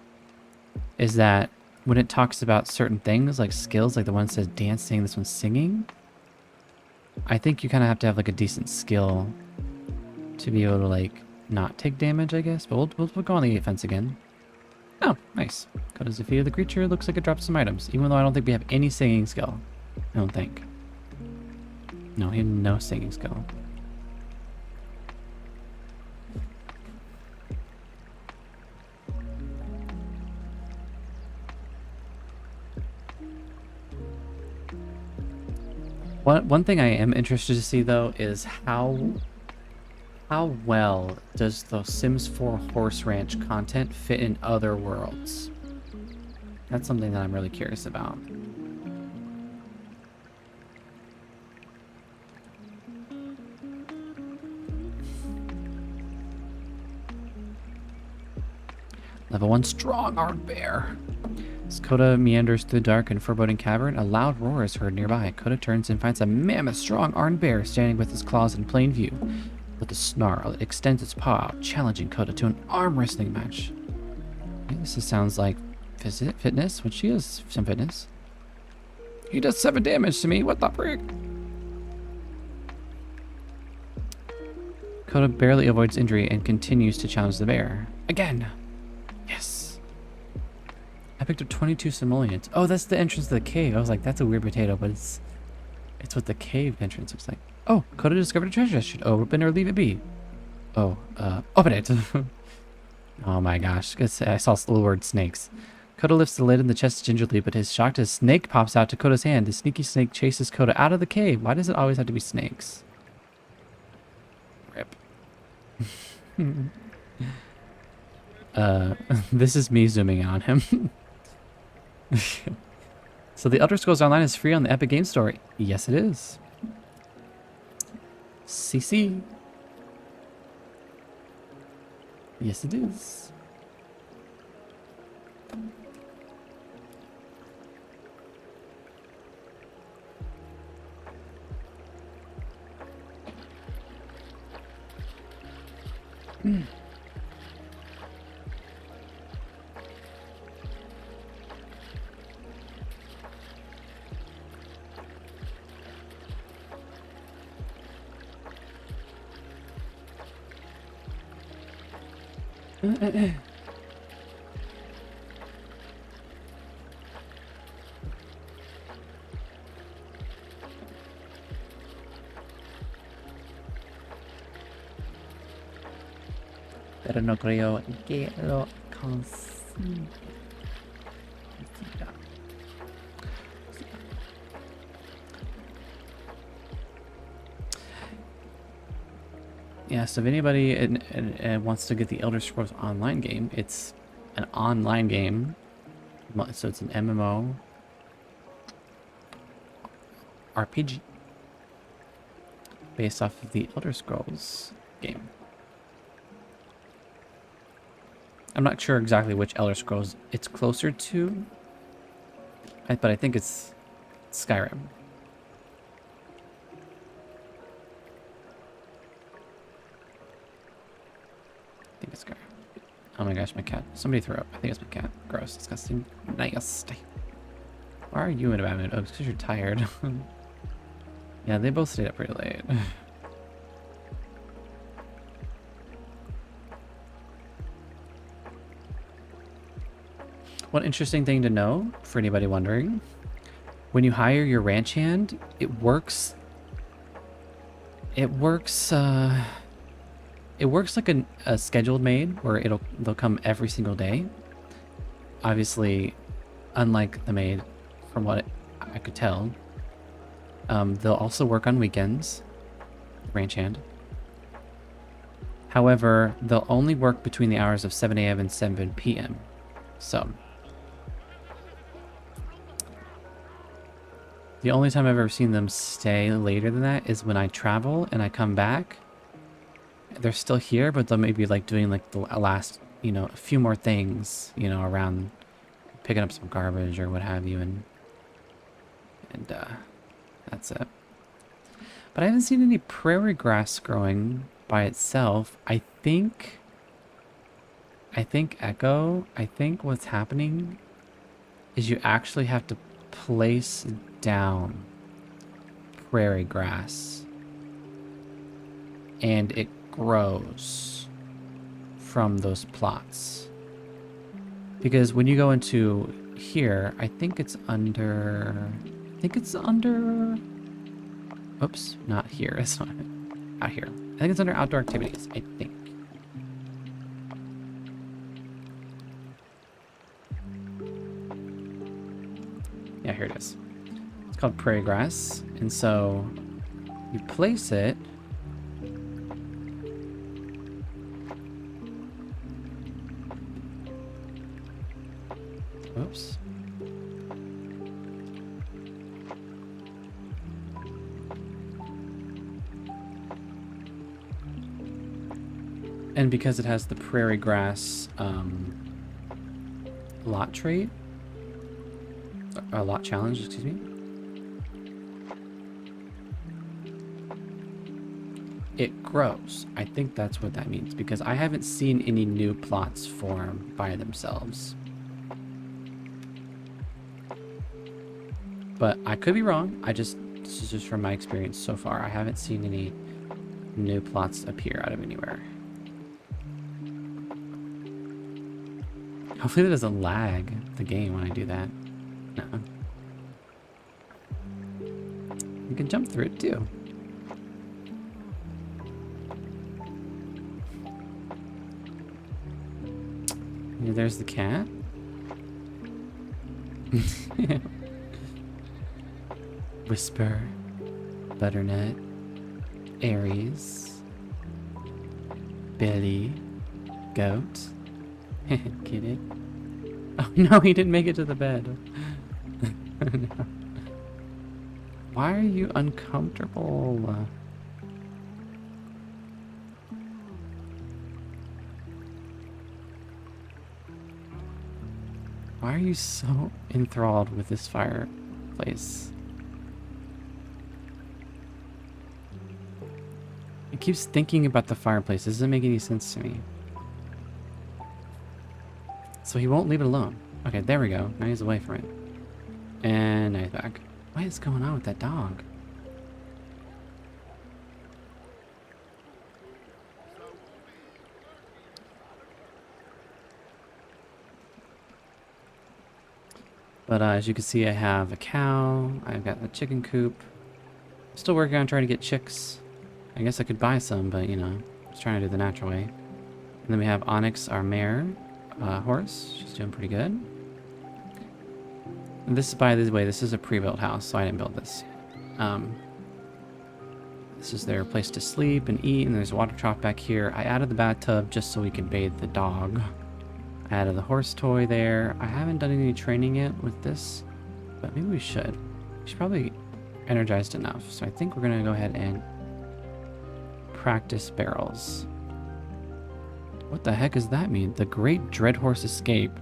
is that when it talks about certain things, like skills, like the one that says dancing, this one's singing, I think you kind of have to have like a decent skill to be able to like not take damage, I guess. But we'll go on the offense again. Oh, nice. Coda's defeated the creature. Looks like it dropped some items, even though I don't think we have any singing skill. I don't think. No, he had no singing skill. One thing I am interested to see though is how well does the Sims 4 Horse Ranch content fit in other worlds? That's something that I'm really curious about. Level 1 strong armed bear. As Coda meanders through the dark and foreboding cavern, a loud roar is heard nearby. Coda turns and finds a mammoth strong armed bear standing with his claws in plain view. With a snarl, it extends its paw out, challenging Coda to an arm wrestling match. This sounds like fitness, which she has some fitness. He does 7 damage to me, what the frick? Coda barely avoids injury and continues to challenge the bear. Again! Yes! I picked up 22 simoleons. Oh, that's the entrance to the cave. I was like, that's a weird potato, but it's what the cave entrance looks like. Oh, Coda discovered a treasure chest. Should open or leave it be? Oh, open it. Oh my gosh, I saw the word snakes. Coda lifts the lid in the chest gingerly, but is shocked as a snake pops out to Coda's hand. The sneaky snake chases Coda out of the cave. Why does it always have to be snakes? Rip. This is me zooming in on him. So the Elder Scrolls Online is free on the Epic Games Store. Yes, it is. CC. Yes, it is. Pero no creo que lo consiga. Yeah, so if anybody wants to get the Elder Scrolls Online game, it's an online game. So it's an MMO RPG based off of the Elder Scrolls game. I'm not sure exactly which Elder Scrolls it's closer to, but I think it's Skyrim. I think it's Skyrim. Oh my gosh, my cat. Somebody threw up. I think it's my cat. Gross, disgusting, nasty. Why are you in a bad mood? Oh, it's because you're tired. Yeah, they both stayed up pretty late. One interesting thing to know for anybody wondering, when you hire your ranch hand, it works like a scheduled maid where they'll come every single day. Obviously, unlike the maid, from what I could tell, they'll also work on weekends, ranch hand. However, they'll only work between the hours of 7 a.m. and 7 p.m. So, the only time I've ever seen them stay later than that is when I travel and I come back. They're still here, but they'll maybe like doing like the last, a few more things, around picking up some garbage or what have you, and that's it. But I haven't seen any prairie grass growing by itself. I think Echo, what's happening is you actually have to place down prairie grass and it grows from those plots. Because when you go into here, I think it's under, oops, not here, it's not out here. I think it's under outdoor activities, I think. Yeah, here it is. It's called prairie grass. And so you place it. Oops. And because it has the prairie grass lot trait, or lot challenge, excuse me, it grows. I think that's what that means, because I haven't seen any new plots form by themselves. But I could be wrong. This is just from my experience so far. I haven't seen any new plots appear out of anywhere. Hopefully that doesn't lag the game when I do that. No. You can jump through it too. Yeah, there's the cat. Whisper, Butternut, Aries, Billy, Goat. Get it? Oh no, he didn't make it to the bed. No. Why are you uncomfortable? Why are you so enthralled with this fireplace? It keeps thinking about the fireplace. It doesn't make any sense to me. So he won't leave it alone. Okay, there we go. Now he's away from it. And now he's back. What is going on with that dog? But as you can see, I have a cow. I've got a chicken coop. Still working on trying to get chicks. I guess I could buy some, but just trying to do the natural way. And then we have Onyx, our mare. Horse. She's doing pretty good. And this, by the way, this is a pre-built house, so I didn't build this. This is their place to sleep and eat, and there's a water trough back here. I added the bathtub just so we can bathe the dog. I added the horse toy there. I haven't done any training yet with this, but maybe we should. She's probably energized enough, so I think we're gonna go ahead and practice barrels. What the heck does that mean? The Great Dreadhorse Escape.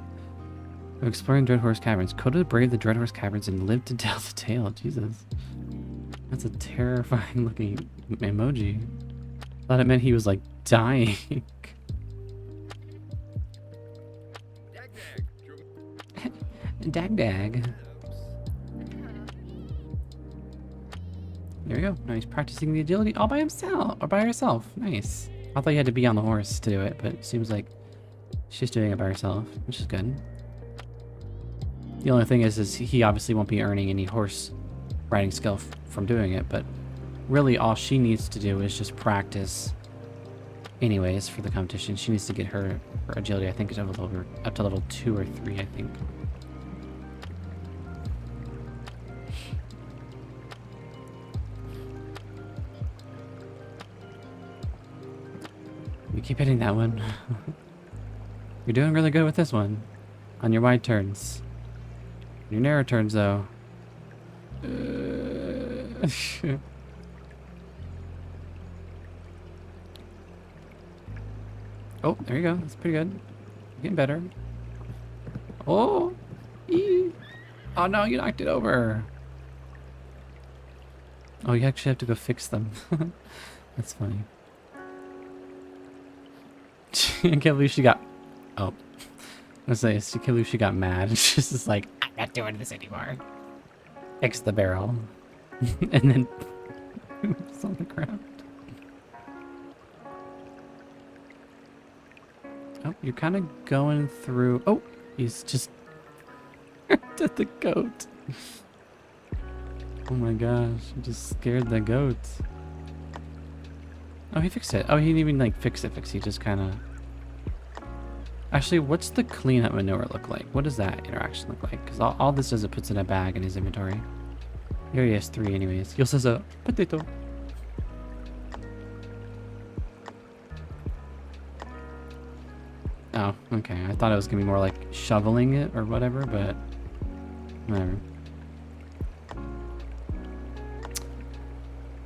Of exploring Dreadhorse Caverns. Coda braved the Dreadhorse Caverns and lived to tell the tale. Jesus. That's a terrifying looking emoji. Thought it meant he was like dying. Dag dag. There we go. Now he's practicing the agility all by himself. Or by herself. Nice. I thought you had to be on the horse to do it, but it seems like she's doing it by herself, which is good. The only thing is he obviously won't be earning any horse riding skill from doing it, but really all she needs to do is just practice anyways for the competition. She needs to get her agility, I think, up to level 2 or 3, I think. You keep hitting that one. You're doing really good with this one. On your wide turns. Your narrow turns, though. Oh, there you go. That's pretty good. Getting better. Oh! Eee. Oh no, you knocked it over. Oh, you actually have to go fix them. That's funny. I can't believe she got... Oh. I was like, I can't believe she got mad. She's just like, I'm not doing this anymore. Fix the barrel. And then... it's on the ground. Oh, you're kind of going through... Oh! He's just... at the goat. Oh my gosh, you just scared the goat. Oh, he fixed it. Oh, he didn't even like fix it. He just kind of... Actually, what's the cleanup manure look like? What does that interaction look like? Because all this does, it puts in a bag in his inventory. He already has 3 anyways. He also has a potato. Oh, okay. I thought it was gonna be more like shoveling it or whatever, but whatever.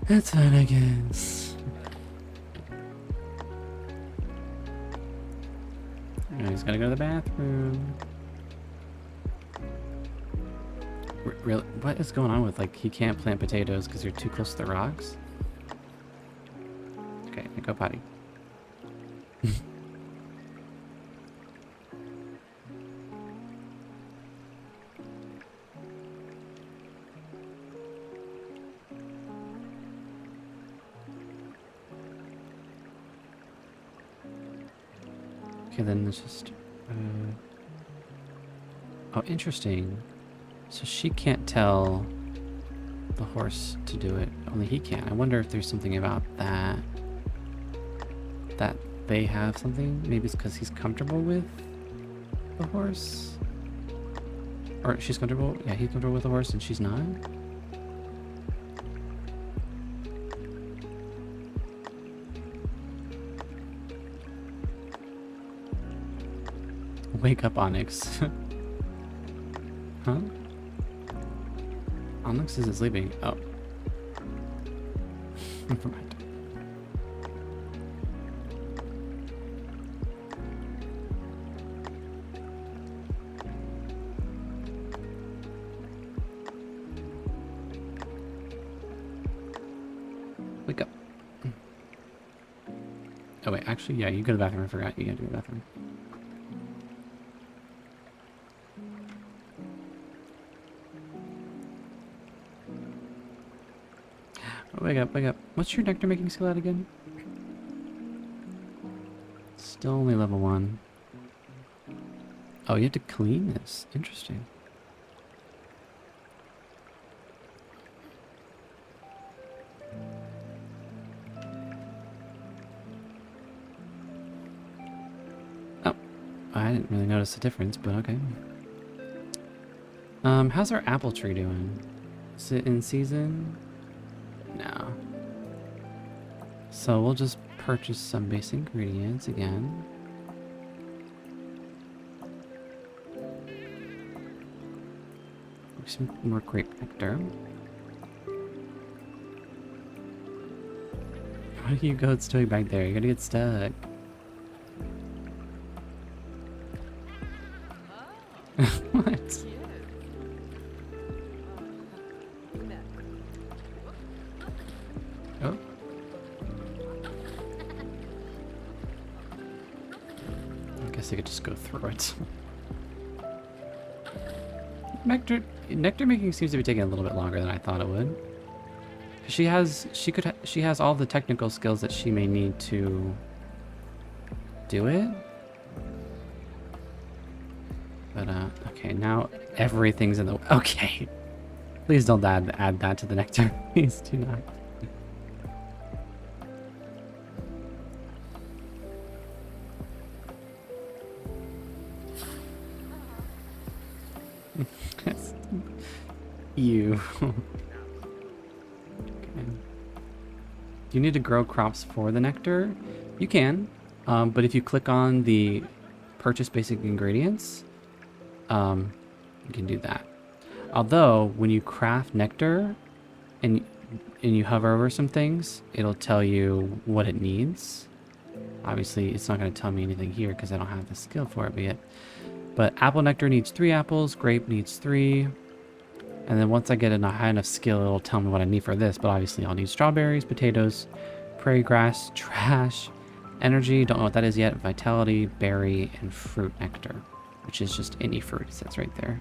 That's fine, I guess. Oh, he's gotta go to the bathroom. Really? What is going on with, like, he can't plant potatoes because you're too close to the rocks? Okay, go potty. Okay, then it's just... Oh, interesting. So she can't tell the horse to do it. Only he can. I wonder if there's something about that. That they have something? Maybe it's because he's comfortable with the horse? Or she's comfortable? Yeah, he's comfortable with the horse and she's not? Wake up, Onyx. Huh? Onyx isn't sleeping. Oh. Never mind. Wake up. Oh wait, actually, yeah, you go to the bathroom. I forgot you gotta go to the bathroom. Wake up, wake up. What's your nectar making skill at again? Still only level 1. Oh, you have to clean this. Interesting. Oh, I didn't really notice the difference, but okay. How's our apple tree doing? Is it in season? No. So we'll just purchase some basic ingredients again. Some more grape nectar. What are you goats doing back there? You're gonna get stuck. What? Oh. I guess I could just go through it. Nectar making seems to be taking a little bit longer than I thought it would. She has all the technical skills that she may need to do it. But okay, now everything's in the okay. Please don't add that to the nectar. Please do not. You. Okay. Do you need to grow crops for the nectar? You can, but if you click on the purchase basic ingredients, you can do that. Although when you craft nectar and you hover over some things, it'll tell you what it needs. Obviously, it's not going to tell me anything here because I don't have the skill for it yet. But apple nectar needs 3 apples, grape needs 3. And then once I get a high enough skill, it'll tell me what I need for this. But obviously, I'll need strawberries, potatoes, prairie grass, trash, energy, don't know what that is yet, vitality, berry, and fruit nectar, which is just any fruit. It says right there.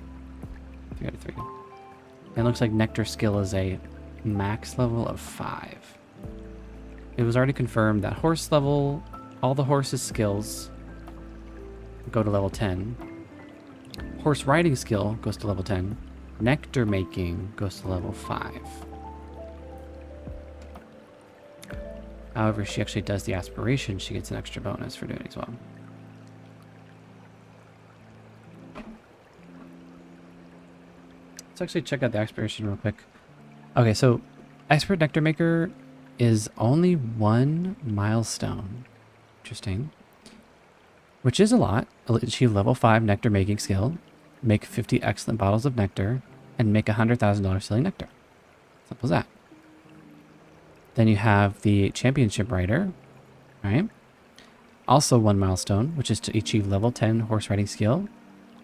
3 out of 3. And it looks like nectar skill is a max level of 5. It was already confirmed that horse level, all the horse's skills go to level 10. Horse riding skill goes to level 10. Nectar making goes to level 5. However, if she actually does the aspiration, she gets an extra bonus for doing it as well. Let's actually check out the aspiration real quick. Okay, so expert nectar maker is only 1 milestone. Interesting. Which is a lot. Achieve level 5 nectar making skill, make 50 excellent bottles of nectar, and make $100,000 selling nectar. Simple as that. Then you have the championship rider, right? Also 1 milestone, which is to achieve level 10 horse riding skill,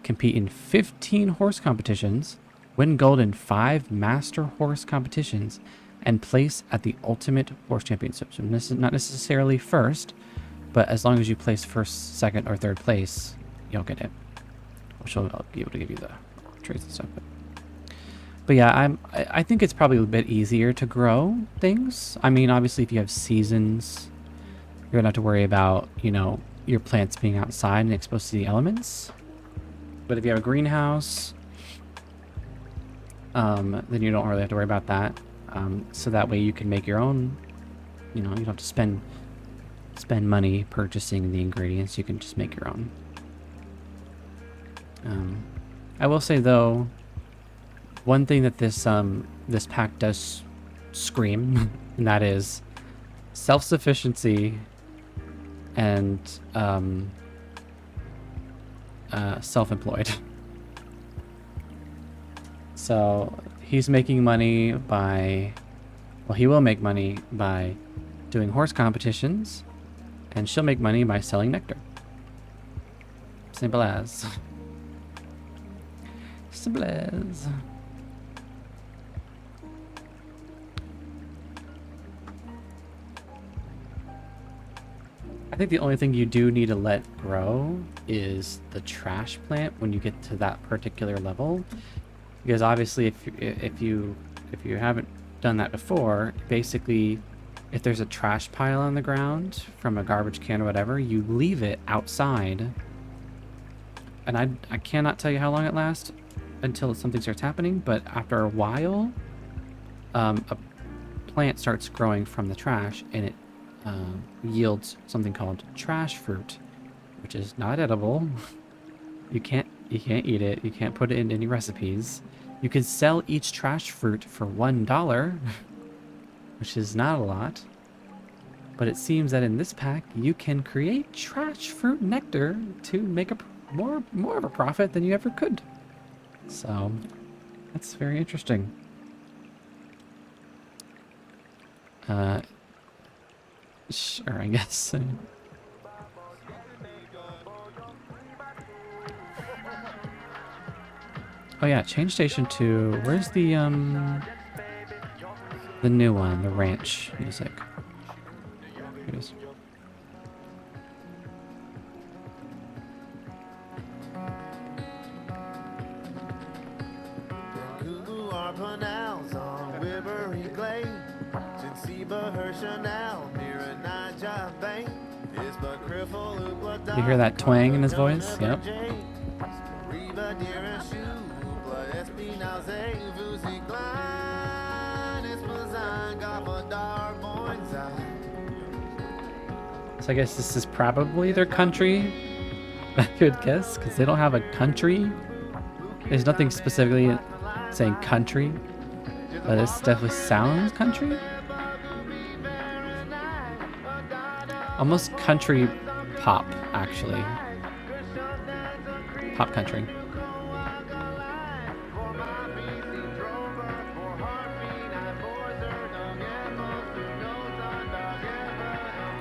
compete in 15 horse competitions, win gold in 5 master horse competitions, and place at the ultimate horse championship. So this is not necessarily first, but as long as you place first, second, or third place, you'll get it. Which I'll be able to give you the traits and stuff. But yeah, I think it's probably a bit easier to grow things. I mean, obviously, if you have seasons, you're gonna have to worry about, you know, your plants being outside and exposed to the elements. But if you have a greenhouse, then you don't really have to worry about that. So that way you can make your own. You know, you don't have to spend money purchasing the ingredients. You can just make your own. I will say though, one thing that this pack does scream, and that is self-sufficiency and self-employed. So he's making money by, well, he will make money by doing horse competitions, and she'll make money by selling nectar. Simple as. Simple as. I think the only thing you do need to let grow is the trash plant when you get to that particular level, because obviously if you haven't done that before, basically if there's a trash pile on the ground from a garbage can or whatever, you leave it outside, and I cannot tell you how long it lasts until something starts happening, but after a while a plant starts growing from the trash, and it yields something called trash fruit, which is not edible. You can't eat it. You can't put it in any recipes. You can sell each trash fruit for $1, which is not a lot. But it seems that in this pack, you can create trash fruit nectar to make a more of a profit than you ever could. So that's very interesting. Sure, I guess. Oh yeah, change station to, where's the new one, the ranch music. Here it is. You hear that twang in his voice? Yep. So I guess this is probably their country. I could guess, because they don't have a country. There's nothing specifically saying country, but this definitely sounds country. Almost country pop, actually. Pop country.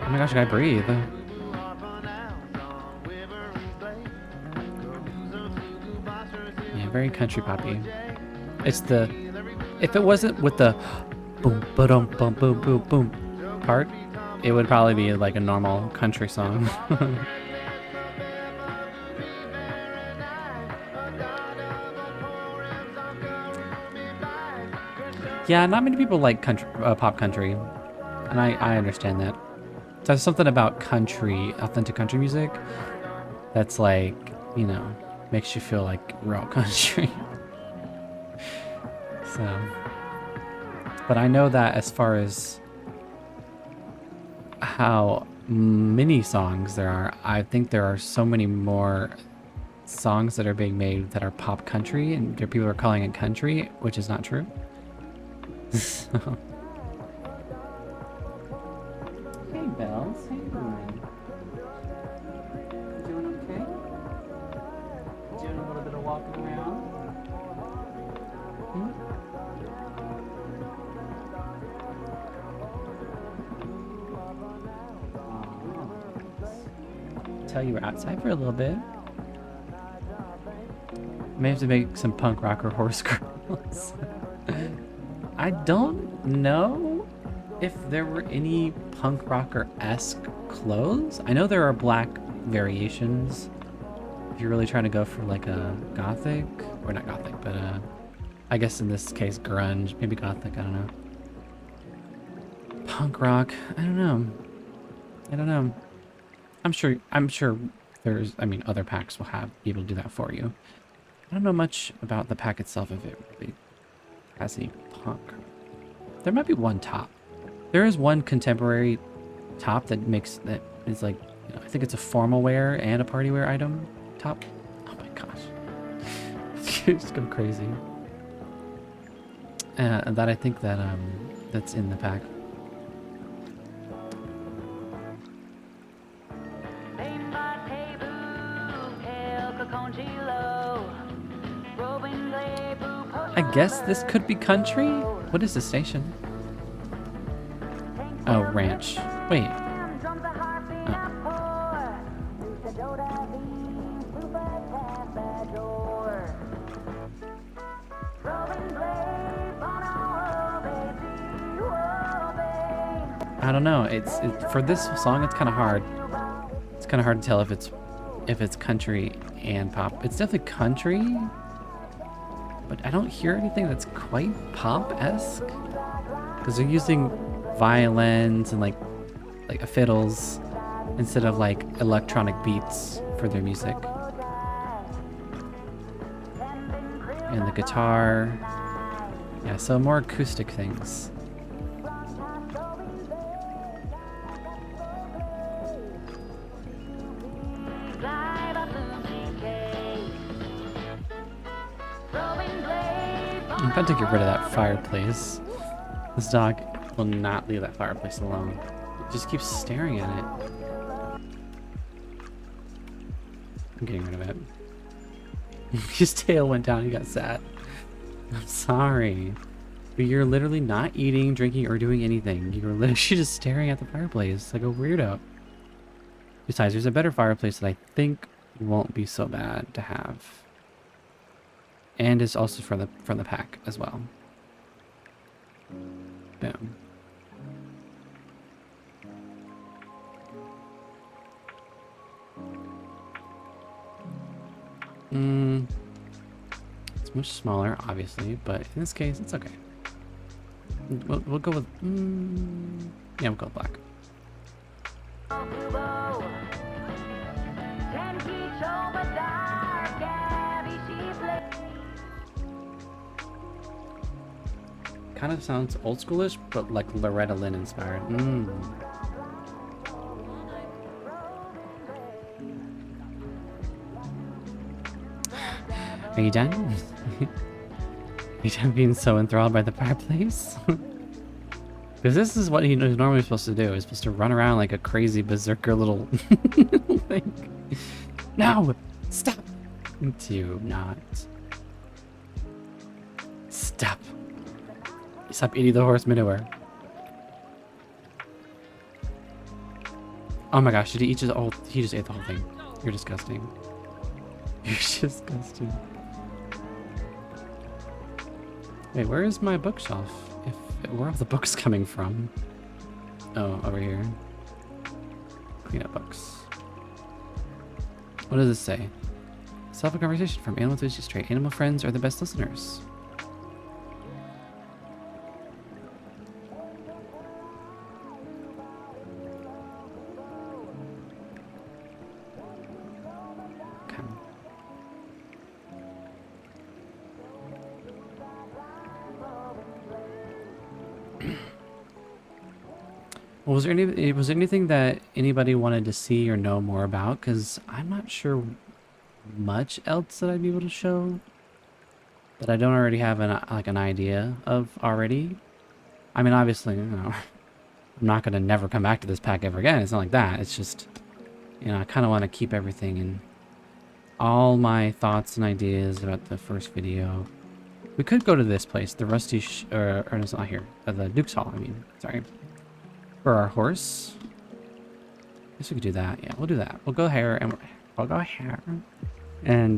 Oh my gosh, I gotta breathe. Yeah, very country poppy. It's the, if it wasn't with the boom, ba-dum, bum, boom, boom, boom part, it would probably be like a normal country song. Yeah, not many people like country, pop country, and I understand that. There's something about country, authentic country music, that's like, you know, makes you feel like real country. So, but I know that as far as how many songs there are, I think there are so many more songs that are being made that are pop country, and there people are calling it country, which is not true. So. Hey Bells, how you doing? Doing okay? Doing a little bit of walking around? Hmm? Tell you were outside for a little bit. May have to make some punk rocker horse girls. I don't know if there were any punk rocker-esque clothes. I know there are black variations. If you're really trying to go for like a gothic, or not gothic, but I guess in this case grunge, maybe gothic, I don't know. Punk rock, I don't know. I don't know. I'm sure there's, I mean, other packs will have be able to do that for you. I don't know much about the pack itself if it really has any punk. There might be one top. There is one contemporary top that is like, you know, I think it's a formal wear and a party wear item top. Oh my gosh. It's going crazy. That I think that that's in the pack. I guess this could be country? What is the station? Oh, ranch. Wait. I don't know. It's for this song. It's kind of hard. It's kind of hard to tell if it's country and pop. It's definitely country, but I don't hear anything that's quite pop-esque because they're using violins and like fiddles instead of like electronic beats for their music. And the guitar. Yeah, so more acoustic things. I'm about to get rid of that fireplace. This dog will not leave that fireplace alone. It just keeps staring at it. I'm getting rid of it. His tail went down, he got sad. I'm sorry. But you're literally not eating, drinking, or doing anything. You're literally just staring at the fireplace like a weirdo. Besides, there's a better fireplace that I think won't be so bad to have. And it's also from the pack as well. Boom. It's much smaller, obviously, but in this case, it's okay. We'll go with yeah, we'll go with black. Kind of sounds old schoolish, but like Loretta Lynn inspired. Are you done? Are you done being so enthralled by the fireplace? Because this is what he's normally supposed to do. He's supposed to run around like a crazy berserker little thing. No! Stop! Do not. Stop. Stop eating the horse manure. Oh my gosh, did he eat just he just ate the whole thing. You're disgusting. You're disgusting. Wait, where is my bookshelf? Where are the books coming from? Oh, over here. Clean up books. What does this say? Self a conversation from Animal Enthusiast Trait. Animal friends are the best listeners. Okay. Well, was there anything that anybody wanted to see or know more about? Because I'm not sure much else that I'd be able to show that I don't already have an idea of already. I mean, obviously, you know, I'm not gonna never come back to this pack ever again. It's not like that. It's just, you know, I kind of want to keep everything in all my thoughts and ideas about the first video. We could go to this place, the Rusty, or it's not here, the Duke's Hall. I mean, sorry. For our horse. Guess we could do that. Yeah, we'll do that. We'll go here and we'll go here. And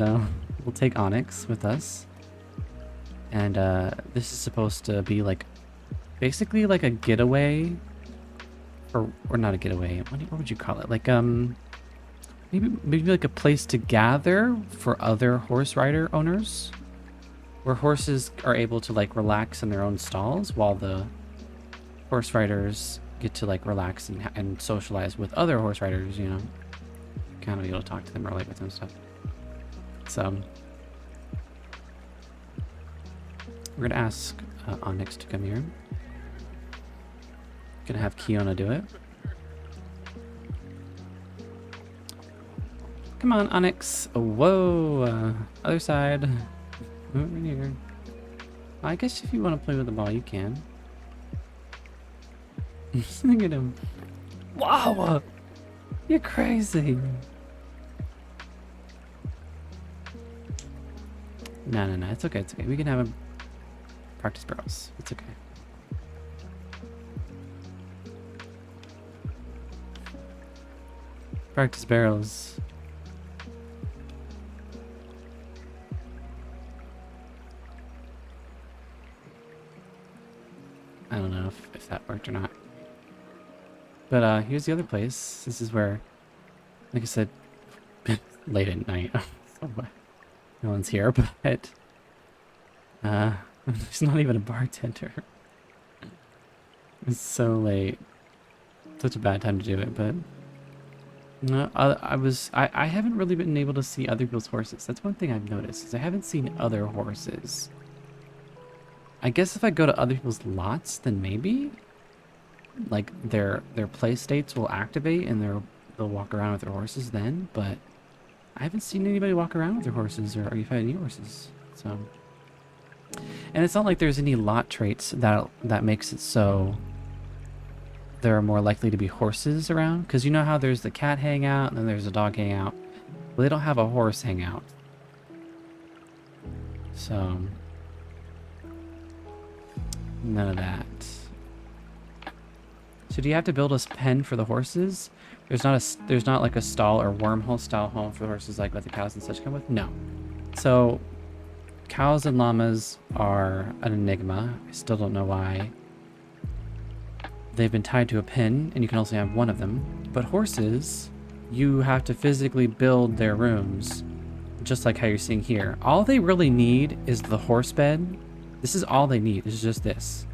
we'll take Onyx with us. And this is supposed to be like basically like a getaway. Or not a getaway. What would you call it? Like maybe like a place to gather for other horse rider owners. Where horses are able to like relax in their own stalls while the horse riders get to like relax and socialize with other horse riders, you know, kind of be able to talk to them, relate with them and stuff. So we're gonna ask Onyx to come here. Gonna have Kiona do it. Come on, Onyx. Whoa, other side. Over here. I guess if you want to play with the ball, you can. Look at him. Wow! You're crazy. No. It's okay. It's okay. We can have him practice barrels. It's okay. Practice barrels. I don't know if that worked or not. But here's the other place. This is where, like I said, late at night. So no one's here, but there's not even a bartender. It's so late. Such a bad time to do it, but no, I haven't really been able to see other people's horses. That's one thing I've noticed, is I haven't seen other horses. I guess if I go to other people's lots, then maybe like their play states will activate and they'll walk around with their horses then, but I haven't seen anybody walk around with their horses or you've had any horses. So, and it's not like there's any lot traits that makes it so there are more likely to be horses around, because you know how there's the cat hangout and then there's a dog hangout. Well, they don't have a horse hangout. So none of that. So do you have to build a pen for the horses? There's not like a stall or wormhole style home for the horses like what the cows and such come with? No. So cows and llamas are an enigma. I still don't know why. They've been tied to a pin and you can also have one of them. But horses, you have to physically build their rooms, just like how you're seeing here. All they really need is the horse bed. This is all they need. It's just this.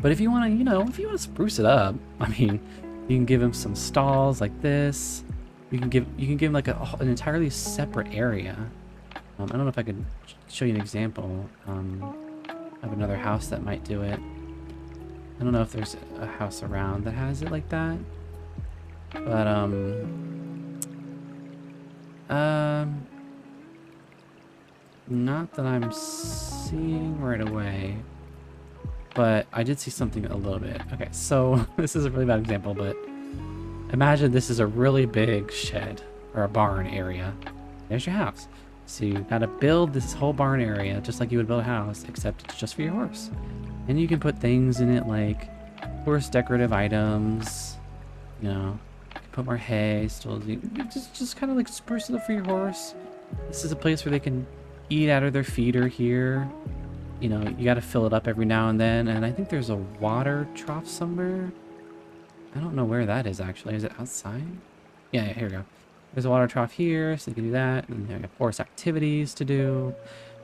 But if you want to, you know, if you want to spruce it up, I mean, you can give him some stalls like this. You can give him like an entirely separate area. I don't know if I could show you an example of another house that might do it. I don't know if there's a house around that has it like that. But Not that I'm seeing right away. But I did see something a little bit. Okay, so this is a really bad example, but imagine this is a really big shed or a barn area. There's your house. So you gotta build this whole barn area just like you would build a house, except it's just for your horse. And you can put things in it like horse decorative items, you know, you can put more hay, still just kind of like spruce it up for your horse. This is a place where they can eat out of their feeder here. You know, you got to fill it up every now and then. And I think there's a water trough somewhere. I don't know where that is actually. Is it outside? Yeah, here we go. There's a water trough here, so you can do that. And there you have horse activities to do.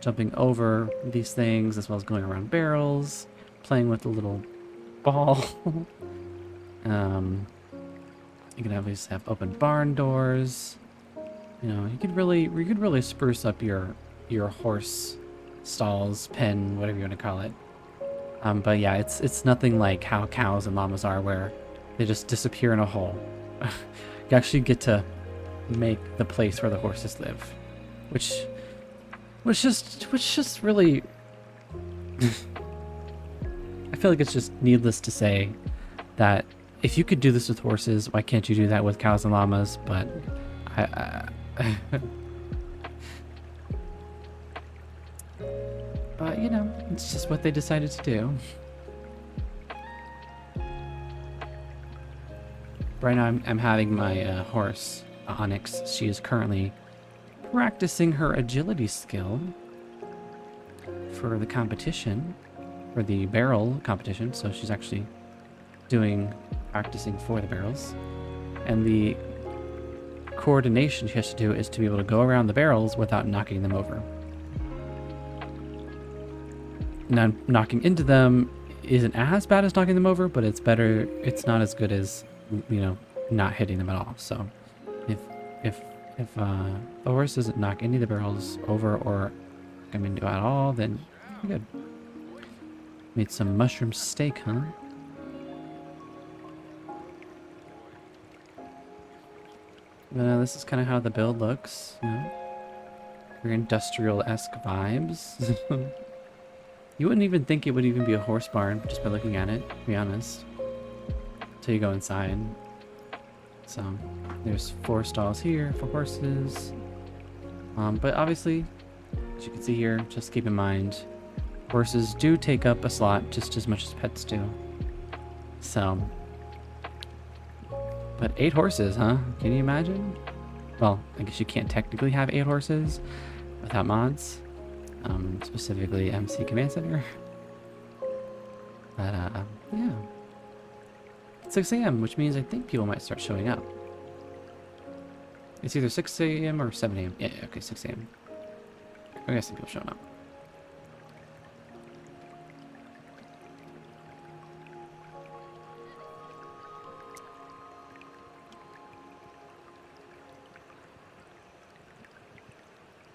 Jumping over these things, as well as going around barrels. Playing with the little ball. You can obviously have open barn doors. You know, you could really spruce up your horse stalls, pen, whatever you want to call it. But yeah, it's nothing like how cows and llamas are, where they just disappear in a hole. You actually get to make the place where the horses live, which just really I feel like it's just needless to say that if you could do this with horses, why can't you do that with cows and llamas? But but you know, it's just what they decided to do. Right now I'm having my horse, Onyx. She is currently practicing her agility skill for the competition, for the barrel competition. So she's actually practicing for the barrels. And the coordination she has to do is to be able to go around the barrels without knocking them over. Now, knocking into them isn't as bad as knocking them over, but it's better. It's not as good as, you know, not hitting them at all. So if the horse doesn't knock any of the barrels over or come into at all, then you're good. Made some mushroom steak, huh? This is kind of how the build looks, you know? Very industrial-esque vibes. You wouldn't even think it would even be a horse barn just by looking at it, to be honest. Until you go inside. So, there's 4 stalls here for horses. But obviously, as you can see here, just keep in mind, horses do take up a slot just as much as pets do. So, but 8 horses, huh? Can you imagine? Well, I guess you can't technically have 8 horses without mods. Specifically MC Command Center. But, yeah. It's 6 a.m., which means I think people might start showing up. It's either 6 a.m. or 7 a.m. Yeah, okay, 6 a.m. I guess people showing up.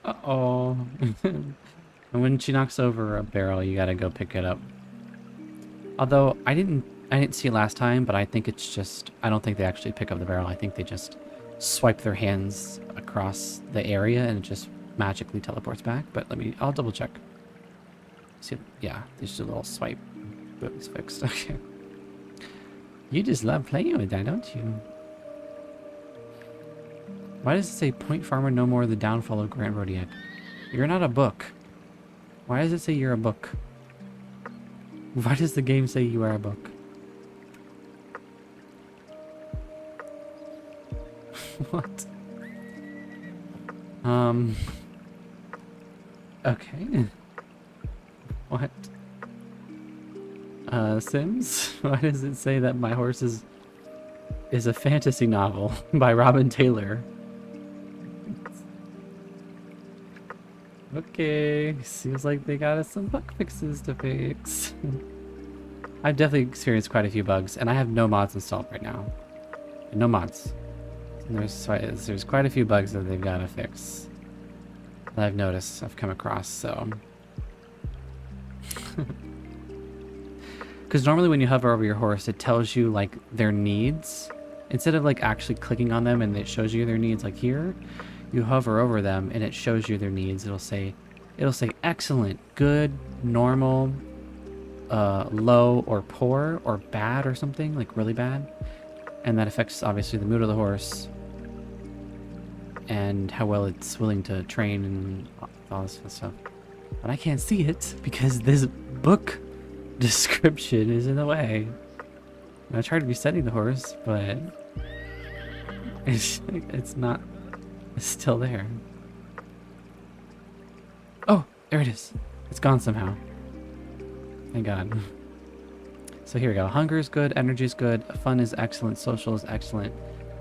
Uh-oh. And when she knocks over a barrel, you gotta go pick it up. Although I didn't see it last time, but I think it's just, I don't think they actually pick up the barrel. I think they just swipe their hands across the area and it just magically teleports back. But I'll double check. See, yeah, there's a little swipe. Boom, it's fixed. Okay. You just love playing with that, don't you? Why does it say Point Farmer no more the downfall of Grant Rodiak? You're not a book. Why does it say you're a book? Why does the game say you are a book? What? Okay. What? Sims? Why does it say that my horse is a fantasy novel by Robin Taylor? Okay, seems like they got us some bug fixes to fix. I've definitely experienced quite a few bugs, and I have no mods installed right now. No mods. And there's quite a few bugs that they've got to fix. That I've noticed, I've come across, so. Because normally when you hover over your horse, it tells you, like, their needs. Instead of, like, actually clicking on them and it shows you their needs, like here, you hover over them and it shows you their needs. It'll say, it'll say excellent, good, normal, low or poor or bad or something, like really bad. And that affects obviously the mood of the horse and how well it's willing to train and all this stuff. But I can't see it because this book description is in the way. And I tried to resetting the horse, but it's not. It's still there. Oh, there it is. It's gone somehow. Thank God. So here we go. Hunger is good. Energy is good. Fun is excellent. Social is excellent.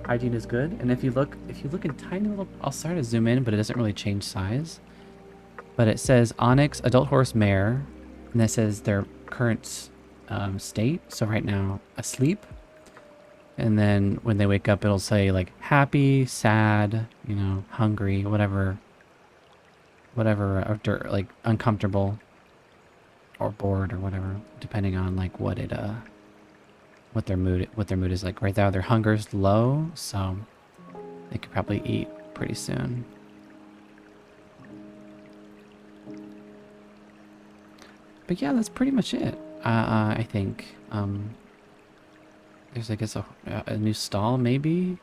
Hygiene is good. And if you look in tiny little, I'll start to zoom in, but it doesn't really change size. But it says Onyx, adult horse, mare, and that says their current state. So right now, asleep. And then when they wake up, it'll say like happy, sad, you know, hungry, whatever, or like uncomfortable or bored or whatever, depending on like what their mood is like. Right now, their hunger's low, so they could probably eat pretty soon. But yeah, that's pretty much it. I think. There's, I guess, a new stall, maybe?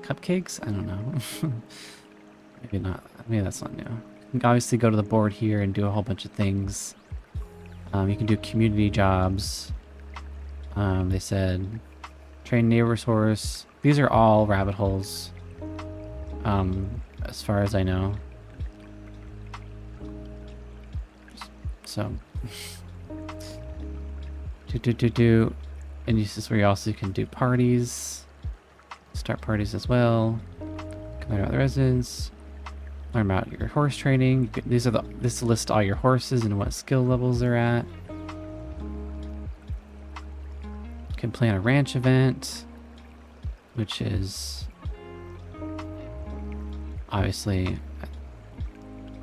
Cupcakes? I don't know. Maybe not. Maybe that's not new. You can obviously go to the board here and do a whole bunch of things. You can do community jobs. They said train neighbor's horse. These are all rabbit holes, as far as I know. So, and this is where you also can do parties, start parties as well. Learn about the residents, learn about your horse training. This lists all your horses and what skill levels they're at. You can plan a ranch event, which is obviously.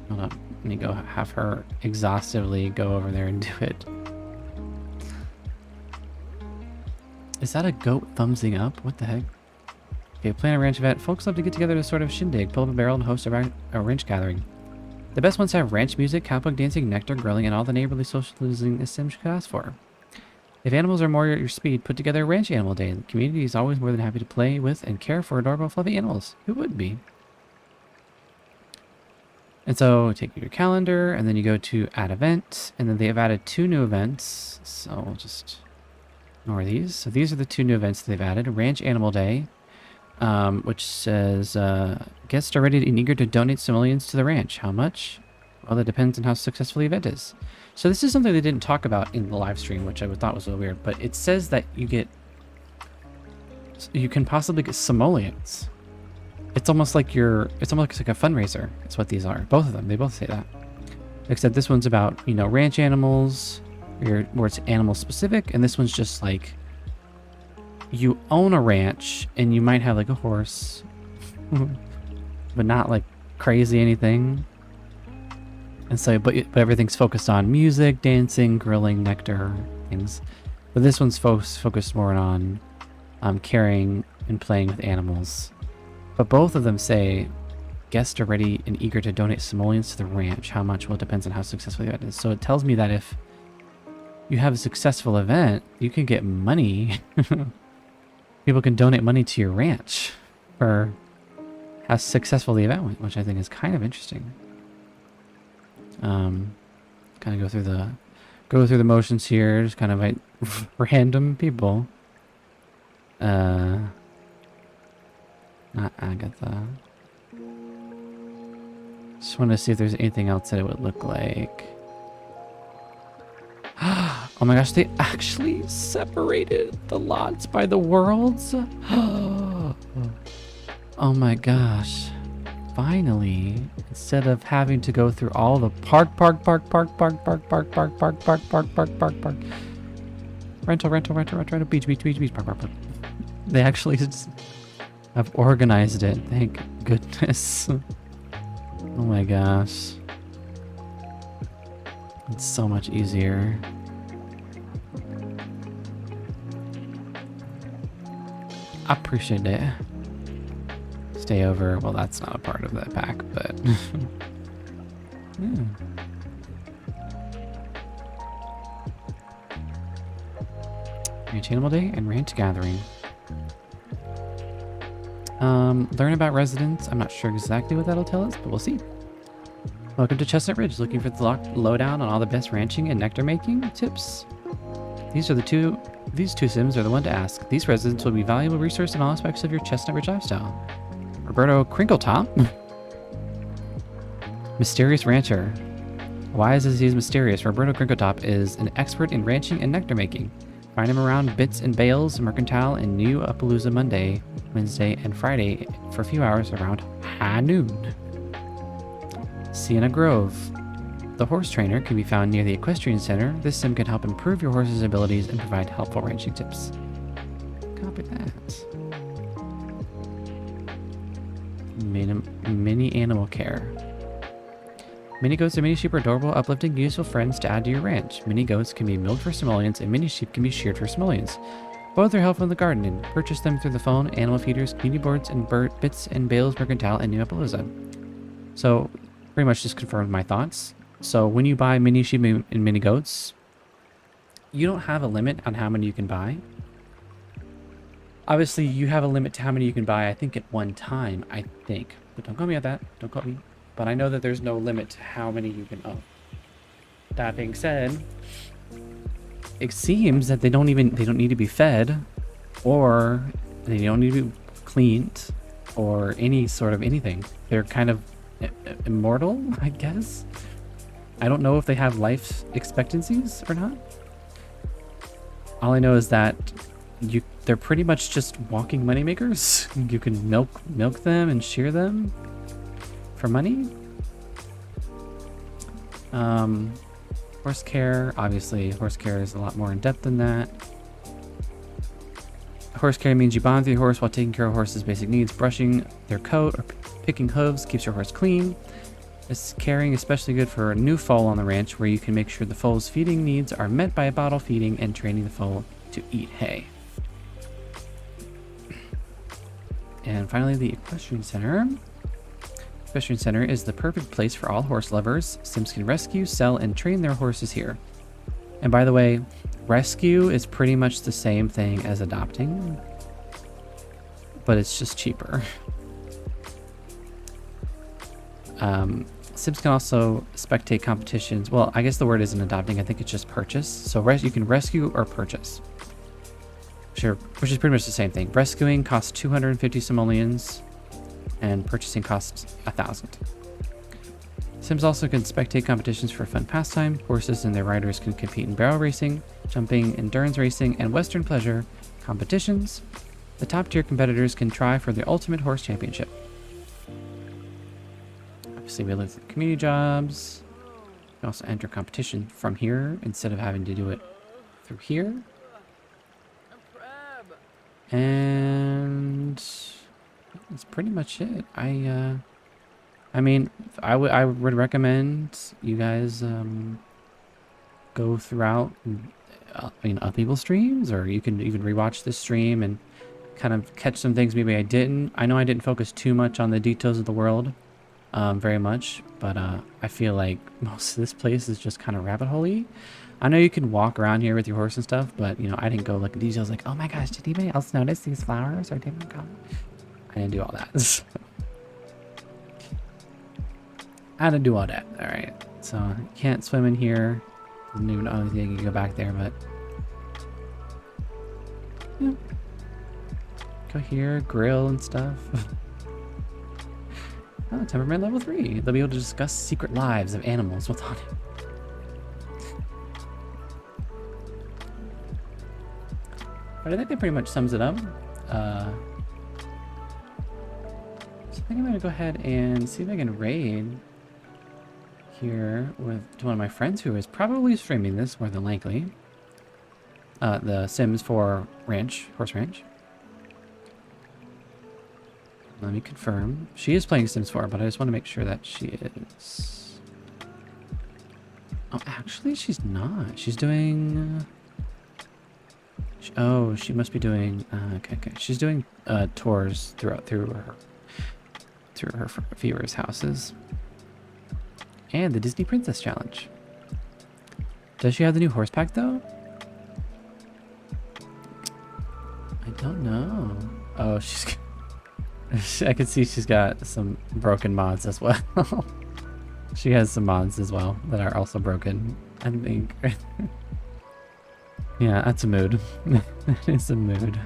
Hold up, let me go have her exhaustively go over there and do it. Is that a goat thumbsing up? What the heck? Okay, plan a ranch event. Folks love to get together to sort of shindig, pull up a barrel, and host a ranch gathering. The best ones have ranch music, cowpoke dancing, nectar grilling, and all the neighborly socializing a sim should ask for. If animals are more at your speed, put together a ranch animal day. The community is always more than happy to play with and care for adorable, fluffy animals. Who wouldn't be? And so take your calendar, and then you go to add event, and then they have added 2 new events. So we'll just ignore these. So these are the 2 new events they've added. Ranch Animal Day, which says, guests are ready and eager to donate simoleons to the ranch. How much? Well, that depends on how successful the event is. So this is something they didn't talk about in the live stream, which I thought was a little weird, but it says that you can possibly get simoleons. It's almost like like a fundraiser. It's what these are. Both of them. They both say that. Except this one's about, you know, ranch animals, where it's animal specific, and this one's just like you own a ranch and you might have like a horse, but not like crazy anything. And so, but everything's focused on music, dancing, grilling, nectar, things. But this one's focused more on caring and playing with animals. But both of them say guests are ready and eager to donate simoleons to the ranch. How much? Well, it depends on how successful the event is. So it tells me that if you have a successful event, you can get money. People can donate money to your ranch for how successful the event went, which I think is kind of interesting. Kind of go through the motions here, just kind of like random people. Not Agatha. Just want to see if there's anything else that it would look like. Oh my gosh, they actually separated the lots by the worlds. Oh my gosh. Finally, instead of having to go through all the park, rental, beach, park. They actually just have organized it. Thank goodness. Oh my gosh. It's so much easier. I appreciate it. Stay over. Well, that's not a part of that pack, but Yeah. Ranch Animal Day and Ranch Gathering. Learn about residents. I'm not sure exactly what that'll tell us, but we'll see. Welcome to Chestnut Ridge. Looking for the lowdown on all the best ranching and nectar making tips? These two Sims are the one to ask. These residents will be a valuable resource in all aspects of your Chestnut Ridge lifestyle. Roberto Crinkletop. Mysterious Rancher. Why is he mysterious? Roberto Crinkletop is an expert in ranching and nectar making. Find him around Bits and Bales Mercantile in New Appaloosa Monday, Wednesday, and Friday for a few hours around high noon. Sienna Grove. The horse trainer can be found near the Equestrian Center. This sim can help improve your horse's abilities and provide helpful ranching tips. Copy that. Mini animal care. Mini goats and mini sheep are adorable, uplifting, useful friends to add to your ranch. Mini goats can be milked for simoleons, and mini sheep can be sheared for simoleons. Both are helpful in the gardening. Purchase them through the phone, animal feeders, community boards, and Bits and Bales Mercantile in New Appaloosa. So, pretty much just confirmed my thoughts. So, when you buy mini sheep and mini goats, you don't have a limit on how many you can buy. Obviously, you have a limit to how many you can buy, I think, at one time, I think. But don't quote me on that. Don't quote me. But I know that there's no limit to how many you can own. That being said, it seems that they don't need to be fed, or they don't need to be cleaned, or any sort of anything. They're kind of immortal, I guess. I don't know if they have life expectancies or not. All I know is that they're pretty much just walking moneymakers. You can milk them and shear them for money. Horse care, obviously horse care is a lot more in depth than that. Horse care means you bond with your horse while taking care of horse's basic needs. Brushing their coat or picking hooves keeps your horse clean. This caring is especially good for a new foal on the ranch, where you can make sure the foal's feeding needs are met by bottle feeding and training the foal to eat hay. And finally, the Equestrian Center. Equestrian Center is the perfect place for all horse lovers. Sims can rescue, sell, and train their horses here. And by the way, rescue is pretty much the same thing as adopting, but it's just cheaper. Sims can also spectate competitions. Well, I guess the word isn't adopting. I think it's just purchase. So you can rescue or purchase. Sure, which is pretty much the same thing. Rescuing costs 250 simoleons, and purchasing costs 1,000. Sims also can spectate competitions for fun pastime. Horses and their riders can compete in barrel racing, jumping, endurance racing, and western pleasure competitions. The top tier competitors can try for the ultimate horse championship. Obviously, we look at community jobs. You can also enter competition from here instead of having to do it through here. And that's pretty much it. I mean, I would recommend you guys go throughout, other people's streams, or you can even rewatch this stream and kind of catch some things maybe I didn't. I know I didn't focus too much on the details of the world, very much, but I feel like most of this place is just kind of rabbit hole-y. I know you can walk around here with your horse and stuff, but I didn't go look at details like, oh my gosh, did anybody else notice these flowers or didn't come? I didn't do all that. I didn't do all that. All right, so you can't swim in here. I don't even know if you can go back there, but yeah. Go here, grill and stuff. Oh, temperament level 3. They'll be able to discuss secret lives of animals with on it. But I think that pretty much sums it up. So I think I'm gonna go ahead and see if I can raid here with one of my friends who is probably streaming this more than likely. The Sims 4 Ranch, Horse Ranch. Let me confirm. She is playing Sims 4, but I just want to make sure that she is. Oh, actually, she's not. She's doing. Oh, she must be doing. Okay. She's doing tours through her viewers' houses. And the Disney Princess Challenge. Does she have the new horse pack though? I don't know. Oh, she's. I can see she's got some broken mods as well. She has some mods as well that are also broken, I think. Yeah, that's a mood. It's a mood.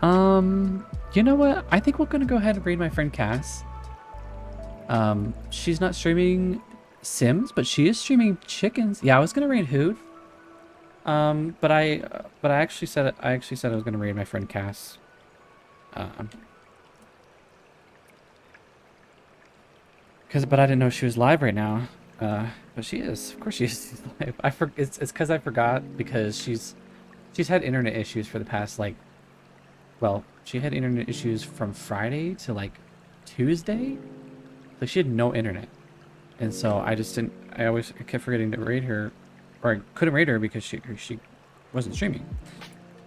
You know what? I think we're gonna go ahead and raid my friend Cass. She's not streaming Sims, but she is streaming chickens. Yeah, I was gonna raid Hood. But I actually said I was gonna raid my friend Cass. But I didn't know she was live right now. But she is. Of course she is live. It's because I forgot, because she's had internet issues for the past, like, well, she had internet issues from Friday to like Tuesday. Like, she had no internet. And so I kept forgetting to raid her, or I couldn't raid her because she wasn't streaming.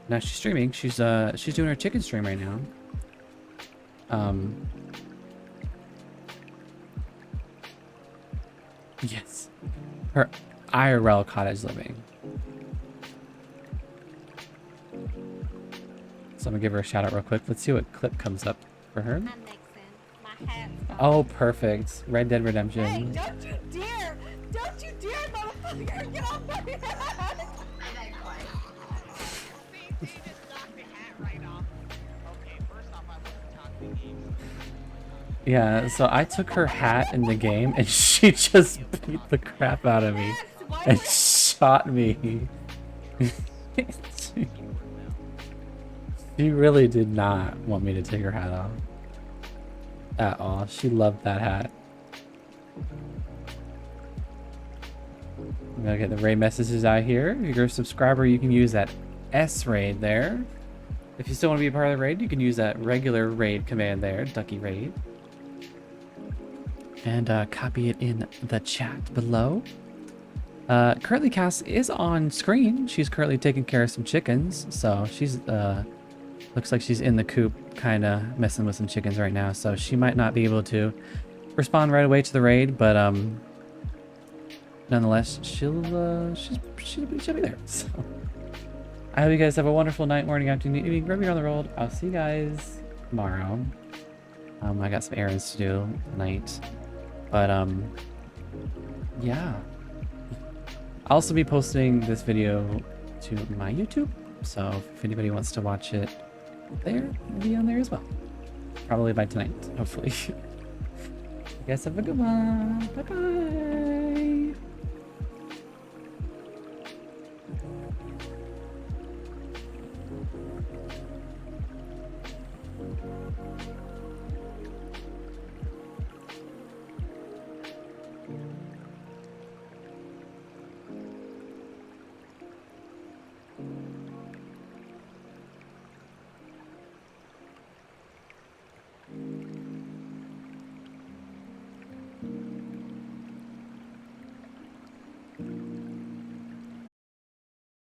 Now she's streaming. She's doing her chicken stream right now. Yes. Her IRL cottage living. So I'm gonna give her a shout out real quick. Let's see what clip comes up for her. That makes sense. My hat's off. Oh, perfect. Red Dead Redemption. Hey, don't you dare! Don't you dare, motherfucker! Get off my head! Yeah, so I took her hat in the game and she just beat the crap out of me and shot me. She really did not want me to take her hat off at all. She loved that hat. I'm gonna get the raid messages out here. If you're a subscriber, you can use that S raid there. If you still want to be a part of the raid, you can use that regular raid command there, Ducky Raid. And copy it in the chat below. Currently Cass is on screen. She's currently taking care of some chickens. So she's, looks like she's in the coop kind of messing with some chickens right now. So she might not be able to respond right away to the raid, but nonetheless, she'll be there. So I hope you guys have a wonderful night, morning, afternoon, evening, wherever you're on the road. I'll see you guys tomorrow. I got some errands to do tonight. But, yeah. I'll also be posting this video to my YouTube. So if anybody wants to watch it there, it'll be on there as well. Probably by tonight, hopefully. You guys have a good one. Bye-bye.